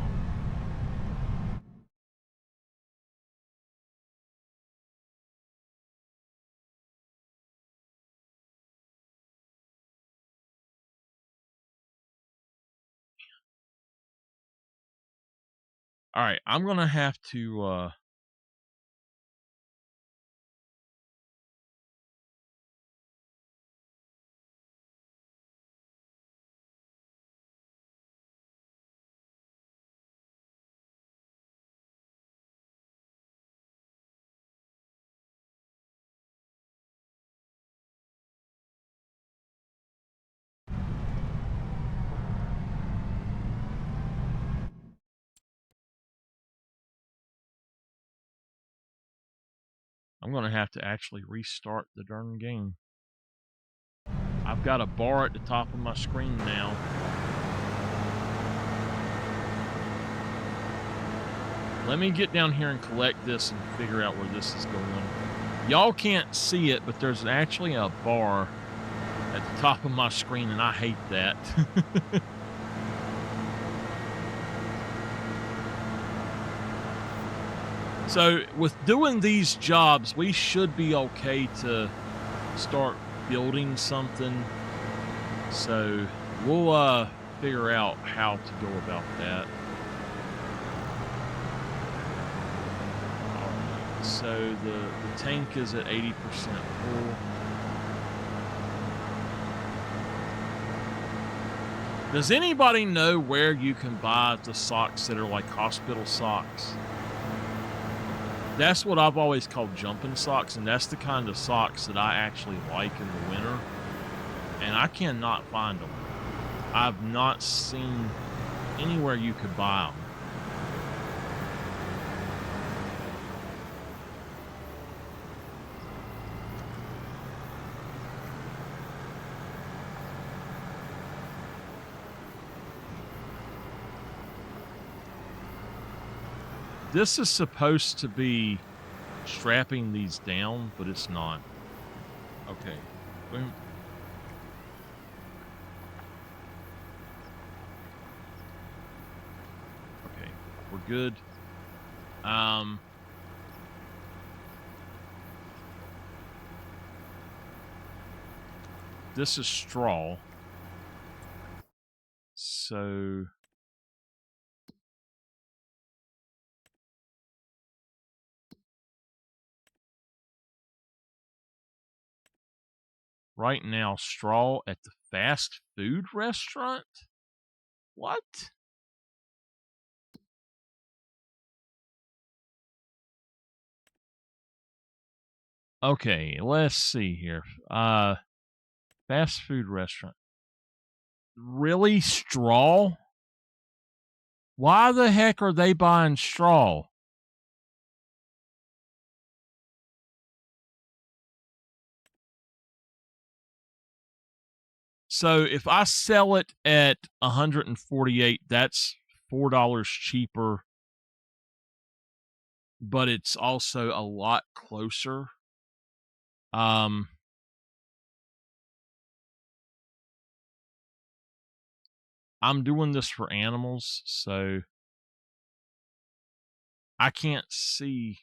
All right, I'm going to have to... I'm going to have to actually restart the darn game. I've got a bar at the top of my screen now. Let me get down here and collect this and figure out where this is going. Y'all can't see it, but there's actually a bar at the top of my screen, and I hate that. So, with doing these jobs, we should be okay to start building something. So, we'll figure out how to go about that. Alright, so the tank is at 80% full. Does anybody know where you can buy the socks that are like hospital socks? That's what I've always called jumping socks, and that's the kind of socks that I actually like in the winter. And I cannot find them. I've not seen anywhere you could buy them. This is supposed to be strapping these down, but it's not. Okay. Boom. good. This is straw. So right now, straw at the fast food restaurant? What? Okay, let's see here. Fast food restaurant. Really? Straw? Why the heck are they buying straw? So if I sell it at 148, that's $4 cheaper, but it's also a lot closer. I'm doing this for animals, so I can't see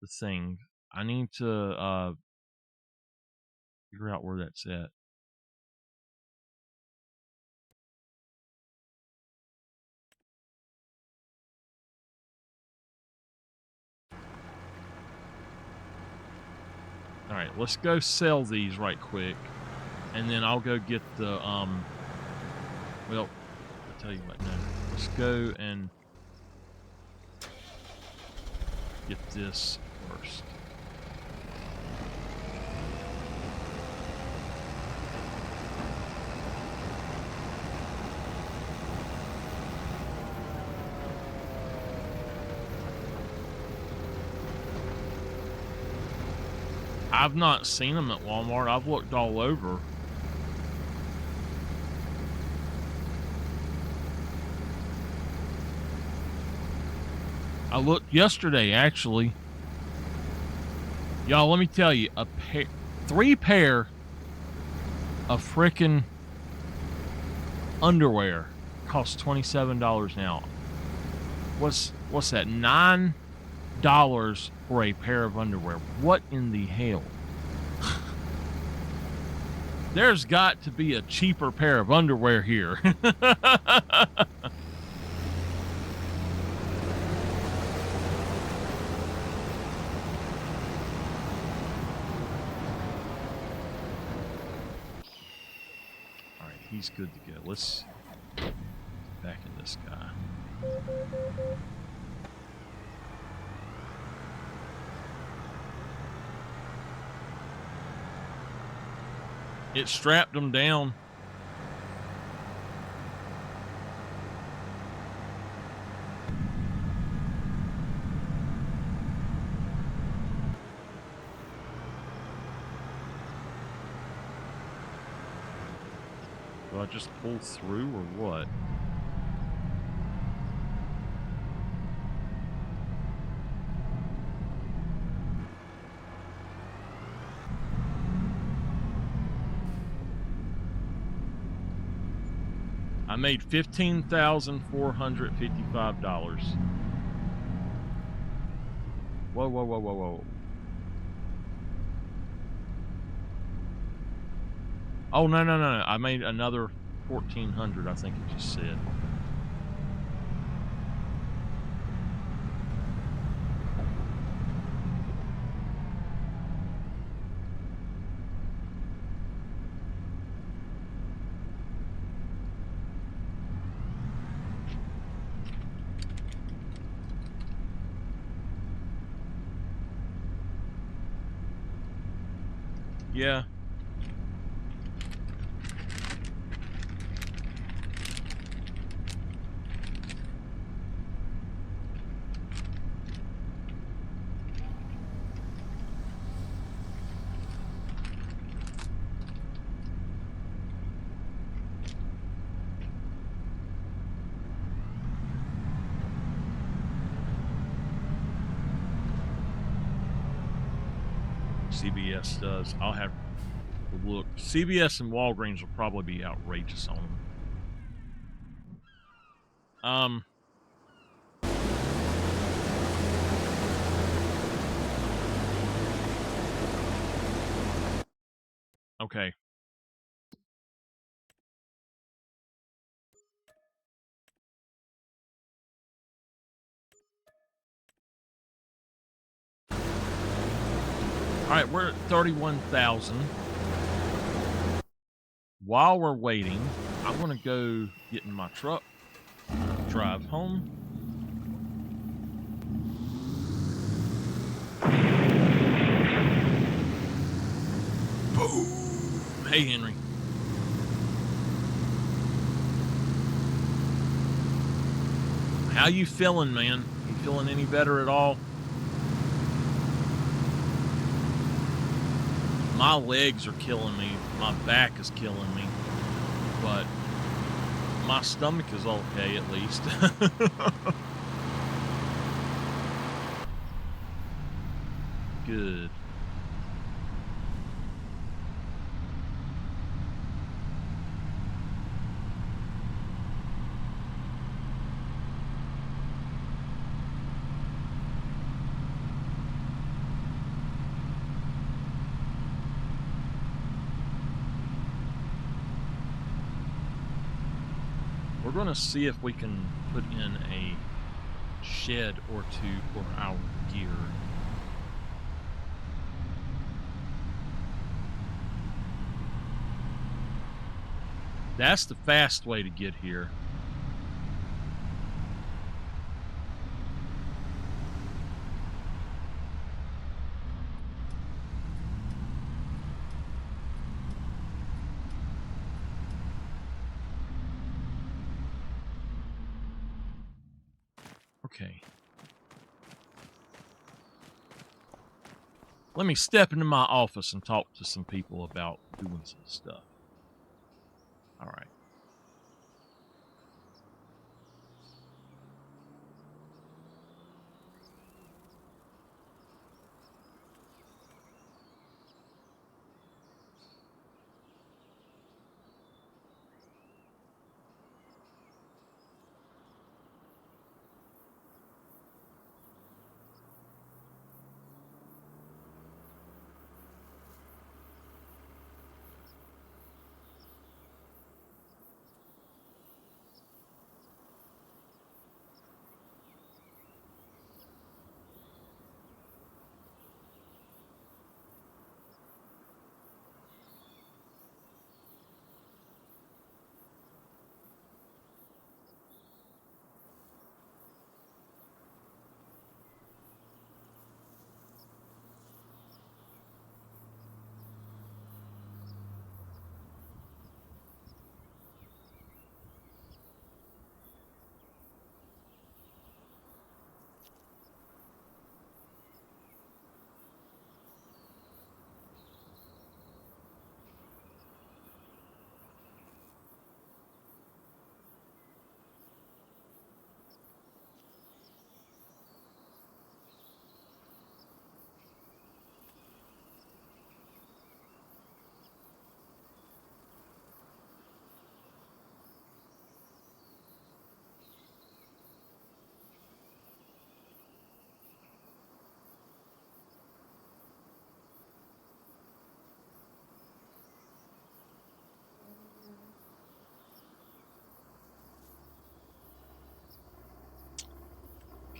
the thing. I need to figure out where that's at. All right, let's go sell these right quick, and then I'll go get the well, I'll tell you what. No, let's go and get this first. I've not seen them at Walmart. I've looked all over. I looked yesterday, actually. Y'all, let me tell you, three pair of frickin' underwear costs $27 now. What's that? $9 for a pair of underwear. What in the hell? There's got to be a cheaper pair of underwear here. Alright, he's good to go. Let's back in this guy. It strapped him down. Do I just pull through or what? I made $15,455. Whoa, whoa, whoa, whoa, whoa. Oh, no, no, no, no. I made another 1,400, I think it just said. Yeah. CBS does. I'll have to look. CBS and Walgreens will probably be outrageous on them. Okay. All right, we're at 31,000. While we're waiting, I'm going to go get in my truck, drive home. Boom! Hey, Henry. How you feeling, man? You feeling any better at all? My legs are killing me. My back is killing me. But my stomach is okay, at least. Good. We're going to see if we can put in a shed or two for our gear. That's the fast way to get here. Okay. Let me step into my office and talk to some people about doing some stuff. All right.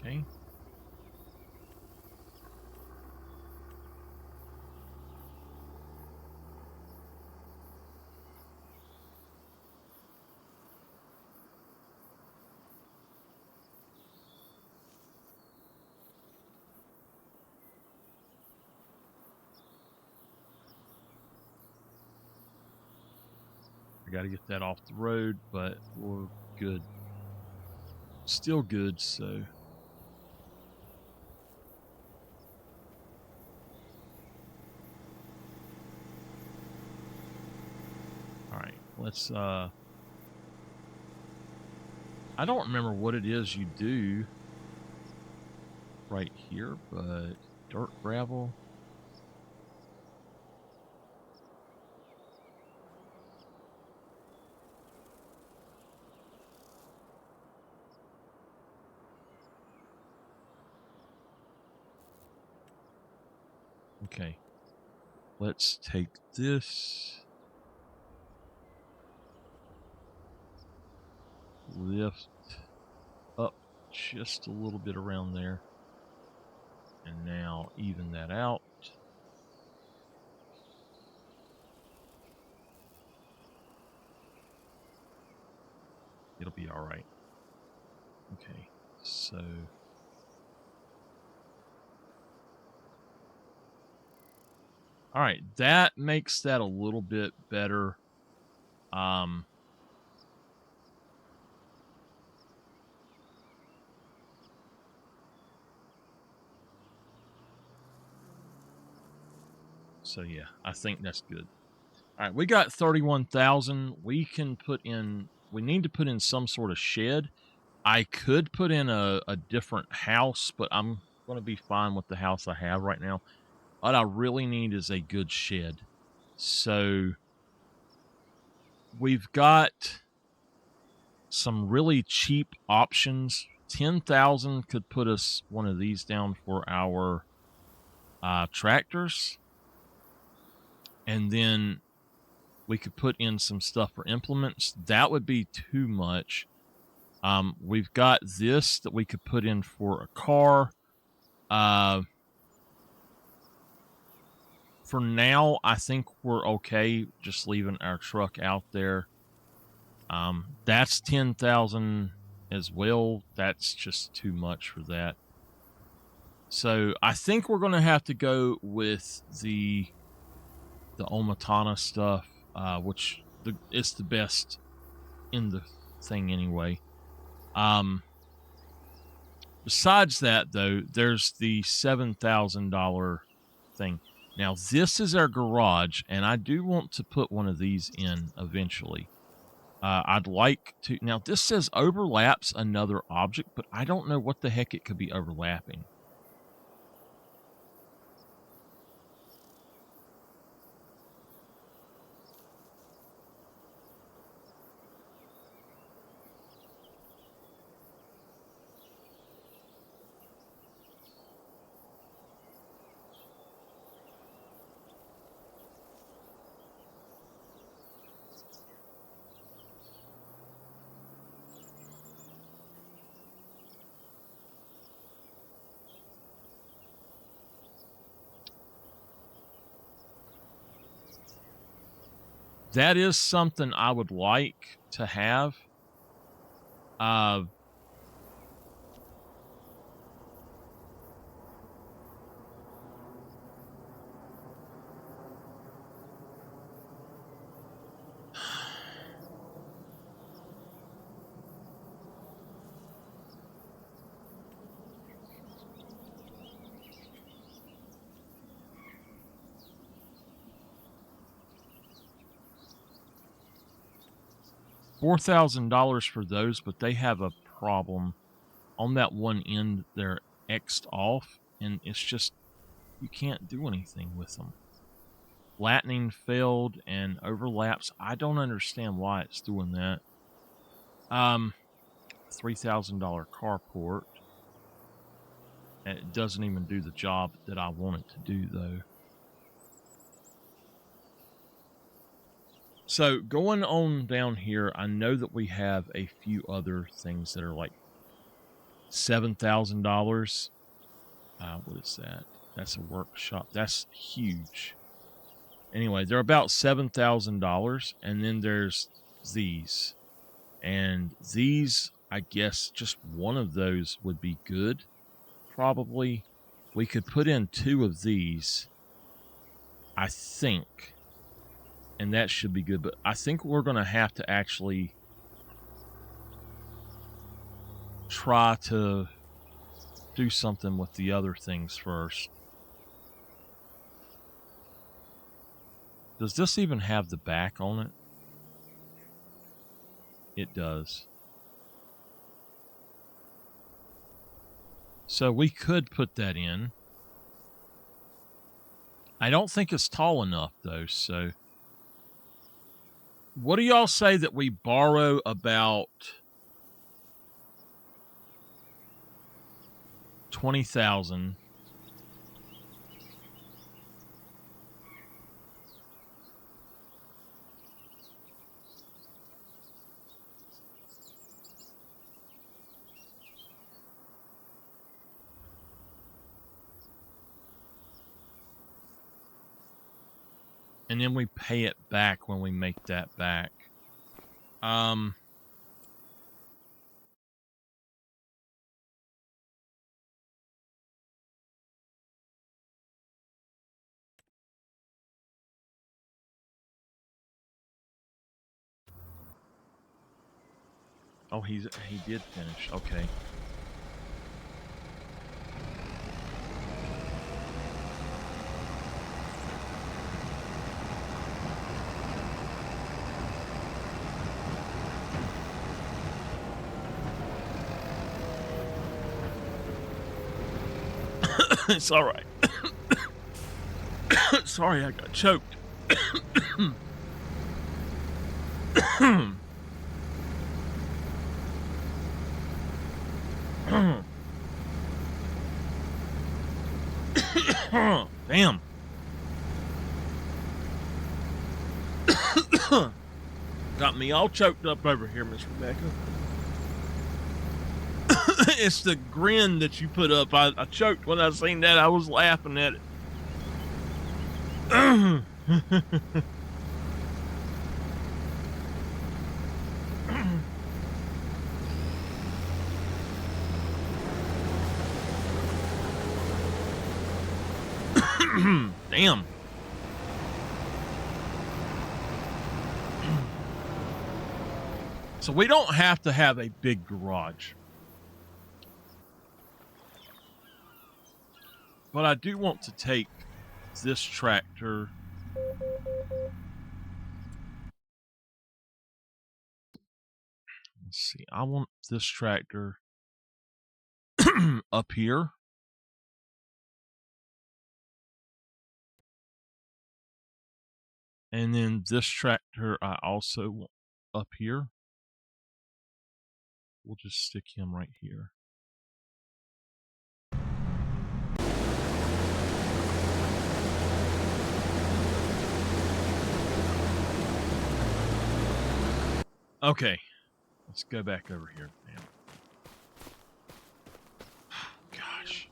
Okay. I got to get that off the road, but we're good. Still good, so. All right, let's, I don't remember what it is you do right here, but dirt, gravel. Okay. let's take this. Lift up just a little bit around there. And now even that out. It'll be all right. Okay, so all right, that makes that a little bit better. So yeah, I think that's good. All right, we got 31,000. We can put in, we need to put in some sort of shed. I could put in a different house, but I'm going to be fine with the house I have right now. What I really need is a good shed. So we've got some really cheap options. 10,000 could put us one of these down for our tractors. And then we could put in some stuff for implements. That would be too much. We've got this that we could put in for a car. For now, I think we're okay just leaving our truck out there. That's 10,000 as well. That's just too much for that. So I think we're going to have to go with the Omatana stuff, which it's the best in the thing anyway. Besides that, though, there's the $7,000 thing. Now, this is our garage, and I do want to put one of these in eventually. I'd like to. Now, this says overlaps another object, but I don't know what the heck it could be overlapping. That is something I would like to have. $4,000 for those, but they have a problem on that one end. They're X'd off, and it's just you can't do anything with them. Flattening failed and overlaps. I don't understand why it's doing that. $3,000 carport. And it doesn't even do the job that I want it to do, though. So going on down here, I know that we have a few other things that are like $7,000. What is that? That's a workshop. That's huge. Anyway, they're about $7,000, and then there's these, and these, I guess, just one of those would be good. Probably, we could put in 2 of these, I think, and that should be good. But I think we're going to have to actually try to do something with the other things first. Does this even have the back on it? It does. So we could put that in. I don't think it's tall enough, though. So what do y'all say that we borrow about 20,000? And then we pay it back when we make that back. Oh, he did finish. Okay. It's all right. Sorry, I got choked. Damn. Got me all choked up over here, Miss Rebecca. It's the grin that you put up. I choked when I seen that. I was laughing at it. Damn. So we don't have to have a big garage. But I do want to take this tractor. Let's see. I want this tractor up here. And then this tractor I also want up here. We'll just stick him right here. Okay. Let's go back over here now. Gosh.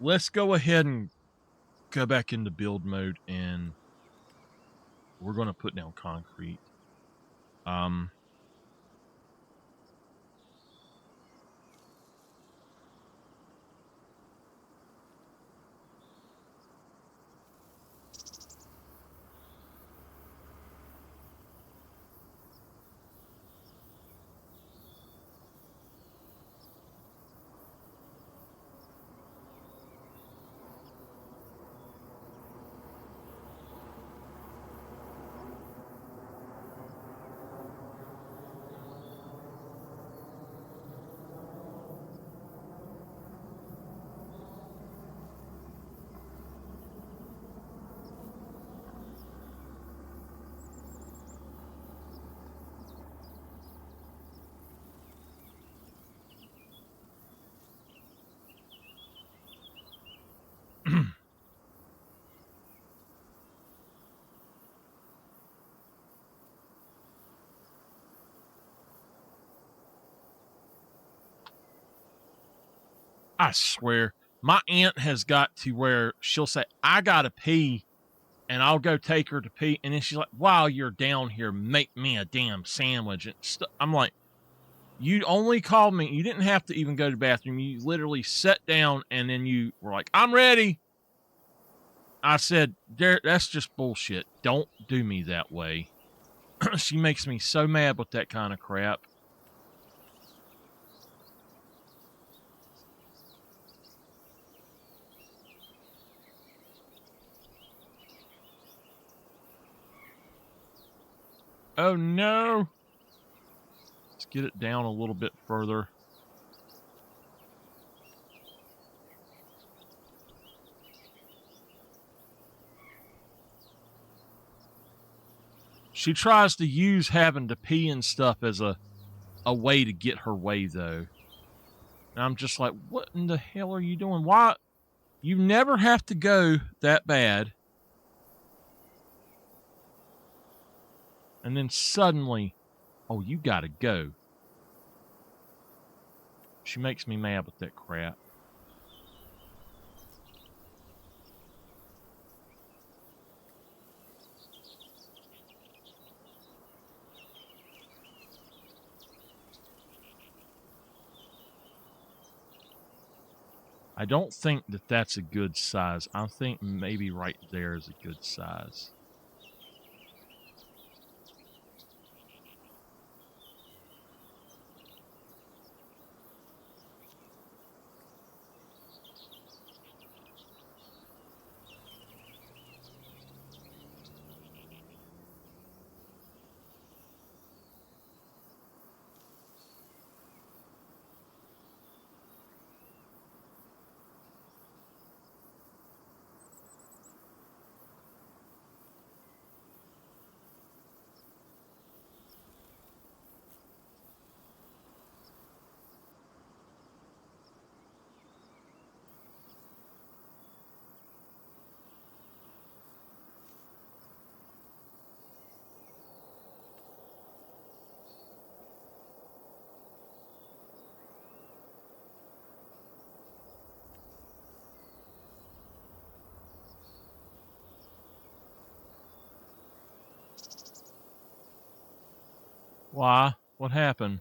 Let's go ahead and go back into build mode, and we're going to put down concrete. I swear, my aunt has got to where she'll say, I gotta pee, and I'll go take her to pee, and then she's like, while you're down here, make me a damn sandwich. And I'm like, you only called me. You didn't have to even go to the bathroom. You literally sat down, and then you were like, I'm ready. I said, that's just bullshit. Don't do me that way. She makes me so mad with that kind of crap. Oh, no. Let's get it down a little bit further. She tries to use having to pee and stuff as a way to get her way, though. And I'm just like, what in the hell are you doing? Why? You never have to go that bad. And then suddenly, oh, you gotta go. She makes me mad with that crap. I don't think that that's a good size. I think maybe right there is a good size. Why? What happened?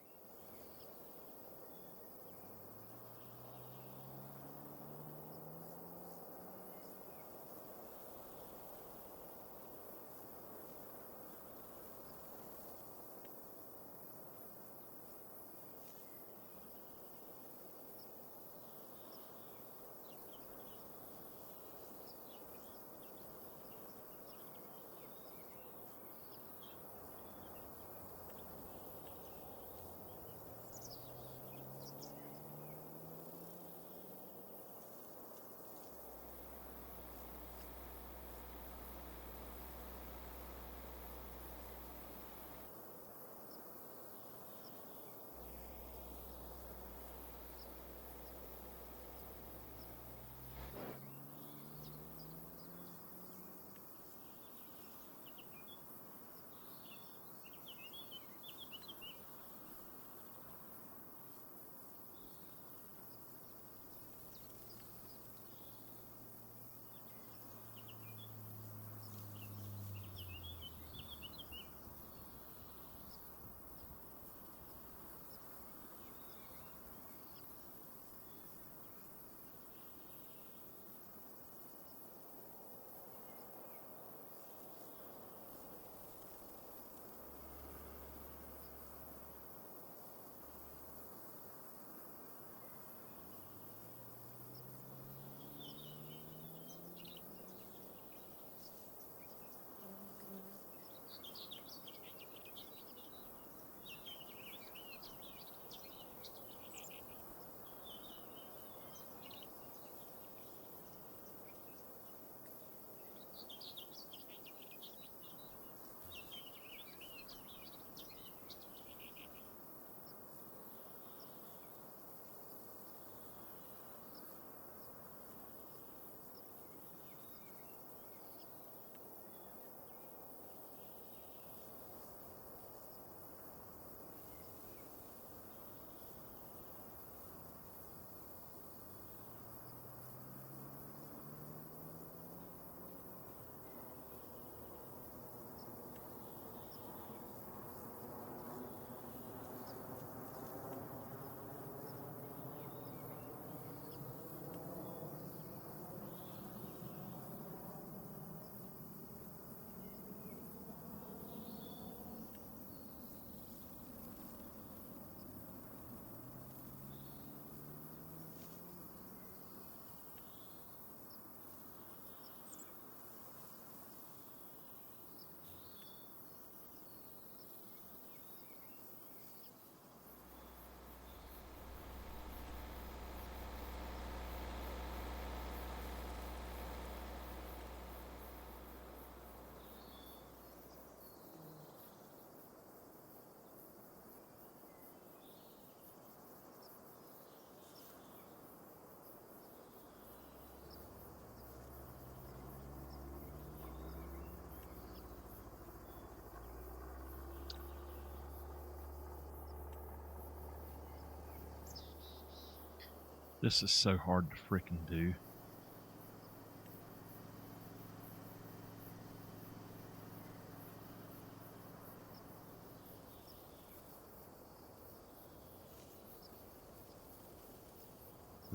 This is so hard to freaking do.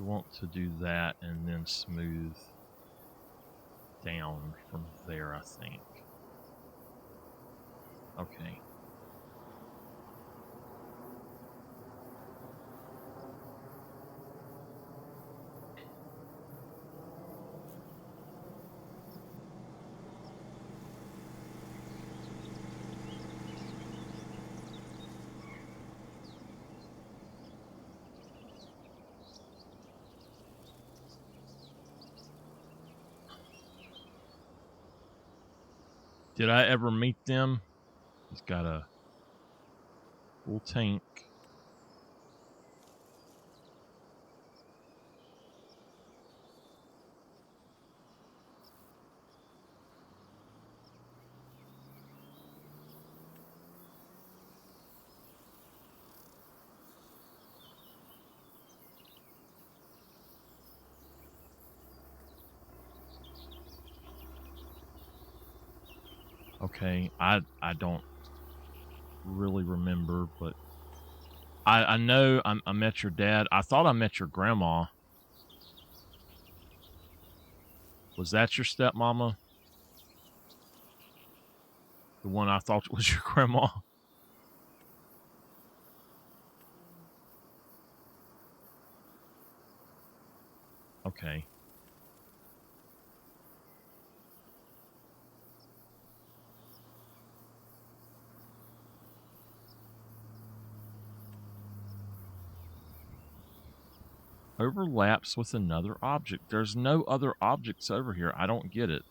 want to do that and then smooth down from there, I think. Okay. Did I ever meet them? He's got a full tank. Okay, I don't really remember, but I know I met your dad. I thought I met your grandma. Was that your stepmama? The one I thought was your grandma? Okay. Overlaps with another object. There's no other objects over here. I don't get it.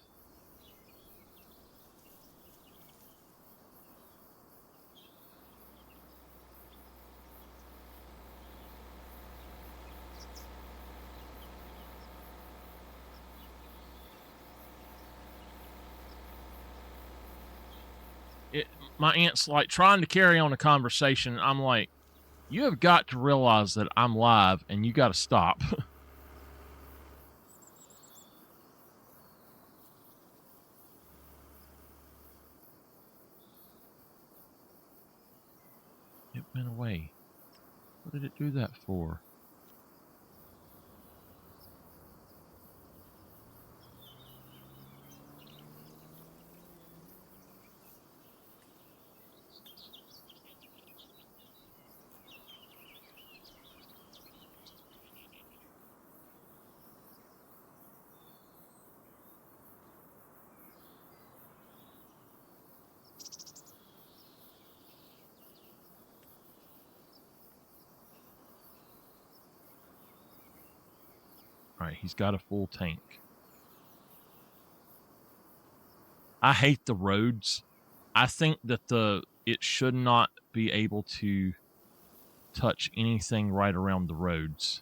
My aunt's like trying to carry on a conversation. I'm like, you have got to realize that I'm live and you got to stop. It went away. What did it do that for? All right, he's got a full tank. I hate the roads. I think that it should not be able to touch anything right around the roads.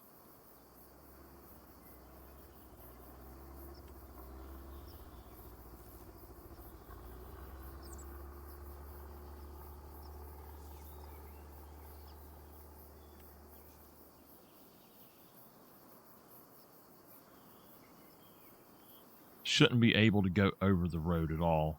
Shouldn't be able to go over the road at all.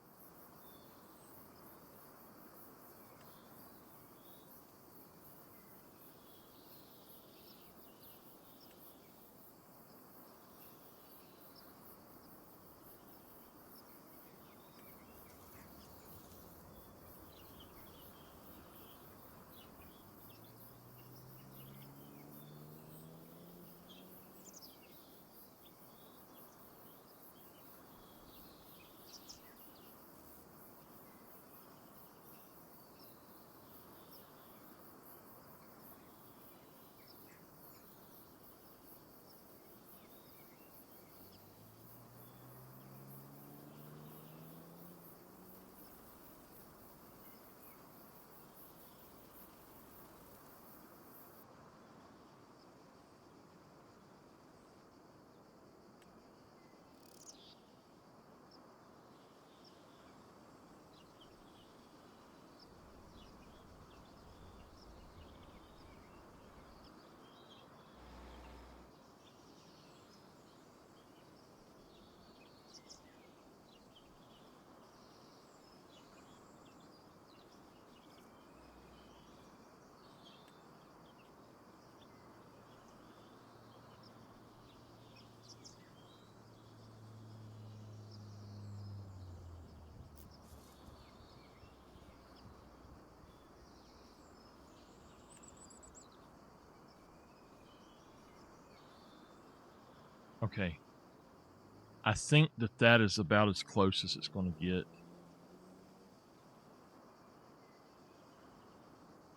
Okay. I think that that is about as close as it's going to get.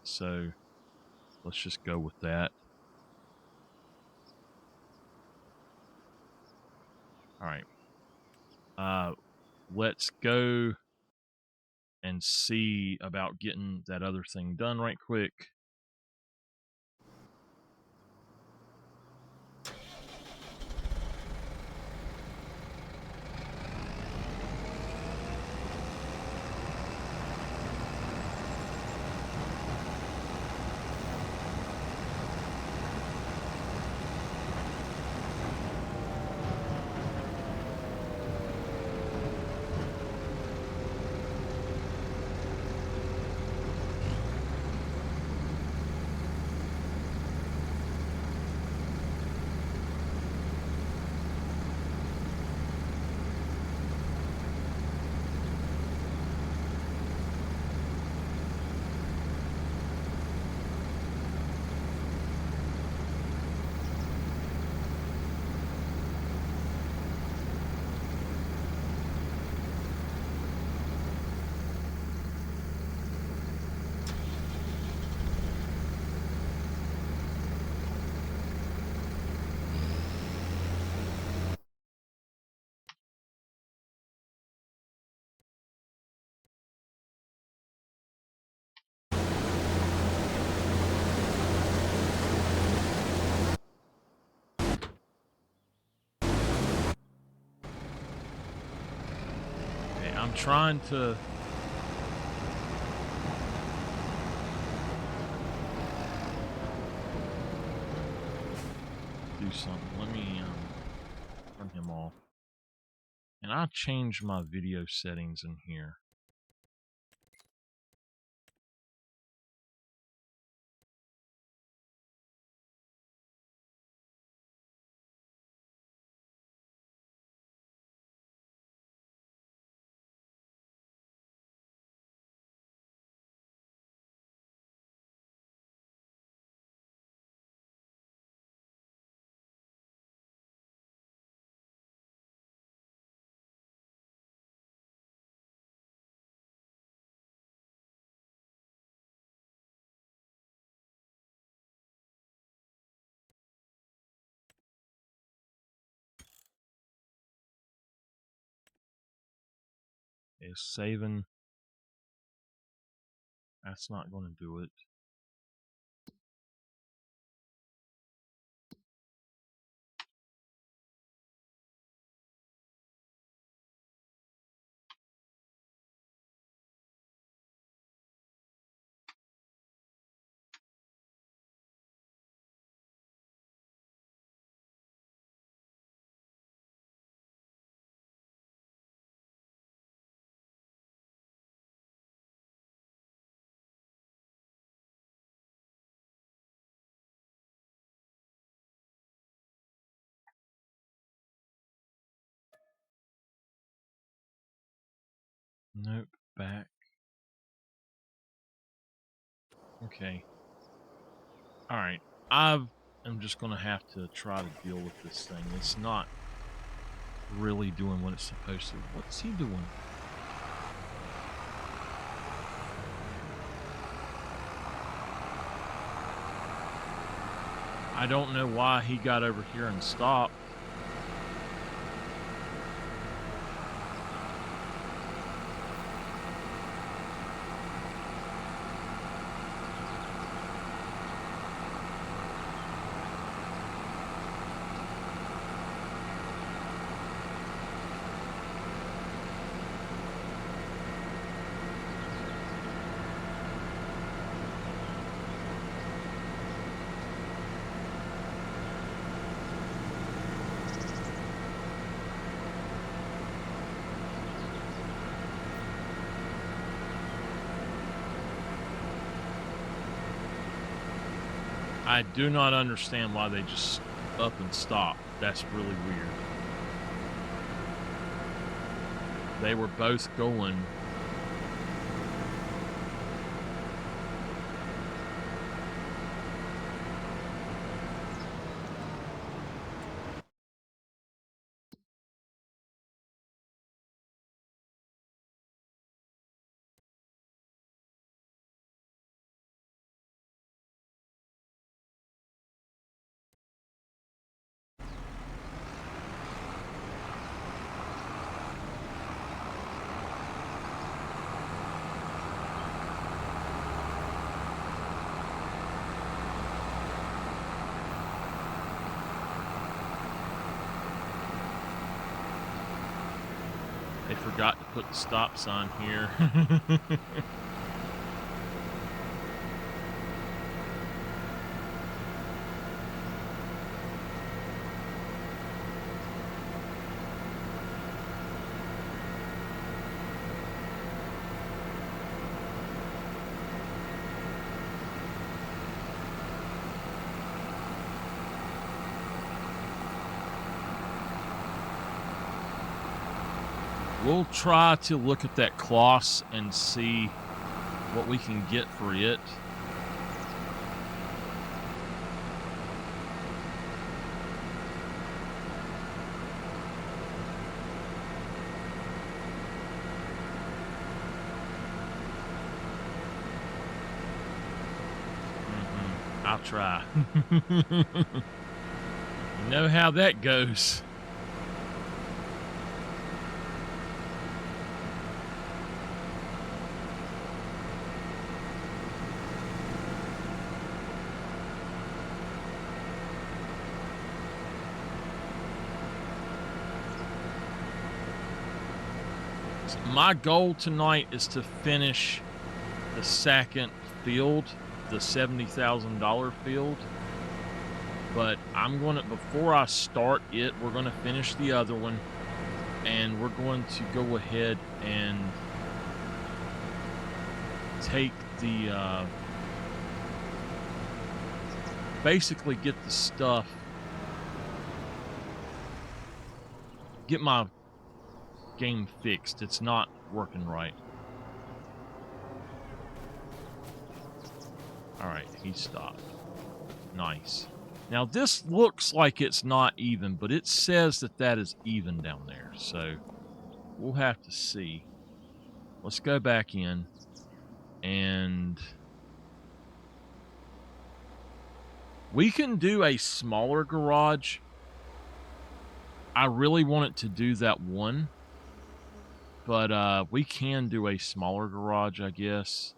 So let's just go with that. All right. Let's go and see about getting that other thing done right quick. Okay, I'm trying to do something. Let me turn him off. And I changed my video settings in here. Is saving. That's not going to do it. Nope. Back. Okay. Alright. I'm just going to have to try to deal with this thing. It's not really doing what it's supposed to. What's he doing? I don't know why he got over here and stopped. I do not understand why they just up and stop. That's really weird. They were both going. forgot to put the stop sign here. We'll try to look at that Kloss and see what we can get for it. I'll try. You know how that goes. My goal tonight is to finish the second field, the $70,000 field. But I'm going to, before I start it, we're going to finish the other one. And we're going to go ahead and take the, basically get the stuff, get my game fixed. It's not working right. All right, he stopped. Nice. Now this looks like it's not even, but it says that that is even down there. So we'll have to see. Let's go back in and we can do a smaller garage. I really wanted to do that one, but we can do a smaller garage, I guess.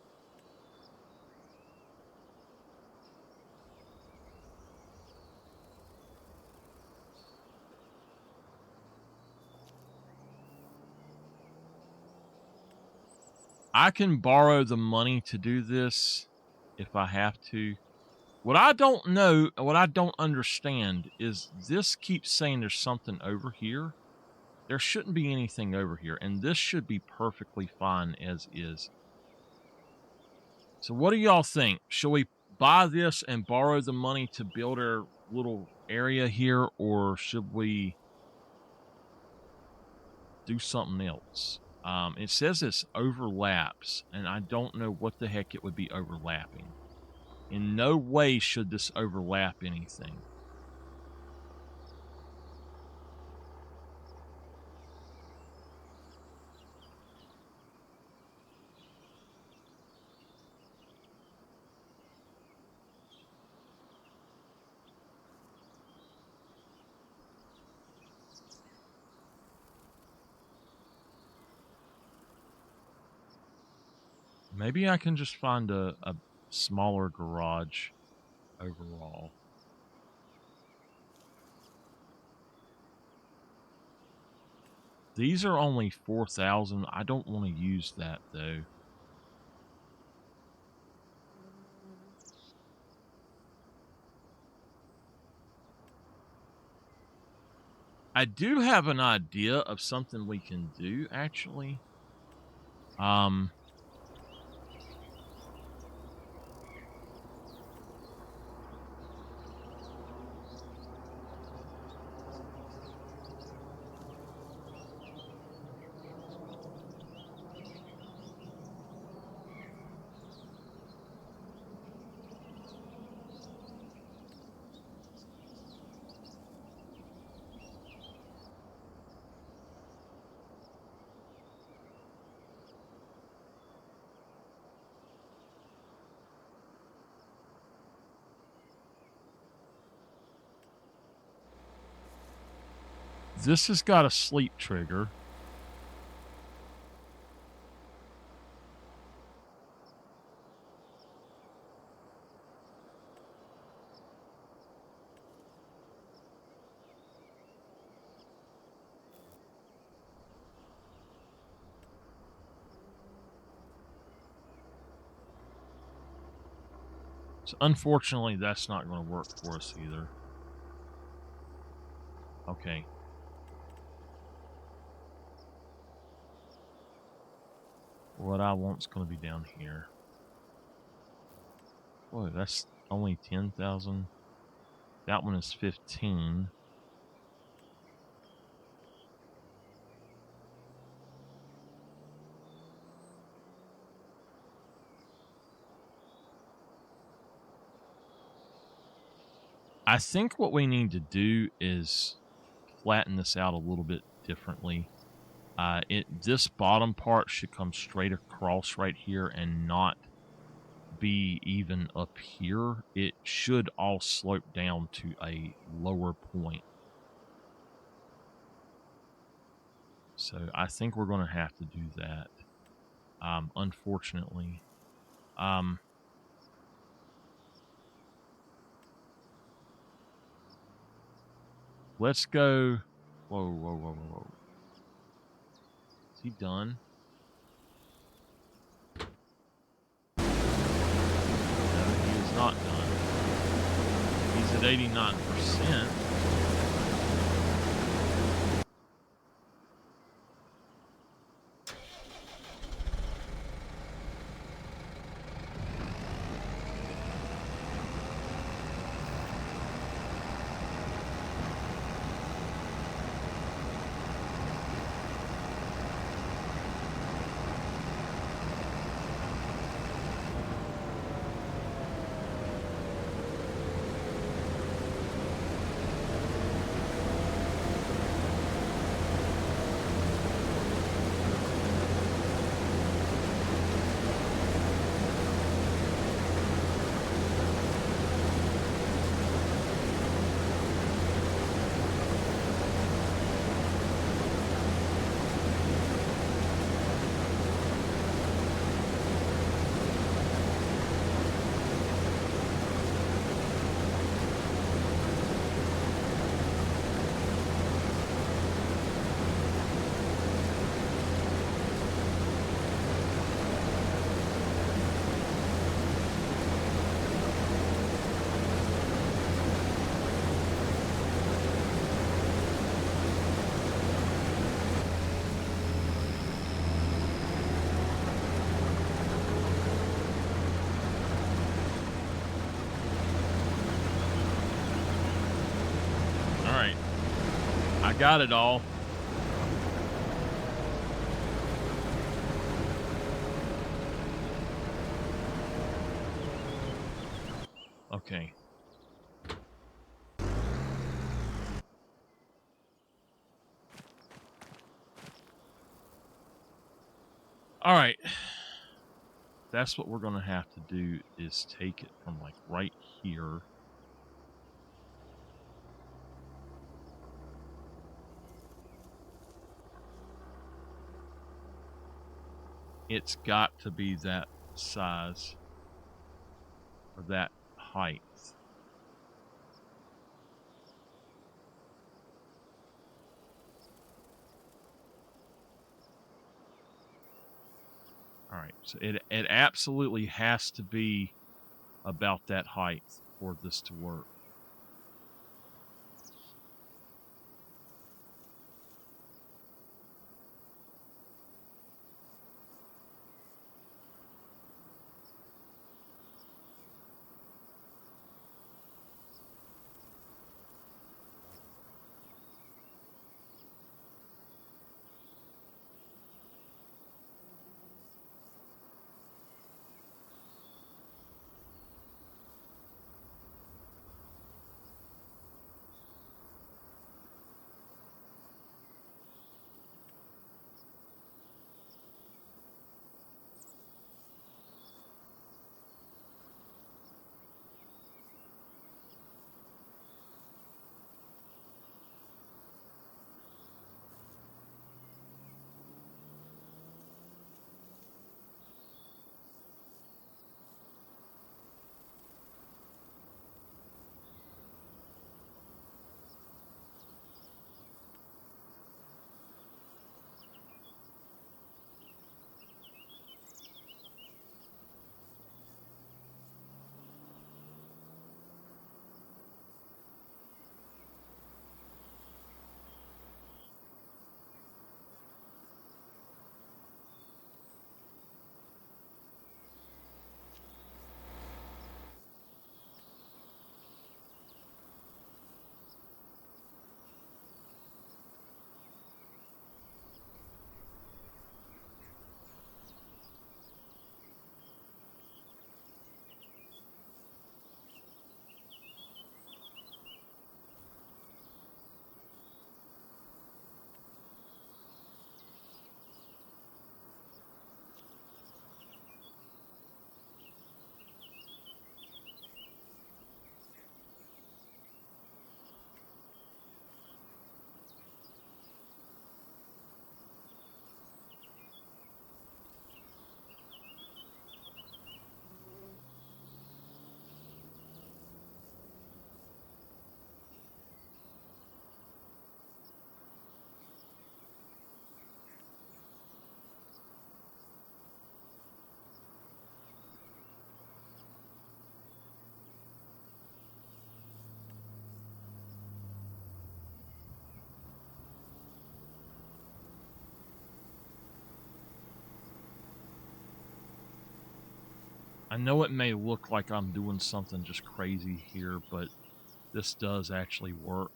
I can borrow the money to do this if I have to. What I don't know, what I don't understand is this keeps saying there's something over here. There shouldn't be anything over here, and this should be perfectly fine as is. So what do y'all think? Shall we buy this and borrow the money to build our little area here, or should we do something else? It says this overlaps, and I don't know what the heck it would be overlapping. In no way should this overlap anything. Maybe I can just find a smaller garage overall. These are only 4,000. I don't want to use that though. I do have an idea of something we can do actually. This has got a sleep trigger. So unfortunately, that's not going to work for us either. Okay. What I want's going to be down here. Whoa, that's only 10,000. That one is 15. I think what we need to do is flatten this out a little bit differently. This bottom part should come straight across right here and not be even up here. It should all slope down to a lower point. So I think we're going to have to do that. Unfortunately. Let's go. Whoa, whoa, whoa, whoa, whoa. Is he done? No, he is not done. He's at 89%. All right. I got it all. Okay. All right. That's what we're going to have to do is take it from like right here. It's got to be that size or that height. All right. So it absolutely has to be about that height for this to work. I know it may look like I'm doing something just crazy here, but this does actually work.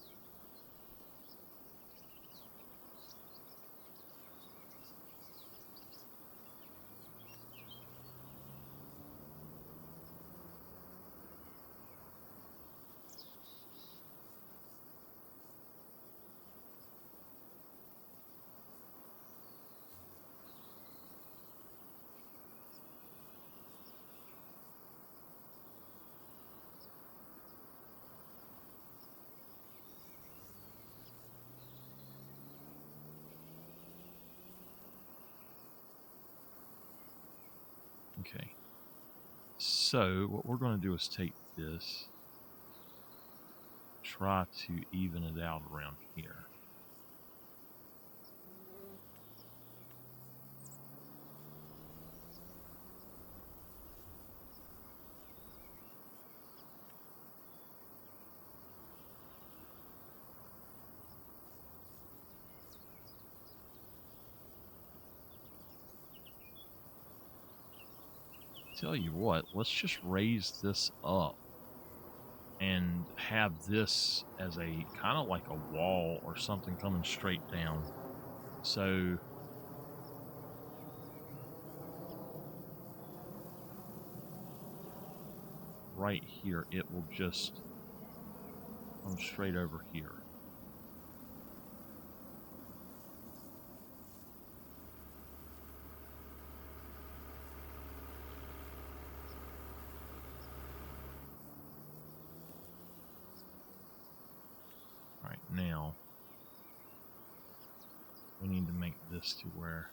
Okay. So what we're going to do is take this, try to even it out around here. Tell you what, let's just raise this up and have this as a kind of like a wall or something coming straight down. So right here, it will just come straight over here. All right, now we need to make this to where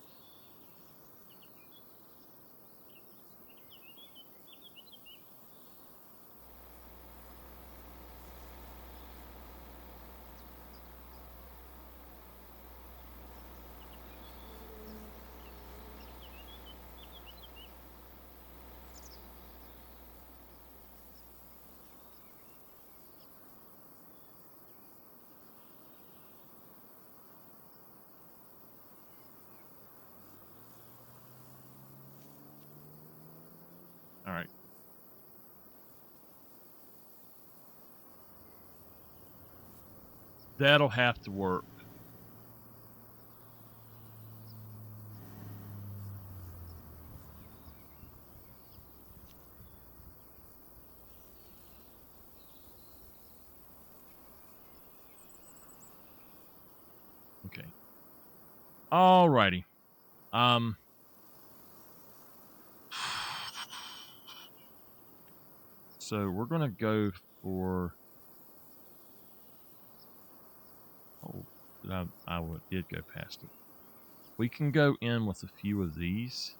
all right. That'll have to work. Okay. All righty. So we're going to go for... Oh, did go past it. We can go in with a few of these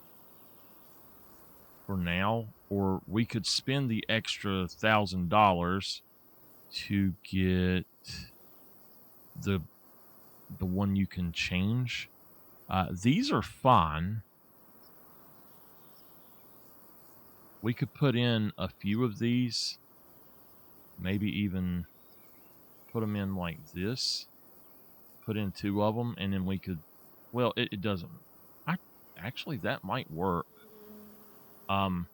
for now, or we could spend the extra $1,000 to get the one you can change. These are fine. We could put in a few of these, maybe even put them in like this. Put in 2 of them, and then we could... Well, it doesn't... Actually, that might work. But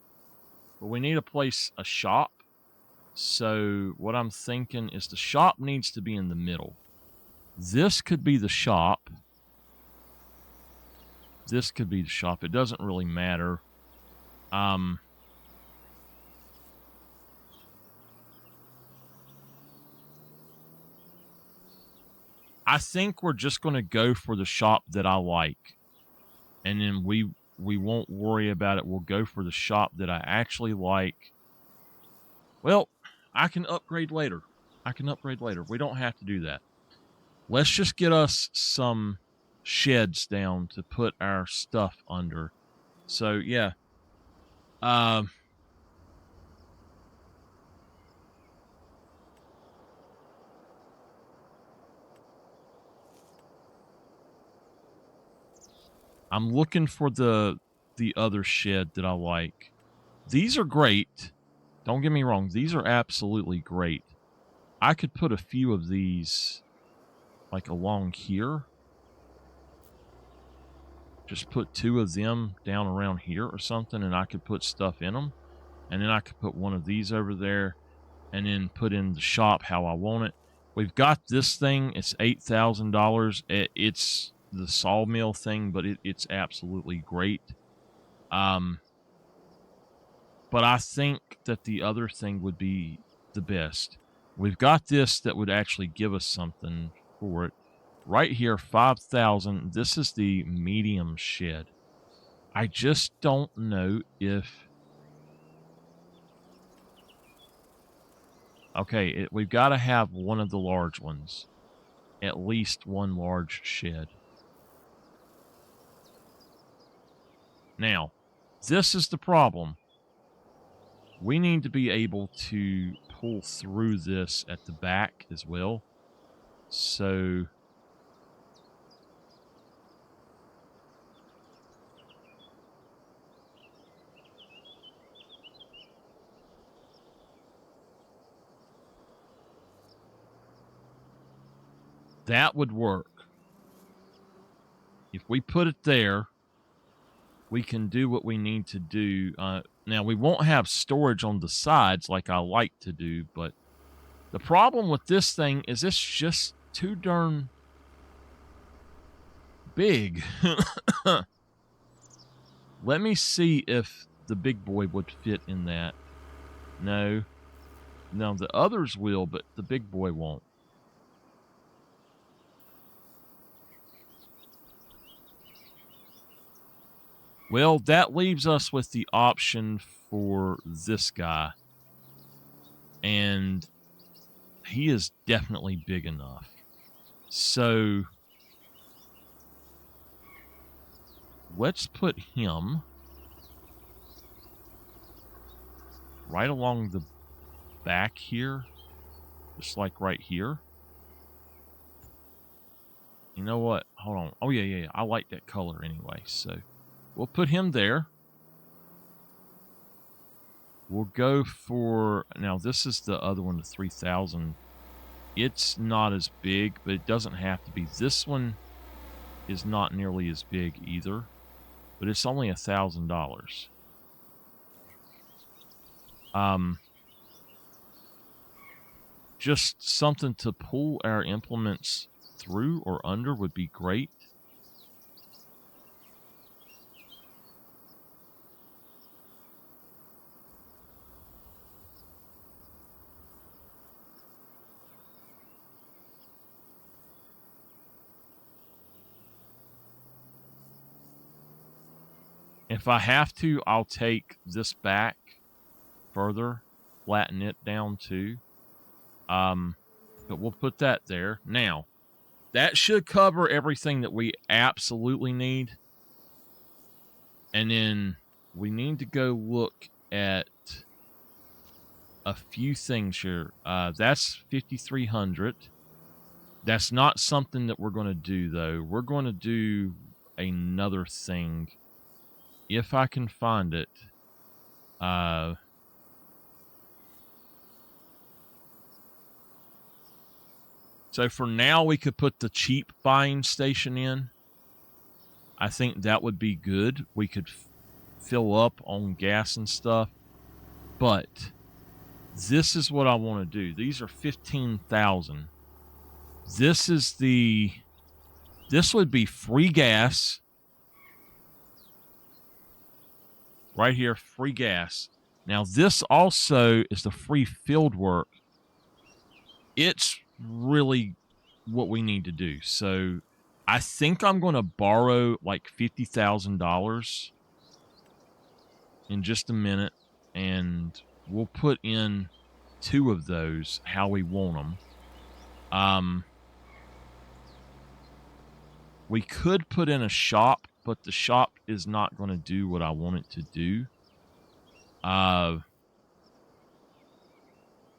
we need to place a shop. So what I'm thinking is the shop needs to be in the middle. This could be the shop. This could be the shop. It doesn't really matter. I think we're just going to go for the shop that I like. And then we won't worry about it. We'll go for the shop that I actually like. Well, I can upgrade later. We don't have to do that. Let's just get us some sheds down to put our stuff under. So, yeah. I'm looking for the other shed that I like. These are great. Don't get me wrong. These are absolutely great. I could put a few of these like along here. Just put 2 of them down around here or something, and I could put stuff in them. And then I could put one of these over there and then put in the shop how I want it. We've got this thing. It's $8,000. It's the sawmill thing, but it's absolutely great. But I think that the other thing would be the best. We've got this that would actually give us something for it. Right here, 5,000. This is the medium shed. I just don't know if... Okay, we've got to have one of the large ones. At least one large shed. Now, this is the problem. We need to be able to pull through this at the back as well. So... that would work. If we put it there, we can do what we need to do. Now, we won't have storage on the sides like I like to do, but the problem with this thing is it's just too darn big. Let me see if the big boy would fit in that. No. No, the others will, but the big boy won't. Well, that leaves us with the option for this guy. And he is definitely big enough. So let's put him right along the back here. Just like right here. You know what? Hold on. Oh, yeah. I like that color anyway. So we'll put him there. We'll go for... Now, this is the other one, the 3,000. It's not as big, but it doesn't have to be. This one is not nearly as big either, but it's only $1,000. Just something to pull our implements through or under would be great. If I have to, I'll take this back further, flatten it down too. But we'll put that there. Now, that should cover everything that we absolutely need. And then we need to go look at a few things here. That's 5,300. That's not something that we're going to do, though. We're going to do another thing. If I can find it. So for now, we could put the cheap buying station in. I think that would be good. We could fill up on gas and stuff. But this is what I want to do. These are 15,000. This would be free gas. Right here, free gas. Now, this also is the free field work. It's really what we need to do. So I think I'm going to borrow like $50,000 in just a minute, and we'll put in 2 of those how we want them. We could put in a shop, but the shop is not going to do what I want it to do.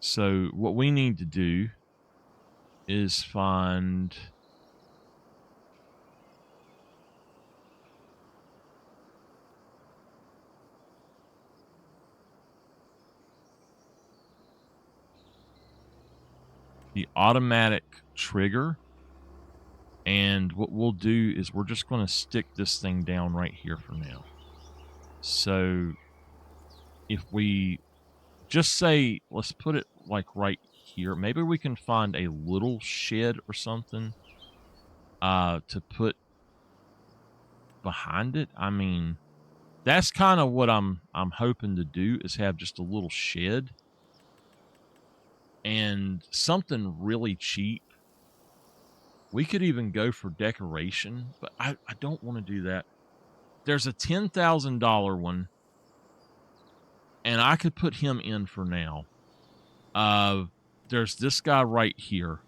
So what we need to do is find... the automatic trigger. And what we'll do is we're just going to stick this thing down right here for now. So if we just say, let's put it like right here. Maybe we can find a little shed or something to put behind it. I mean, that's kind of what I'm hoping to do, is have just a little shed and something really cheap. We could even go for decoration, but I don't want to do that. There's a $10,000 one, and I could put him in for now. There's this guy right here.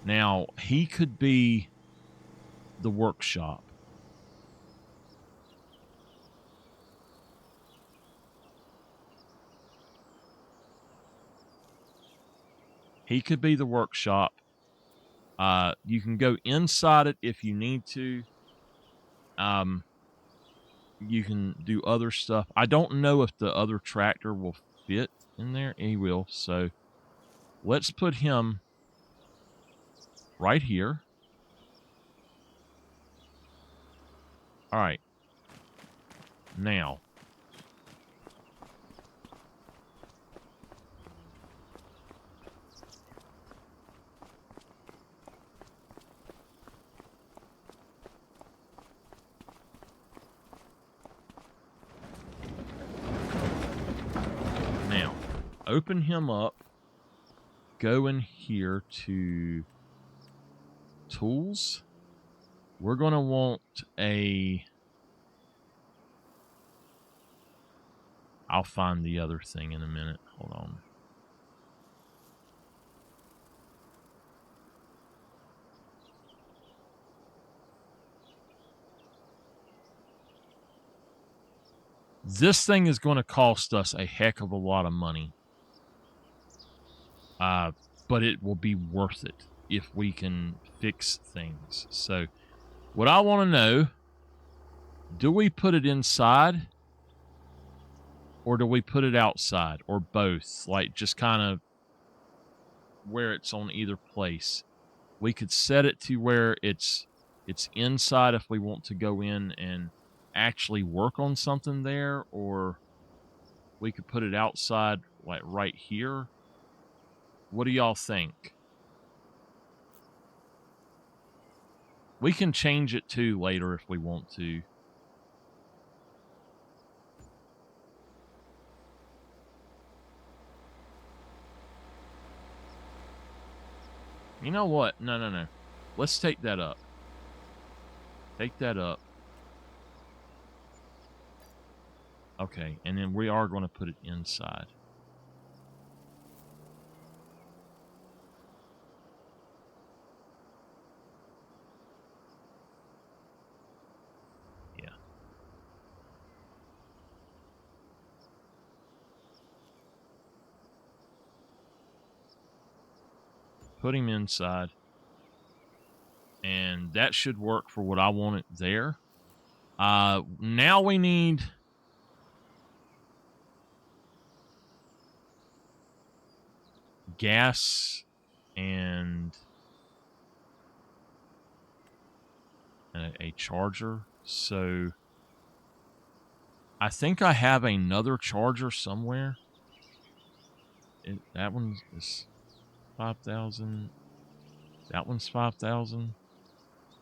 Now, he could be the workshop. He could be the workshop. You can go inside it if you need to. You can do other stuff. I don't know if the other tractor will fit in there. He will. So let's put him right here. All right. Now, open him up. Go in here to tools. We're going to want a... I'll find the other thing in a minute. Hold on. This thing is going to cost us a heck of a lot of money. But it will be worth it if we can fix things. So what I want to know, do we put it inside or do we put it outside, or both? Like just kind of where it's on either place. We could set it to where it's inside if we want to go in and actually work on something there, or we could put it outside like right here. What do y'all think? We can change it too later if we want to. You know what? No. Let's take that up. Take that up. Okay, and then we are going to put it inside. Yeah. Put him inside. And that should work for what I want it there. Now we need... gas and a charger. So I think I have another charger somewhere. That one is 5,000. That one's 5,000.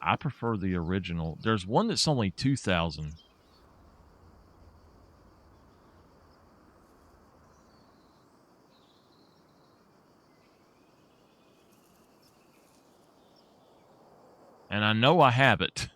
I prefer the original. There's one that's only 2,000. And I know I have it.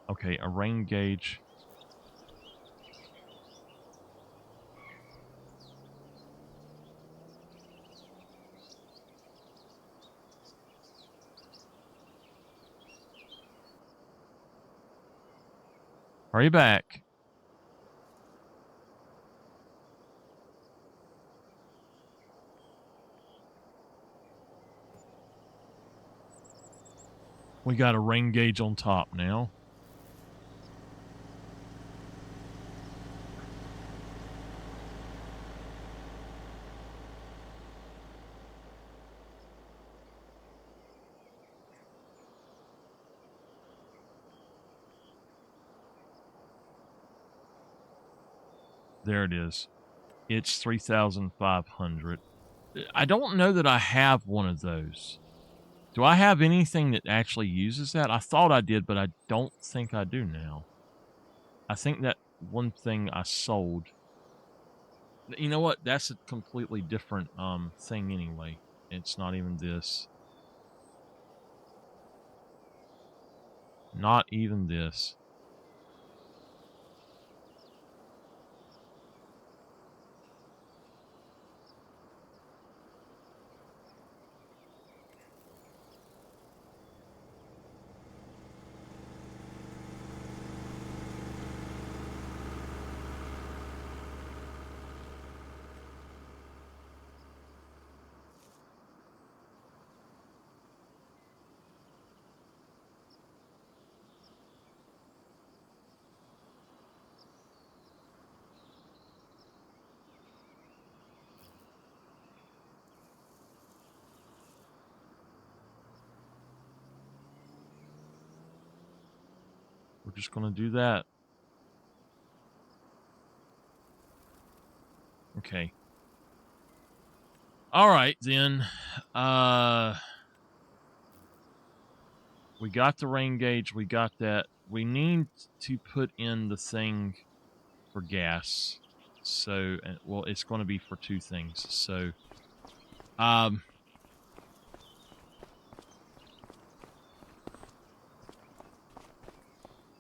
Okay, a rain gauge. Hurry back. We got a rain gauge on top now. There it is. It's 3,500. I don't know that I have one of those. Do I have anything that actually uses that? I thought I did, but I don't think I do now. I think that one thing I sold. You know what? That's a completely different thing anyway. It's not even this. Not even this. We're just going to do that. Okay. All right, then. We got the rain gauge. We got that. We need to put in the thing for gas. So, well, it's going to be for two things. So,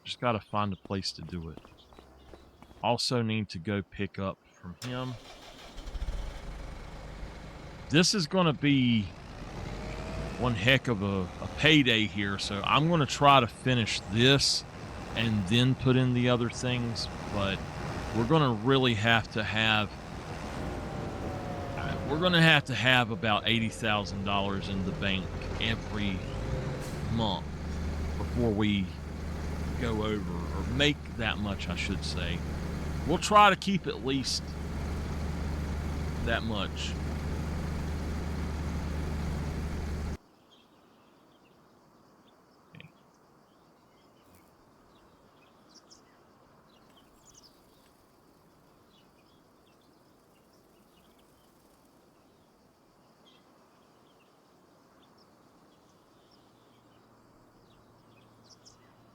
just got to find a place to do it. Also need to go pick up from him. This is going to be one heck of a payday here. So I'm going to try to finish this and then put in the other things. But we're going to really have to have, about $80,000 in the bank every month before we go over, or make that much, I should say. We'll try to keep at least that much. Okay.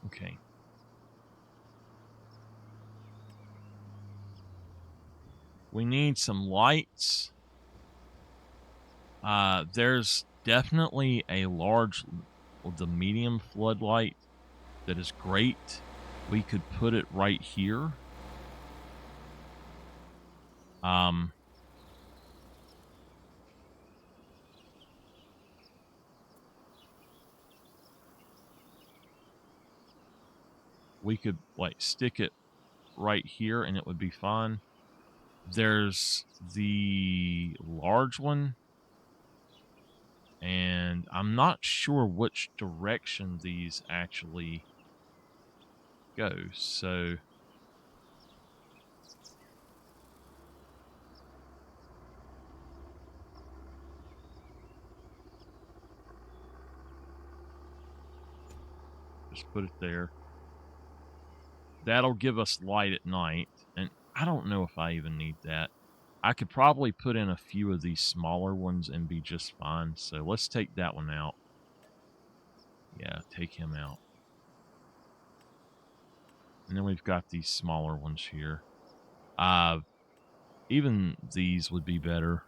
Okay. We need some lights. There's definitely a the medium floodlight that is great. We could put it right here. We could like stick it right here and it would be fine. There's the large one, and I'm not sure which direction these actually go. So just put it there. That'll give us light at night. And I don't know if I even need that. I could probably put in a few of these smaller ones and be just fine. So let's take that one out. Yeah, take him out. And then we've got these smaller ones here. Even these would be better.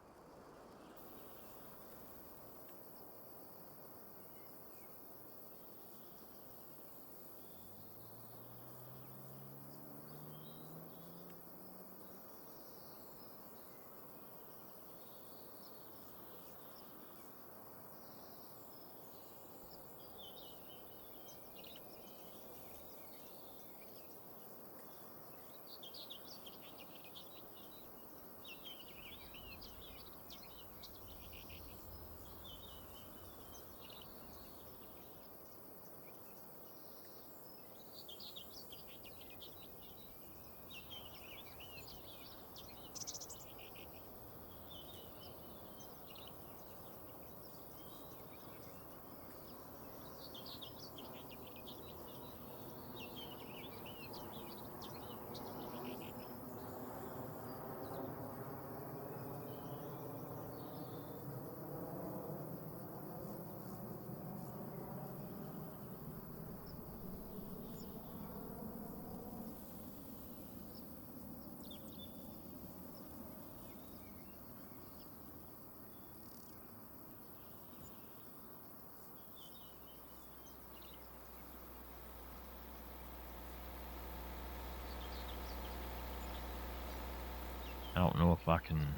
don't know if I can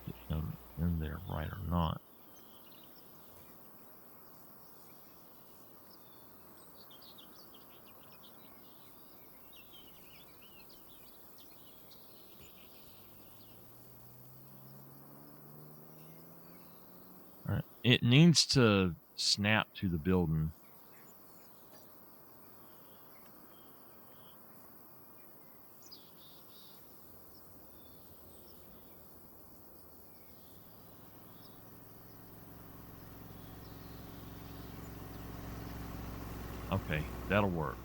get them in there right or not. All right. It needs to snap to the building. Okay, that'll work.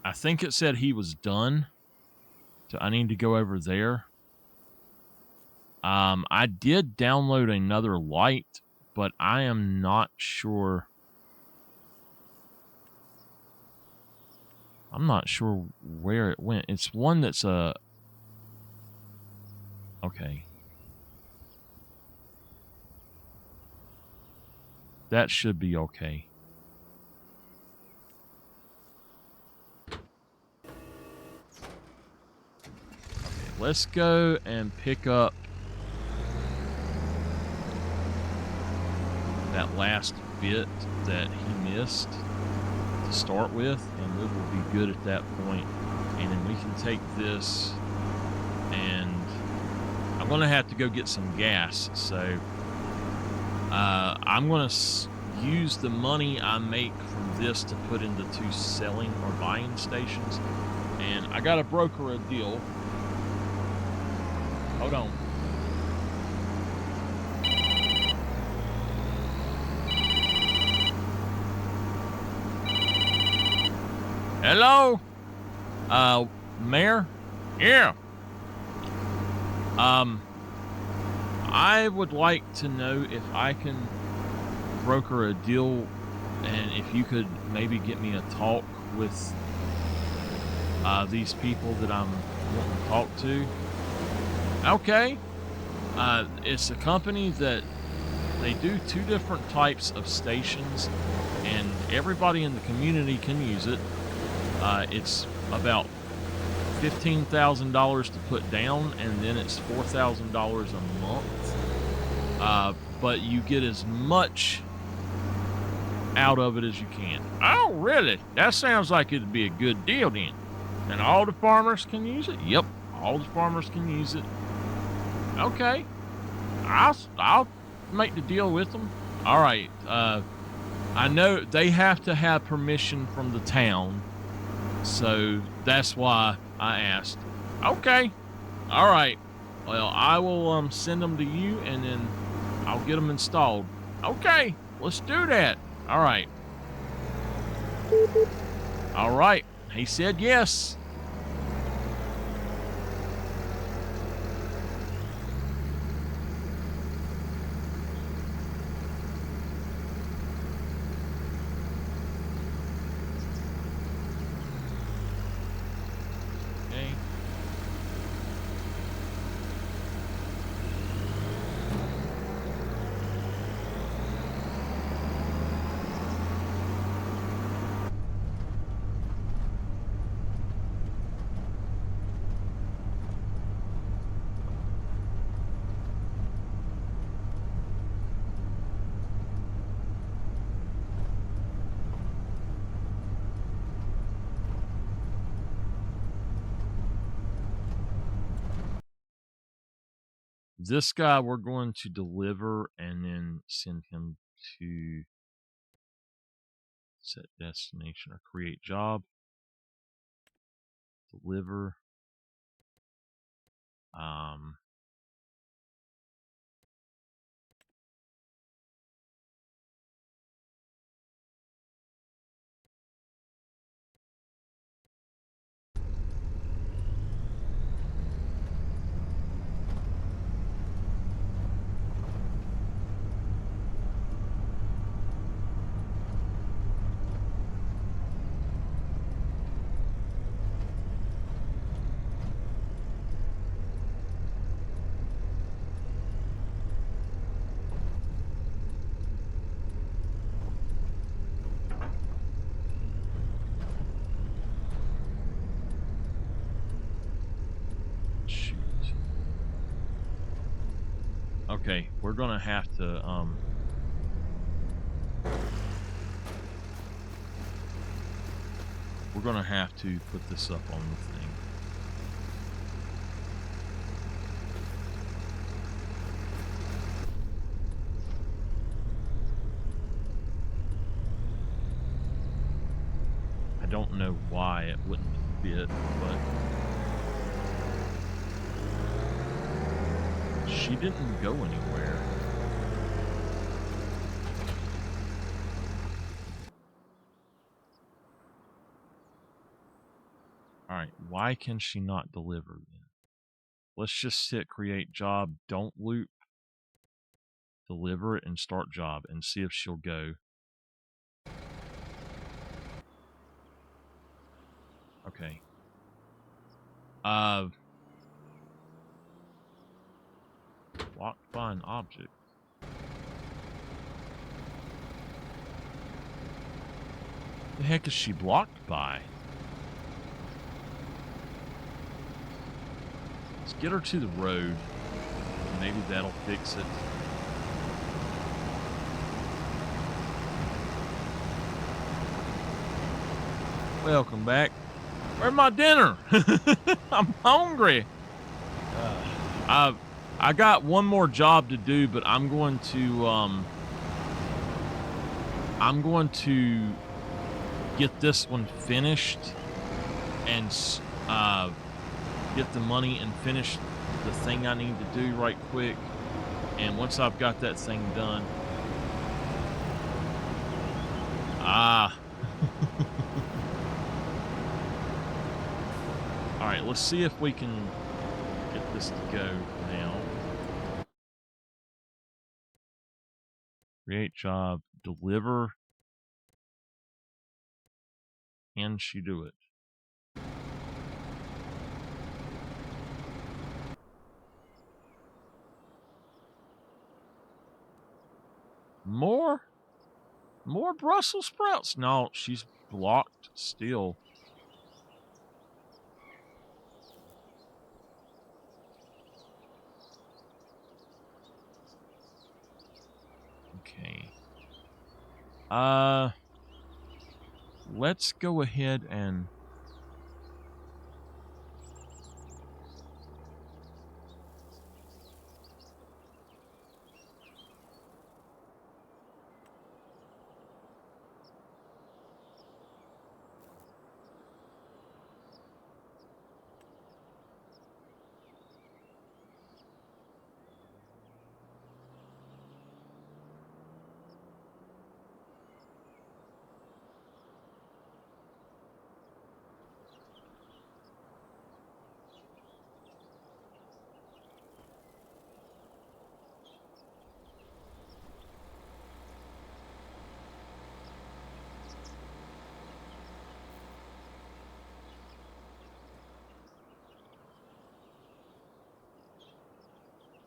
I think it said he was done, so I need to go over there. I did download another light, but I am not sure. I'm not sure where it went. It's one that's okay. That should be okay. Okay, let's go and pick up that last bit that he missed to start with, and we will be good at that point. And then we can take this, and I'm gonna have to go get some gas, so I'm gonna use the money I make from this to put into 2 selling or buying stations, and I gotta broker a deal. Hold on. Hello? Mayor? Yeah. I would like to know if I can broker a deal, and if you could maybe get me a talk with these people that I'm wanting to talk to. Okay. It's a company that they do 2 different types of stations, and everybody in the community can use it. It's about $15,000 to put down, and then it's $4,000 a month. But you get as much out of it as you can. Oh, really? That sounds like it'd be a good deal then. And all the farmers can use it? Yep, all the farmers can use it. Okay. I'll make the deal with them. All right. I know they have to have permission from the town, so that's why I asked. Okay. All right. Well, I will send them to you, and then I'll get them installed. Okay. Let's do that. All right. All right. He said yes. Okay. This guy we're going to deliver and then send him to set destination or create job. Deliver. Okay, we're gonna have to put this up on the thing. I don't know why it wouldn't fit, but she didn't go anywhere. All right, why can she not deliver then? Let's just hit create job, don't loop, deliver it, and start job, and see if she'll go. Okay. Blocked by an object. The heck is she blocked by? Let's get her to the road. Maybe that'll fix it. Welcome back. Where's my dinner? I'm hungry. I got one more job to do, but I'm going to get this one finished and get the money and finish the thing I need to do right quick. And once I've got that thing done, all right, let's see if we can get this to go now. Create job, deliver. Can she do it? More Brussels sprouts? No, she's blocked still. Okay. Let's go ahead and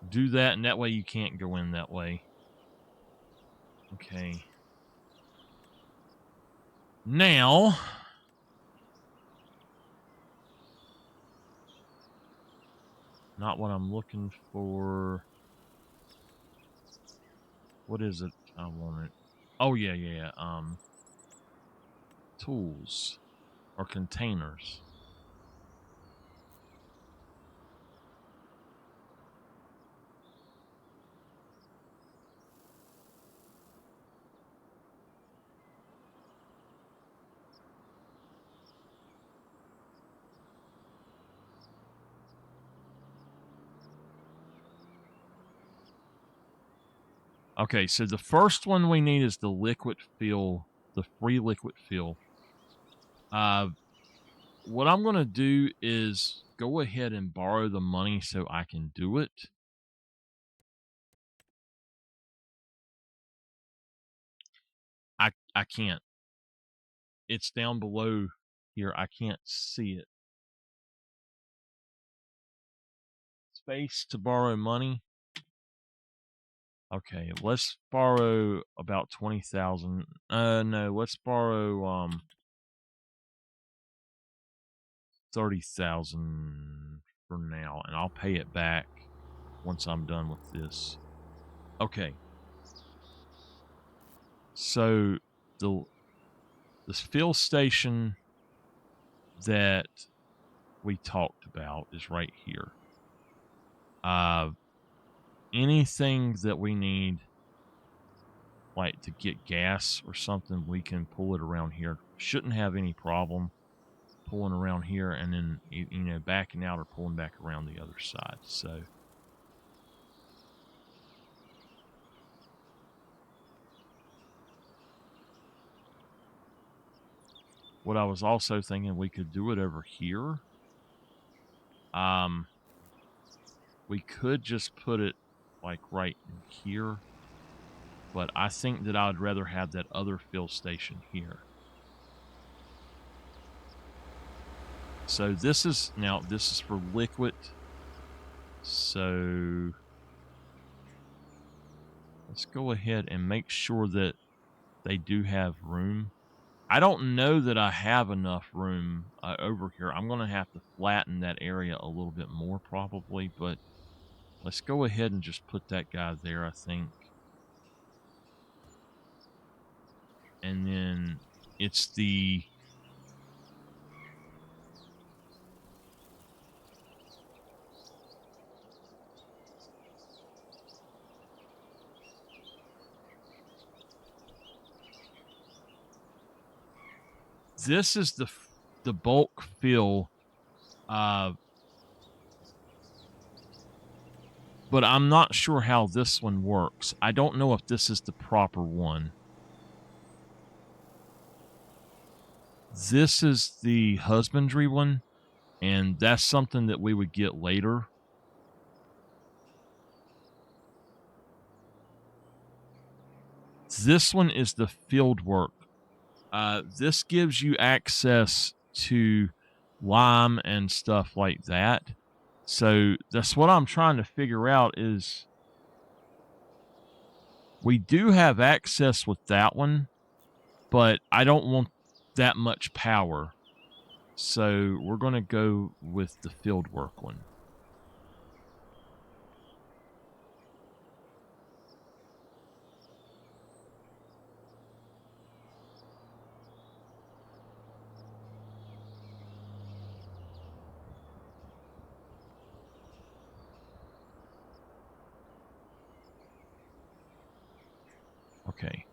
do that, and that way you can't go in that way. Okay. Now, not what I'm looking for. What is it? I want it. Oh, yeah. Tools or containers. Okay, so the first one we need is the liquid fill, the free liquid fill. What I'm going to do is go ahead and borrow the money so I can do it. I can't. It's down below here. I can't see it. Space to borrow money. Okay, let's borrow about 20,000. No, let's borrow 30,000 for now, and I'll pay it back once I'm done with this. Okay. So this fill station that we talked about is right here. Anything that we need, like to get gas or something, we can pull it around here. Shouldn't have any problem pulling around here and then, you know, backing out or pulling back around the other side. So what I was also thinking, we could do it over here. We could just put it like right in here, but I think that I would rather have that other fill station here. So this is for liquid. So let's go ahead and make sure that they do have room. I don't know that I have enough room over here. I'm going to have to flatten that area a little bit more probably, but let's go ahead and just put that guy there, I think. And then it's the... This is the bulk fill, but I'm not sure how this one works. I don't know if this is the proper one. This is the husbandry one, and that's something that we would get later. This one is the field work. This gives you access to lime and stuff like that. So that's what I'm trying to figure out is we do have access with that one, but I don't want that much power. So we're going to go with the field work one. Okay.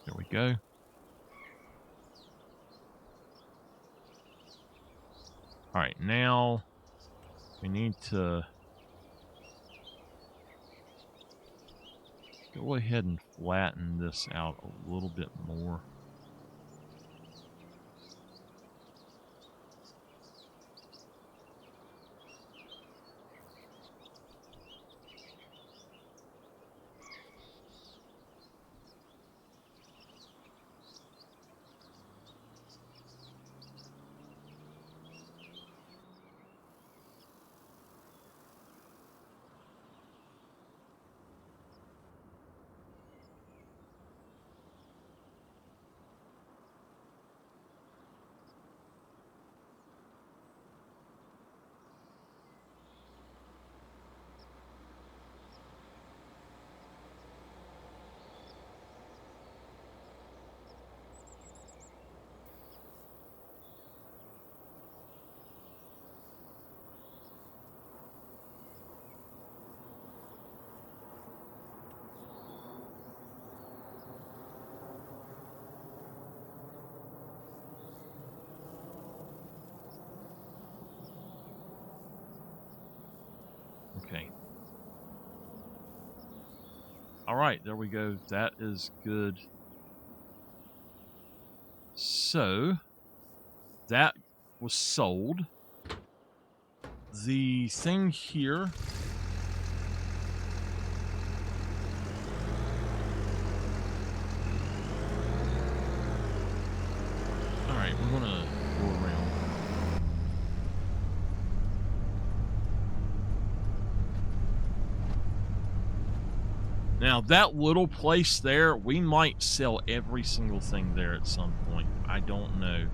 There we go. All right, now we need to go ahead and flatten this out a little bit more. Okay. All right, there we go. That is good. So that was sold. The thing here, all right, we're gonna go around. Now that little place there, we might sell every single thing there at some point. I don't know.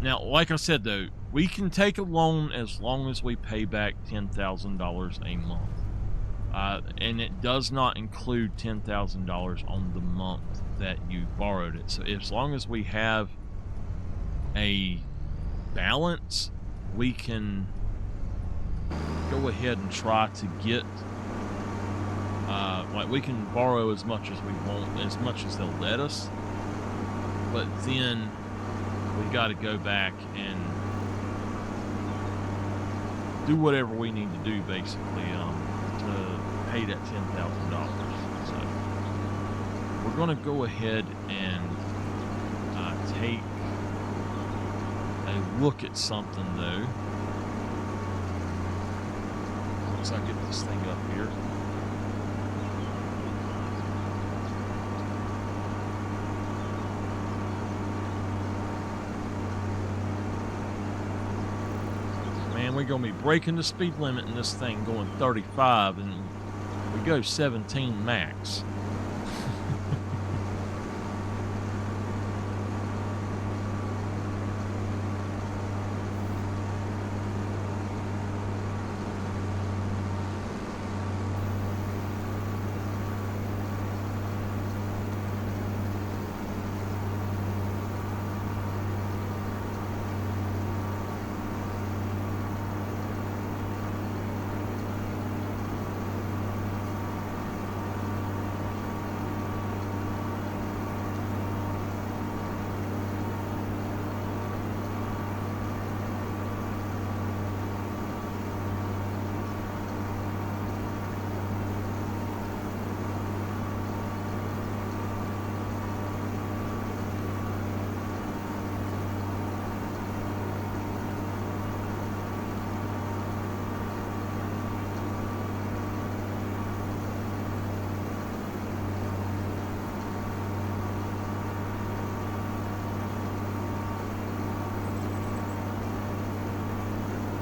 Now, like I said though, We can take a loan as long as we pay back $10,000 a month. And it does not include $10,000 on the month that you borrowed it. So as long as we have a balance, we can go ahead and try to get, like we can borrow as much as we want, as much as they'll let us. But then we got to go back and do whatever we need to do, basically, to pay that $10,000. So we're going to go ahead and take a look at something, though. Once I get this thing up here. Man, we're going to be breaking the speed limit in this thing going 35, and we go 17 max.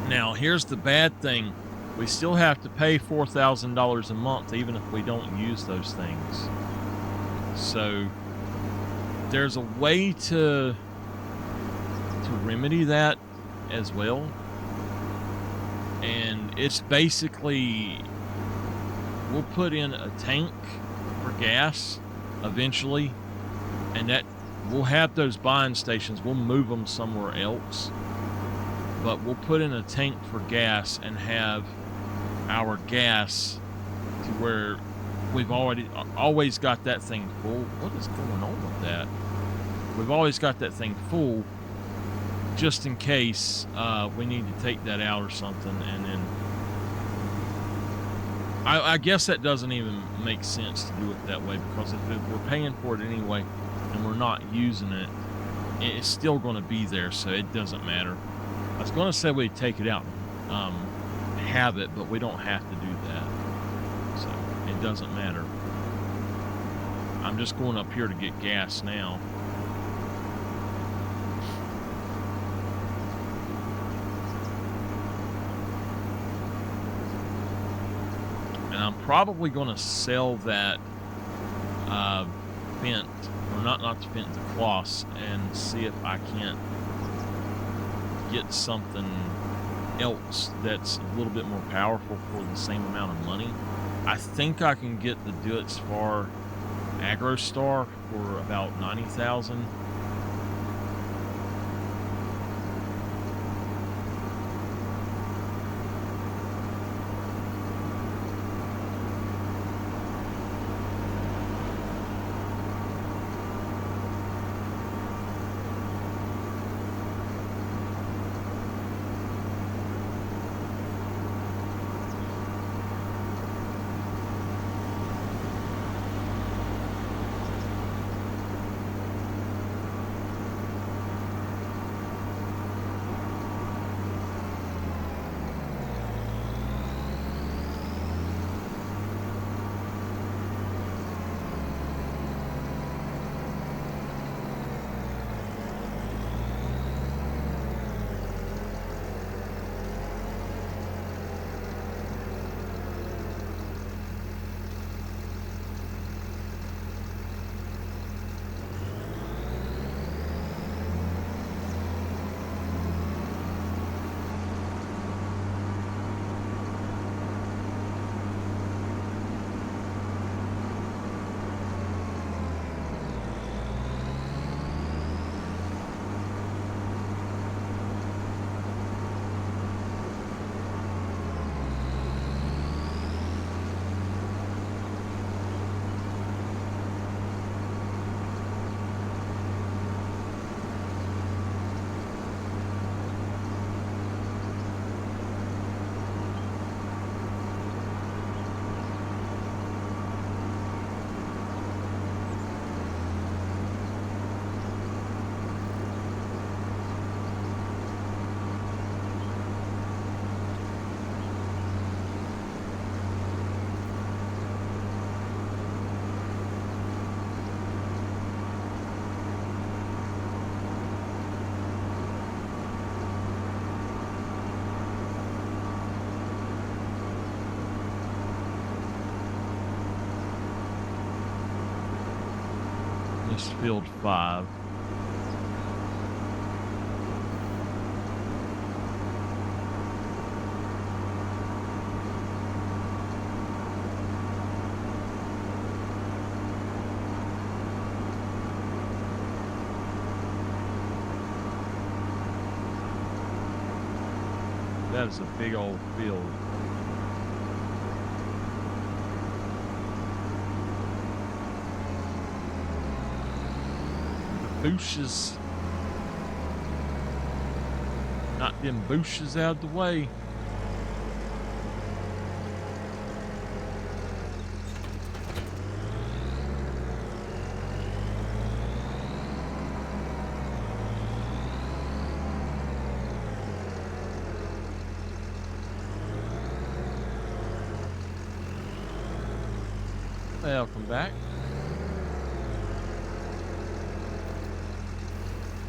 Now, here's the bad thing. We still have to pay $4,000 a month, even if we don't use those things. So there's a way to remedy that as well. And it's basically, we'll put in a tank for gas eventually, and that we'll have those buying stations. We'll move them somewhere else. But we'll put in a tank for gas and have our gas to where we've always got that thing full. What is going on with that? We've always got that thing full just in case we need to take that out or something. And then I guess that doesn't even make sense to do it that way, because if we're paying for it anyway and we're not using it, it's still going to be there, so it doesn't matter. I was going to say we'd take it out and have it, but we don't have to do that. So it doesn't matter. I'm just going up here to get gas now. And I'm probably going to sell that vent, or not the vent, the cloths, and see if I can't get something else that's a little bit more powerful for the same amount of money. I think I can get the Duitsvar Agro Star for about 90,000. just filled 5. That is a big old field. The bushes. Knock them bushes out of the way. Welcome back.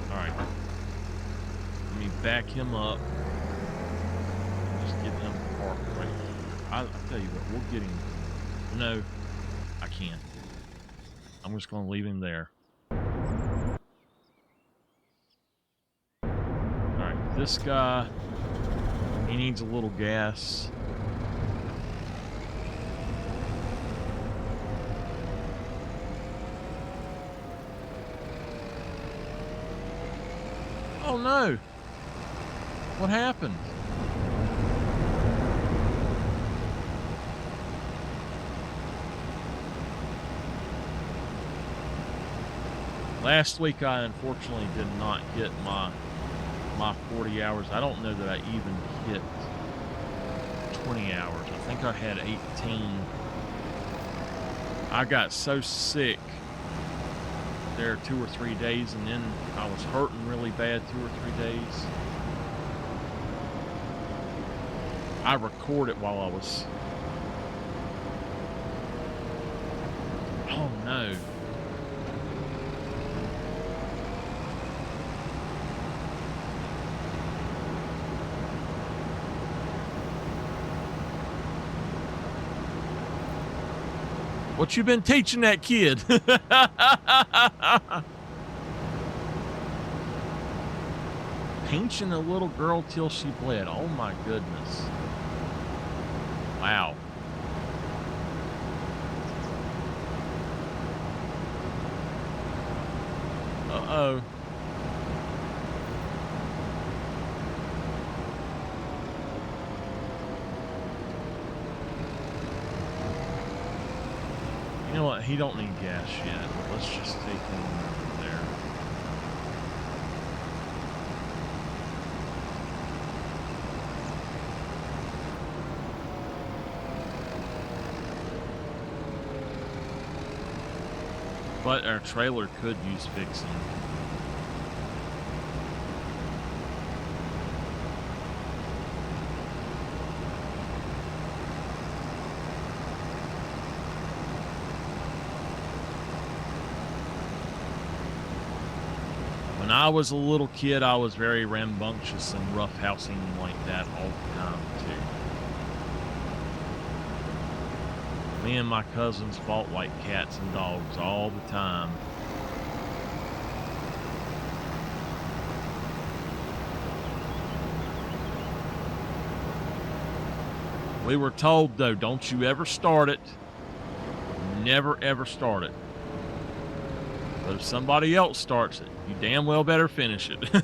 Alright. Let me back him up. Just get him parked right here. I'll tell you what, we'll get him. No, I can't. I'm just going to leave him there. Alright, this guy, he needs a little gas. Oh no! What happened? Last week I unfortunately did not hit my 40 hours. I don't know that I even hit 20 hours. I think I had 18. I got so sick there 2 or 3 days, and then I was hurting really bad 2 or 3 days. I recorded while I was... Oh no. What you been teaching that kid? Pinching a little girl till she bled. Oh my goodness. Wow. Uh-oh. You know what? He don't need gas yet. Let's just take him over there. But our trailer could use fixing. When I was a little kid, I was very rambunctious and roughhousing like that all the time, too. Me and my cousins fought like cats and dogs all the time. We were told, though, don't you ever start it. Never, ever start it. But if somebody else starts it, you damn well better finish it.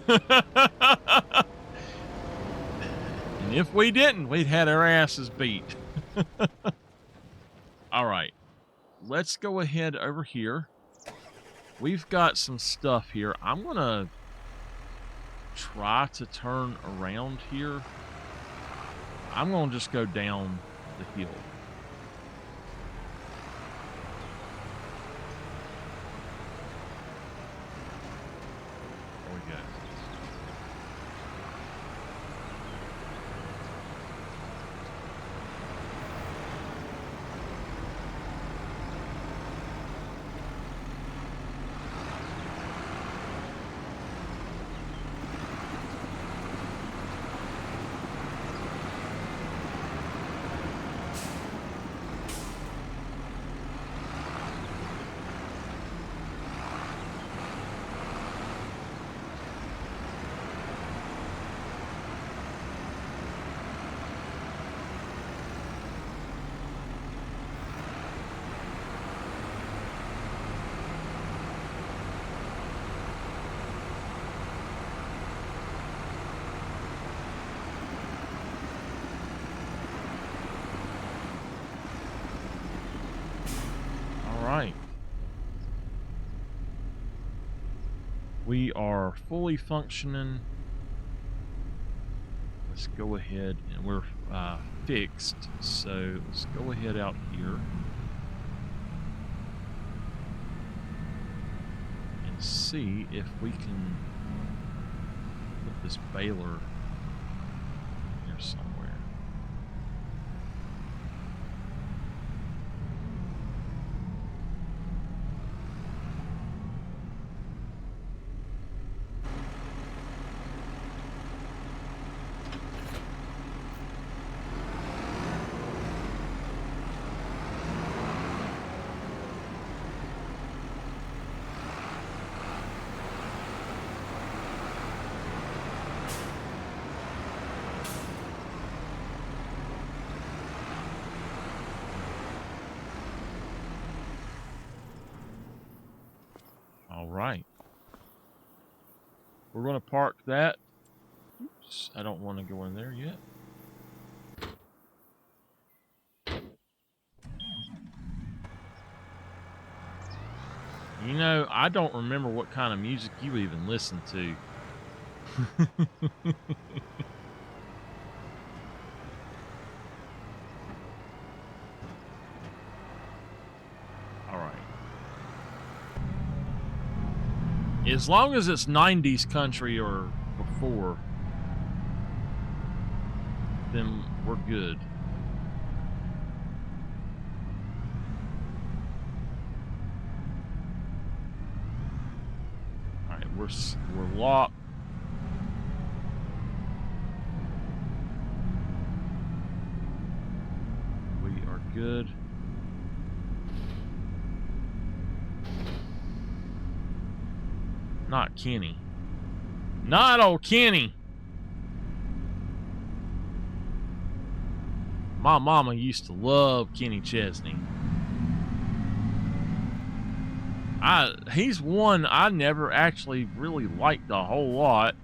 And if we didn't, we'd had our asses beat. All right. Let's go ahead over here. We've got some stuff here. I'm going to try to turn around here. I'm going to just go down the hill. There we go. We are fully functioning. Let's go ahead, and we're fixed. So let's go ahead out here and see if we can put this baler here somewhere. All right. We're going to park that. Oops, I don't want to go in there yet. You know, I don't remember what kind of music you even listen to. All right. As long as it's 90s country or before, then we're good. All right, we're locked. We are good. Not Kenny. Not old Kenny. My mama used to love Kenny Chesney. He's one I never actually really liked a whole lot.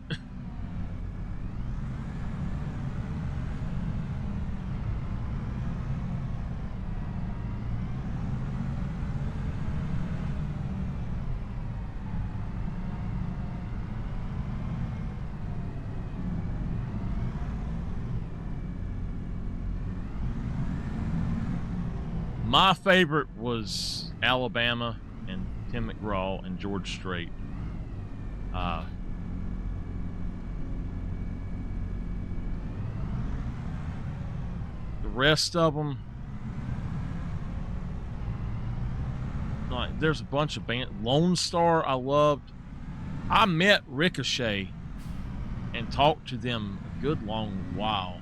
My favorite was Alabama and Tim McGraw and George Strait. The rest of them, like, there's a bunch of bands. Lone Star, I loved. I met Ricochet and talked to them a good long while,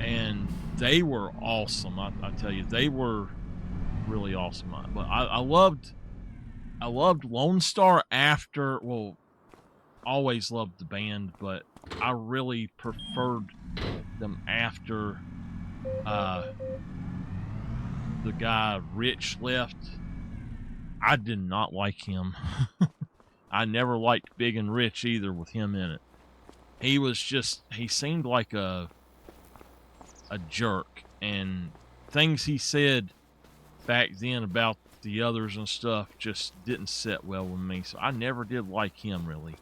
and they were awesome. I tell you, they were really awesome. But I loved Lone Star after. Well, always loved the band, but I really preferred them after the guy Rich left. I did not like him. I never liked Big and Rich either with him in it. He seemed like a jerk, and things he said back then about the others and stuff just didn't sit well with me. So I never did like him really.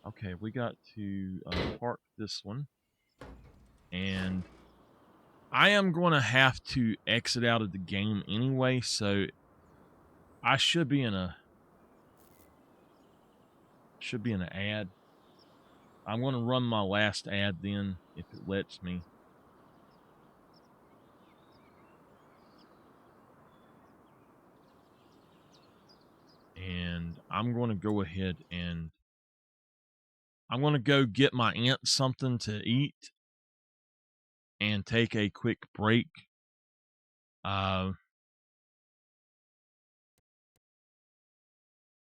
Okay, we got to park this one, and I am going to have to exit out of the game anyway, so I should be in an ad. I'm going to run my last ad then, if it lets me. And I'm going to go ahead and I'm going to go get my aunt something to eat and take a quick break. Let's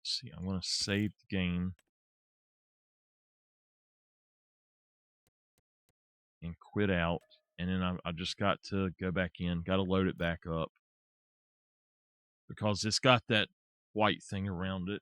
see, I'm going to save the game and quit out. And then I just got to go back in, got to load it back up because it's got that white thing around it.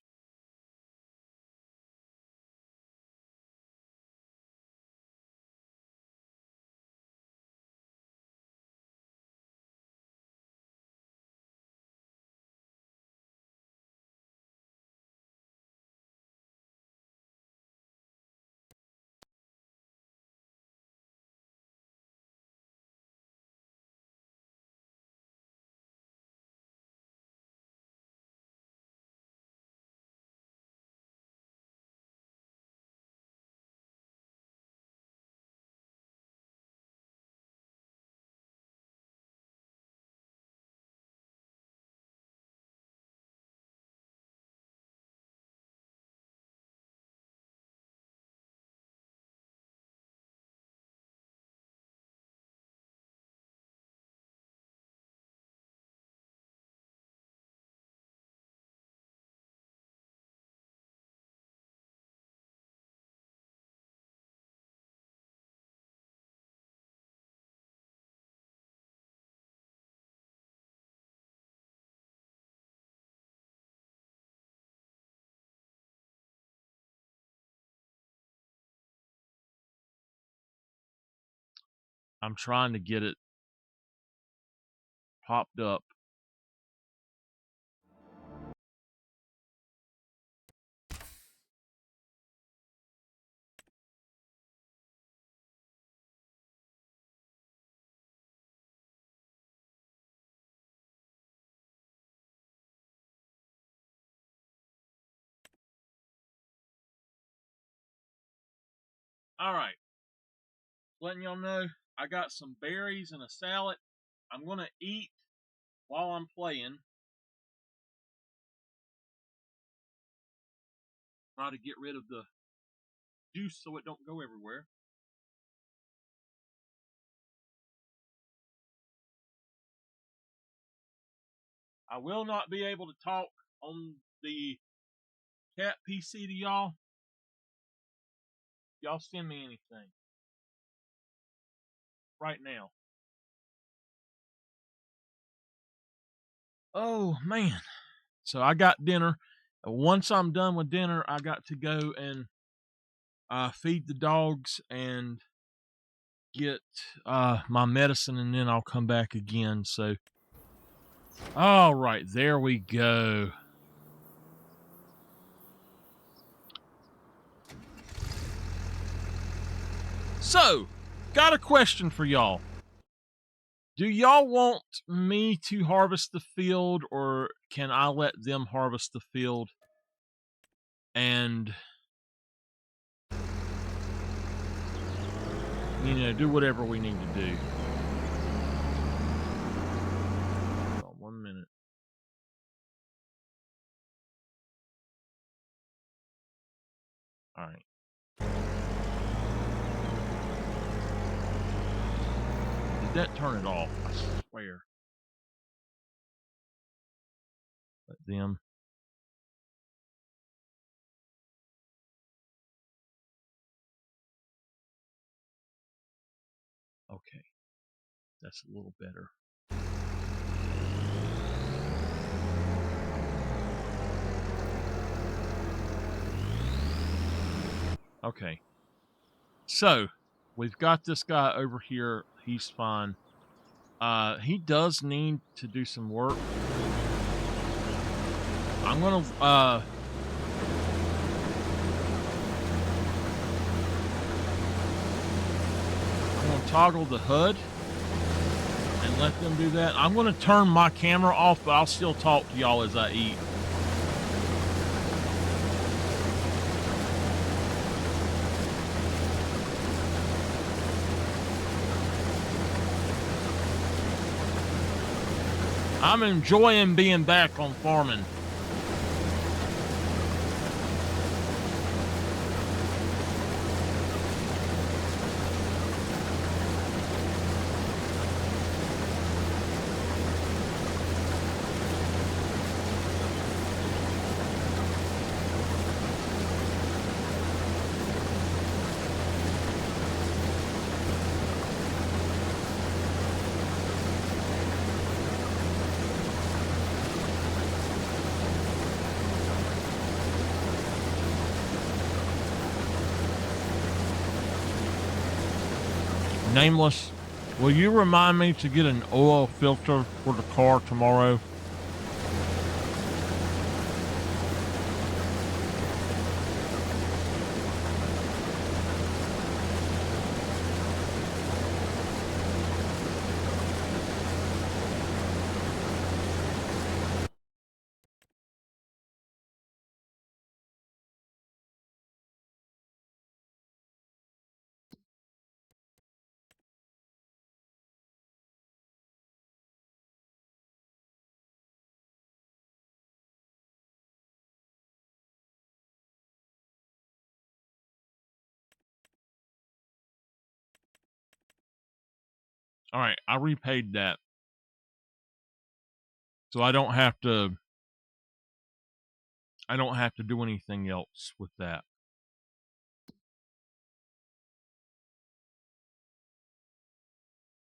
I'm trying to get it popped up. All right. Letting y'all know I got some berries and a salad. I'm going to eat while I'm playing. Try to get rid of the juice so it don't go everywhere. I will not be able to talk on the chat PC to y'all. Y'all send me anything right now. Oh man. So I got dinner. Once I'm done with dinner, I got to go and feed the dogs and get my medicine, and then I'll come back again. So, all right, there we go. So, got a question for y'all. Do y'all want me to harvest the field, or can I let them harvest the field and, do whatever we need to do? Hold on 1 minute. All right. Did that turn it off? I swear. Let them. Okay. That's a little better. Okay. So, we've got this guy over here. He's fine. He does need to do some work. I'm gonna toggle the HUD and let them do that. I'm gonna turn my camera off, but I'll still talk to y'all as I eat. I'm enjoying being back on farming. Nameless, will you remind me to get an oil filter for the car tomorrow? All right, I repaid that. So I don't have to do anything else with that.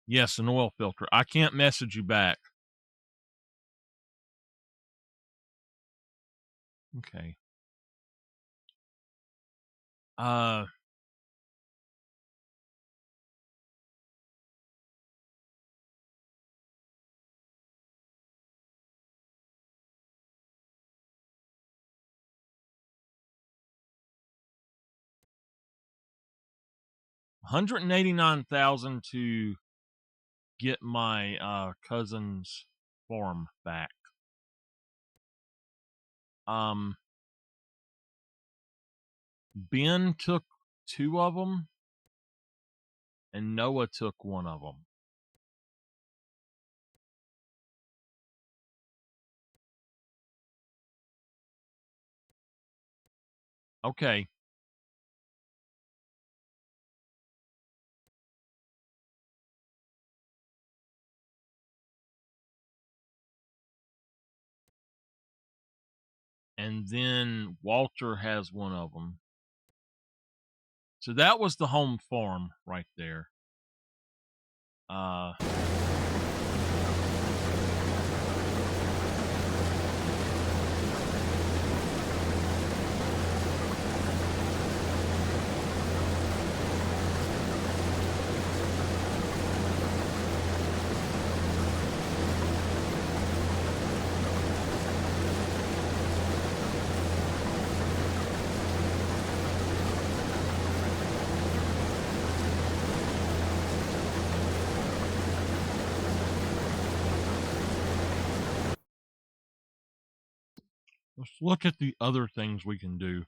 Yes, an oil filter. I can't message you back. Okay. $189,000 to get my cousin's farm back. Ben took 2 of them, and Noah took 1 of them. Okay. And then Walter has 1 of them. So that was the home farm right there. Let's look at the other things we can do.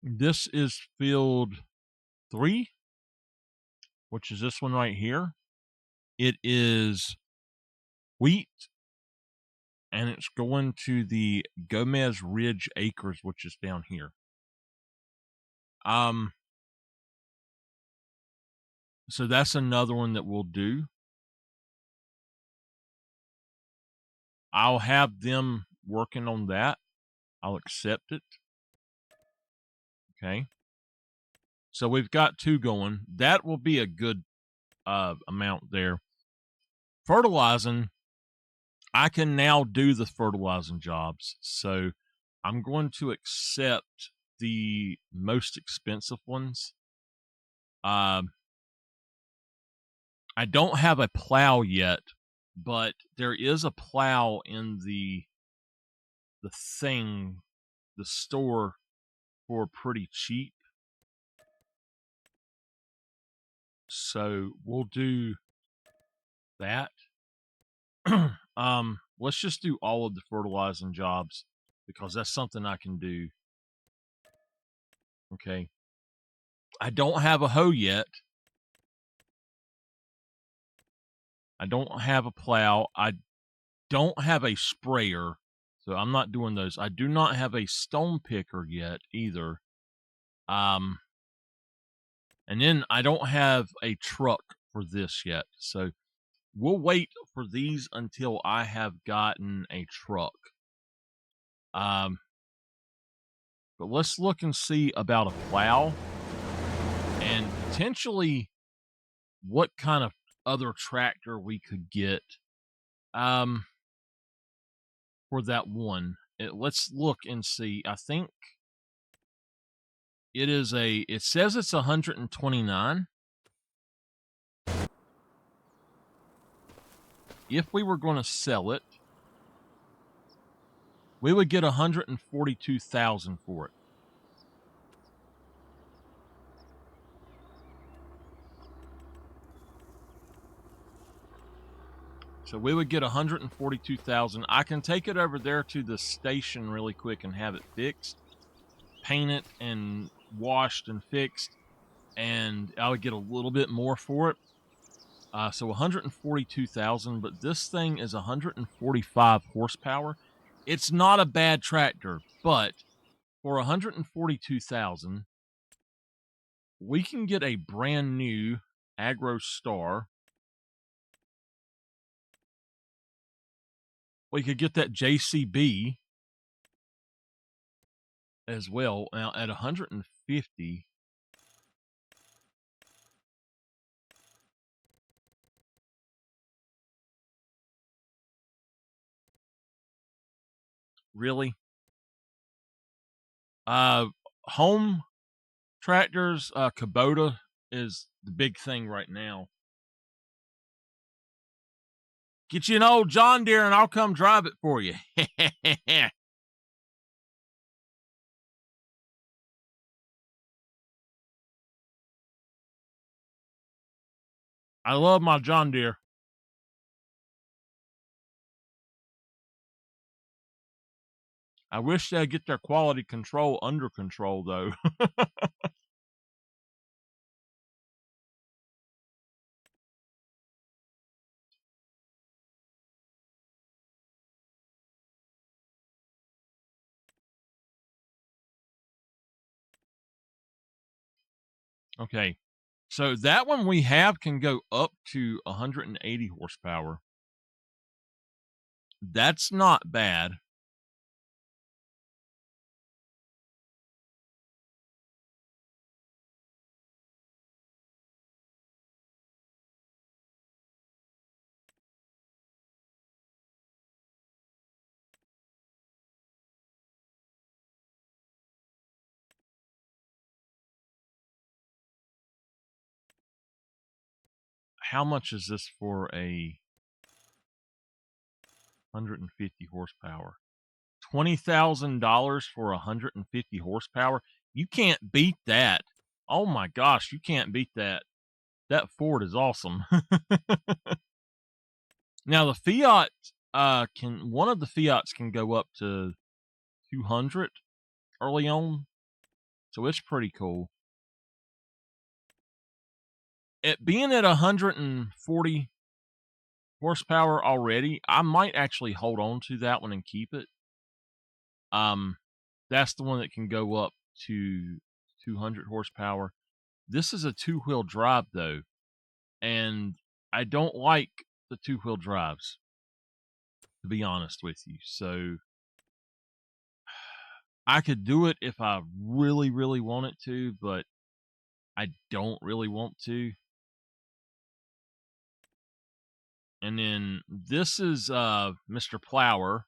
This is field 3, which is this one right here. It is wheat, and it's going to the Gomez Ridge Acres, which is down here. So that's another one that we'll do. I'll have them working on that. I'll accept it. Okay. So we've got 2 going. That will be a good amount there. Fertilizing, I can now do the fertilizing jobs. So I'm going to accept the most expensive ones. I don't have a plow yet, but there is a plow in the store for pretty cheap. So we'll do that. Let's just do all of the fertilizing jobs because that's something I can do. Okay. I don't have a hoe yet. I don't have a plow. I don't have a sprayer, so I'm not doing those. I do not have a stone picker yet either. And then I don't have a truck for this yet. So we'll wait for these until I have gotten a truck. But let's look and see about a plow and potentially what kind of other tractor we could get for that one. Let's look and see. I think it says it's 129. If we were going to sell it, we would get 142,000 for it. So we would get 142,000. I can take it over there to the station really quick and have it fixed, paint it and washed and fixed, and I would get a little bit more for it. So 142,000, but this thing is 145 horsepower. It's not a bad tractor, but for 142,000, we can get a brand new Agro Star. We could get that JCB as well. Now at 150, really? Home tractors, Kubota is the big thing right now. Get you an old John Deere and I'll come drive it for you. I love my John Deere. I wish they'd get their quality control under control, though. Okay. So that one we have can go up to 180 horsepower. That's not bad. How much is this for a 150 horsepower? $20,000 for 150 horsepower? You can't beat that. Oh my gosh, you can't beat that. That Ford is awesome. Now the Fiat can one of the Fiats can go up to 200 early on. So it's pretty cool. It being at 140 horsepower already, I might actually hold on to that one and keep it. That's the one that can go up to 200 horsepower. This is a two-wheel drive though, and I don't like the two-wheel drives, to be honest with you. So I could do it if I really, really wanted to, but I don't really want to. And then this is Mr. Plower.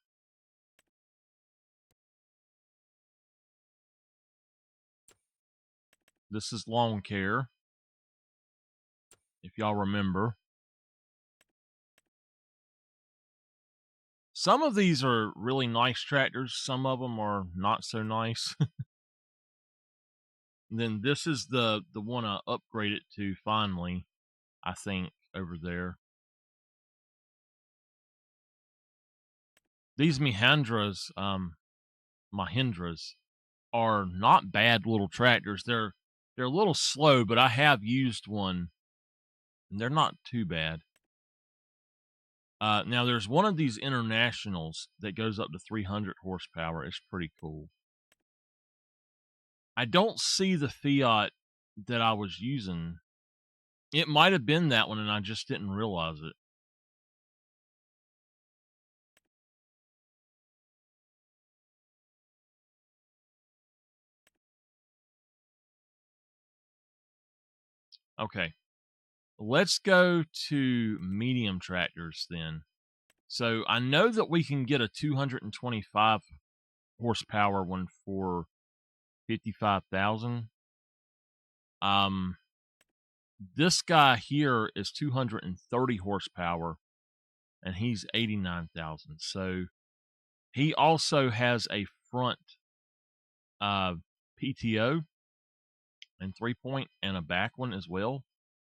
This is Lawn Care, if y'all remember. Some of these are really nice tractors. Some of them are not so nice. Then this is the one I upgraded to finally, I think, over there. These Mahindras are not bad little tractors. They're a little slow, but I have used one, and they're not too bad. Now there's one of these internationals that goes up to 300 horsepower. It's pretty cool. I don't see the Fiat that I was using. It might have been that one, and I just didn't realize it. Okay, let's go to medium tractors then. So I know that we can get a 225 horsepower one for 55,000. This guy here is 230 horsepower, and he's 89,000. So he also has a front PTO and 3-point and a back one as well.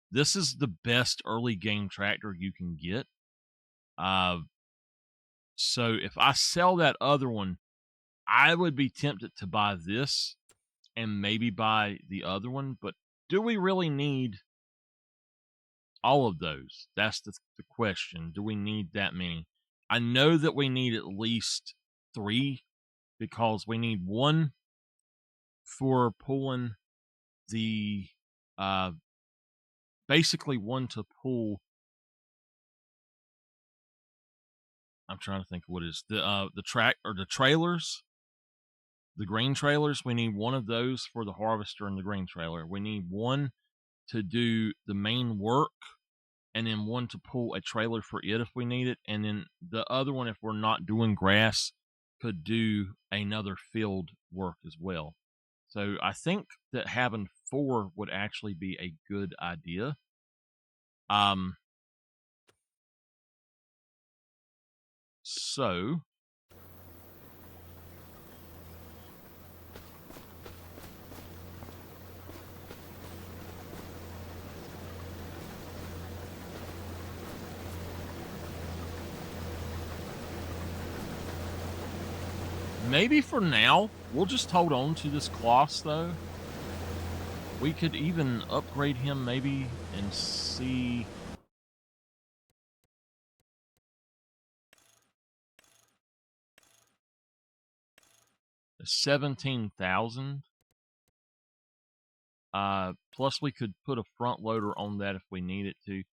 This is the best early game tractor you can get. So if I sell that other one, I would be tempted to buy this and maybe buy the other one. But do we really need all of those? That's the question. Do we need that many? I know that we need at least 3 because we need one for pulling the basically one to pull. I'm trying to think what is the track or the trailers, the grain trailers. We need one of those for the harvester and the grain trailer. We need one to do the main work, and then one to pull a trailer for it if we need it, and then the other one, if we're not doing grass, could do another field work as well. So I think that having 4 would actually be a good idea. So maybe for now, we'll just hold on to this Kloss, though. We could even upgrade him maybe and see. A 17,000. Plus we could put a front loader on that if we needed to.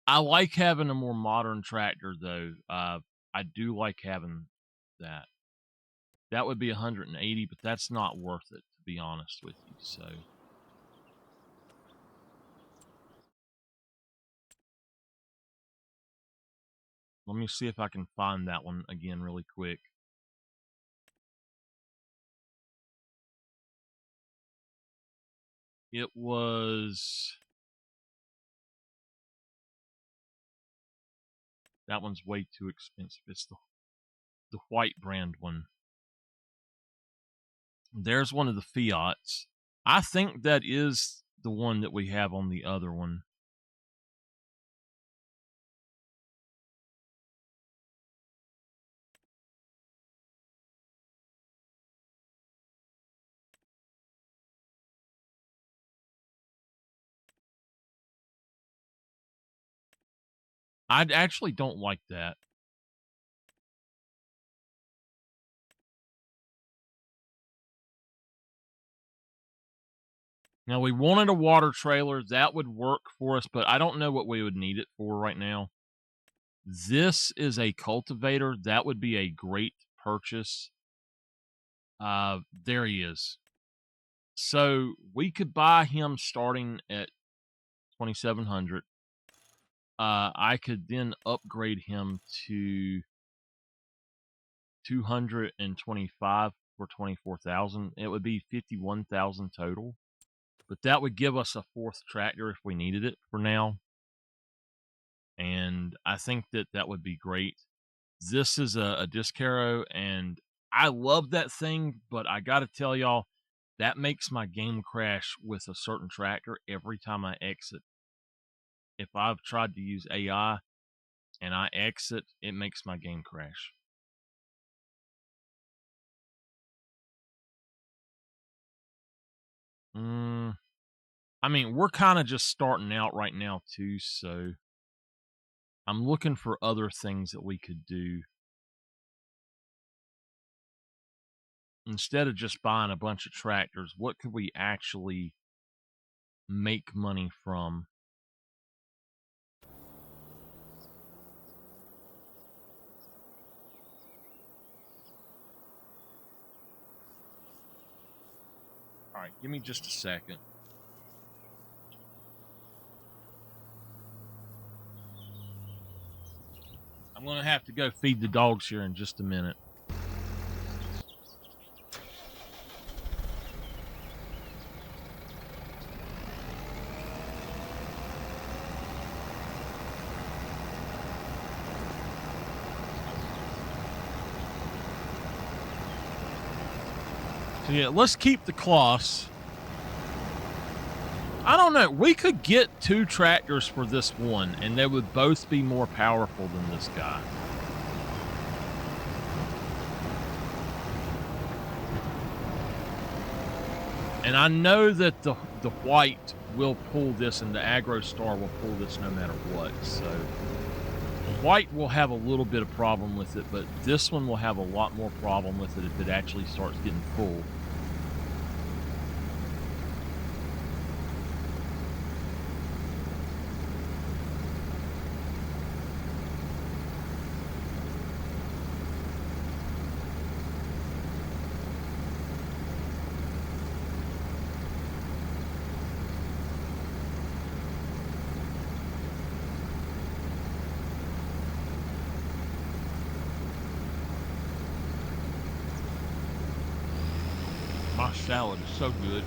I like having a more modern tractor, though. I do like having that. That would be 180, but that's not worth it, to be honest with you. So let me see if I can find that one again really quick. It was... That one's way too expensive. It's the white brand one. There's one of the Fiats. I think that is the one that we have on the other one. I actually don't like that. Now, we wanted a water trailer. That would work for us, but I don't know what we would need it for right now. This is a cultivator. That would be a great purchase. There he is. So we could buy him starting at 2,700. I could then upgrade him to 225 for 24,000. It would be 51,000 total. But that would give us a fourth tractor if we needed it for now. And I think that that would be great. This is a disc harrow, and I love that thing, but I got to tell y'all, that makes my game crash with a certain tractor every time I exit. If I've tried to use AI and I exit, it makes my game crash. I mean, we're kind of just starting out right now, too, so I'm looking for other things that we could do. Instead of just buying a bunch of tractors, what could we actually make money from? All right, give me just a second. I'm going to have to go feed the dogs here in just a minute. So yeah, let's keep the Kloss. I don't know. We could get 2 tractors for this one, and they would both be more powerful than this guy. And I know that the white will pull this, and the Agro Star will pull this no matter what. So the white will have a little bit of problem with it, but this one will have a lot more problem with it if it actually starts getting full. My salad is so good.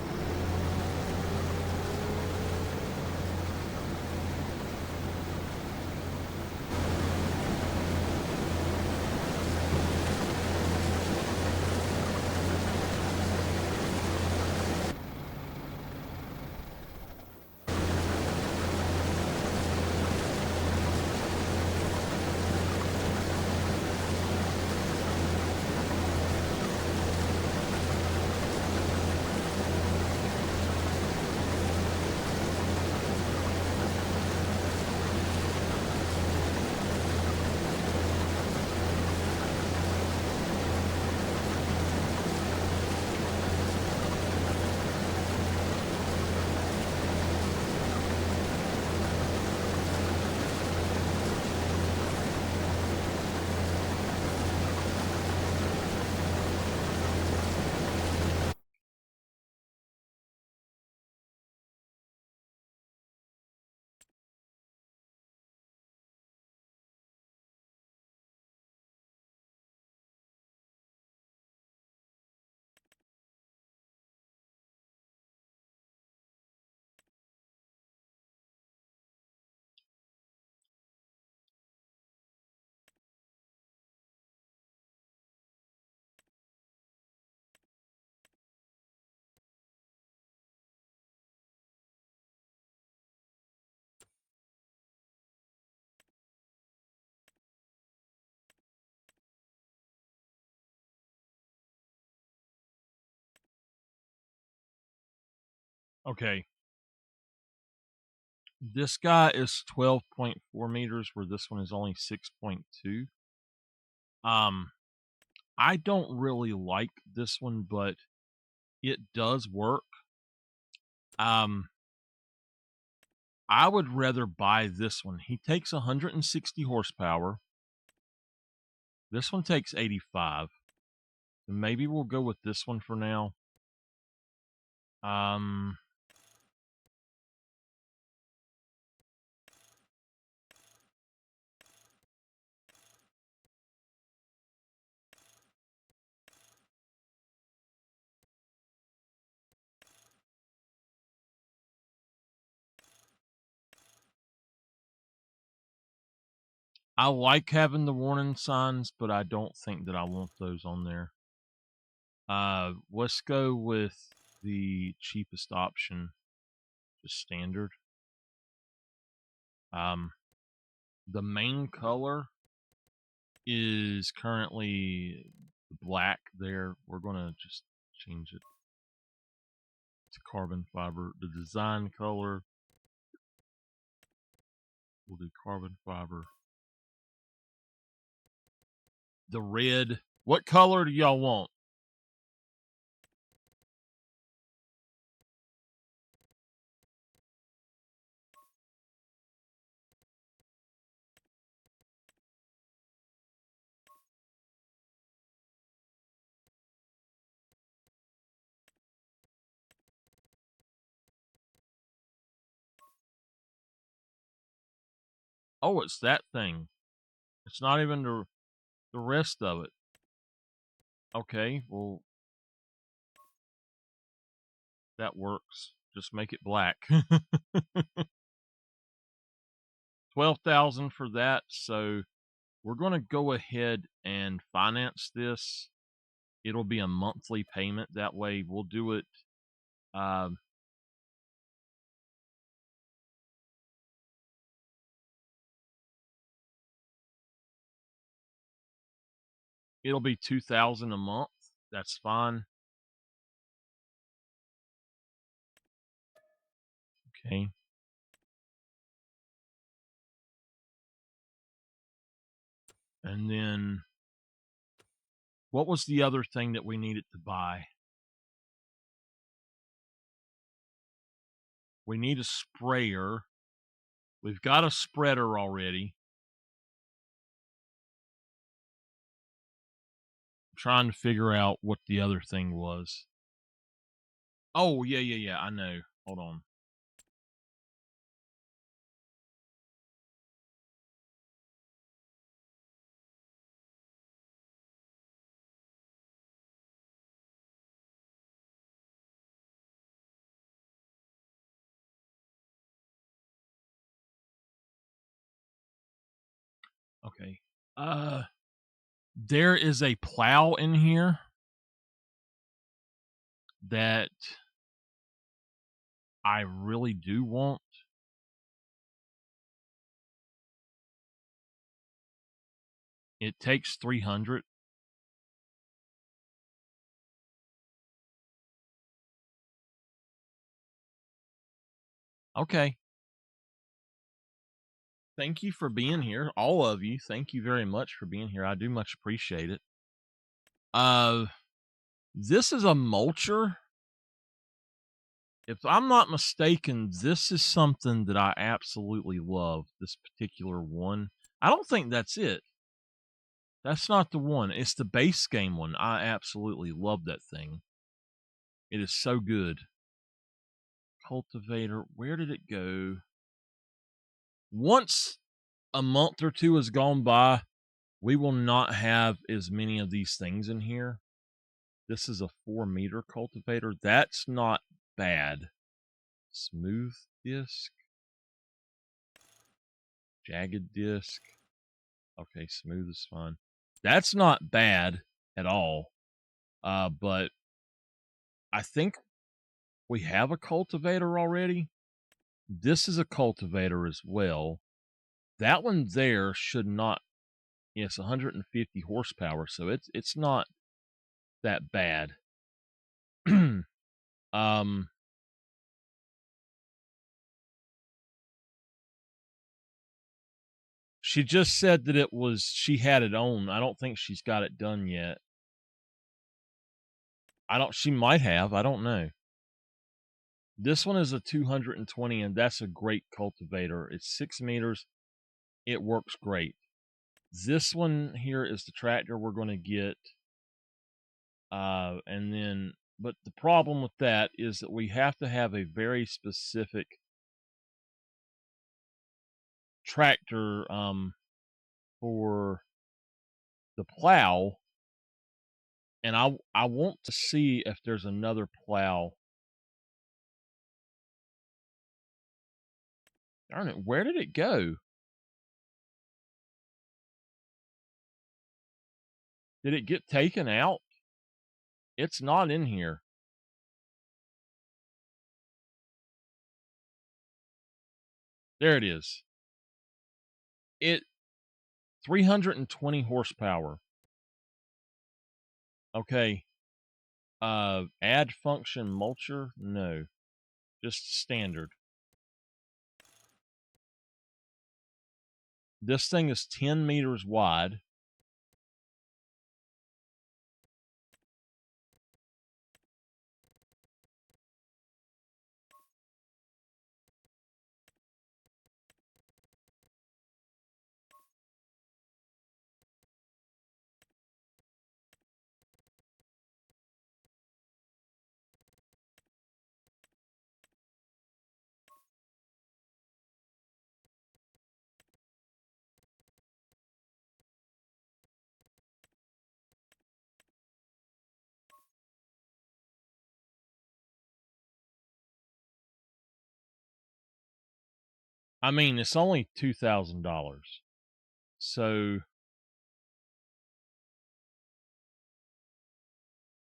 Okay. This guy is 12.4 meters, where this one is only 6.2. I don't really like this one, but it does work. I would rather buy this one. He takes 160 horsepower. This one takes 85. Maybe we'll go with this one for now. I like having the warning signs, but I don't think that I want those on there. Let's go with the cheapest option, just standard. The main color is currently black there. We're gonna just change it to carbon fiber. The design color, we'll do carbon fiber. The red, what color do y'all want? Oh, it's that thing. It's not even the rest of it. Okay, well, that works. Just make it black. 12,000 for that. So we're going to go ahead and finance this. It'll be a monthly payment. That way we'll do it. It'll be 2,000 a month. That's fine. Okay. And then what was the other thing that we needed to buy? We need a sprayer. We've got a spreader already. I'm trying to figure out what the other thing was. Oh, yeah. I know. Hold on. Okay. There is a plow in here that I really do want. It takes 300. Okay. Thank you for being here. All of you. Thank you very much for being here. I do much appreciate it. This is a mulcher. If I'm not mistaken, this is something that I absolutely love, this particular one. I don't think that's it. That's not the one. It's the base game one. I absolutely love that thing. It is so good. Cultivator, where did it go? Once a month or two has gone by, we will not have as many of these things in here. This is a 4-meter cultivator. That's not bad. Smooth disc. Jagged disc. Okay, smooth is fine. That's not bad at all. But I think we have a cultivator already. This is a cultivator as well. That one there should not. It's 150 horsepower, so it's not that bad. She just said that she had it on. I don't think she's got it done yet. She might have. I don't know. This one is a 220, and that's a great cultivator. It's 6 meters. It works great. This one here is the tractor we're going to get. But the problem with that is that we have to have a very specific tractor for the plow. And I want to see if there's another plow. Darn it, where did it go? Did it get taken out? It's not in here. There it is. 320 horsepower. Okay. Add function mulcher? No. Just standard. This thing is 10 meters wide. I mean, it's only $2,000. So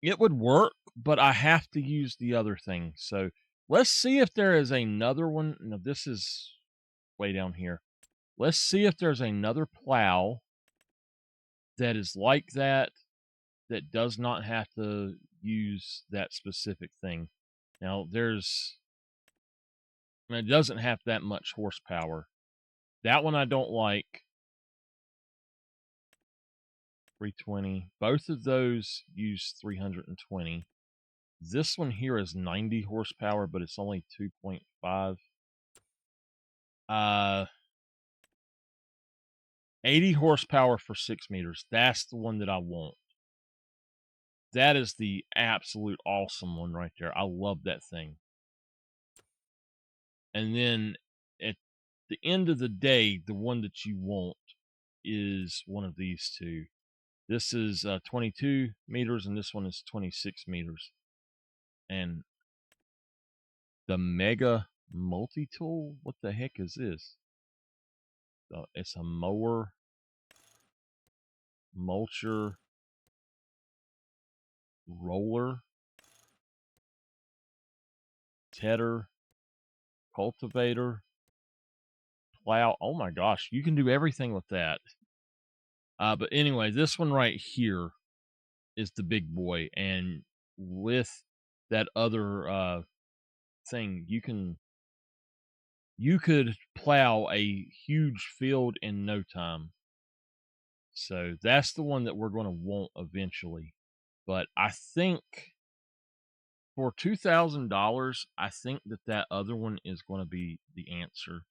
it would work, but I have to use the other thing. So let's see if there is another one. No, this is way down here. Let's see if there's another plow that is like that does not have to use that specific thing. Now, it doesn't have that much horsepower. That one I don't like. 320. Both of those use 320. This one here is 90 horsepower, but it's only 2.5. 80 horsepower for 6 meters. That's the one that I want. That is the absolute awesome one right there. I love that thing. And then at the end of the day, the one that you want is one of these two. This is 22 meters, and this one is 26 meters. And the Mega Multi-Tool? What the heck is this? It's a mower, mulcher, roller, tedder, cultivator, plow. Oh my gosh, you can do everything with that. But anyway, this one right here is the big boy, and with that other thing, you could plow a huge field in no time. So that's the one that we're going to want eventually. But I think for $2,000, I think that other one is going to be the answer.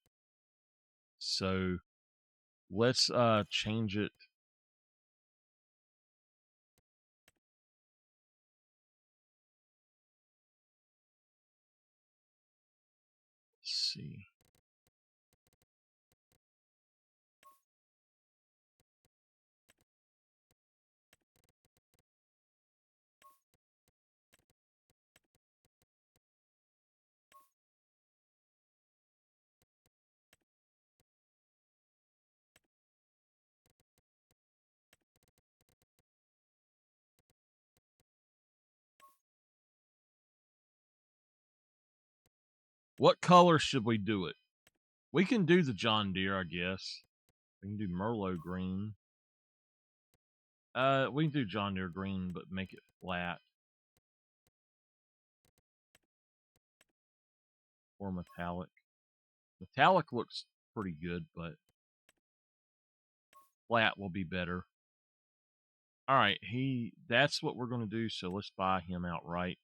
So let's change it. Let's see. What color should we do it? We can do the John Deere, I guess. We can do Merlot green. We can do John Deere green, but make it flat. Or metallic. Metallic looks pretty good, but flat will be better. All right, that's what we're going to do, so let's buy him outright.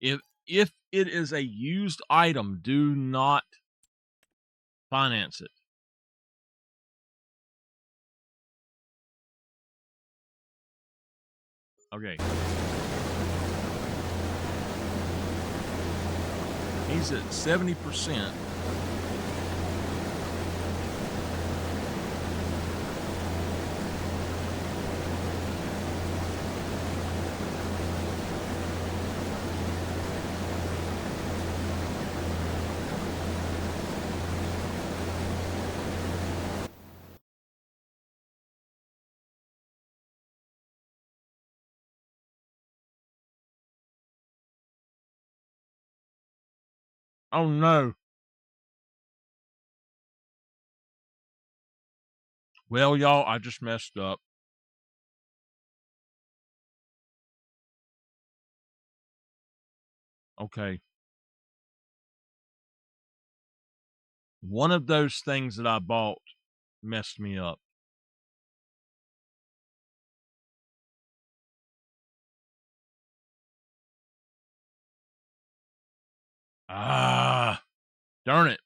If it is a used item, do not finance it. Okay. He's at 70%. Oh no. Well, y'all, I just messed up. Okay. One of those things that I bought messed me up. Ah, darn it.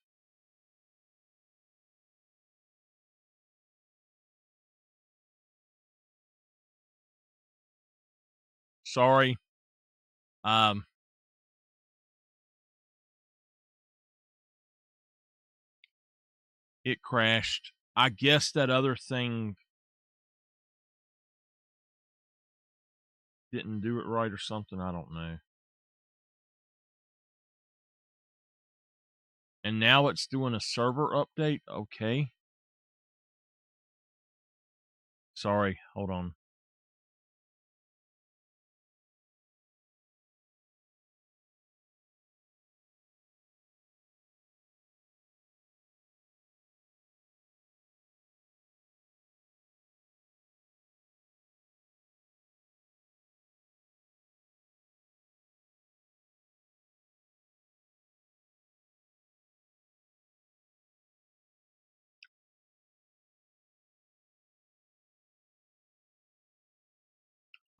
Sorry. Um, it crashed. I guess that other thing didn't do it right or something. I don't know. And now it's doing a server update. Okay. Sorry. Hold on.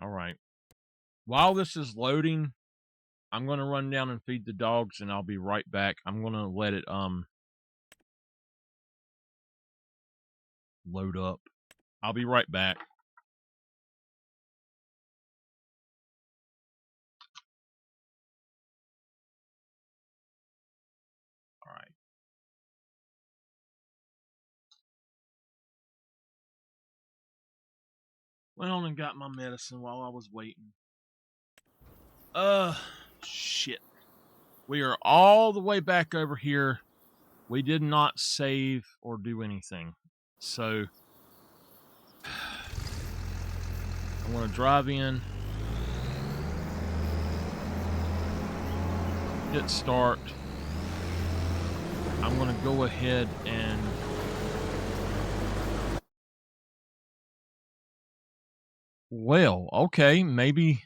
All right. While this is loading, I'm going to run down and feed the dogs and I'll be right back. I'm going to let it load up. I'll be right back. All right. Went on and got my medicine while I was waiting. Shit. We are all the way back over here. We did not save or do anything. So I want to drive in, hit start. I'm going to go ahead and well, okay, maybe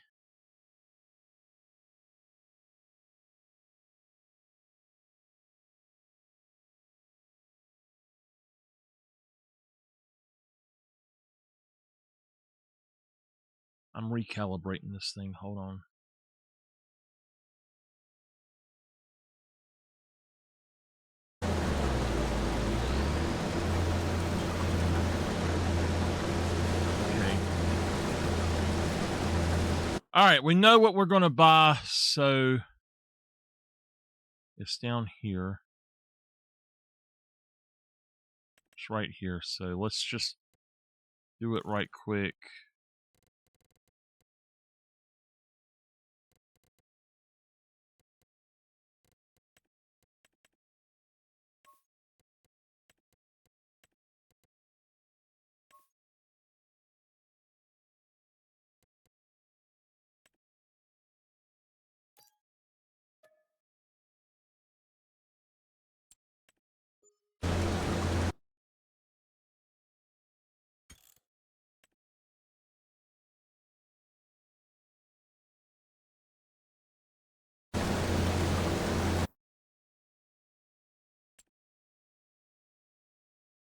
I'm recalibrating this thing. Hold on. Okay. All right, we know what we're going to buy, so it's down here. It's right here, so let's just do it right quick.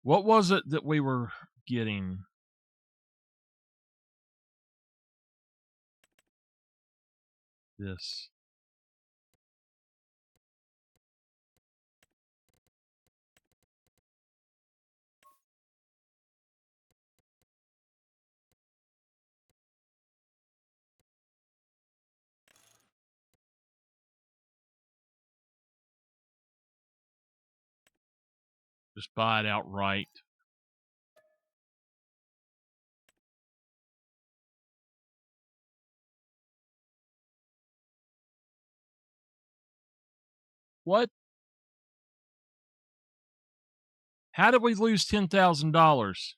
What was it that we were getting? this. Just buy it outright. What? How did we lose $10,000?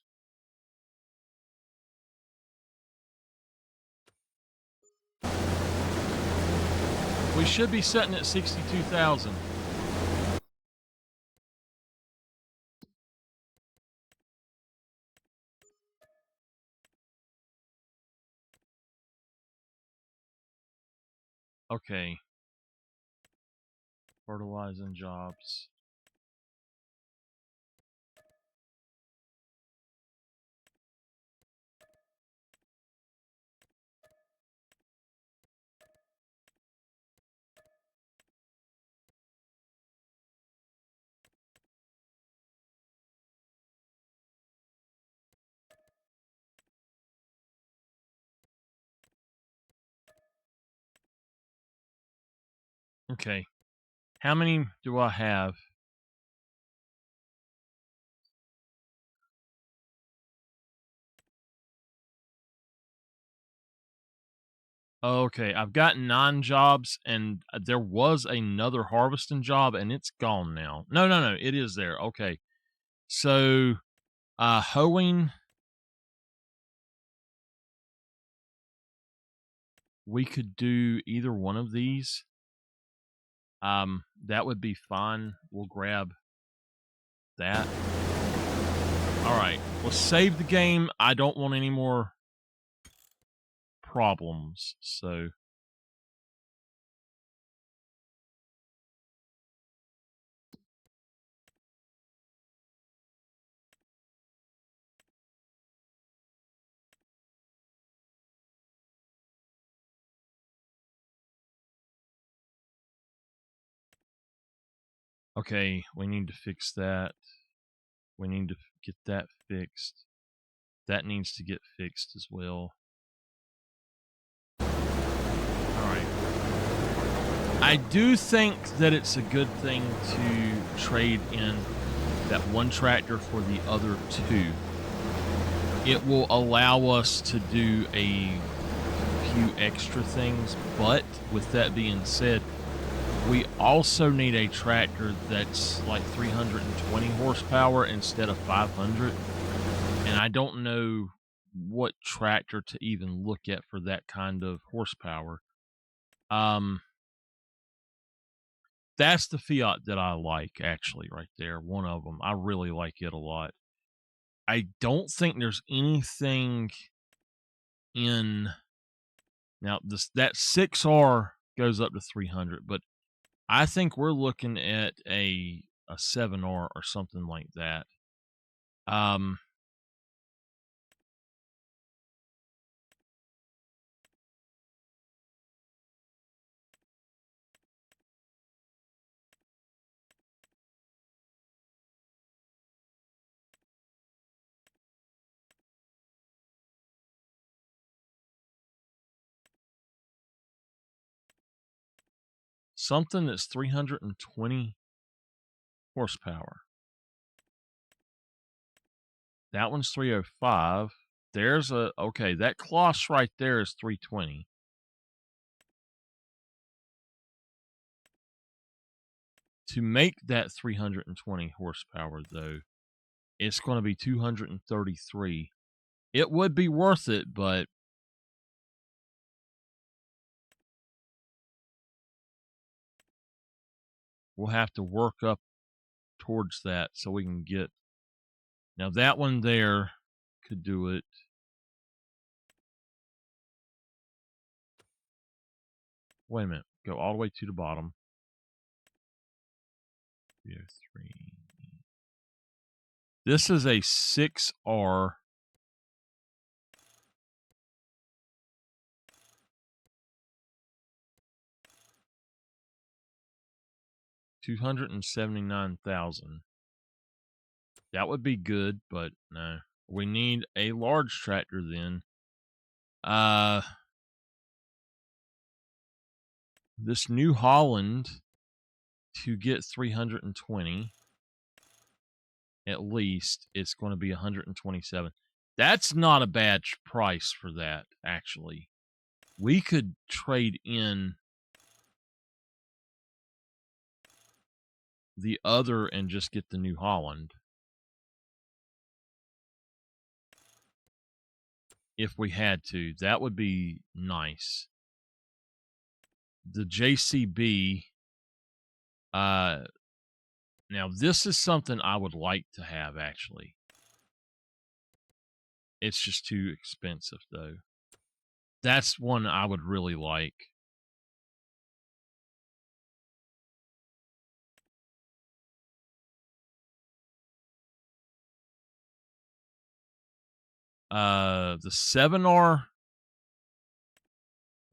We should be sitting at 62,000. Okay. Fertilizing jobs. Okay. How many do I have? Okay, I've got 9 jobs, and there was another harvesting job, and it's gone now. No, it is there. Okay. So, hoeing, we could do either one of these. That would be fine. We'll grab that. All right, let's save the game. I don't want any more problems. So, okay, we need to fix that. We need to get that fixed. That needs to get fixed as well. All right. I do think that it's a good thing to trade in that one tractor for the other 2. It will allow us to do a few extra things, but with that being said, we also need a tractor that's like 320 horsepower instead of 500. And I don't know what tractor to even look at for that kind of horsepower. That's the Fiat that I like, actually, right there. One of them. I really like it a lot. I don't think there's anything in now. That 6R goes up to 300, but I think we're looking at a 7R or something like that. Something that's 320 horsepower. That one's 305. There's a okay. That Kloss right there is 320. To make that 320 horsepower, though, it's going to be 233. It would be worth it, but we'll have to work up towards that so we can get. Now, that one there could do it. Wait a minute. Go all the way to the bottom. 303. This is a 6R. 279,000. That would be good, but no. We need a large tractor then. This New Holland to get 320 at least, it's going to be 127. That's not a bad price for that, actually. We could trade in the other and just get the New Holland. If we had to, that would be nice. The JCB, now this is something I would like to have, actually. It's just too expensive, though. That's one I would really like. The 7R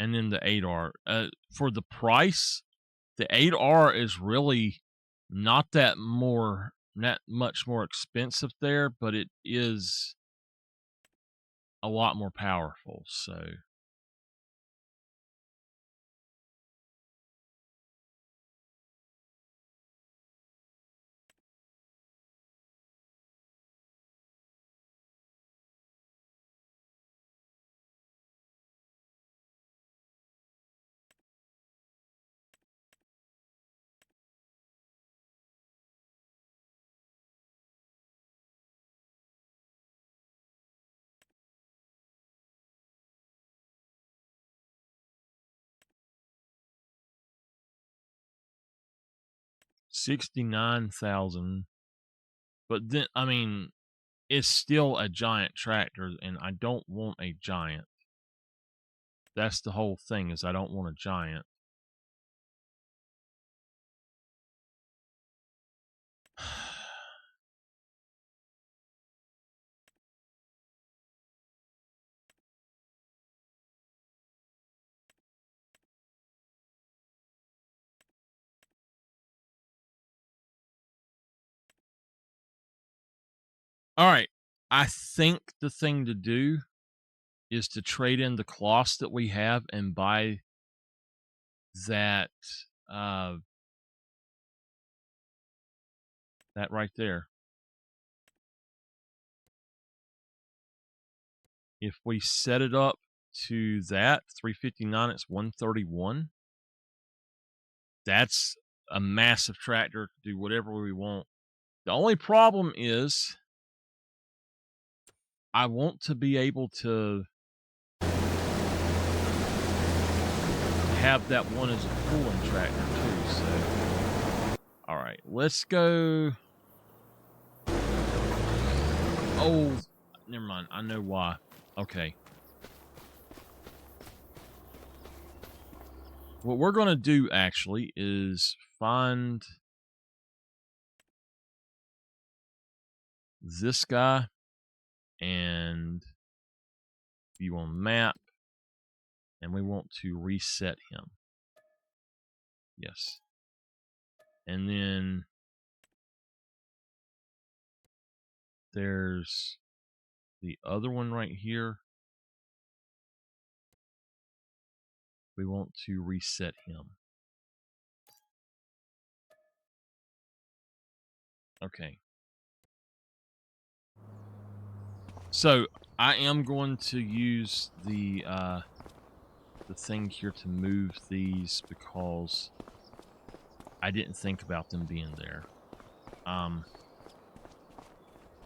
and then the 8R. For the price, the 8R is really not much more expensive there, but it is a lot more powerful, so. $69,000. But then, I mean, it's still a giant tractor, and I don't want a giant. That's the whole thing, is I don't want a giant. All right. I think the thing to do is to trade in the cloths that we have and buy that that right there. If we set it up to that 359, it's 131. That's a massive tractor to do whatever we want. The only problem is I want to be able to have that one as a pulling tractor too. So, all right, let's go. Oh, never mind. I know why. Okay. What we're going to do actually is find this guy and view on map, and we want to reset him. Yes. And then there's the other one right here. We want to reset him. Okay. So I am going to use the thing here to move these because I didn't think about them being there.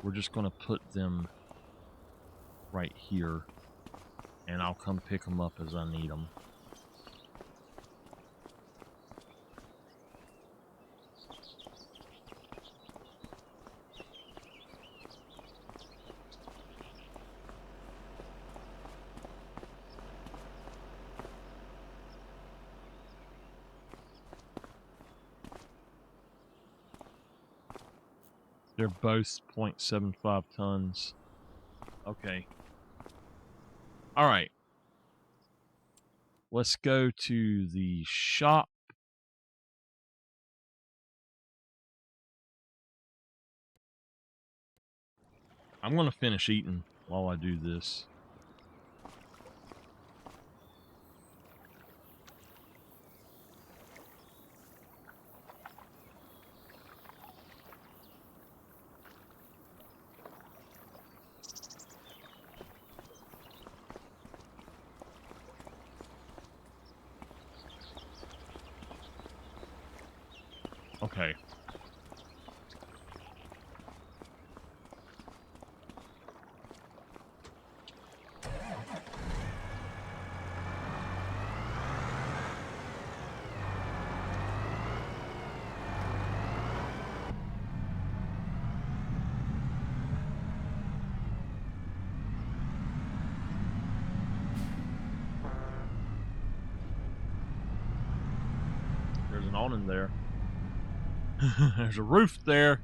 We're just going to put them right here, and I'll come pick them up as I need them. They're both 0.75 tons. Okay. All right. Let's go to the shop. I'm going to finish eating while I do this. Okay. There's an awning there. There's a roof there.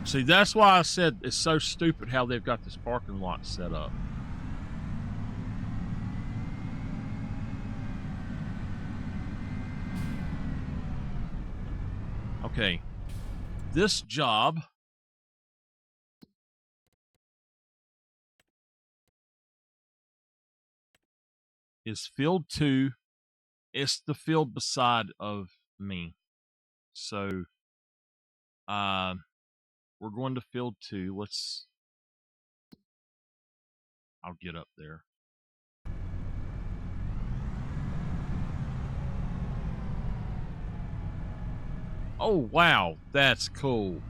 See, that's why I said it's so stupid how they've got this parking lot set up. Okay. This job is field 2. It's the field beside of me. So we're going to field 2. I'll get up there. Oh, wow. That's cool.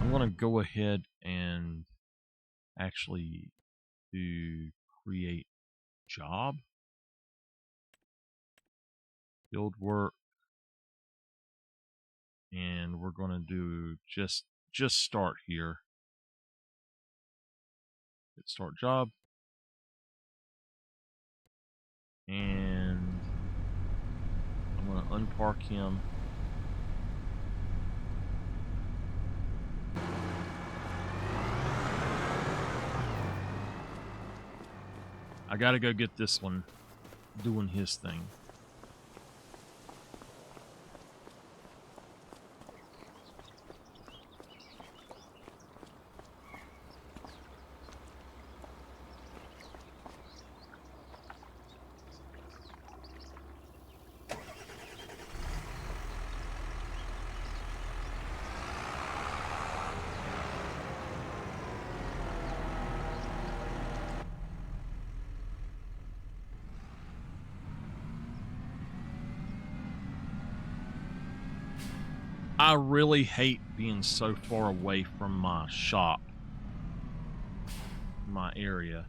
I'm going to go ahead and actually do create job. Field work. And we're going to do just start here. Hit start job. And I'm going to unpark him. I got to go get this one doing his thing. I really hate being so far away from my shop, my area.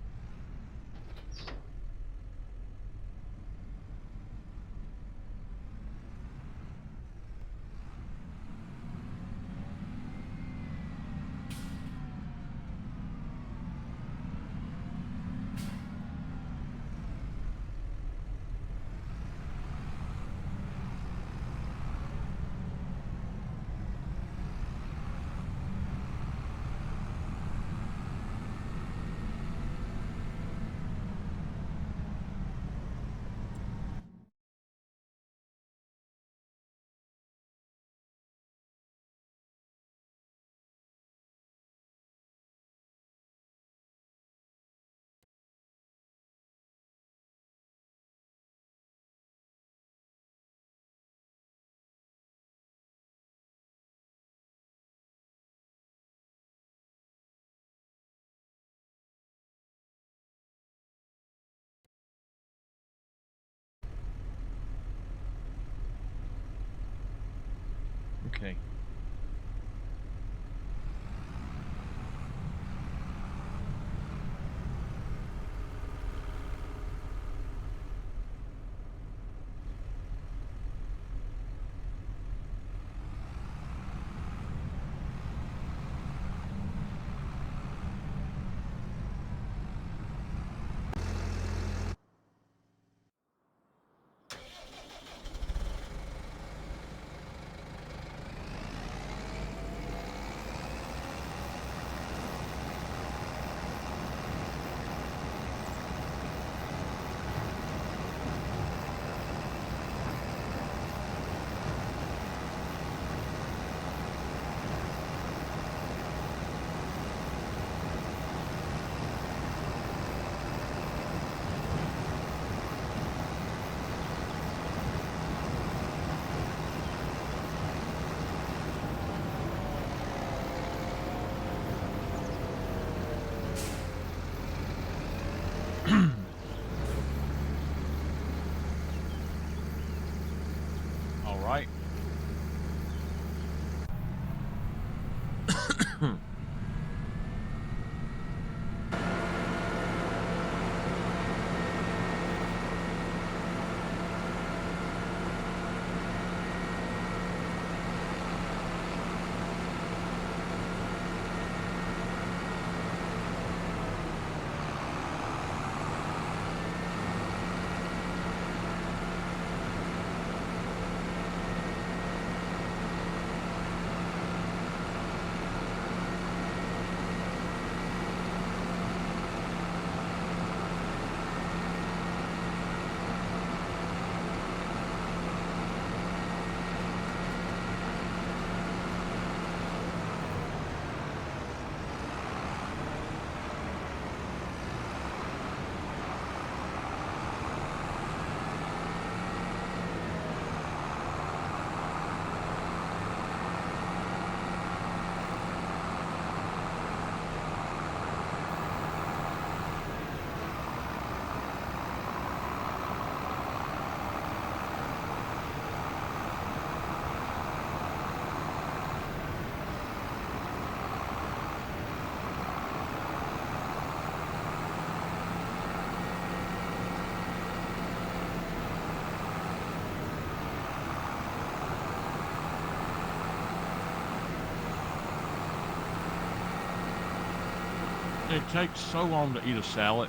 It takes so long to eat a salad.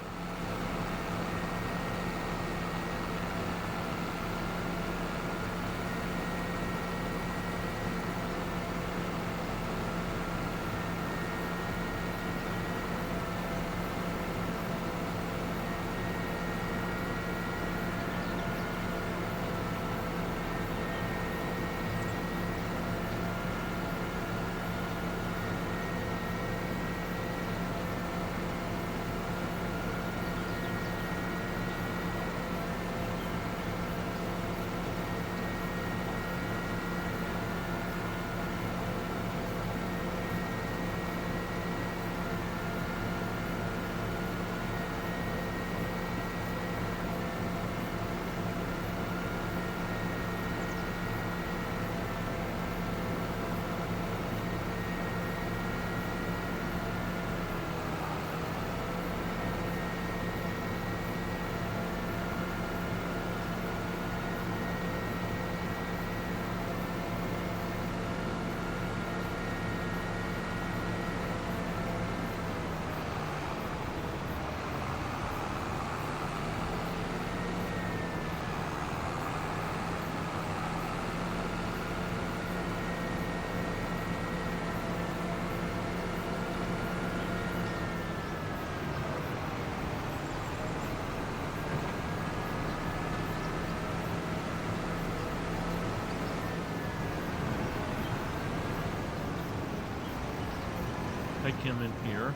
Take him in here.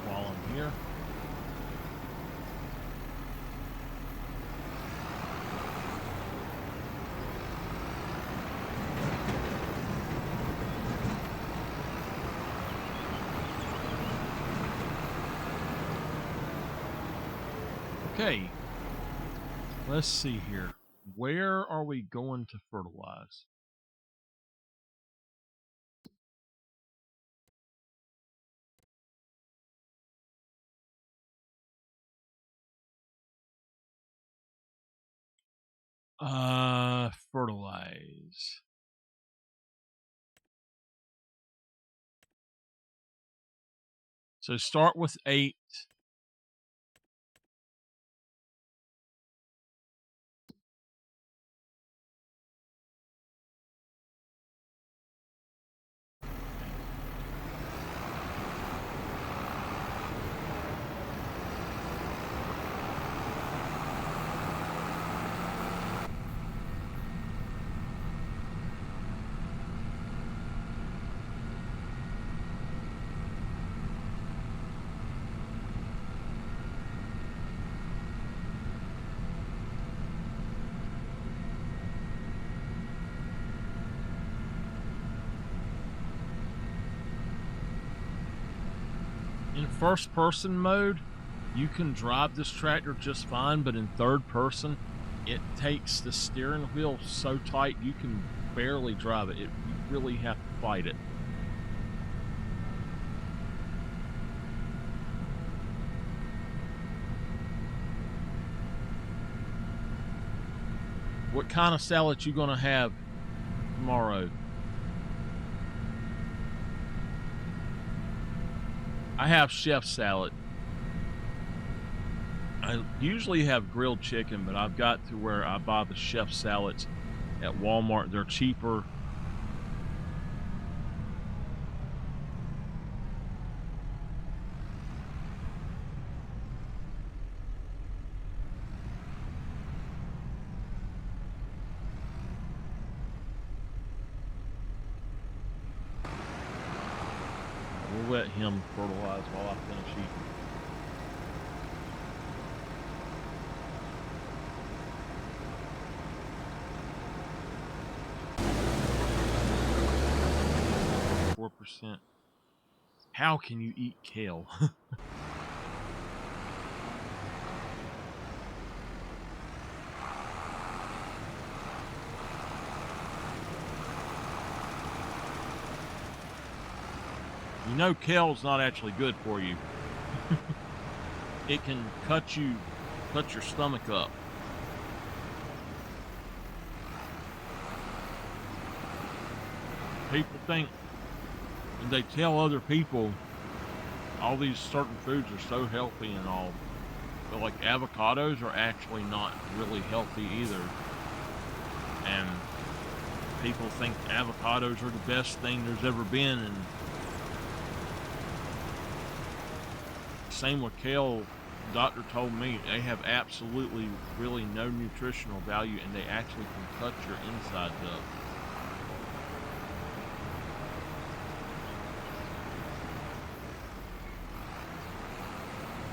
While I'm here. Okay, let's see here. Where are we going to fertilize? Fertilize. So start with 8. first person mode, you can drive this tractor just fine, but in third person, it takes the steering wheel so tight you can barely drive it. You really have to fight it. What kind of salad you gonna have tomorrow? I have chef salad. I usually have grilled chicken, but I've got to where I buy the chef salads at Walmart. They're cheaper. We'll let him fertilize while I finish eating. %. How can you eat kale? You know kale's not actually good for you. It can cut your stomach up. People think, and they tell other people all these certain foods are so healthy and all, but like avocados are actually not really healthy either. And people think avocados are the best thing there's ever been, and same with kale. The doctor told me they have absolutely really no nutritional value, and they actually can cut your insides up.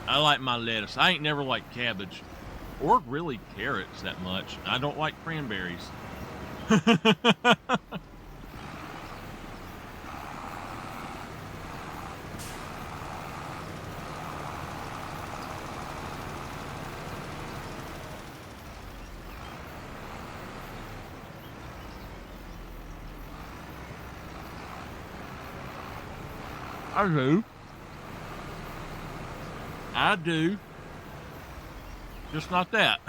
I like my lettuce. I ain't never liked cabbage or really carrots that much. I don't like cranberries. I do. I do. Just not that.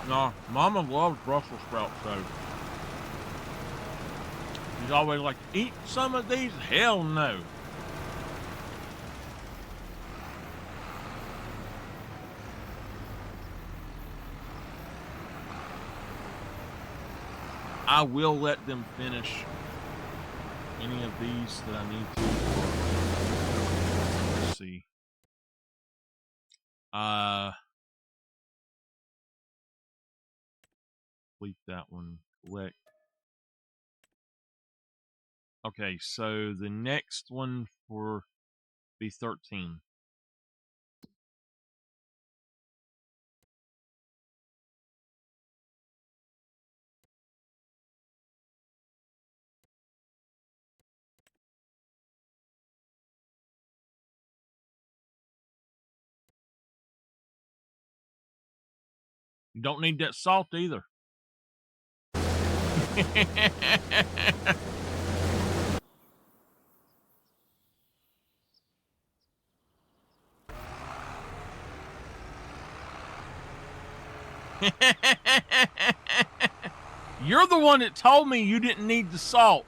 No, Mama loves Brussels sprouts, though. She's always like, eat some of these? Hell no. I will let them finish any of these that I need to. Let's see. Complete that one. Collect. Okay, so the next one for B13. You don't need that salt either. You're the one that told me you didn't need the salt.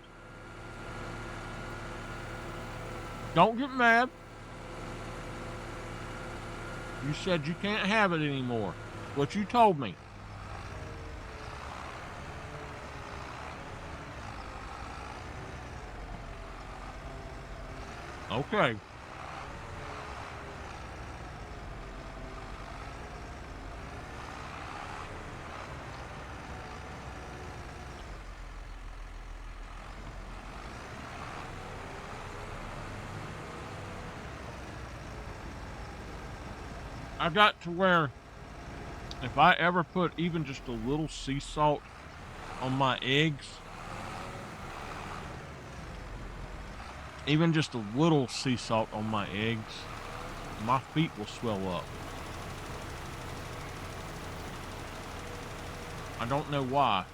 Don't get mad. You said you can't have it anymore. What you told me. Okay. I got to where if I ever put even just a little sea salt on my eggs, even just a little sea salt on my eggs, my feet will swell up. I don't know why.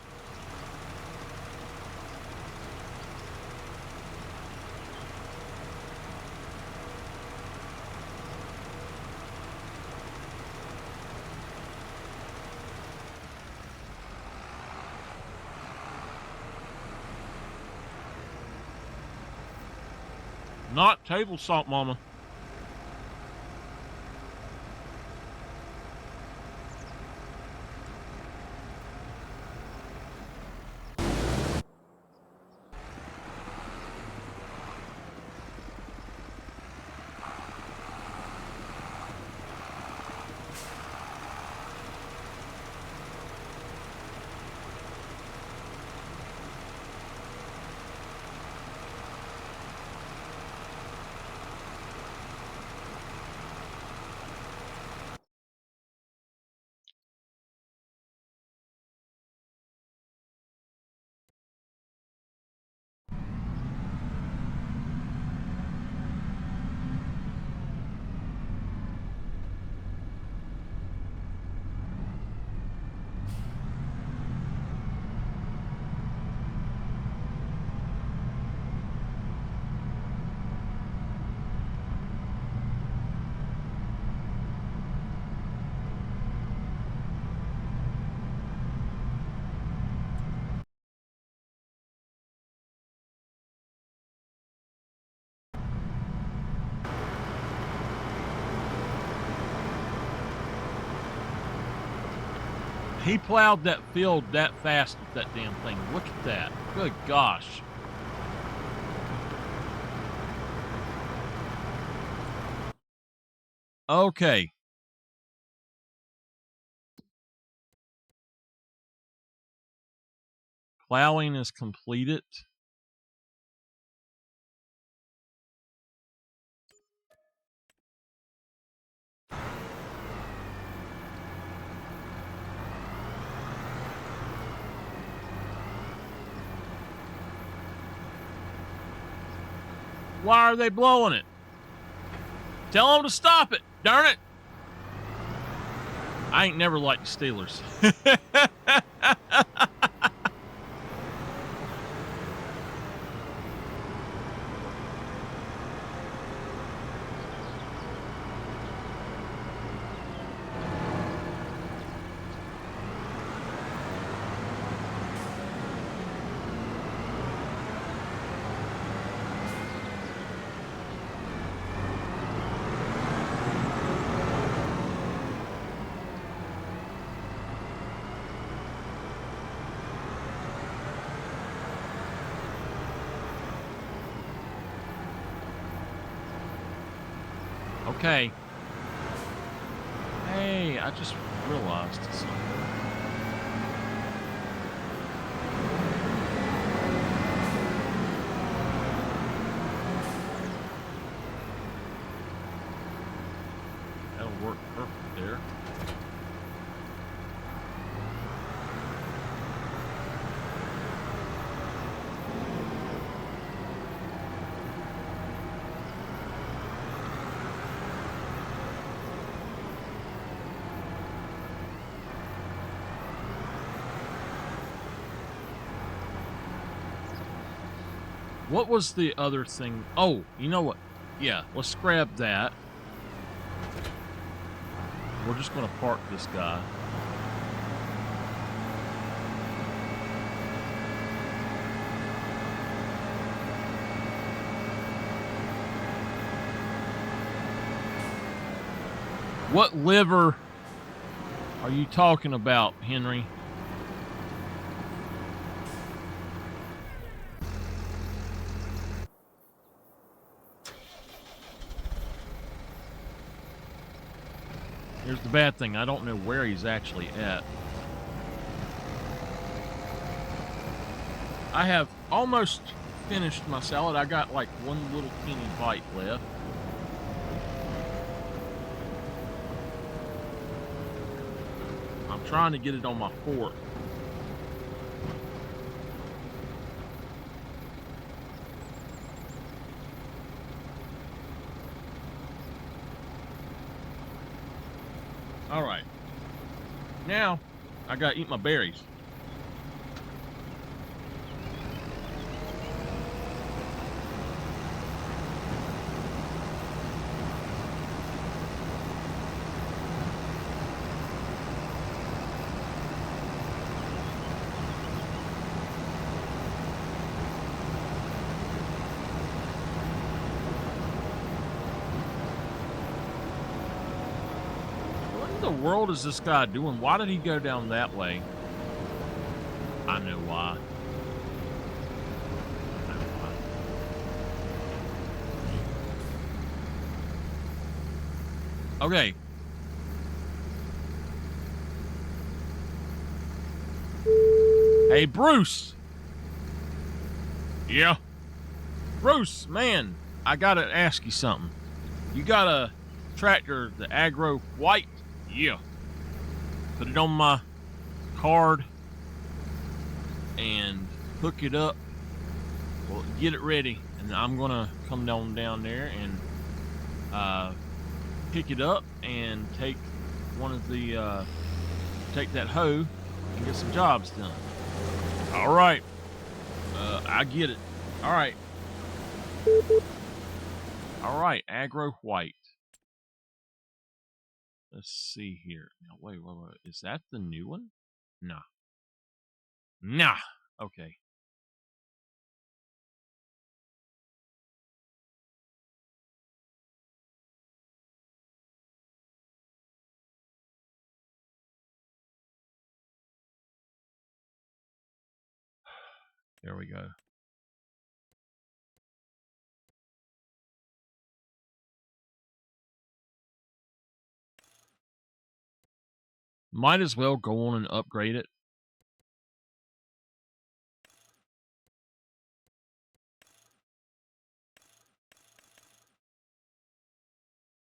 Not table salt, mama. He plowed that field that fast with that damn thing. Look at that. Good gosh. Okay. Plowing is completed. Why are they blowing it? Tell them to stop it. Darn it. I ain't never liked the Steelers. Okay. Hey, I just realized something. That'll work perfect there. What was the other thing? Oh, you know what? Yeah, let's grab that. We're just going to park this guy. What liver are you talking about, Henry? Here's the bad thing. I don't know where he's actually at. I have almost finished my salad. I got like one little teeny bite left. trying to get it on my fork. All right. Now, I gotta eat my berries. What in the world is this guy doing? Why did he go down that way? I know why. I know why. Okay. Hey, Bruce. Yeah. Bruce, man, I gotta ask you something. You got a tractor, the Agro White? Yeah. Put it on my card and hook it up. Well, get it ready, and I'm gonna come down there and pick it up and take one of the take that hoe and get some jobs done. All right. I get it. All right. All right, Agro White. Let's see here. Now, wait. Is that the new one? Nah. Nah. Okay. There we go. Might as well go on and upgrade it.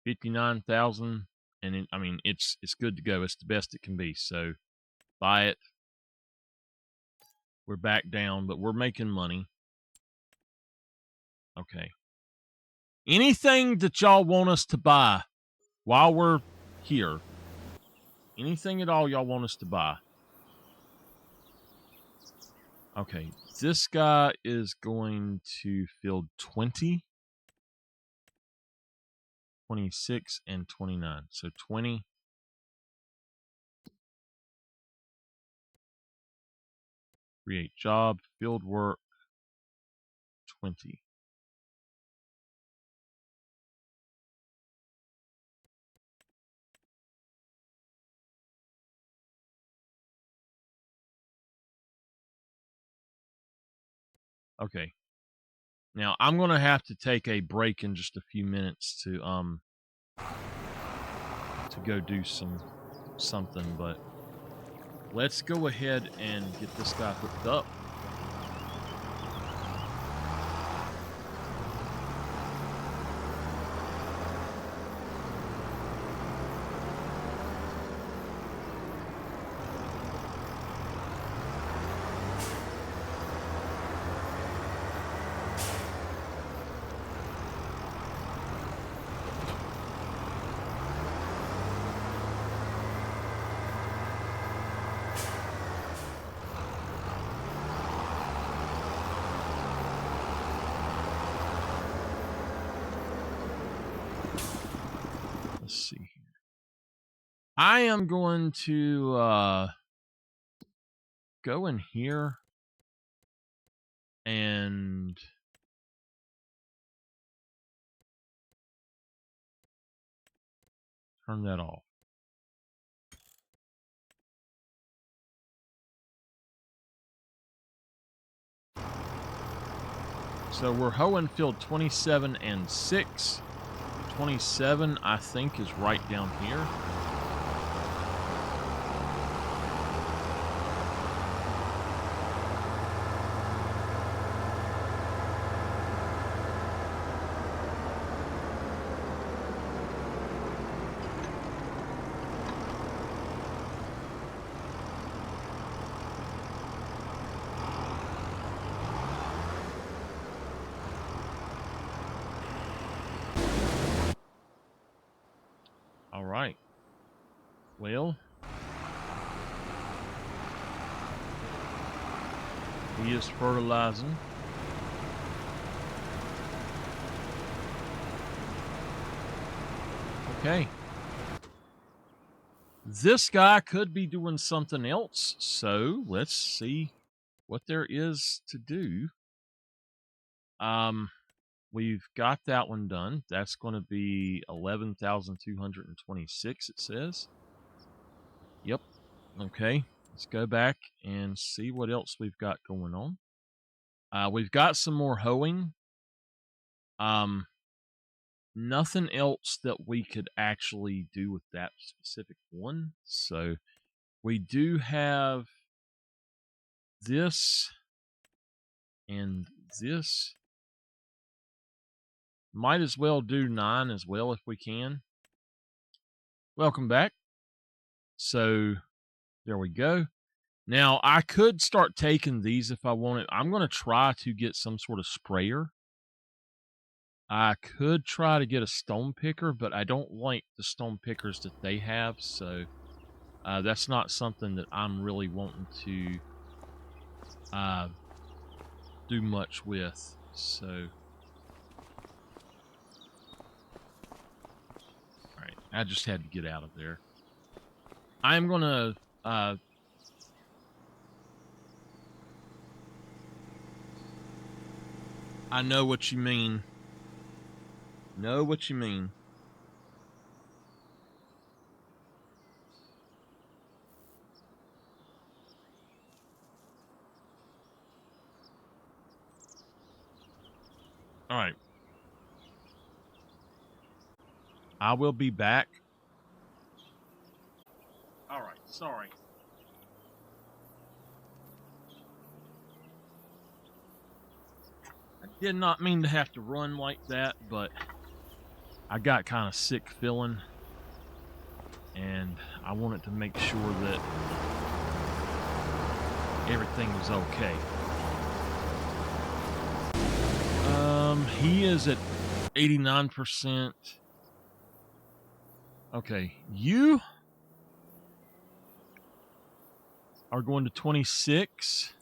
$59,000, and I mean it's good to go. It's the best it can be. So buy it. We're back down, but we're making money. Okay. Anything that y'all want us to buy while we're here? Anything at all y'all want us to buy? Okay. This guy is going to field 20, 26, and 29. So 20. Create job, field work, 20. Okay. Now I'm gonna have to take a break in just a few minutes to go do something, but let's go ahead and get this guy hooked up. Let's see here. I am going to go in here and turn that off. So we're hoeing field 27 and 6. 27, I think, is right down here. All right. Well, he is fertilizing. Okay. This guy could be doing something else, so let's see what there is to do. We've got that one done. That's going to be 11,226, it says. Yep. Okay. Let's go back and see what else we've got going on. We've got some more hoeing. Nothing else that we could actually do with that specific one. So we do have this and this. Might as well do 9 as well if we can. Welcome back. So there we go. Now I could start taking these if I wanted. I'm going to try to get some sort of sprayer. I could try to get a stone picker, but I don't like the stone pickers that they have. So that's not something that I'm really wanting to do much with. So, all right, I just had to get out of there. I'm gonna I know what you mean. Know what you mean. All right. I will be back. All right, sorry. I did not mean to have to run like that, but I got kind of sick feeling, and I wanted to make sure that everything was okay. He is at 89%. Okay, you are going to 26.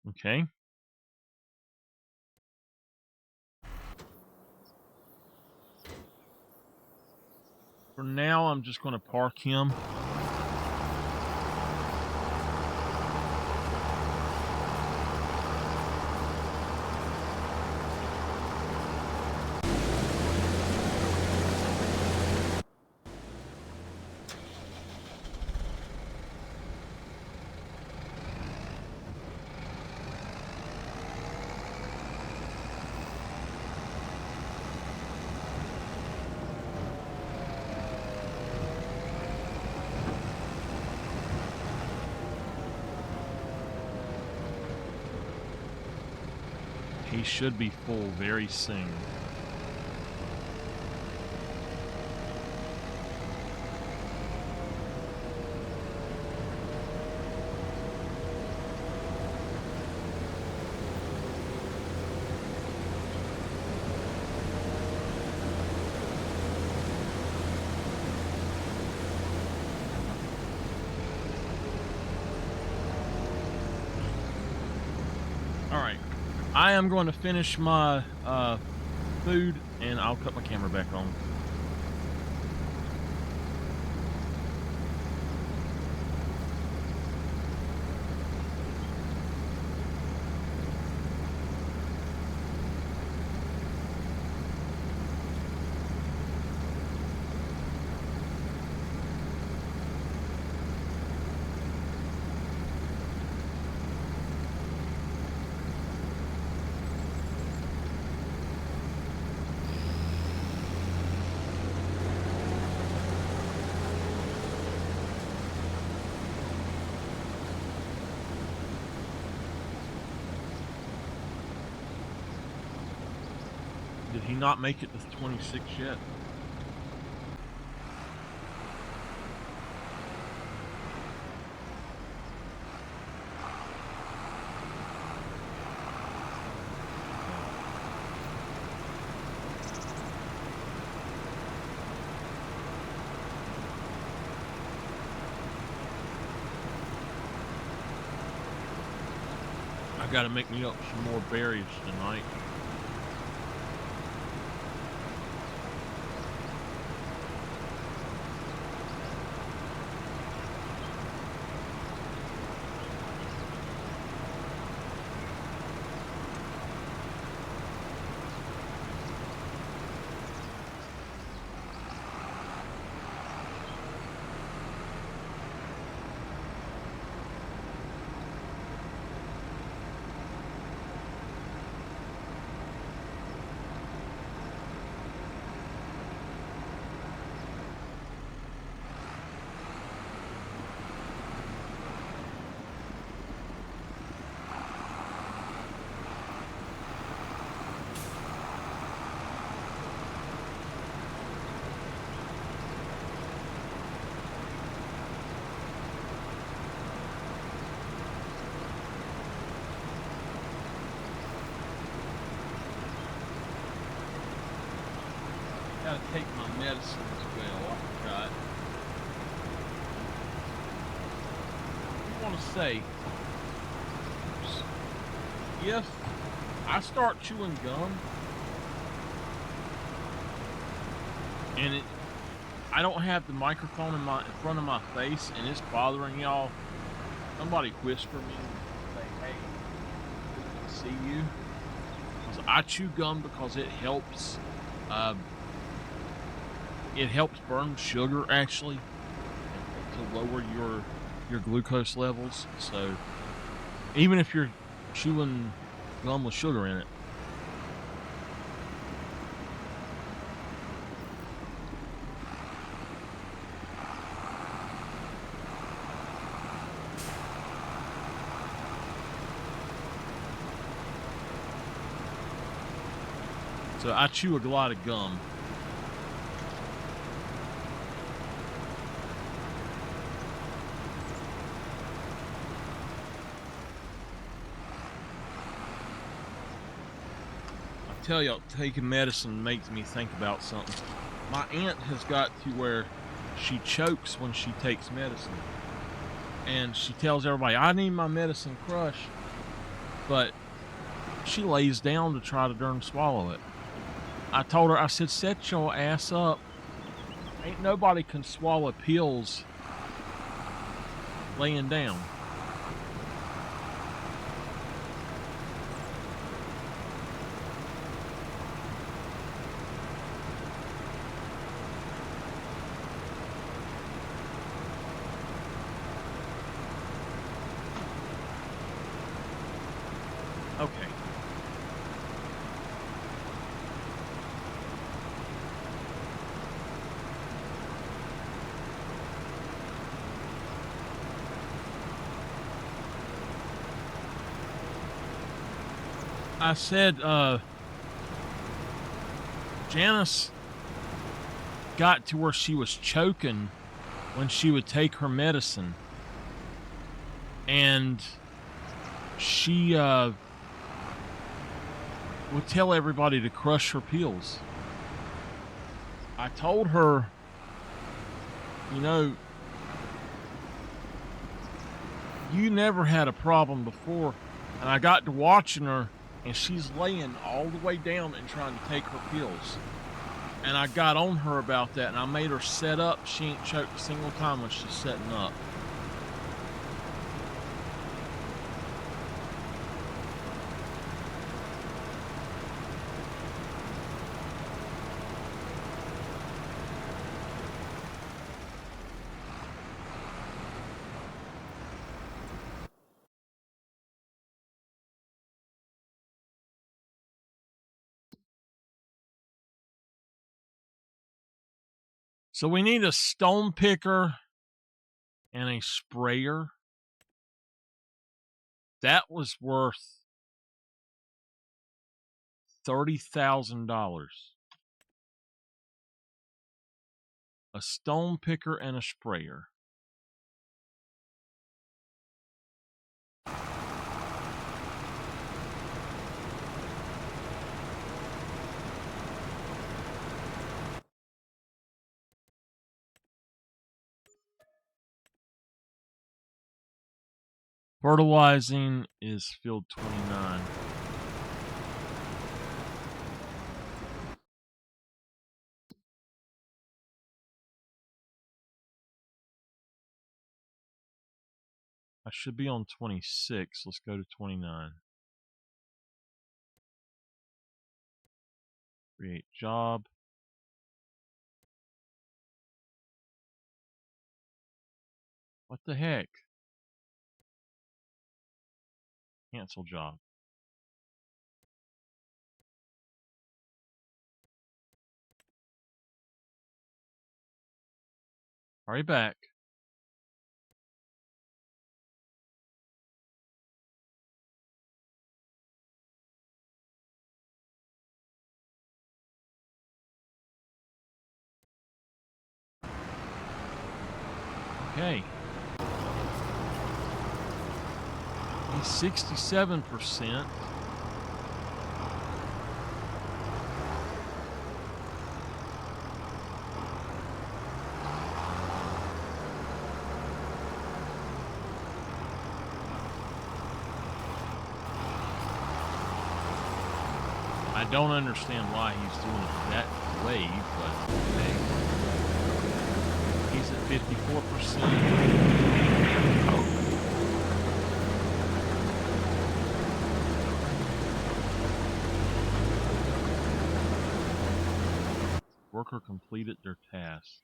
Okay. For now, I'm just going to park him. He should be full very soon. All right. I am going to finish my food, and I'll cut my camera back on. he not make it to 26 yet? I gotta make me up some more berries tonight. Gotta take my medicine as well. I forgot. I want to say, if I start chewing gum and I don't have the microphone in front of my face and it's bothering y'all, somebody whisper me and say, "Hey, we can see you." Because I chew gum because uh, it helps burn sugar actually to lower your glucose levels. So even if you're chewing gum with sugar in it. So I chew a lot of gum. I tell y'all, taking medicine makes me think about something. My aunt has got to where she chokes when she takes medicine. And she tells everybody, "I need my medicine crush." But she lays down to try to darn swallow it. I told her, I said, "Set your ass up. Ain't nobody can swallow pills laying down." Okay. I said, Janice got to where she was choking when she would take her medicine. And she would tell everybody to crush her pills. I told her, you know, you never had a problem before. And I got to watching her, and she's laying all the way down and trying to take her pills. And I got on her about that, and I made her set up. She ain't choked a single time when she's setting up. So we need a stone picker and a sprayer. That was worth $30,000. A stone picker and a sprayer. Fertilizing is field 29. I should be on 26. Let's go to 29. Create job. What the heck? Cancel job. Hurry back. Okay. He's 67%. I don't understand why he's doing it that way, but hey. He's at 54%. Oh. Worker completed their task.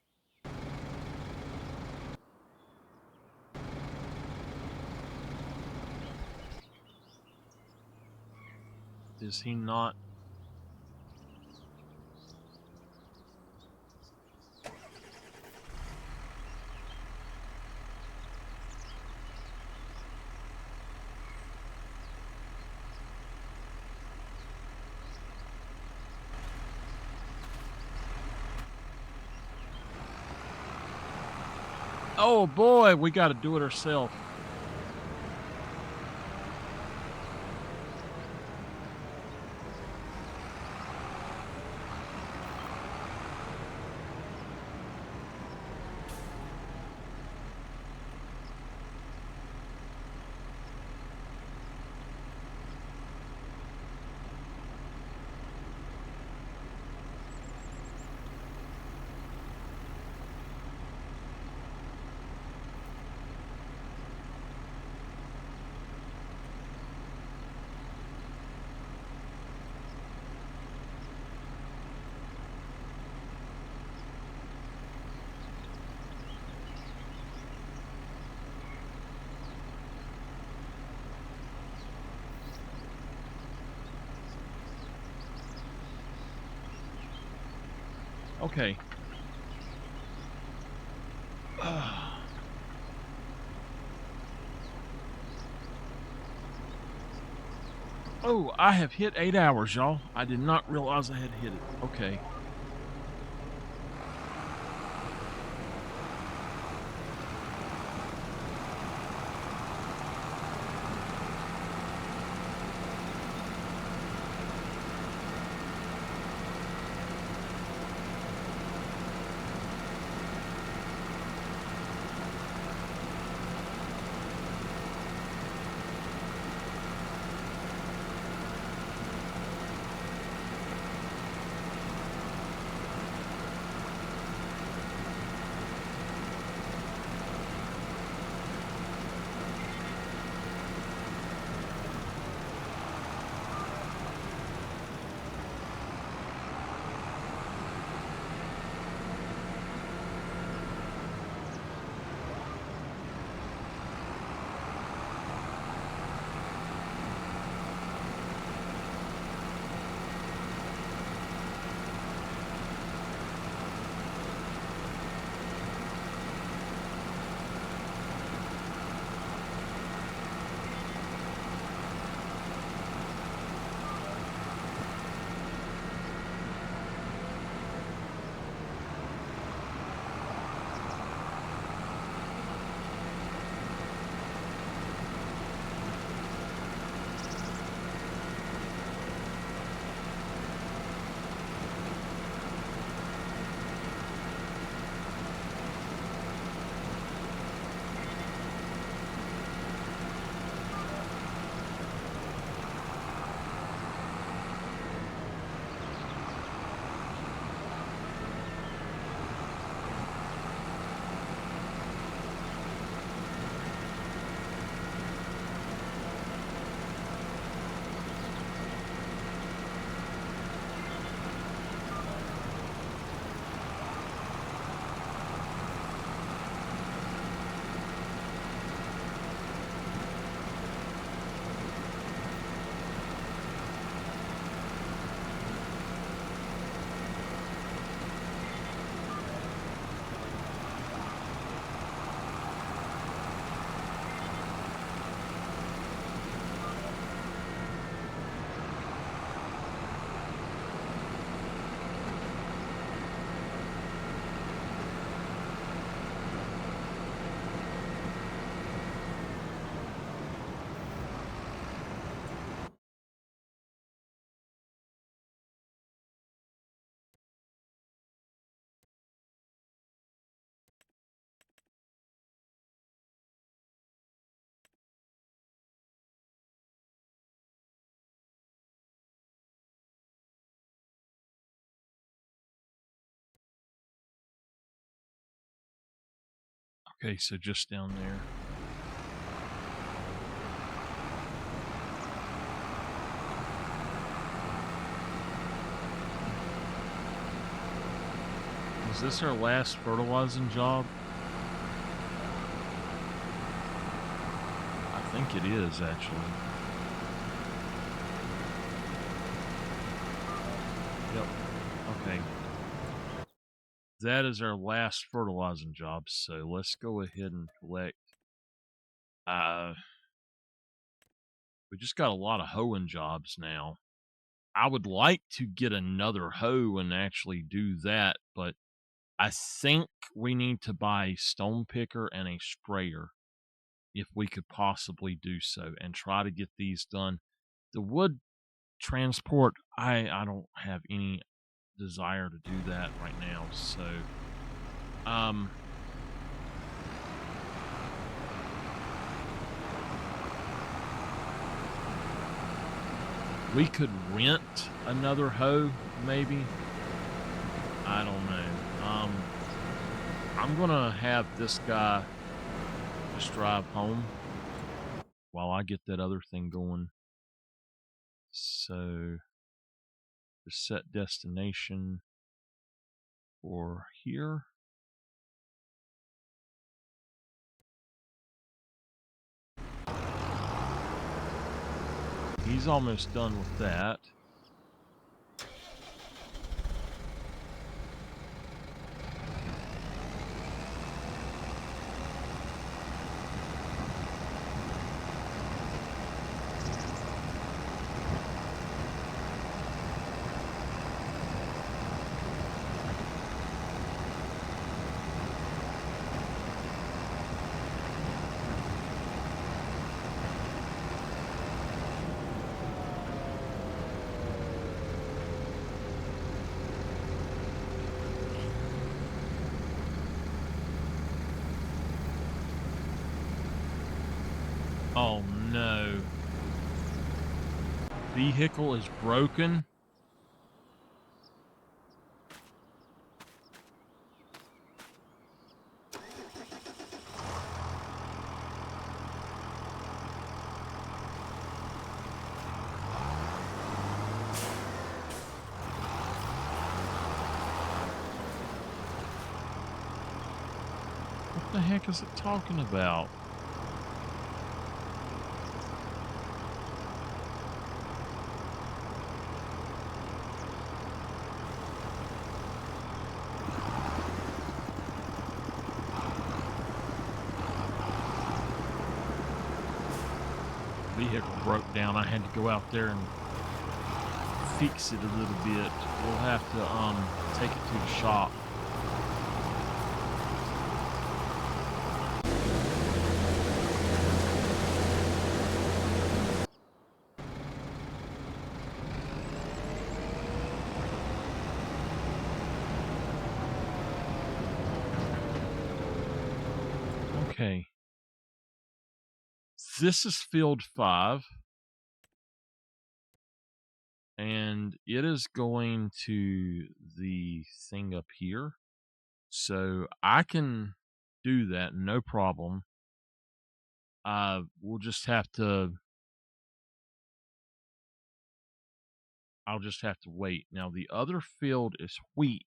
Is he not? Oh boy, we got to do it ourselves. Okay. Oh, I have hit 8 hours, y'all. I did not realize I had hit it. Okay. Okay, so just down there. Is this our last fertilizing job? I think it is, actually. Yep. Okay. That is our last fertilizing job, so let's go ahead and collect. We just got a lot of hoeing jobs now. I would like to get another hoe and actually do that, but I think we need to buy a stone picker and a sprayer if we could possibly do so and try to get these done. The wood transport, I don't have any desire to do that right now, so we could rent another hoe, maybe. I don't know. I'm gonna have this guy just drive home while I get that other thing going. So, just set destination for here. He's almost done with that. Oh no. Vehicle is broken. What the heck is it talking about? Vehicle broke down. I had to go out there and fix it a little bit. We'll have to take it to the shop. Okay. This is field 5. And it is going to the thing up here. So I can do that, no problem. We'll just have to I'll just have to wait. Now the other field is wheat.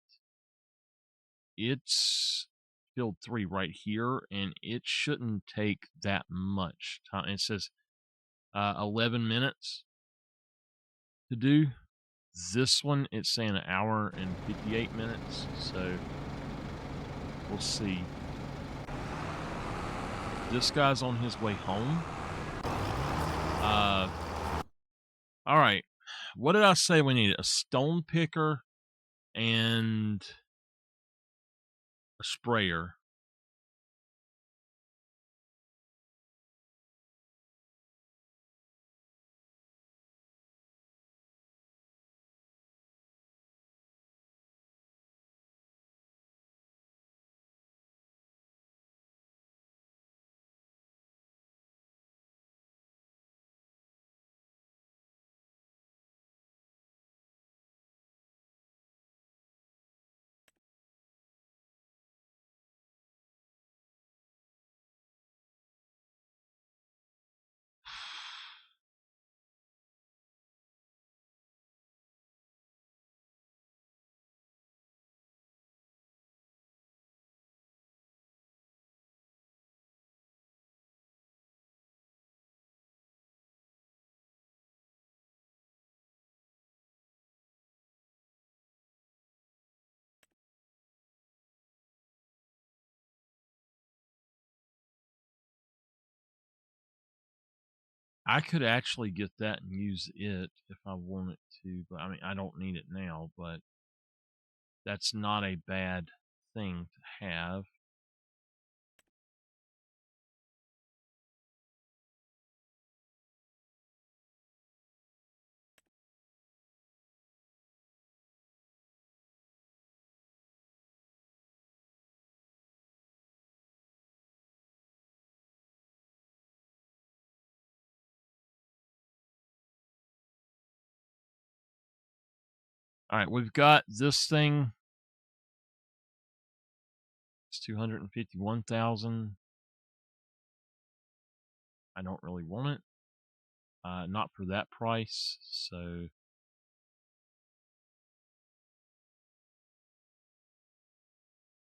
It's field 3 right here, and it shouldn't take that much time. It says 11 minutes to do. This one, it's saying an hour and 58 minutes. So we'll see. This guy's on his way home. All right. What did I say we needed? A stone picker and a sprayer. I could actually get that and use it if I wanted to, but I mean, I don't need it now, but that's not a bad thing to have. All right, we've got this thing. It's 251,000. I don't really want it. Not for that price. So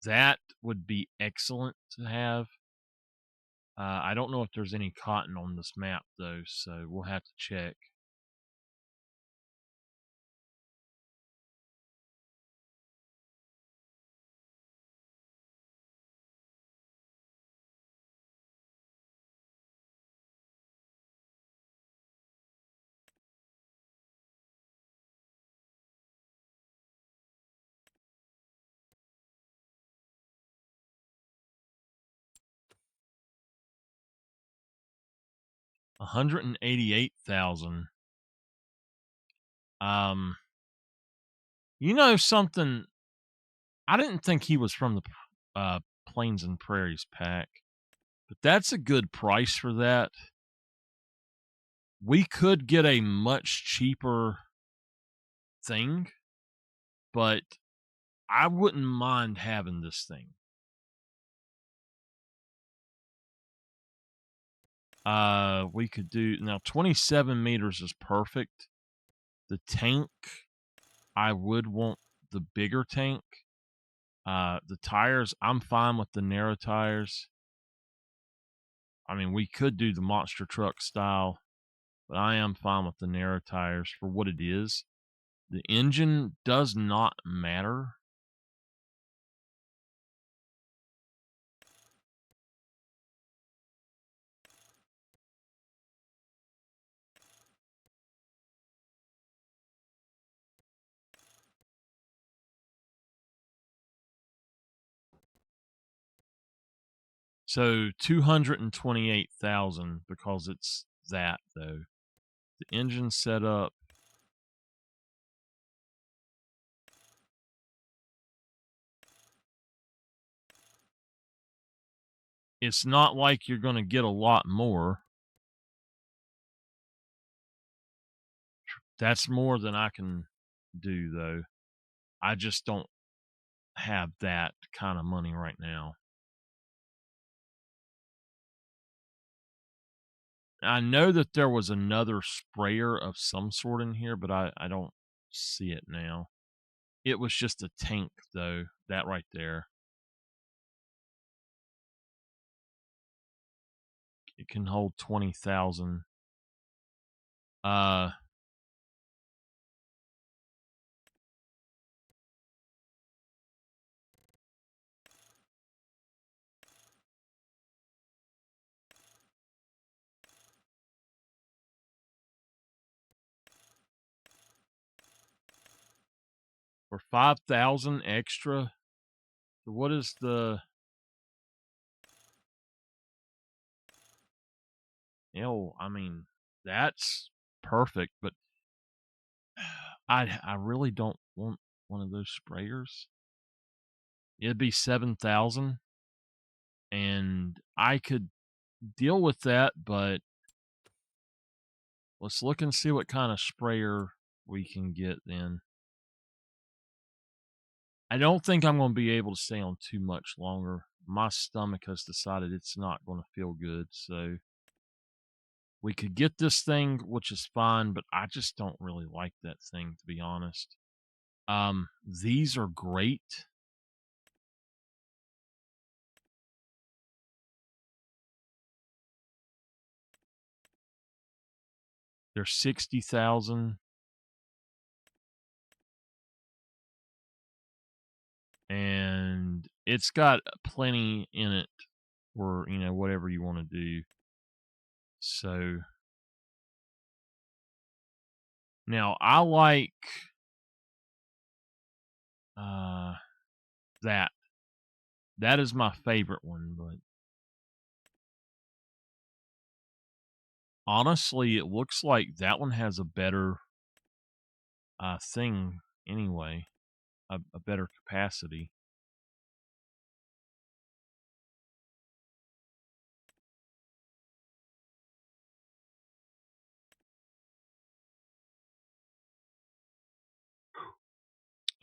that would be excellent to have. I don't know if there's any cotton on this map though, so we'll have to check. $188,000. Um, you know something? I didn't think he was from the Plains and Prairies pack, but that's a good price for that. We could get a much cheaper thing, but I wouldn't mind having this thing. We could do now 27 meters is perfect. The tank, I would want the bigger tank. The tires, I'm fine with the narrow tires. I mean, we could do the monster truck style, but I am fine with the narrow tires for what it is. The engine does not matter. So 228,000 because it's that though. The engine setup. It's not like you're going to get a lot more. That's more than I can do though. I just don't have that kind of money right now. I know that there was another sprayer of some sort in here, but I don't see it now. It was just a tank, though. That right there. It can hold 20,000. Uh, for 5,000 extra. What is the? I mean, that's perfect, but I really don't want one of those sprayers. It'd be 7,000, and I could deal with that, but let's look and see what kind of sprayer we can get then. I don't think I'm going to be able to stay on too much longer. My stomach has decided it's not going to feel good, so we could get this thing, which is fine, but I just don't really like that thing, to be honest. These are great. They're 60,000, and it's got plenty in it for whatever you want to do. So Now, I like uh, that. That is my favorite one, but honestly, it looks like that one has a better thing anyway, a better capacity.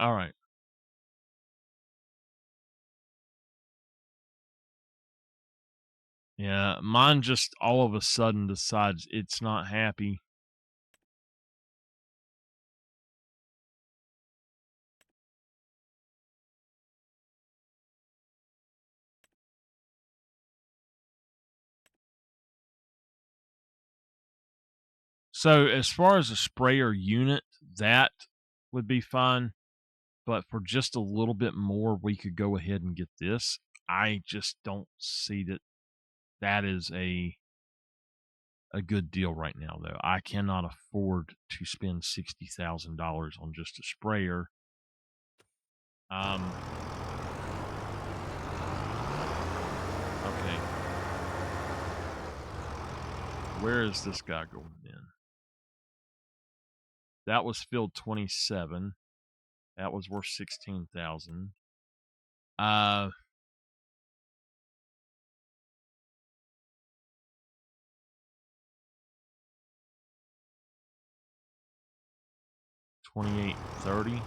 All right. Yeah, mine just all of a sudden decides it's not happy. So, as far as a sprayer unit, that would be fine. But for just a little bit more, we could go ahead and get this. I just don't see that that is a good deal right now, though. I cannot afford to spend $60,000 on just a sprayer. Okay. Where is this guy going in? That was filled 27. That was worth 16,000. Uh 2830.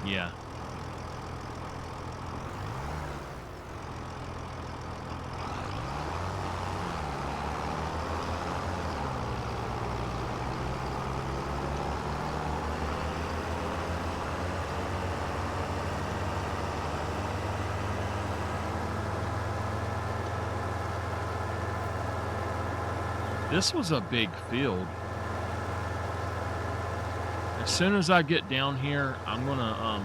Yeah. This was a big field. As soon as I get down here, I'm gonna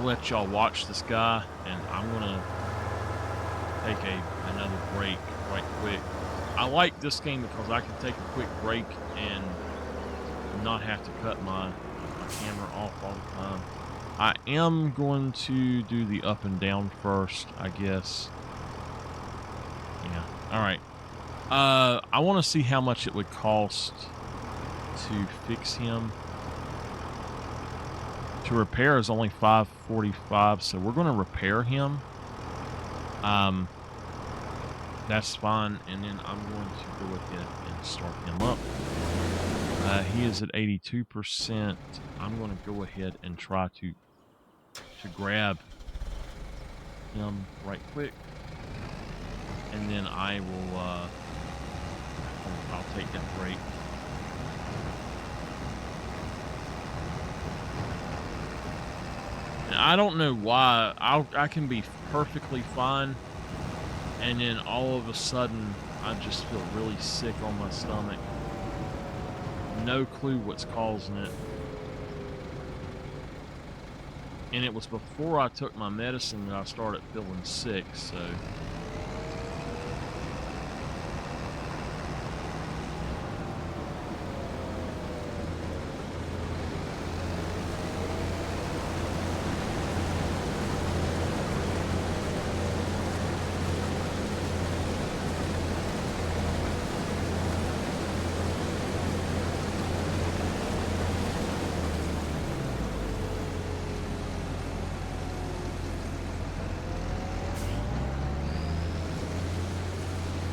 let y'all watch this guy, and I'm gonna take another break right quick. I like this game because I can take a quick break and not have to cut my camera off all the time. I am going to do the up and down first, I guess. Yeah. All right. I want to see how much it would cost to fix him. To repair is only $545, so we're going to repair him. That's fine, and then I'm going to go ahead and start him up. He is at 82%. I'm going to go ahead and try to grab him right quick, and then I will I'll take that break. And I don't know why I can be perfectly fine, and then all of a sudden I just feel really sick on my stomach. No clue what's causing it. And it was before I took my medicine that I started feeling sick, so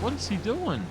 what is he doing?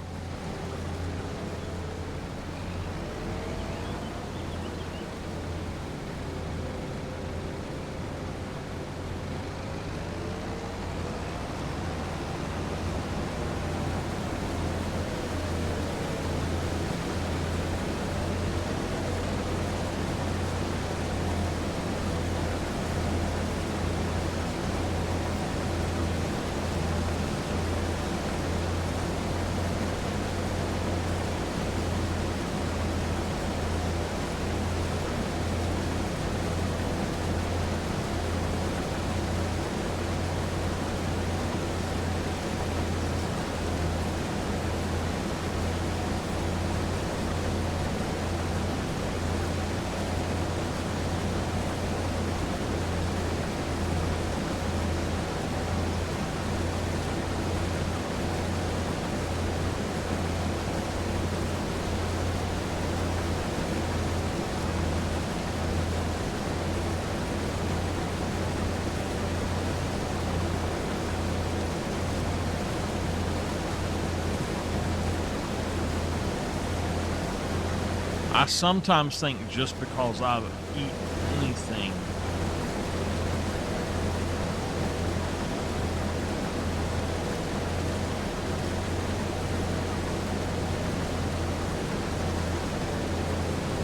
I sometimes think just because I eat anything,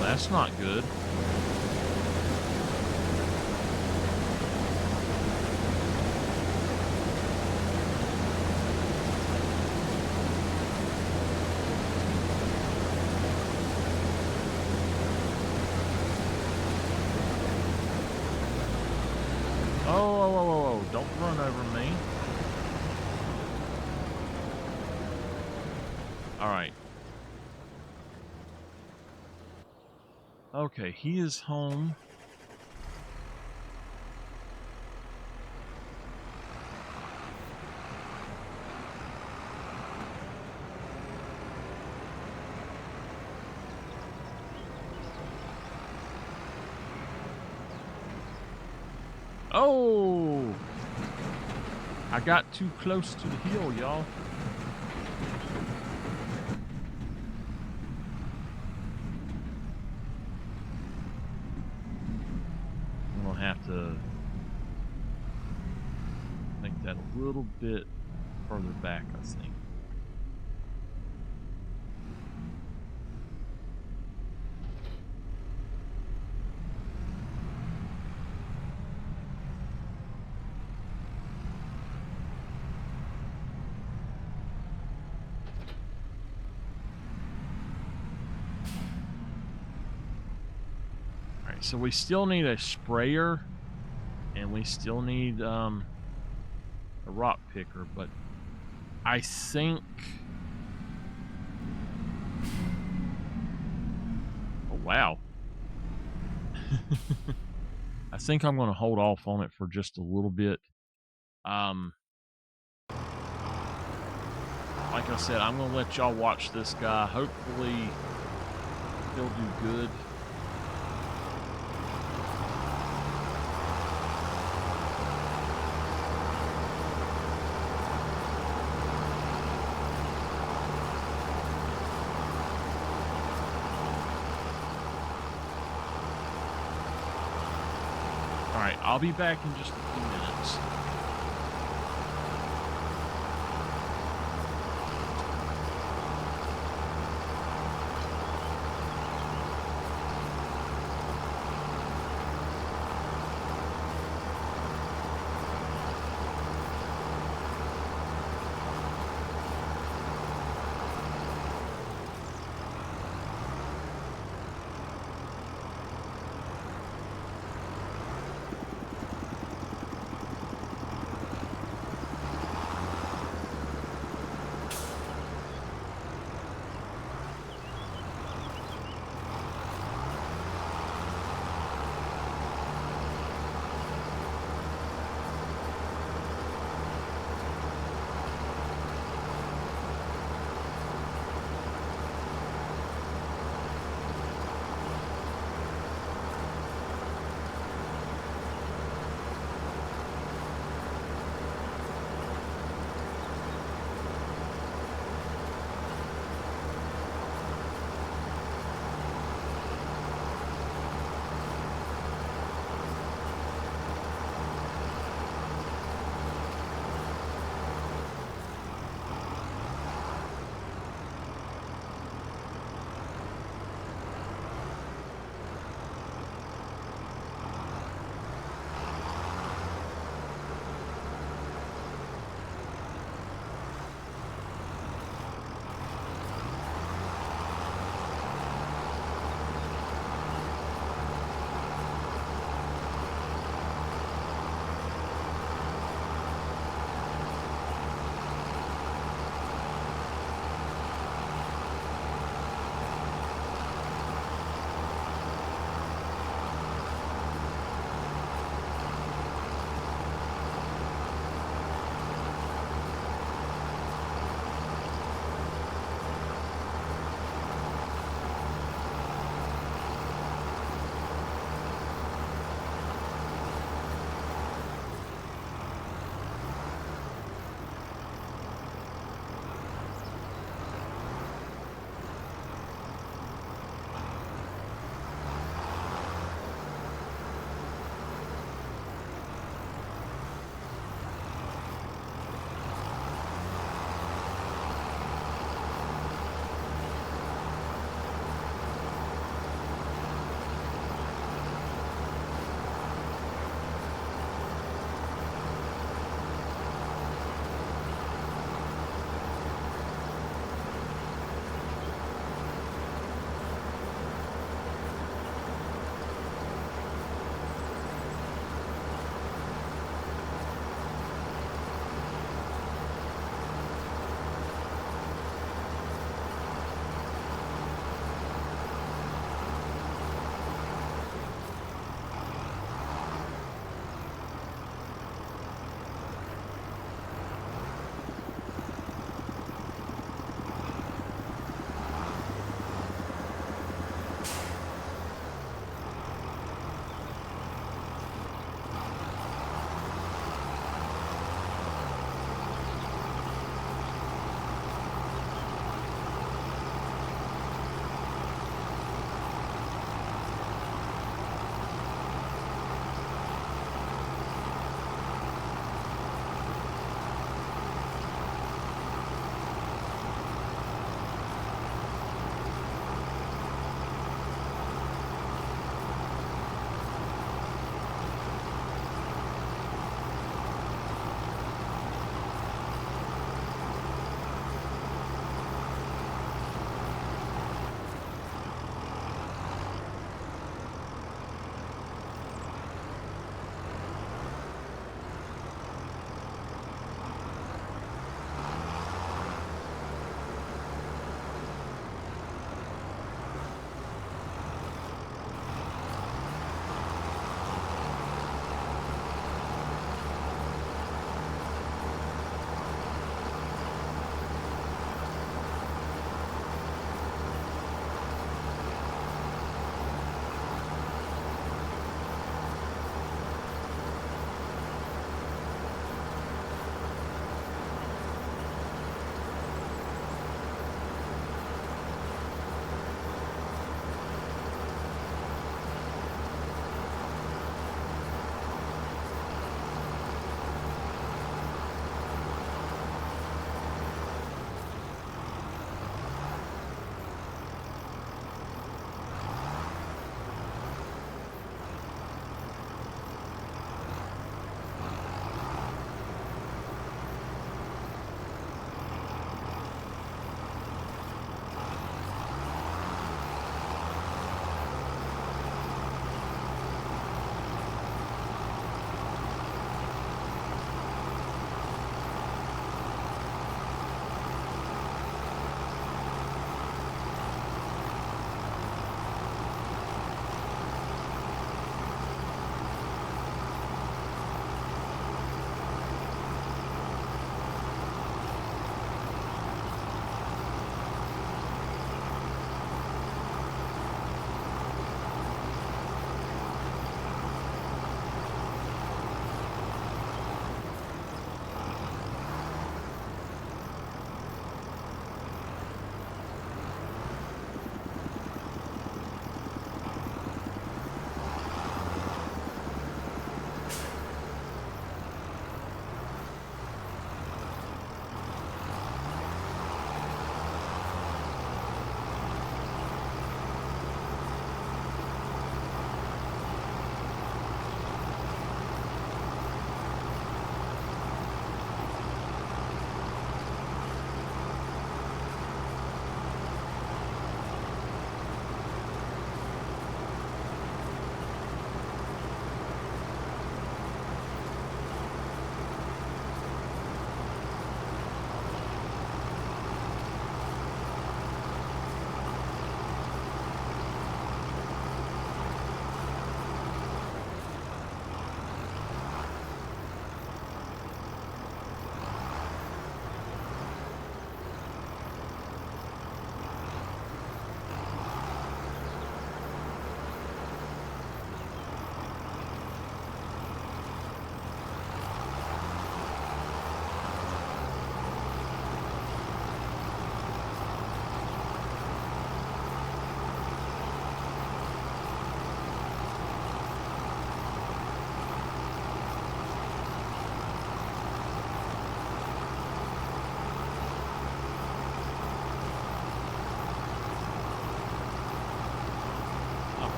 that's not good. Oh, don't run over me. All right. Okay, he is home. Oh! I got too close to the hill, y'all. I'm gonna have to make that a little bit further back, I think. All right, so we still need a sprayer, and we still need a rock picker, but I think. Oh wow. I think I'm gonna hold off on it for just a little bit. Like I said, I'm gonna let y'all watch this guy. Hopefully he'll do good. Alright, I'll be back in just a few minutes.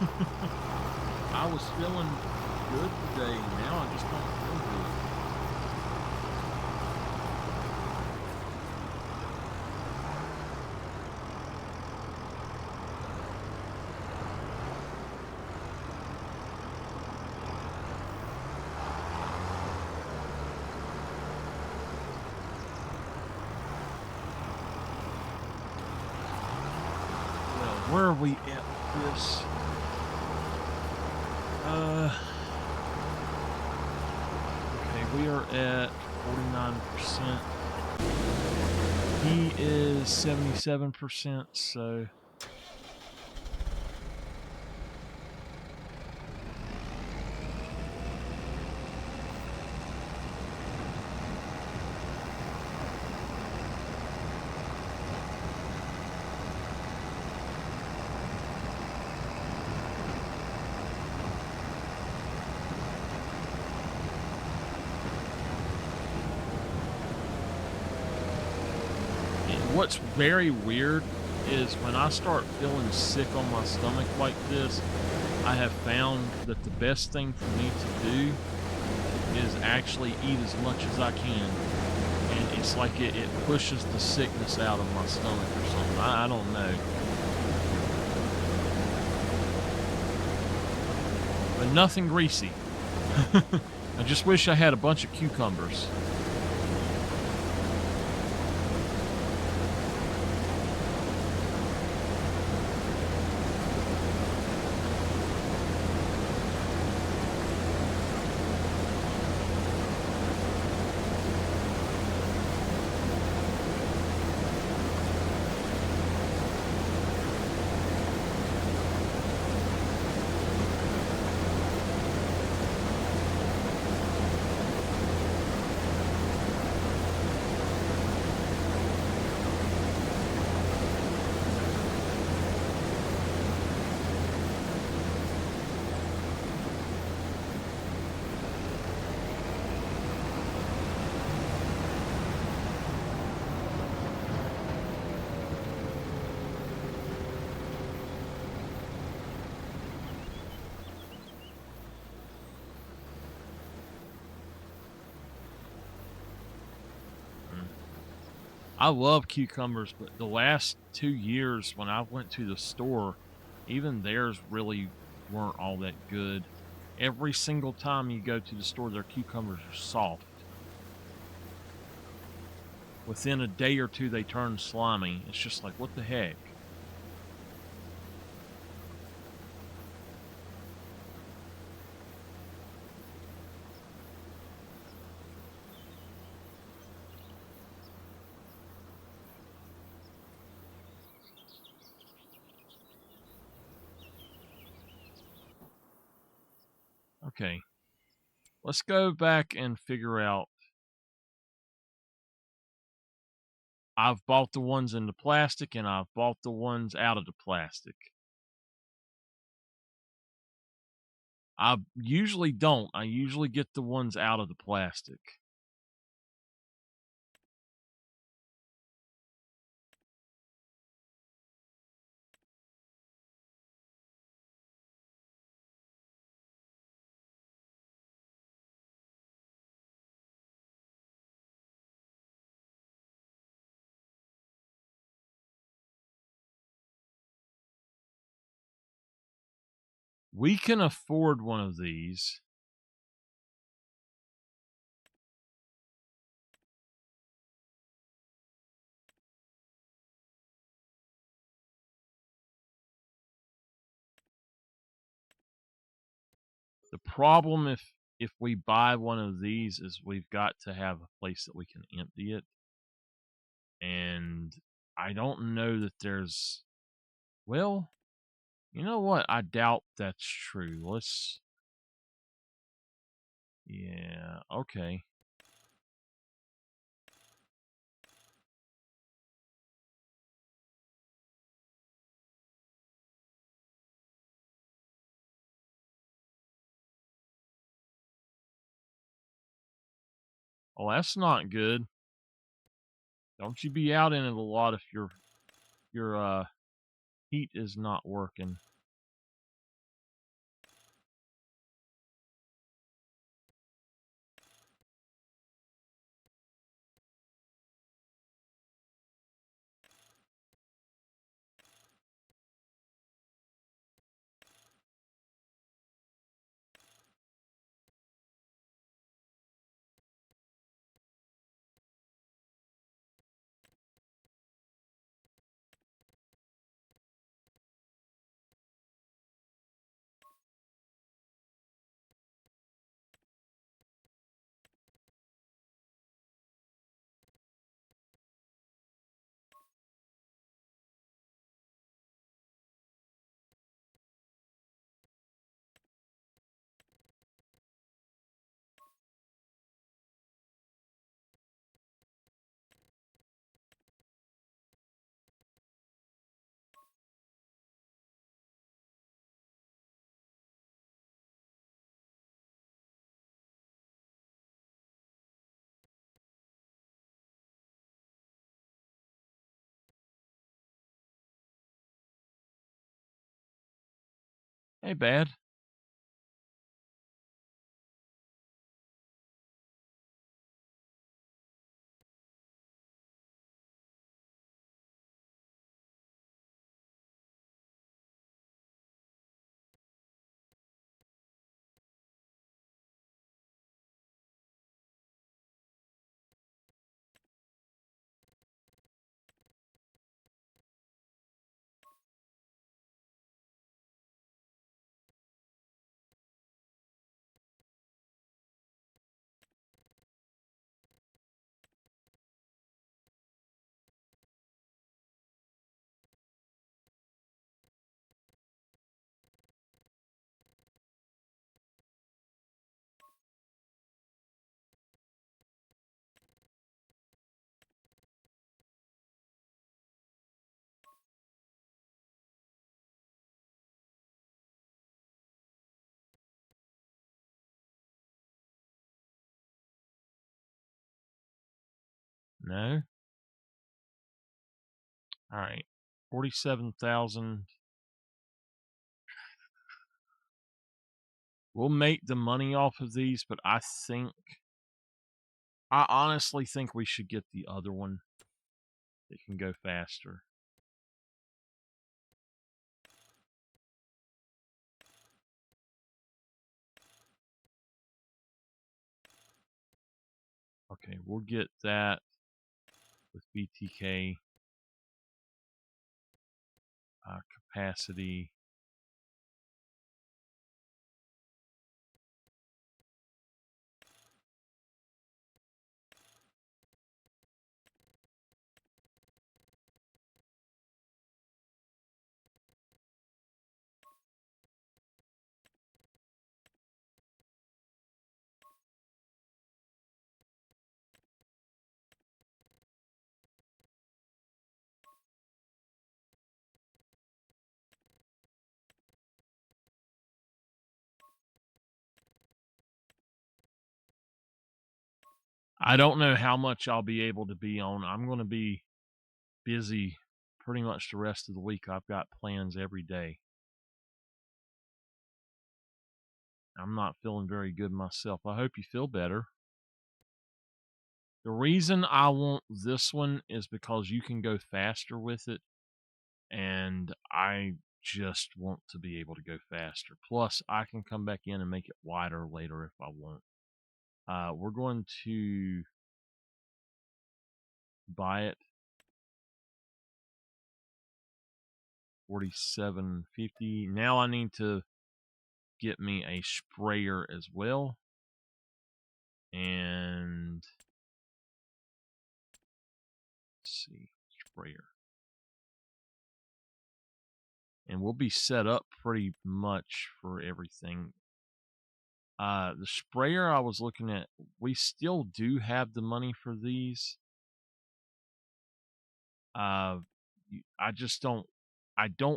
I was feeling good today. Now I just don't feel good. Well, where are we at with this? Okay, we are at 49%. He is 77%, so what's very weird is when I start feeling sick on my stomach like this, I have found that the best thing for me to do is actually eat as much as I can. And it's like it pushes the sickness out of my stomach or something. I don't know. But nothing greasy. I just wish I had a bunch of cucumbers. I love cucumbers, but the last 2 years when I went to the store, even theirs really weren't all that good. Every single time you go to the store, their cucumbers are soft. Within a day or two, they turn slimy. It's just like, what the heck? Okay, let's go back and figure out. I've bought the ones in the plastic and I've bought the ones out of the plastic. I usually don't. I usually get the ones out of the plastic. We can afford one of these. The problem if we buy one of these is we've got to have a place that we can empty it. And I don't know that there's, well, you know what? I doubt that's true. Yeah, okay. Well, that's not good. Don't you be out in it a lot if your heat is not working. Hey, bad. No. All right. 47,000. We'll make the money off of these, but I honestly think we should get the other one. It can go faster. Okay, we'll get that with BTK capacity. I don't know how much I'll be able to be on. I'm going to be busy pretty much the rest of the week. I've got plans every day. I'm not feeling very good myself. I hope you feel better. The reason I want this one is because you can go faster with it, and I just want to be able to go faster. Plus, I can come back in and make it wider later if I want. We're going to buy it. 47.50. Now I need to get me a sprayer as well. And let's see, sprayer. And we'll be set up pretty much for everything. The sprayer I was looking at, we still do have the money for these. I just don't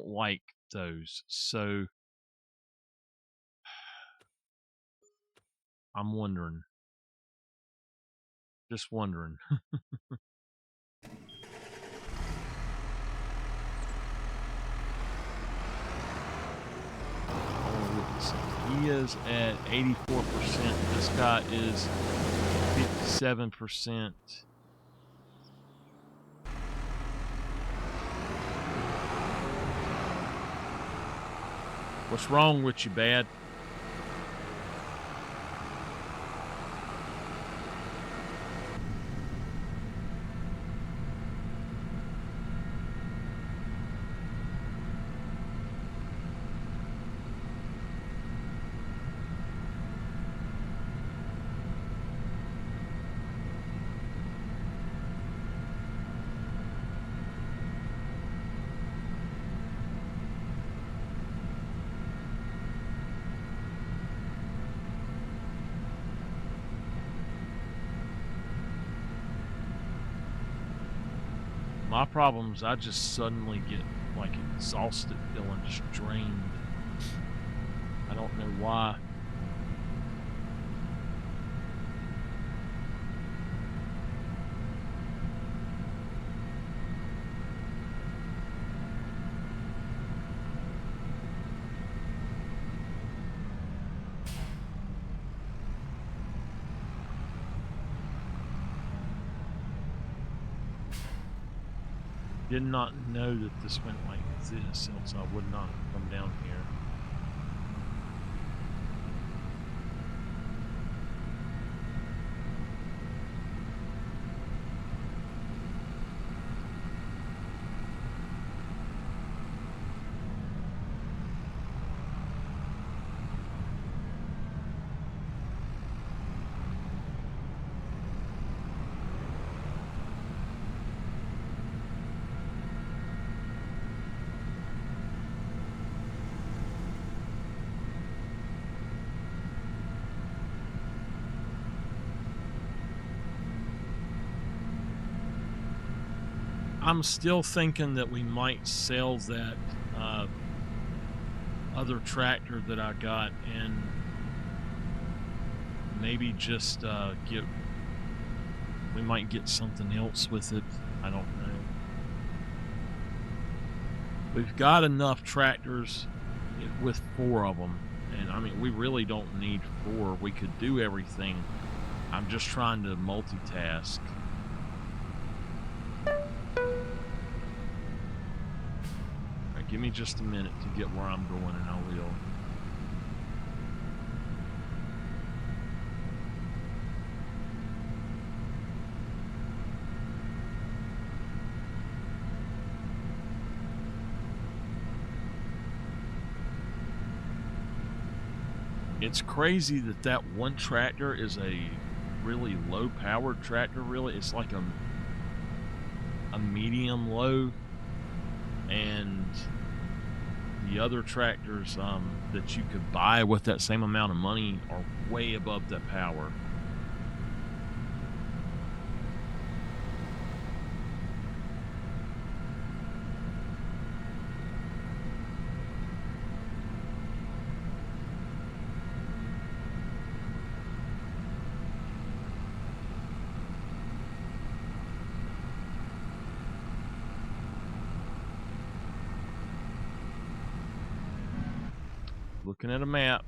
like those. So I'm wondering. Just wondering. He is at 84%. This guy is 57%. What's wrong with you, bad? My problem is I just suddenly get like exhausted, feeling just drained. I don't know why. did not know that this went like this, else I would not have come down here. I'm still thinking that we might sell that other tractor that I got and maybe just we might get something else with it. I don't know. We've got enough tractors with 4 of them, and I mean, we really don't need 4. We could do everything. I'm just trying to multitask. Give me just a minute to get where I'm going, and I will. It's crazy that that one tractor is a really low-powered tractor, really. It's like a medium low, and the other tractors that you could buy with that same amount of money are way above that power. Looking at a map.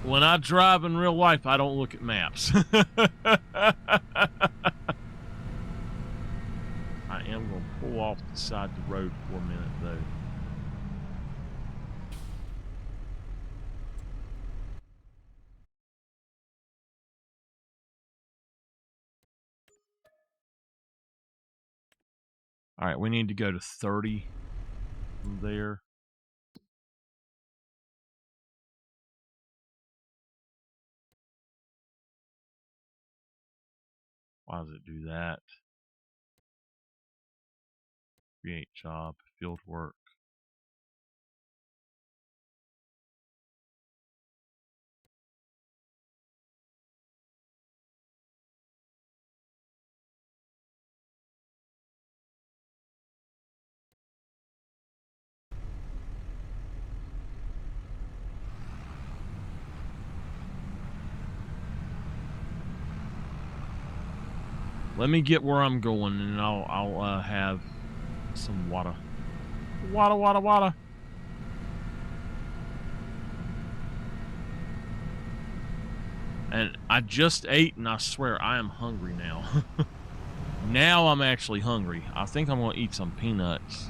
When I drive in real life, I don't look at maps. I am going to pull off the side of the road for a minute, though. All right, we need to go to 30 from there. Why does it do that? Create job, field work. Let me get where I'm going, and I'll have some water. Water. And I just ate, and I swear I am hungry now. Now I'm actually hungry. I think I'm going to eat some peanuts.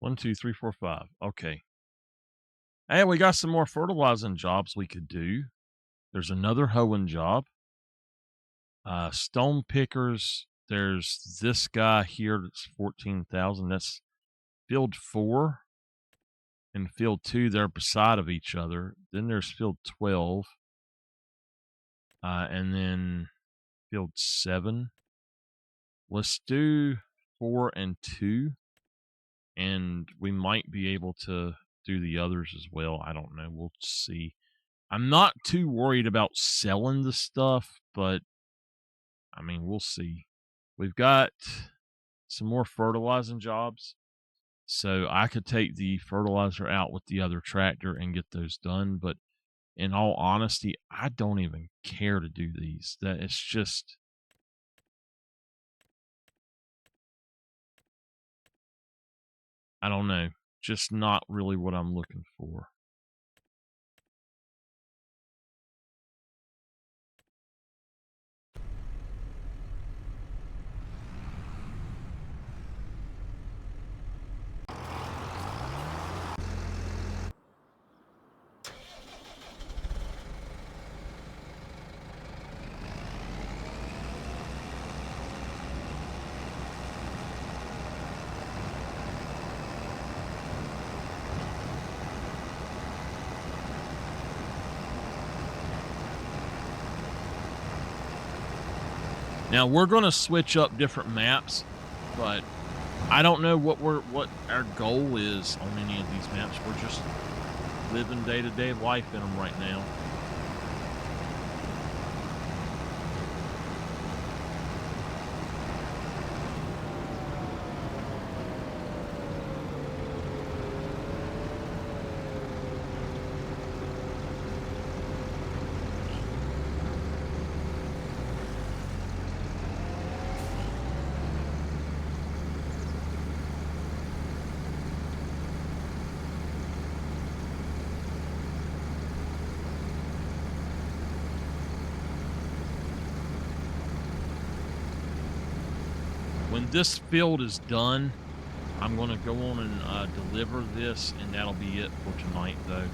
One, two, three, four, five. Okay. Hey, we got some more fertilizing jobs we could do. There's another hoeing job. Stone pickers There's this guy here that's 14,000. That's field 4 and field 2. They're beside of each other. Then there's field 12. And then field 7. Let's do 4 and 2. And we might be able to do the others as well. I don't know. We'll see. I'm not too worried about selling the stuff, but I mean, we'll see. We've got some more fertilizing jobs, so I could take the fertilizer out with the other tractor and get those done. But in all honesty, I don't even care to do these. That it's just, I don't know, just not really what I'm looking for. Now we're going to switch up different maps, but I don't know what our goal is on any of these maps. We're just living day-to-day life in them right now. When this field is done, I'm going to go on and deliver this, and that'll be it for tonight, though.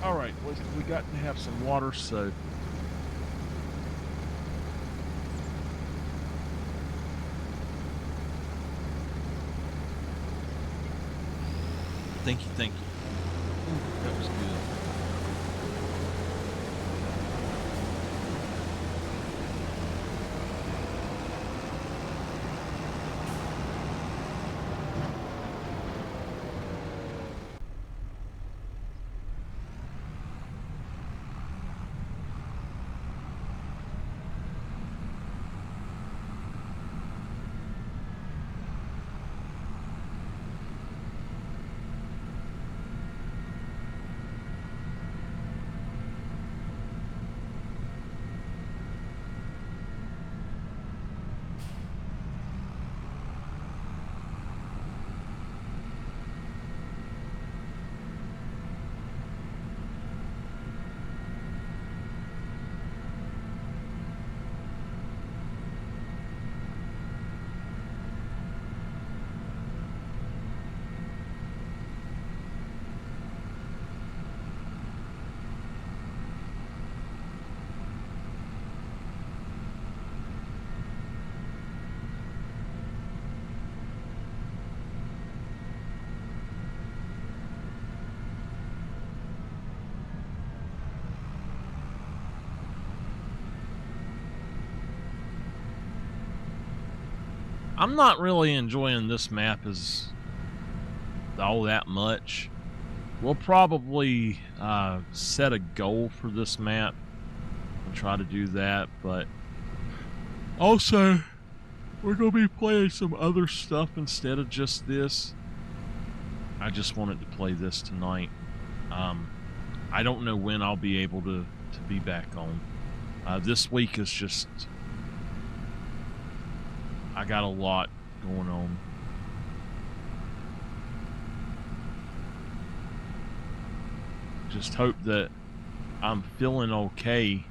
All right, we got to have some water, so thank you. Ooh, that was good. I'm not really enjoying this map as all that much. We'll probably set a goal for this map and try to do that, but also we're going to be playing some other stuff instead of just this. I just wanted to play this tonight. I don't know when I'll be able to be back on. This week is just, I got a lot going on. Just hope that I'm feeling okay.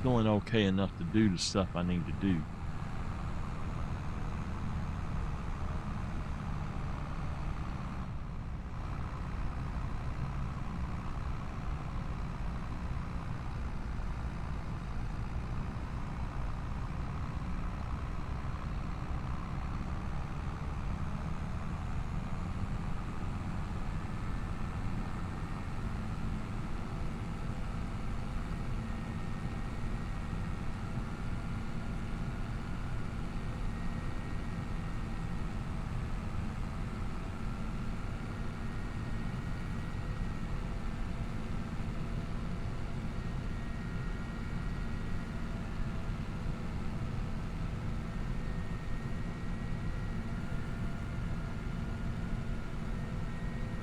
Feeling okay enough to do the stuff I need to do.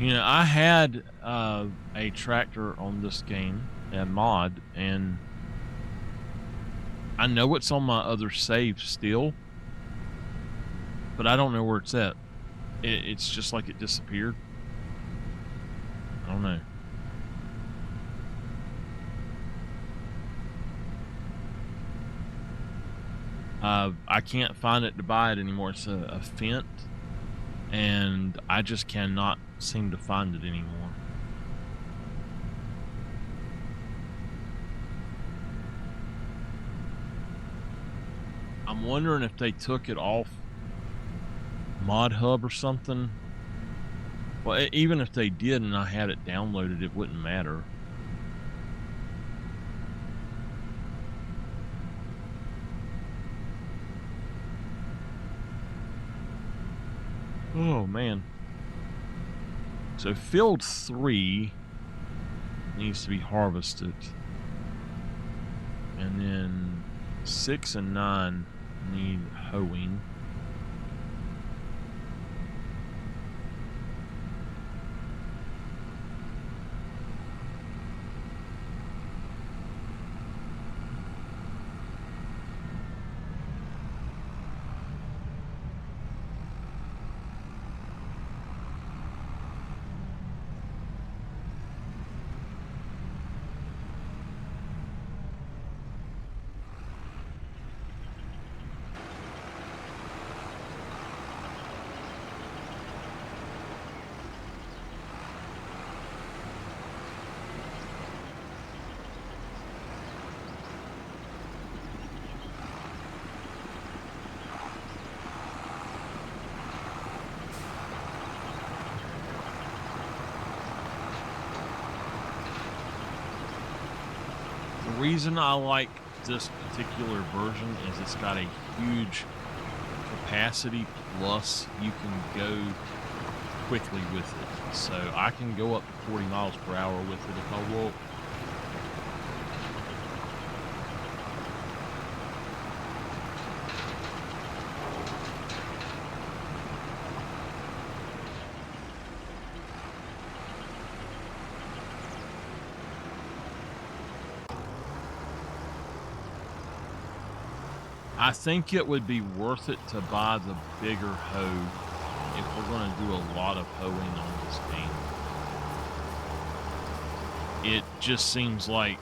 You know, I had a tractor on this game, a mod, and I know it's on my other save still, but I don't know where it's at. It's just like it disappeared. I don't know. I can't find it to buy it anymore. It's a Fent, and I just cannot seem to find it anymore. I'm wondering if they took it off Mod Hub or something. Well, even if they did and I had it downloaded, it wouldn't matter. Oh, man. So field 3 needs to be harvested. And then 6 and 9 need hoeing. The reason I like this particular version is it's got a huge capacity, plus you can go quickly with it. So I can go up to 40 miles per hour with it if I will. I think it would be worth it to buy the bigger hoe if we're going to do a lot of hoeing on this game. It just seems like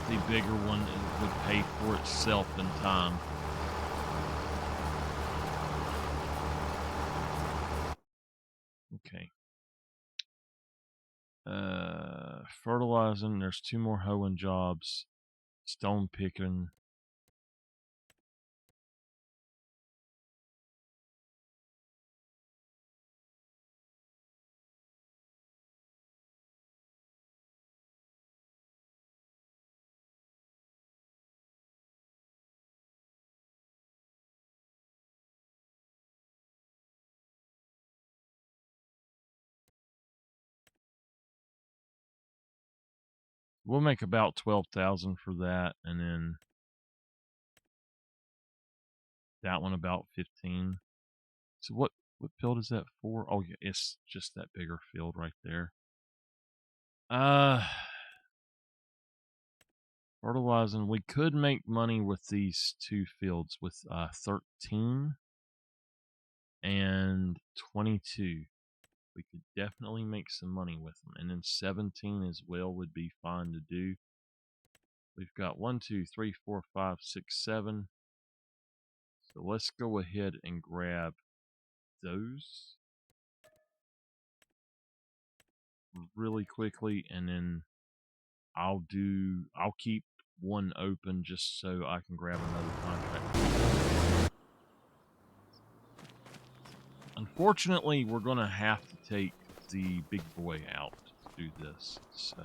the bigger one would pay for itself in time. Okay. Fertilizing, there's 2 more hoeing jobs. Stone picking. We'll make about 12,000 for that, and then that one about 15. So what field is that for? Oh yeah, it's just that bigger field right there. Fertilizing. We could make money with these 2 fields with 13 and 22. We could definitely make some money with them, and then 17 as well would be fine to do. We've got 1, 2, 3, 4, 5, 6, 7. So let's go ahead and grab those really quickly, and then I'll keep one open just so I can grab another contract. Unfortunately, we're gonna have to take the big boy out to do this, so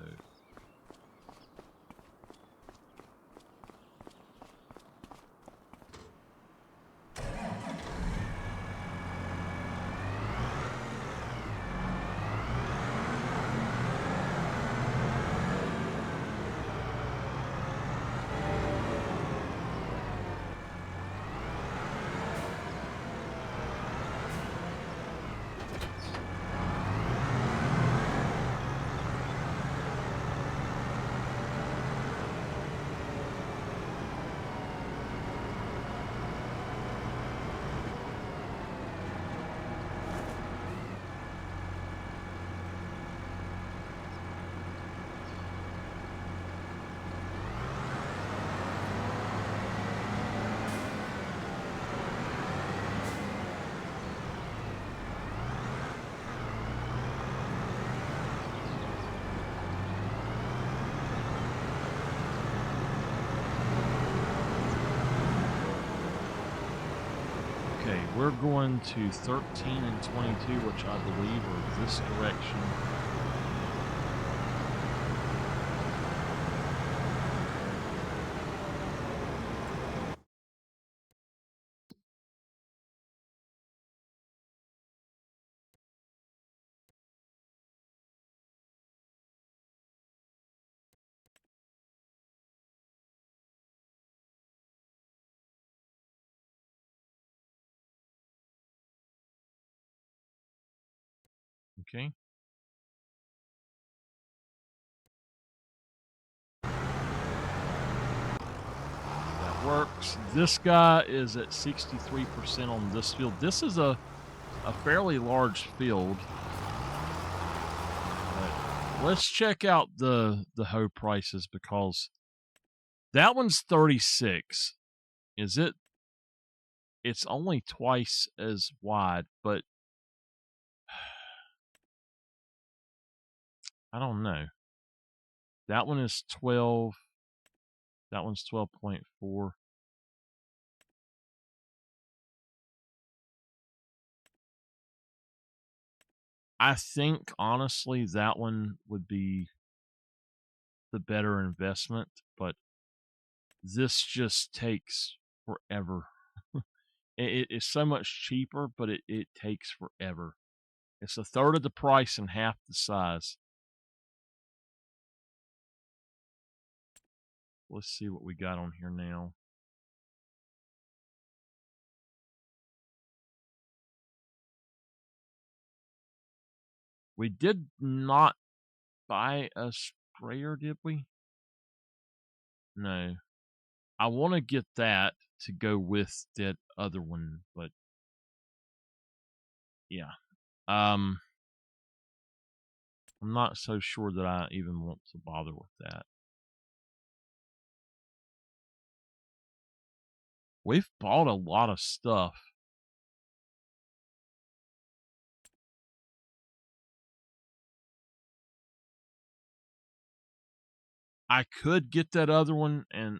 We're going to 13 and 22, which I believe are this direction. Okay. That works. This guy is at 63% on this field. This is a fairly large field. But let's check out the hoe prices, because that one's 36. Is it? It's only twice as wide, but I don't know. That one is 12. That one's 12.4. I think, honestly, that one would be the better investment, but this just takes forever. It is so much cheaper, but it takes forever. It's a third of the price and half the size. Let's see what we got on here now. We did not buy a sprayer, did we? No. I want to get that to go with that other one, but yeah. I'm not so sure that I even want to bother with that. We've bought a lot of stuff. I could get that other one, and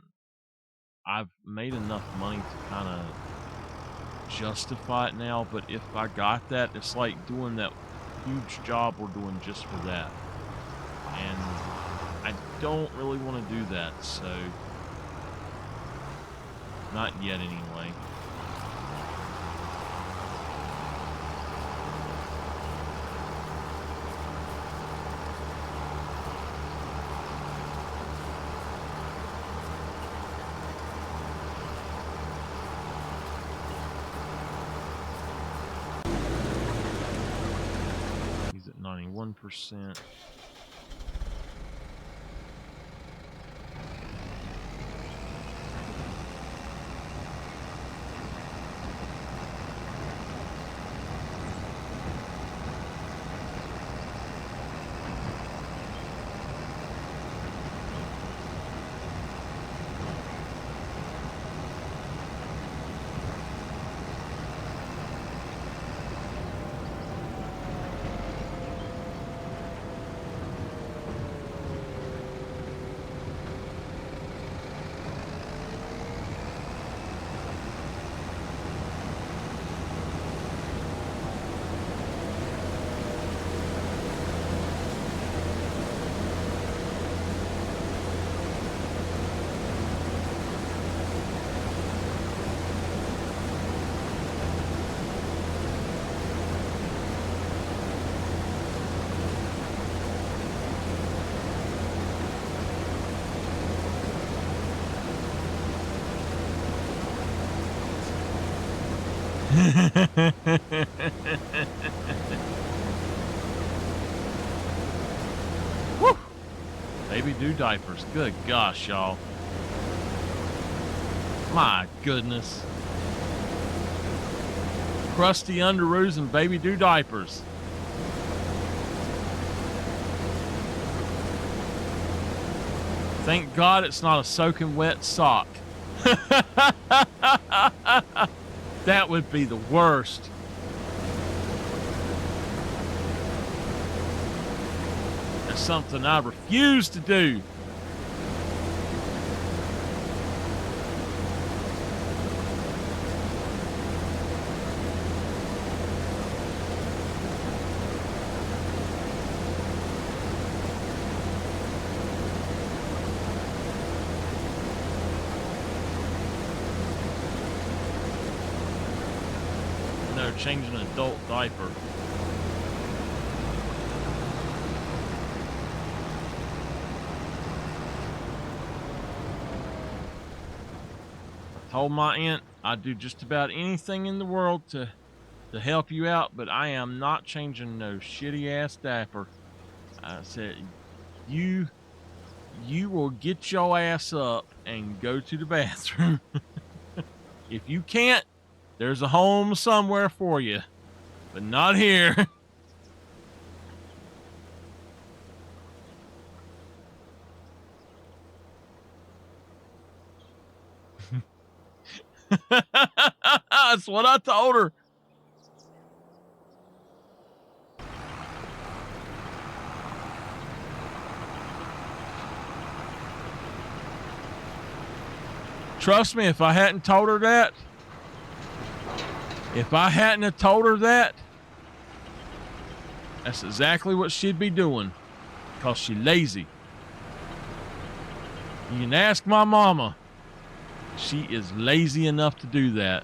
I've made enough money to kind of justify it now, but if I got that, it's like doing that huge job we're doing just for that. And I don't really want to do that, so not yet anyway. He's at 91%. Woo! Baby do diapers. Good gosh, y'all. My goodness. Crusty underoos and baby do diapers. Thank God it's not a soaking wet sock. That would be the worst. That's something I refuse to do. change an adult diaper. I told my aunt I'd do just about anything in the world to help you out, but I am not changing no shitty ass diaper. I said, you will get your ass up and go to the bathroom. If you can't, there's a home somewhere for you, but not here. That's what I told her. Trust me, if I hadn't told her that, that's exactly what she'd be doing, because she's lazy. You can ask my mama. She is lazy enough to do that.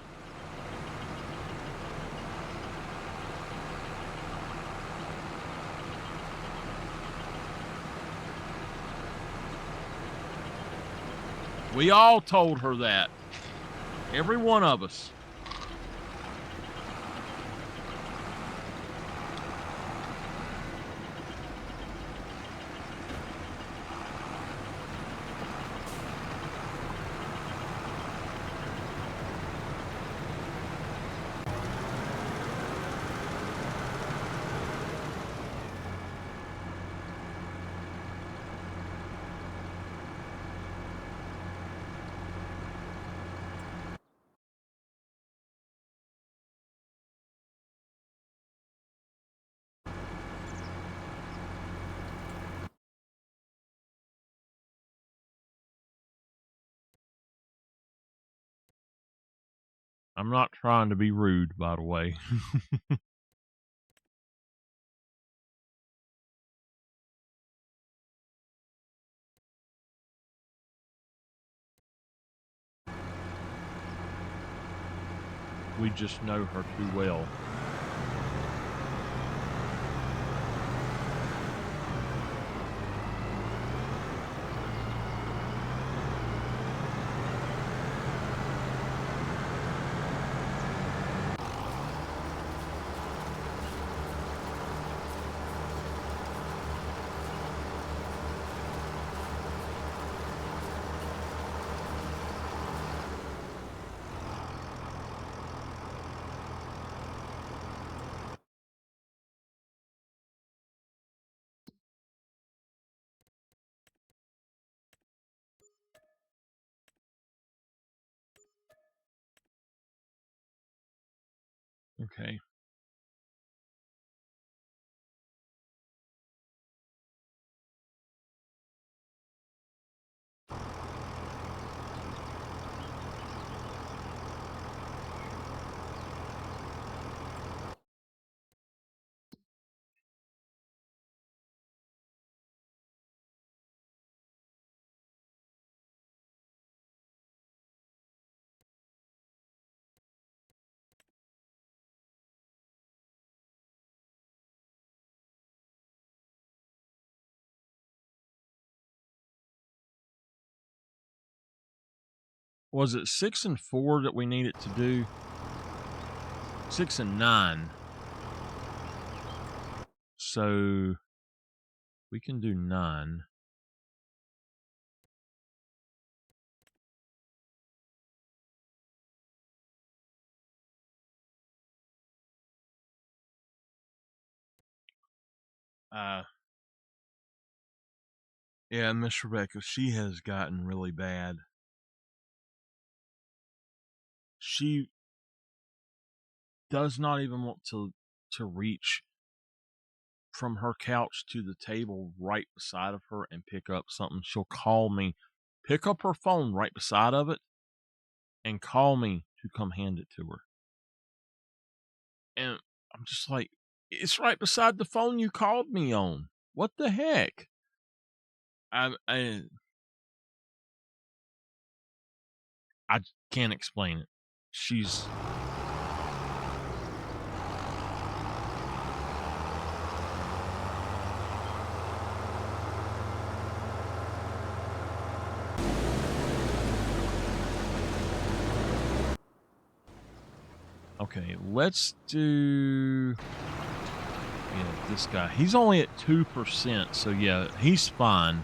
We all told her that. Every one of us. I'm not trying to be rude, by the way. We just know her too well. Okay. Was it 6 and 4 that we needed to do? 6 and 9. So we can do 9. Yeah, Miss Rebecca, she has gotten really bad. She does not even want to reach from her couch to the table right beside of her and pick up something. She'll call me, pick up her phone right beside of it, and call me to come hand it to her. And I'm just like, it's right beside the phone you called me on. What the heck? I can't explain it. She's Okay, let's do this guy. He's only at 2%, so yeah, he's fine.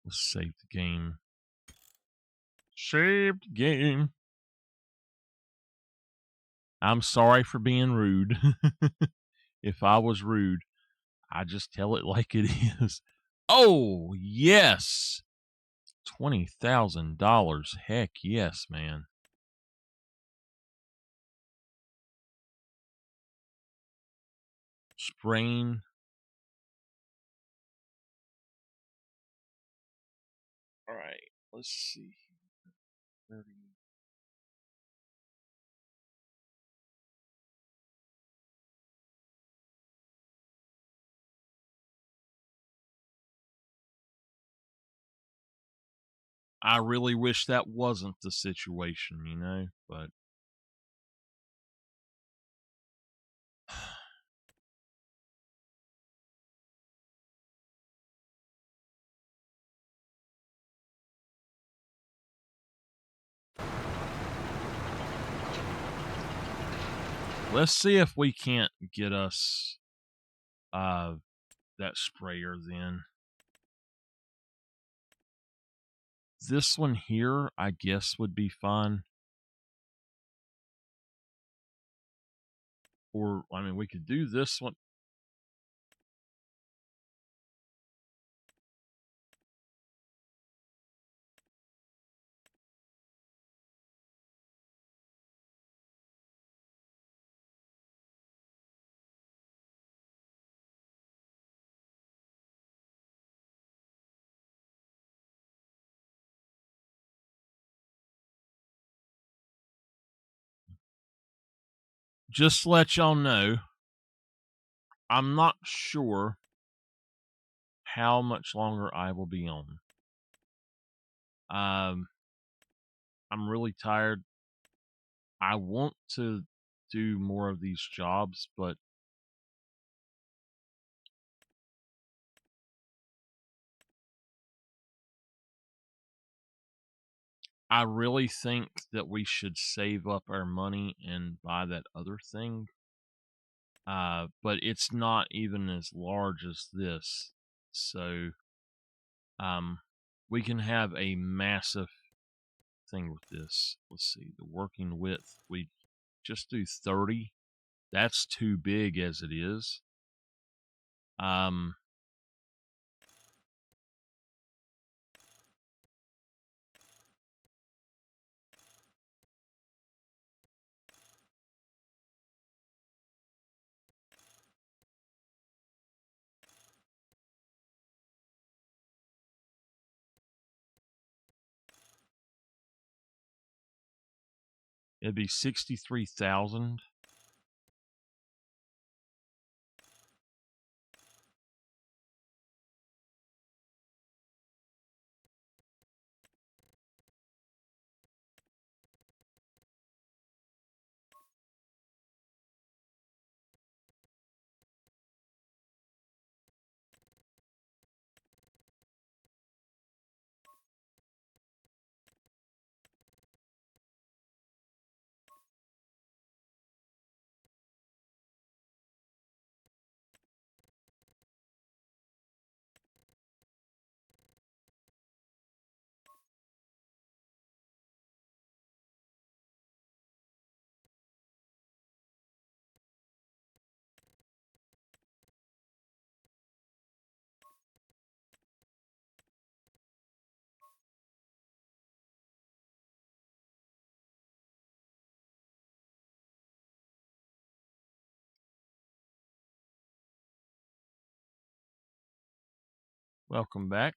Let's save the game. Save the game. I'm sorry for being rude. If I was rude, I just tell it like it is. Oh, yes. $20,000. Heck yes, man. Sprain. All right, let's see. 30. I really wish that wasn't the situation, you know, but let's see if we can't get us that sprayer then. This one here, I guess, would be fun. Or, I mean, we could do this one. Just to let y'all know, I'm not sure how much longer I will be on. I'm really tired. I want to do more of these jobs, but I really think that we should save up our money and buy that other thing. But it's not even as large as this. So we can have a massive thing with this. Let's see, the working width, we just do 30. That's too big as it is. It'd be 63,000. Welcome back.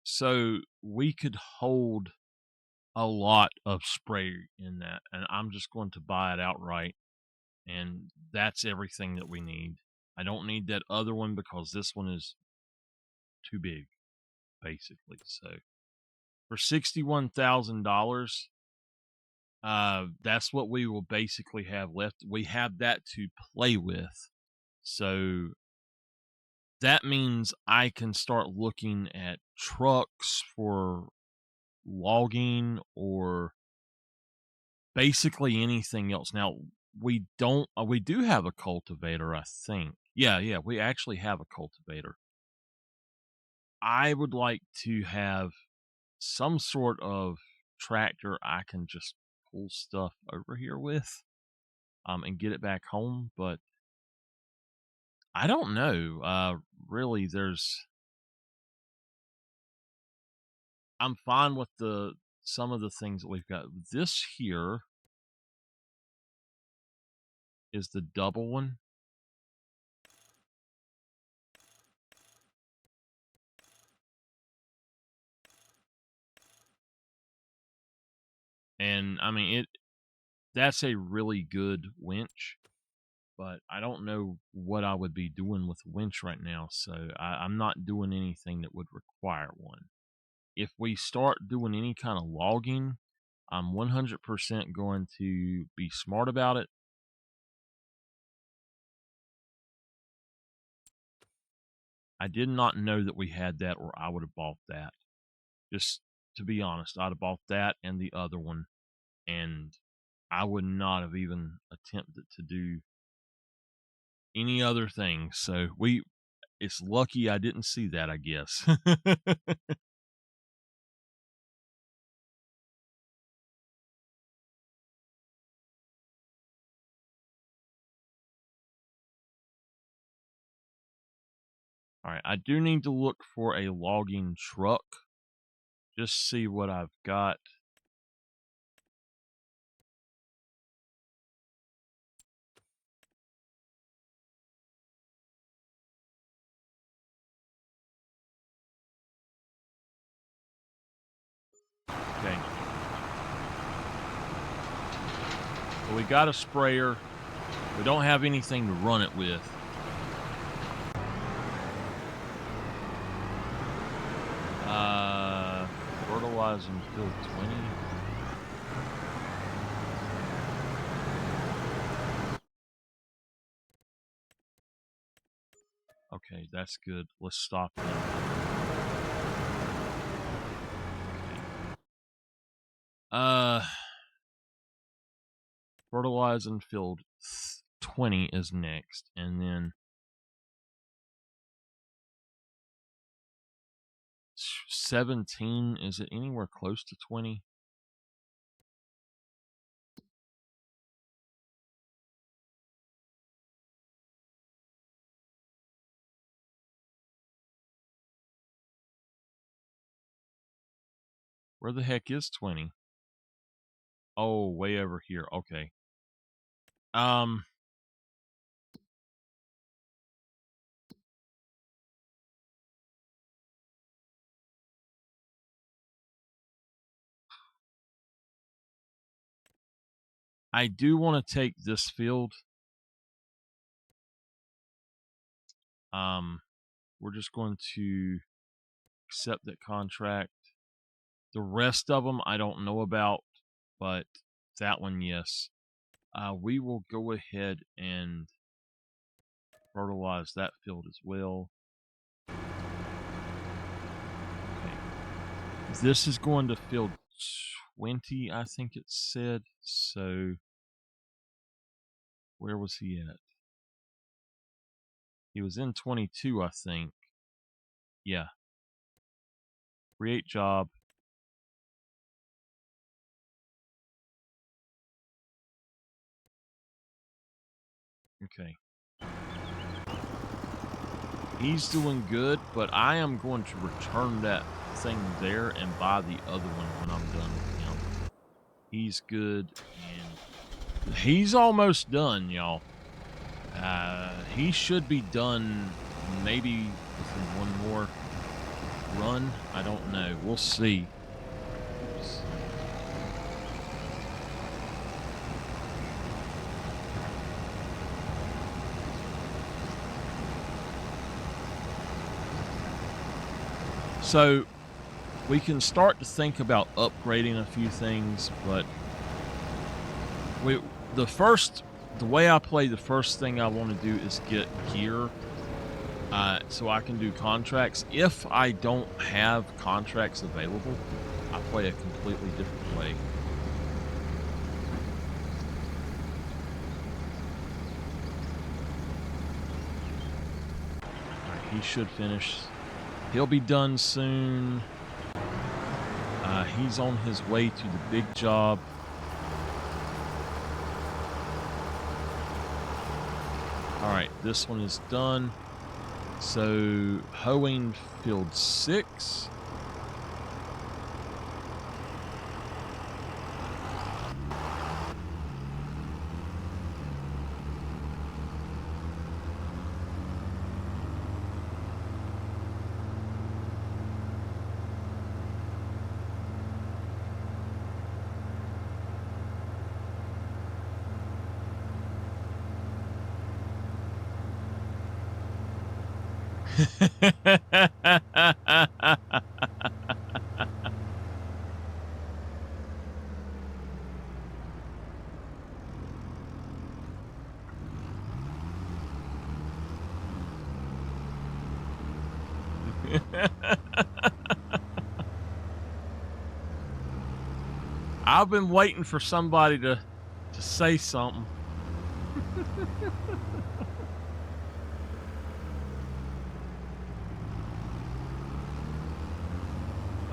So we could hold a lot of spray in that, and I'm just going to buy it outright, and that's everything that we need. I don't need that other one because this one is too big, basically. So for $61,000, That's what we will basically have left. We have that to play with. So that means I can start looking at trucks for logging or basically anything else. Now, we don't, we do have a cultivator, I think. Yeah, we actually have a cultivator. I would like to have some sort of tractor I can just pull stuff over here with, and get it back home. But I don't know. Really, I'm fine with some of the things that we've got. This here is the double one. And I mean that's a really good winch, but I don't know what I would be doing with a winch right now, so I'm not doing anything that would require one. If we start doing any kind of logging, I'm 100% going to be smart about it. I did not know that we had that, or I would have bought that. Just to be honest, I'd have bought that and the other one, and I would not have even attempted to do any other thing. So it's lucky I didn't see that, I guess. All right, I do need to look for a logging truck. Just see what I've got. Okay. So we got a sprayer. We don't have anything to run it with. Fertilizing field 20. Okay, that's good. Let's stop that. Fertilizing field 20 is next, and then 17, is it anywhere close to 20? Where the heck is 20? Oh, way over here. Okay. I do want to take this field. We're just going to accept that contract. The rest of them I don't know about, but that one, yes. We will go ahead and fertilize that field as well. Okay. This is going to field 20, I think it said. So where was he at? He was in 22, I think. Yeah. Create job. Okay. He's doing good, but I am going to return that thing there and buy the other one when I'm done with him. He's good, and he's almost done, y'all. He should be done maybe within one more run. I don't know. We'll see. Oops. So we can start to think about upgrading a few things, but The way I play, the first thing I want to do is get gear, so I can do contracts. If I don't have contracts available, I play a completely different way. All right, he should finish. He'll be done soon. He's on his way to the big job. All right, this one is done. So, hoeing field 6. I've been waiting for somebody to say something.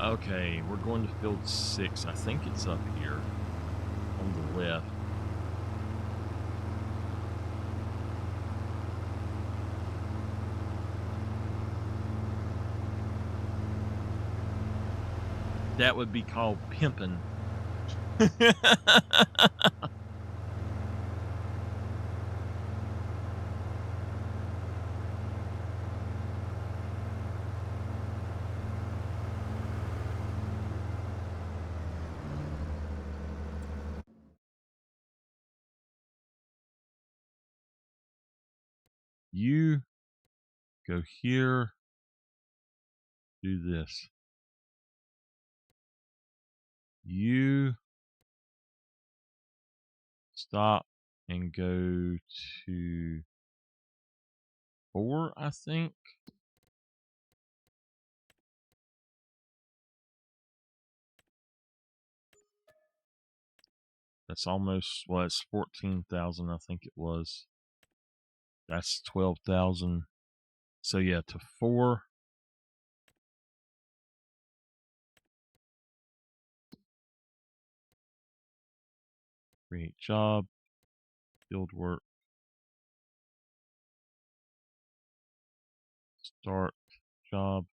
Okay, we're going to field 6. I think it's up here on the left. That would be called pimping. You go here, do this. You stop and go to 4, I think. That's almost, well, it's 14,000, I think it was. That's 12,000. So yeah, to 4. Create job, field work, start job.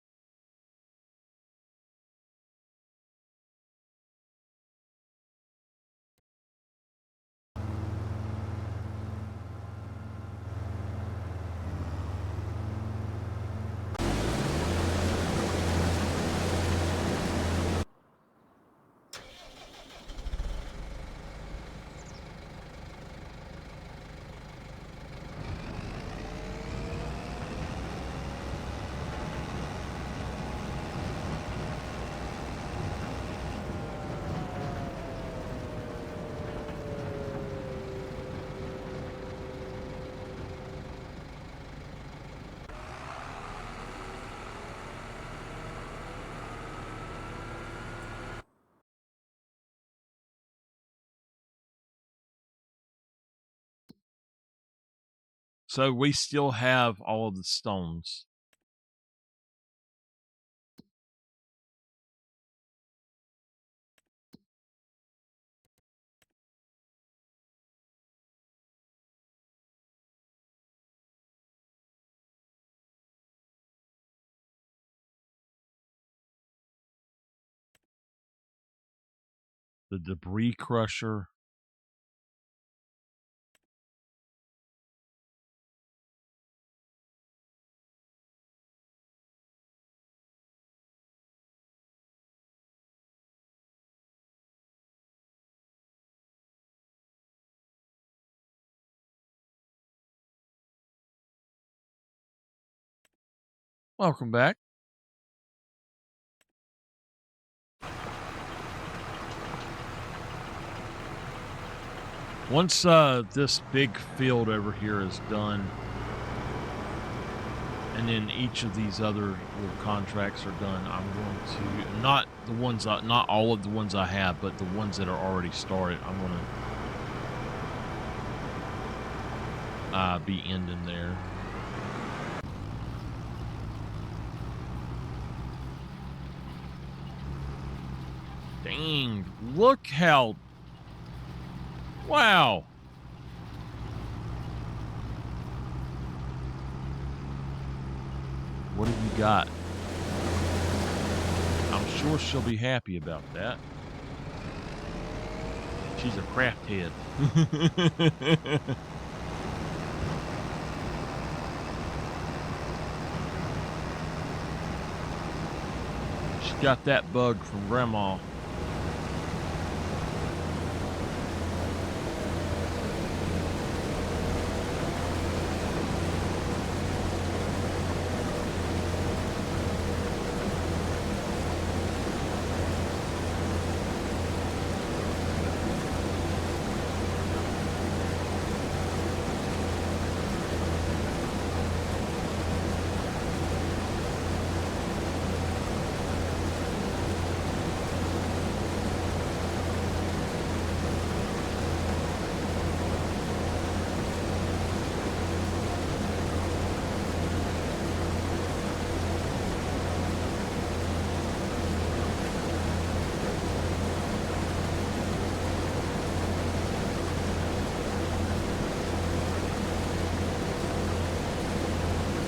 So we still have all of the stones. The debris crusher. Welcome back. Once this big field over here is done, and then each of these other little contracts are done, I'm going to not the ones not all of the ones I have, but the ones that are already started. I'm going to be ending there. Dang! Look how! Wow! What have you got? I'm sure she'll be happy about that. She's a craft head. She got that bug from Grandma.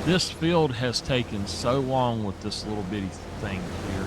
This field has taken so long with this little bitty thing here.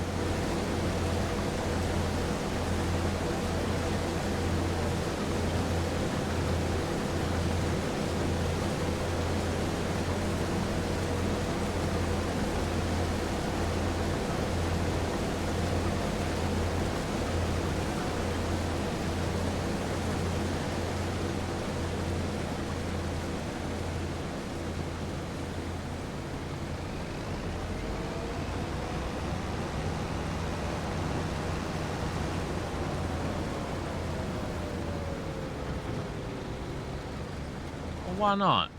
Well, why not?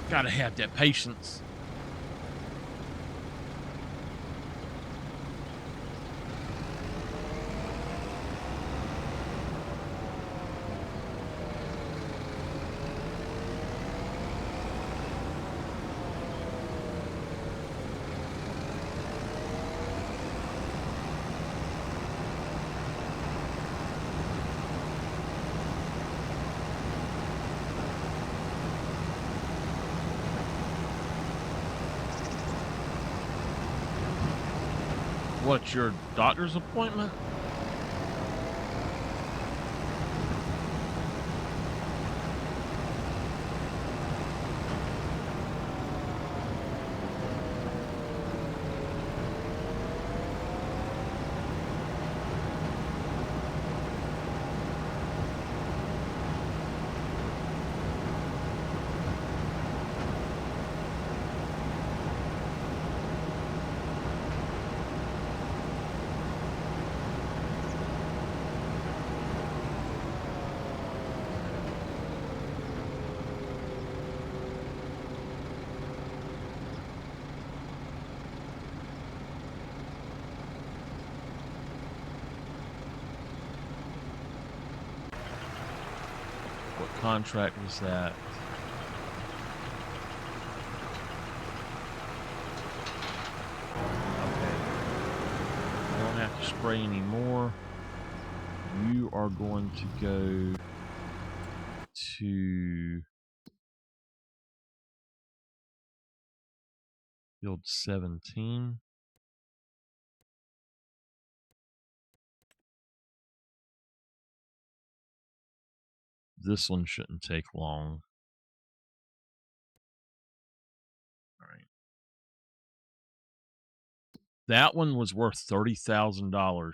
Gotta have that patience. What's your doctor's appointment? What contract was that? Okay. I don't have to spray anymore. You are going to go to field 17. This one shouldn't take long. All right. That one was worth $30,000.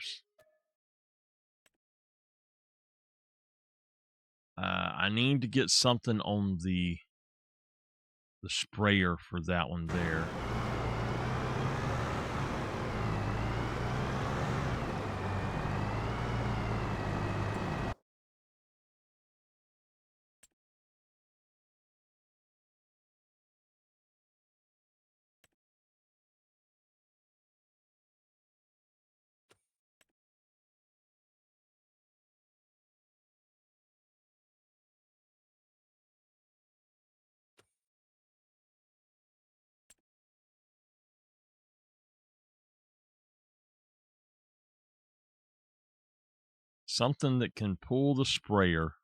I need to get something on the sprayer for that one there. Something that can pull the sprayer.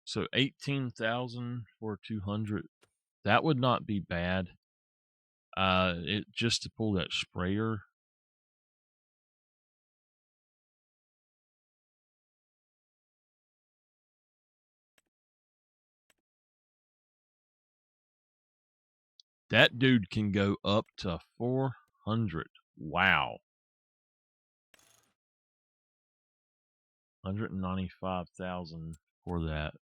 So 18,000 for 200. That would not be bad. It just to pull that sprayer. That dude can go up to 400. Wow. 195,000 for that.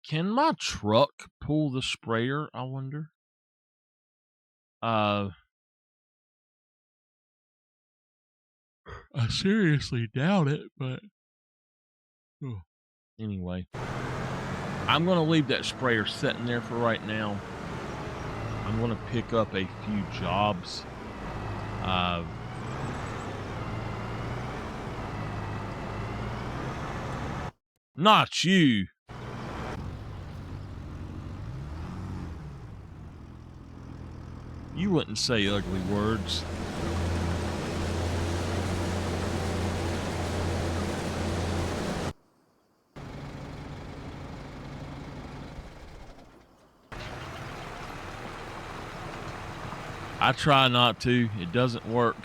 Can my truck pull the sprayer, I wonder? I seriously doubt it, but anyway. I'm going to leave that sprayer sitting there for right now. I'm going to pick up a few jobs. Not you. You wouldn't say ugly words. I try not to. It doesn't work.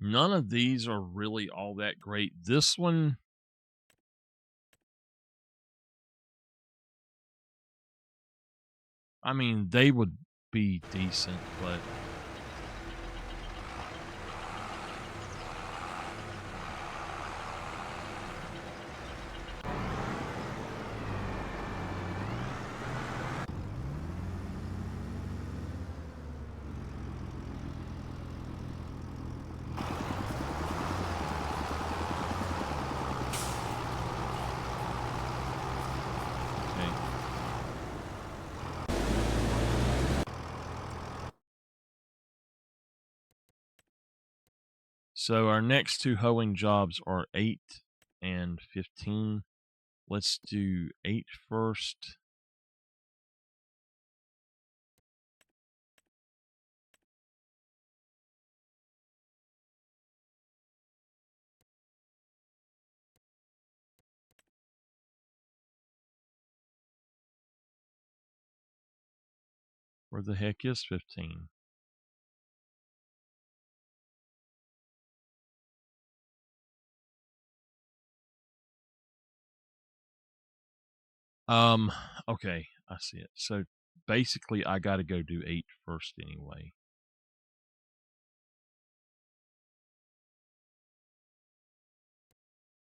None of these are really all that great. This one, I mean, they would be decent, but okay. So our next two hoeing jobs are 8 and 15. Let's do 8 first. Where the heck is 15? Okay, I see it. So basically I gotta go do 8 first anyway.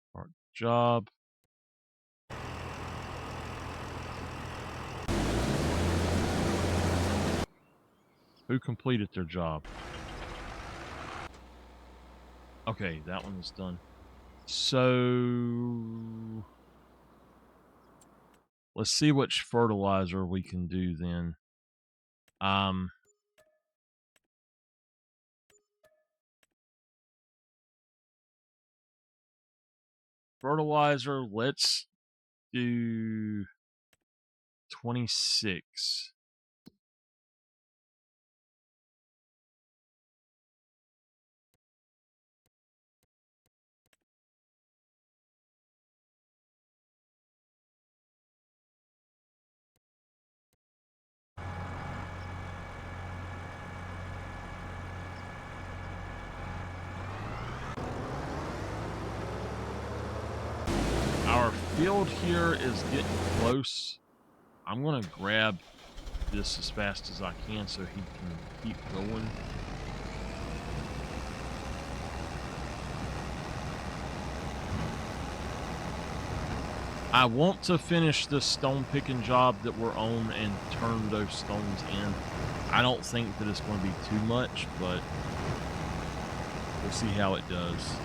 Start job. Who completed their job? Okay, that one is done. So let's see which fertilizer we can do then. Fertilizer, let's do 26. Our field here is getting close. I'm gonna grab this as fast as I can so he can keep going. I want to finish this stone picking job that we're on and turn those stones in. I don't think that it's going to be too much, but we'll see how it does.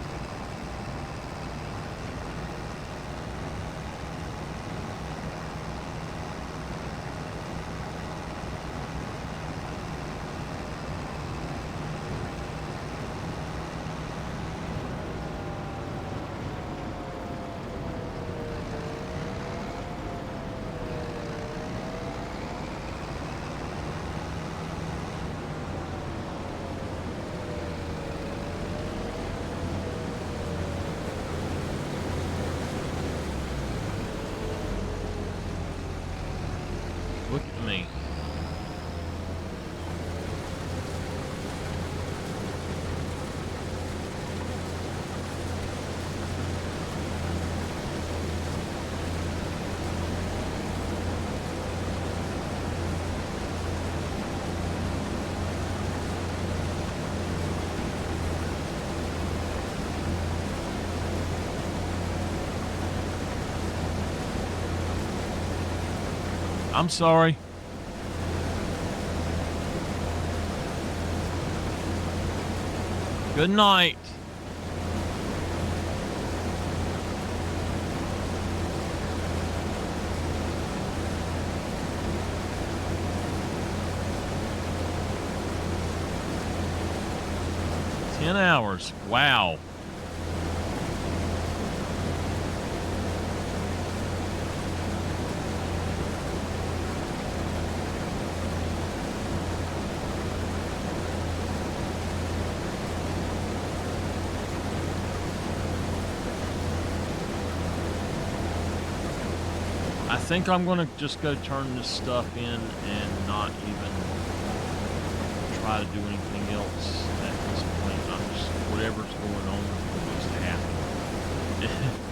Look at me. I'm sorry. Good night. Ten hours. Wow. I think I'm going to just go turn this stuff in and not even try to do anything else at this point. I'm just, whatever's going on will just happen.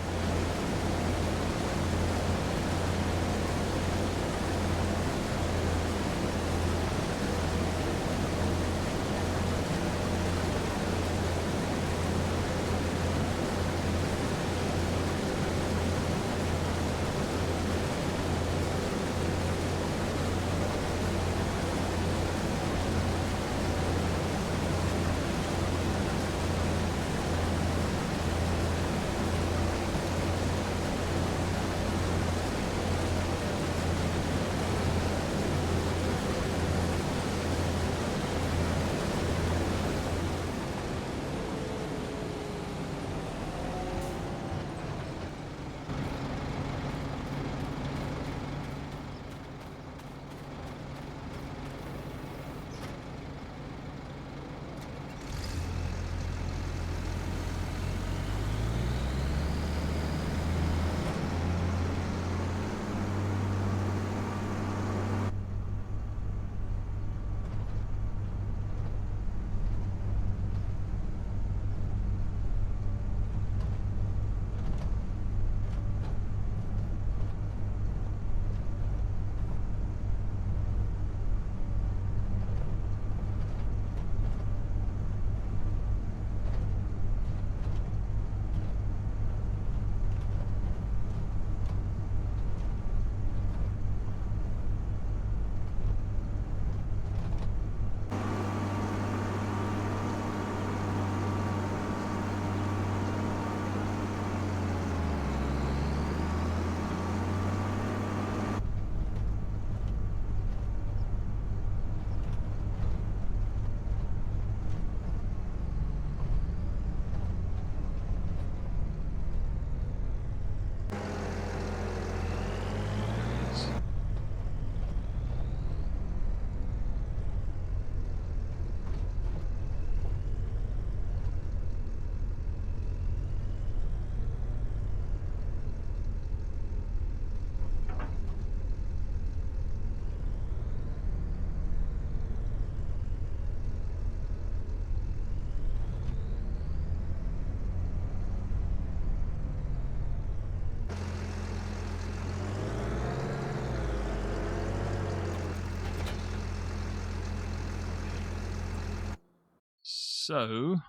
So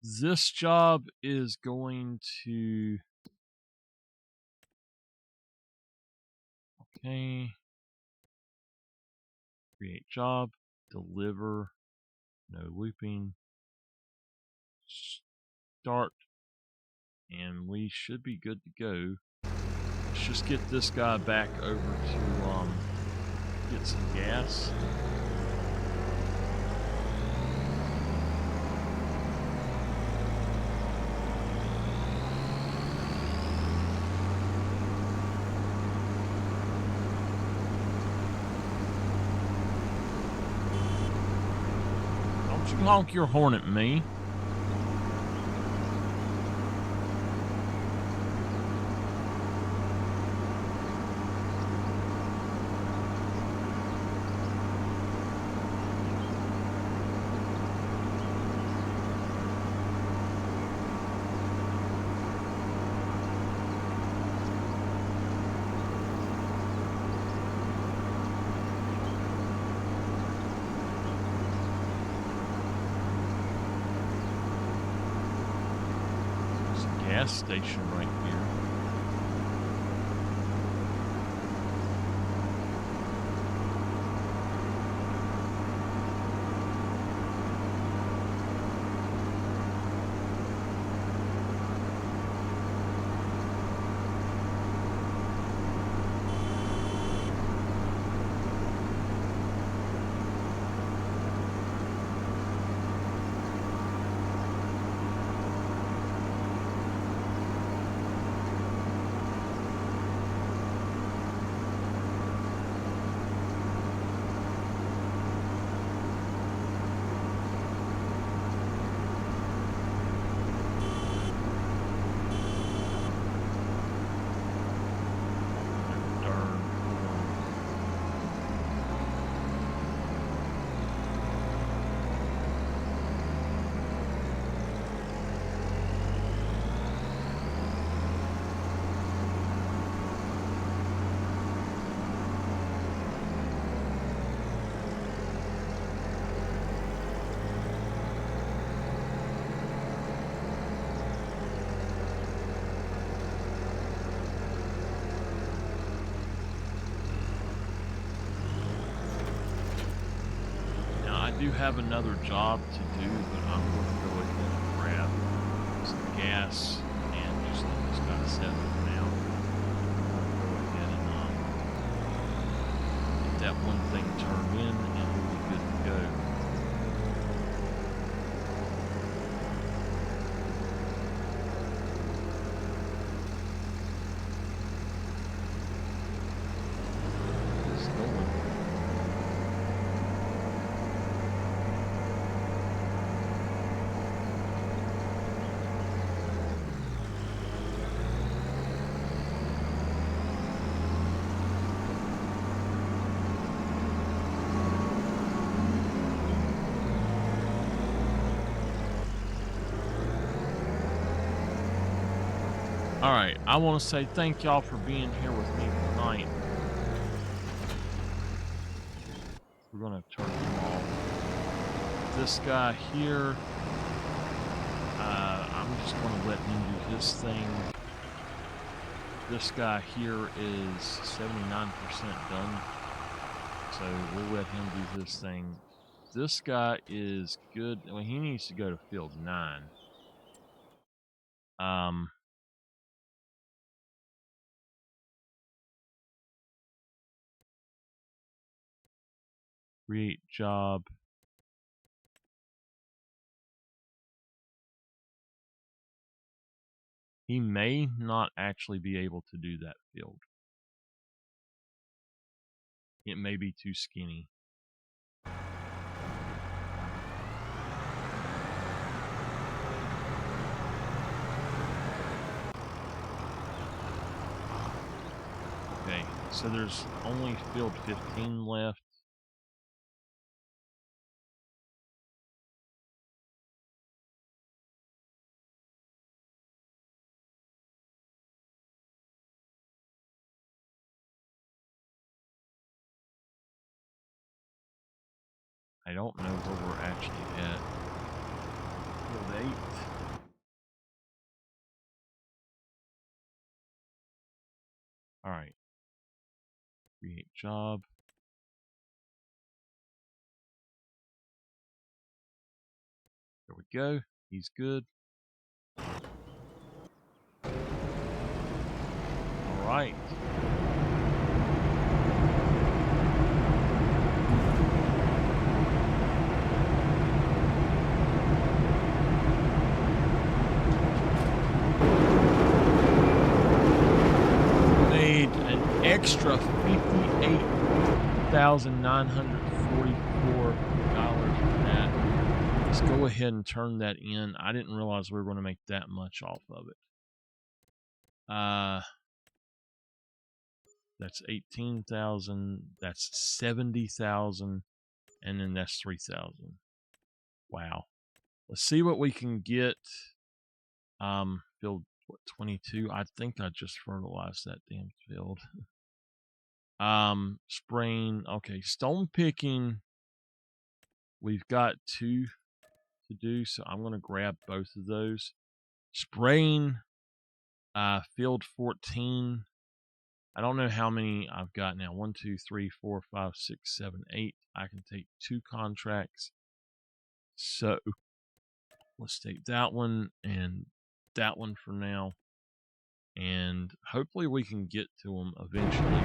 this job is going to, okay, create job, deliver, no looping, start, and we should be good to go. Let's just get this guy back over to get some gas. Don't you honk your horn at me. Gas station right here. I do have another job to do, but I'm going to go ahead and grab some gas and just let this guy set for now. I'm going to go ahead and get that one thing turned in, and we'll be good to go. It's going. Alright, I want to say thank y'all for being here with me tonight. We're going to turn him off. This guy here, I'm just going to let him do his thing. This guy here is 79% done, so we'll let him do his thing. This guy is good. Well, he needs to go to field 9. Create job. He may not actually be able to do that field. It may be too skinny. Okay, so there's only field 15 left. I don't know where we're actually at. Field 8. All right. Create job. There we go. He's good. All right. Made an extra $58,944 for that. Let's go ahead and turn that in. I didn't realize we were going to make that much off of it. That's 18,000. That's 70,000, and then that's 3,000. Wow. Let's see what we can get. Field 22. I think I just fertilized that damn field. Spraying. Okay, stone picking. We've got 2 to do, so I'm gonna grab both of those. Spraying. Field 14. I don't know how many I've got now. 1, 2, 3, 4, 5, 6, 7, 8. I can take 2 contracts. So let's take that one and that one for now. And hopefully we can get to them eventually.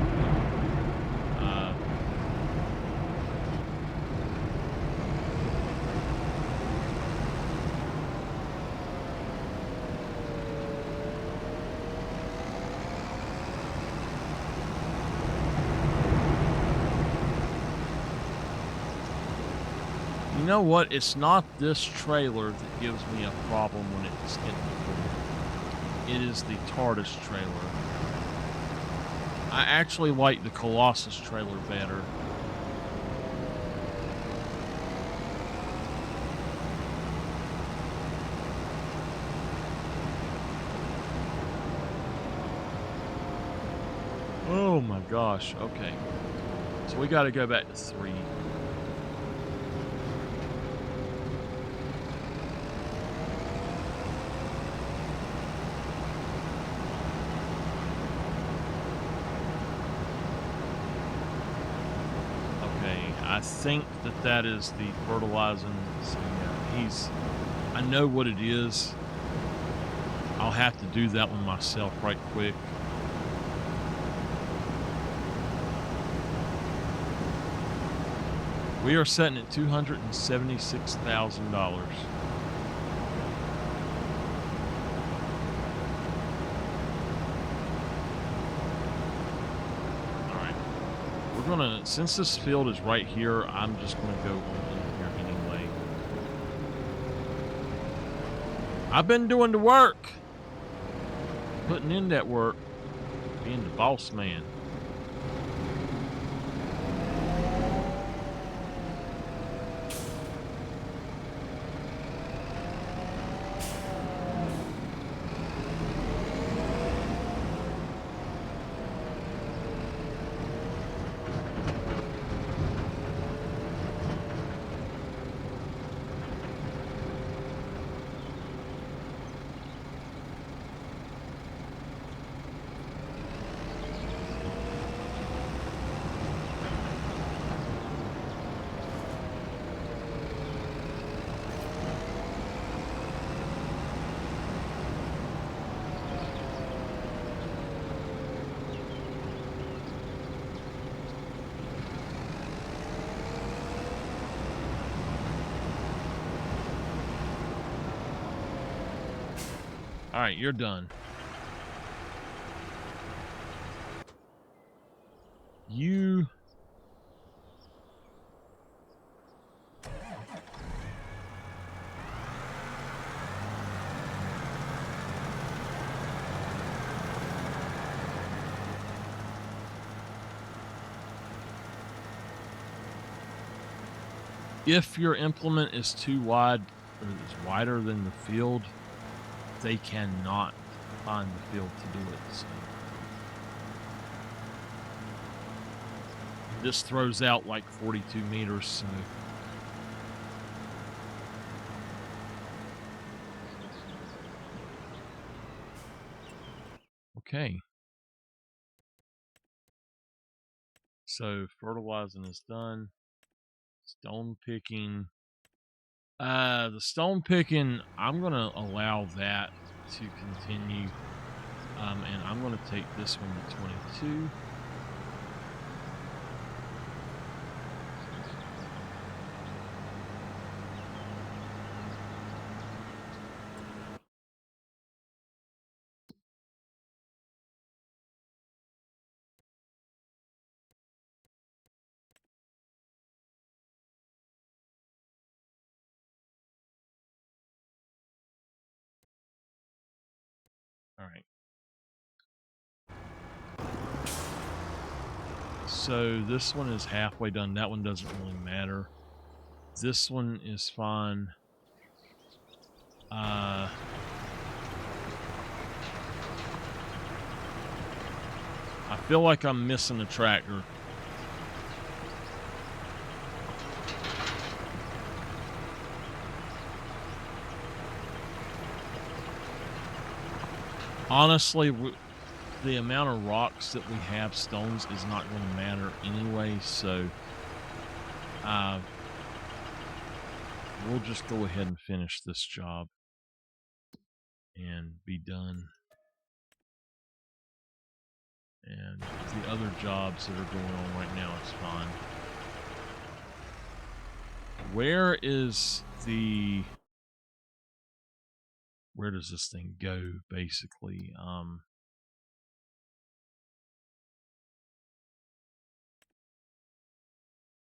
You know what? It's not this trailer that gives me a problem when it's getting full. It is the TARDIS trailer. I actually like the Colossus trailer better. Oh my gosh. Okay. So we got to go back to 3. I think that is the fertilizing. So yeah, I know what it is. I'll have to do that one myself right quick. We are setting at $276,000. Since this field is right here, I'm just gonna go on in here anyway. I've been doing the work, putting in that work, being the boss man. All right, you're done. You... If your implement is too wide or is wider than the field, they cannot find the field to do it. So this throws out like 42 meters. So Okay. So fertilizing is done. Stone picking. The stone picking, I'm gonna allow that to continue. And I'm gonna take this one to 22. All right. So this one is halfway done. That one doesn't really matter. This one is fine. I feel like I'm missing a tractor. Honestly, the amount of rocks that we have, stones, is not going to matter anyway, so we'll just go ahead and finish this job and be done. And the other jobs that are going on right now, it's fine. Where does this thing go, basically?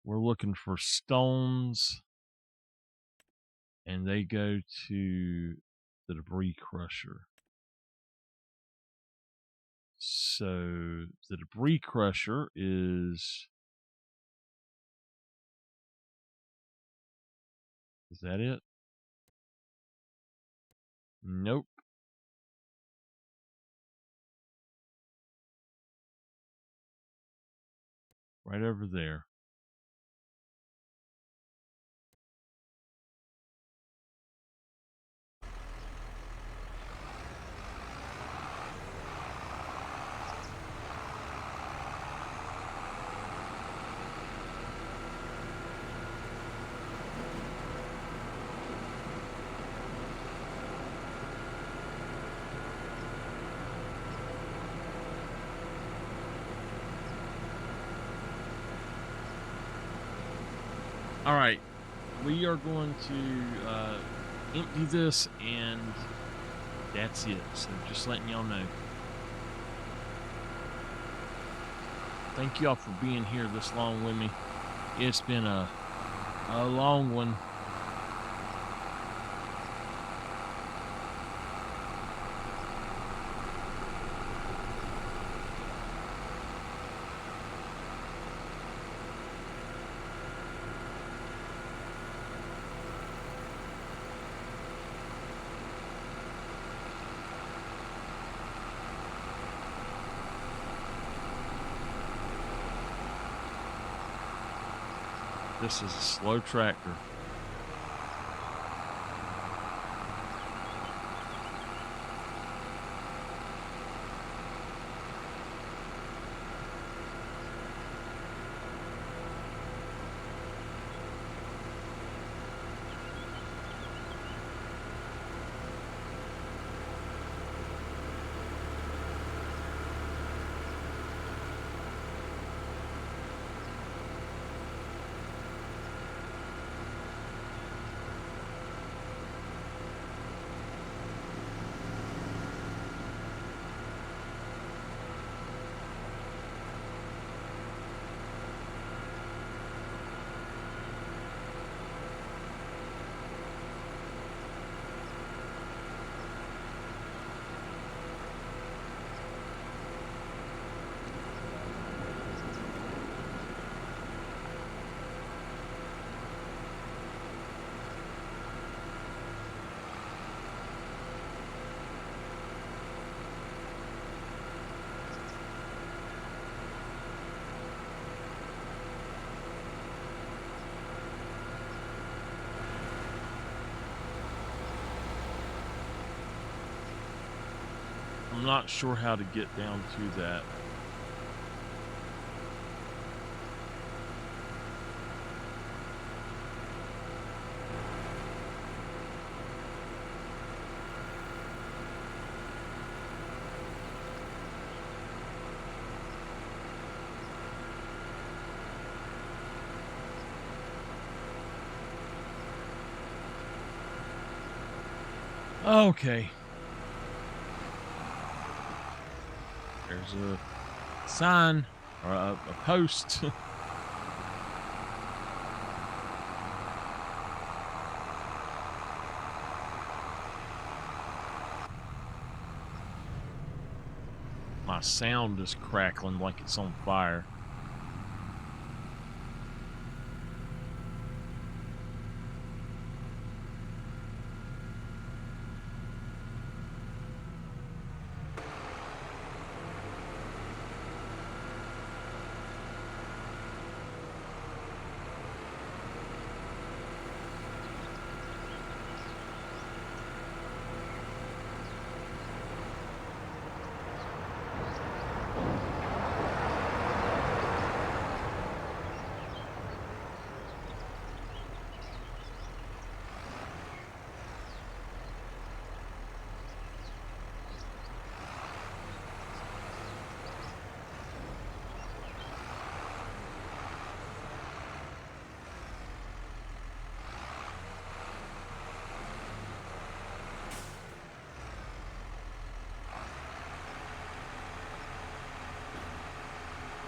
We're looking for stones, and they go to the debris crusher. So the debris crusher is that it? Nope. Right over there. All right, we are going to empty this, and that's it. So just letting y'all know. Thank y'all for being here this long with me. It's been a long one. This is a slow tractor. not sure how to get down to that. Okay. There's a sign or a post. My sound is crackling like it's on fire.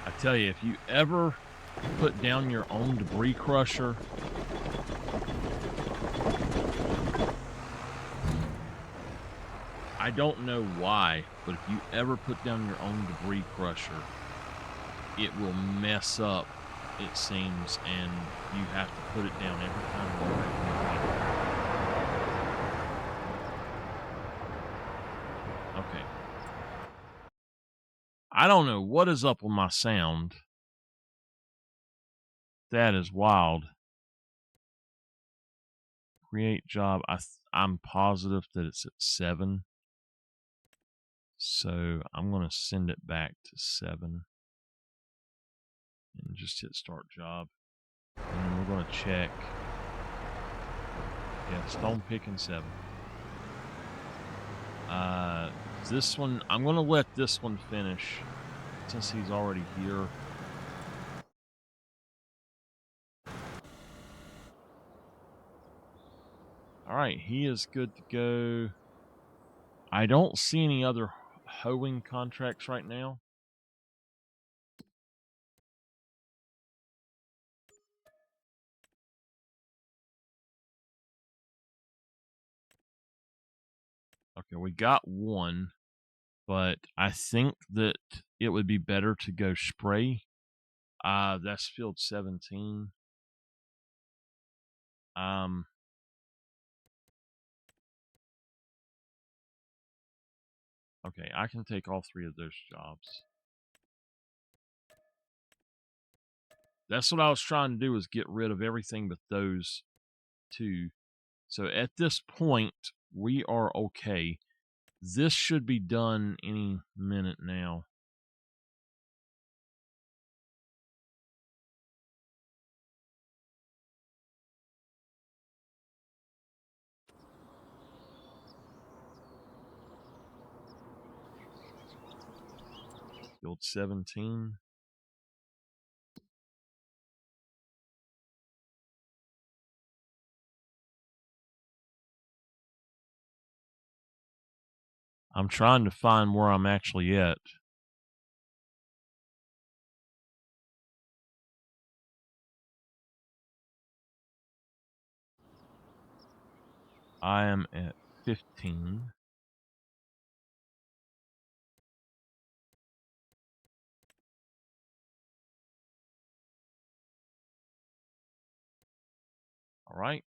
I tell you, if you ever put down your own debris crusher, I don't know why, but if you ever put down your own debris crusher, it will mess up, it seems, and you have to put it down every time you move it. Okay. I don't know what is up with my sound. That is wild. Create job. I'm positive that it's at 7. So I'm going to send it back to 7. And just hit start job. And then we're going to check. Yeah, stone picking 7. This one, I'm going to let this one finish since he's already here. All right, he is good to go. I don't see any other hoeing contracts right now. Okay, we got one, but I think that it would be better to go spray. That's field 17. Okay, I can take all 3 of those jobs. That's what I was trying to do, is get rid of everything but those 2. So at this point, we are okay. This should be done any minute now. Field 17. I'm trying to find where I'm actually at. I am at 15. All right.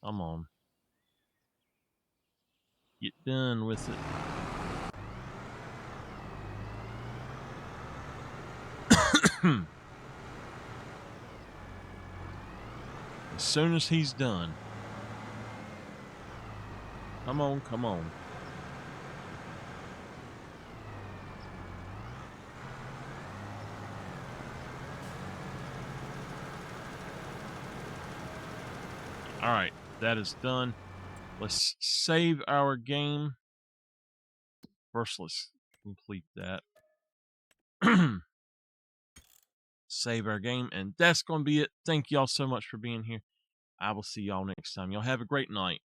Come on. Get done with it. As soon as he's done. Come on, come on. All right, that is done. Let's save our game. First, let's complete that. Save our game, and that's going to be it. Thank y'all so much for being here. I will see y'all next time. Y'all have a great night.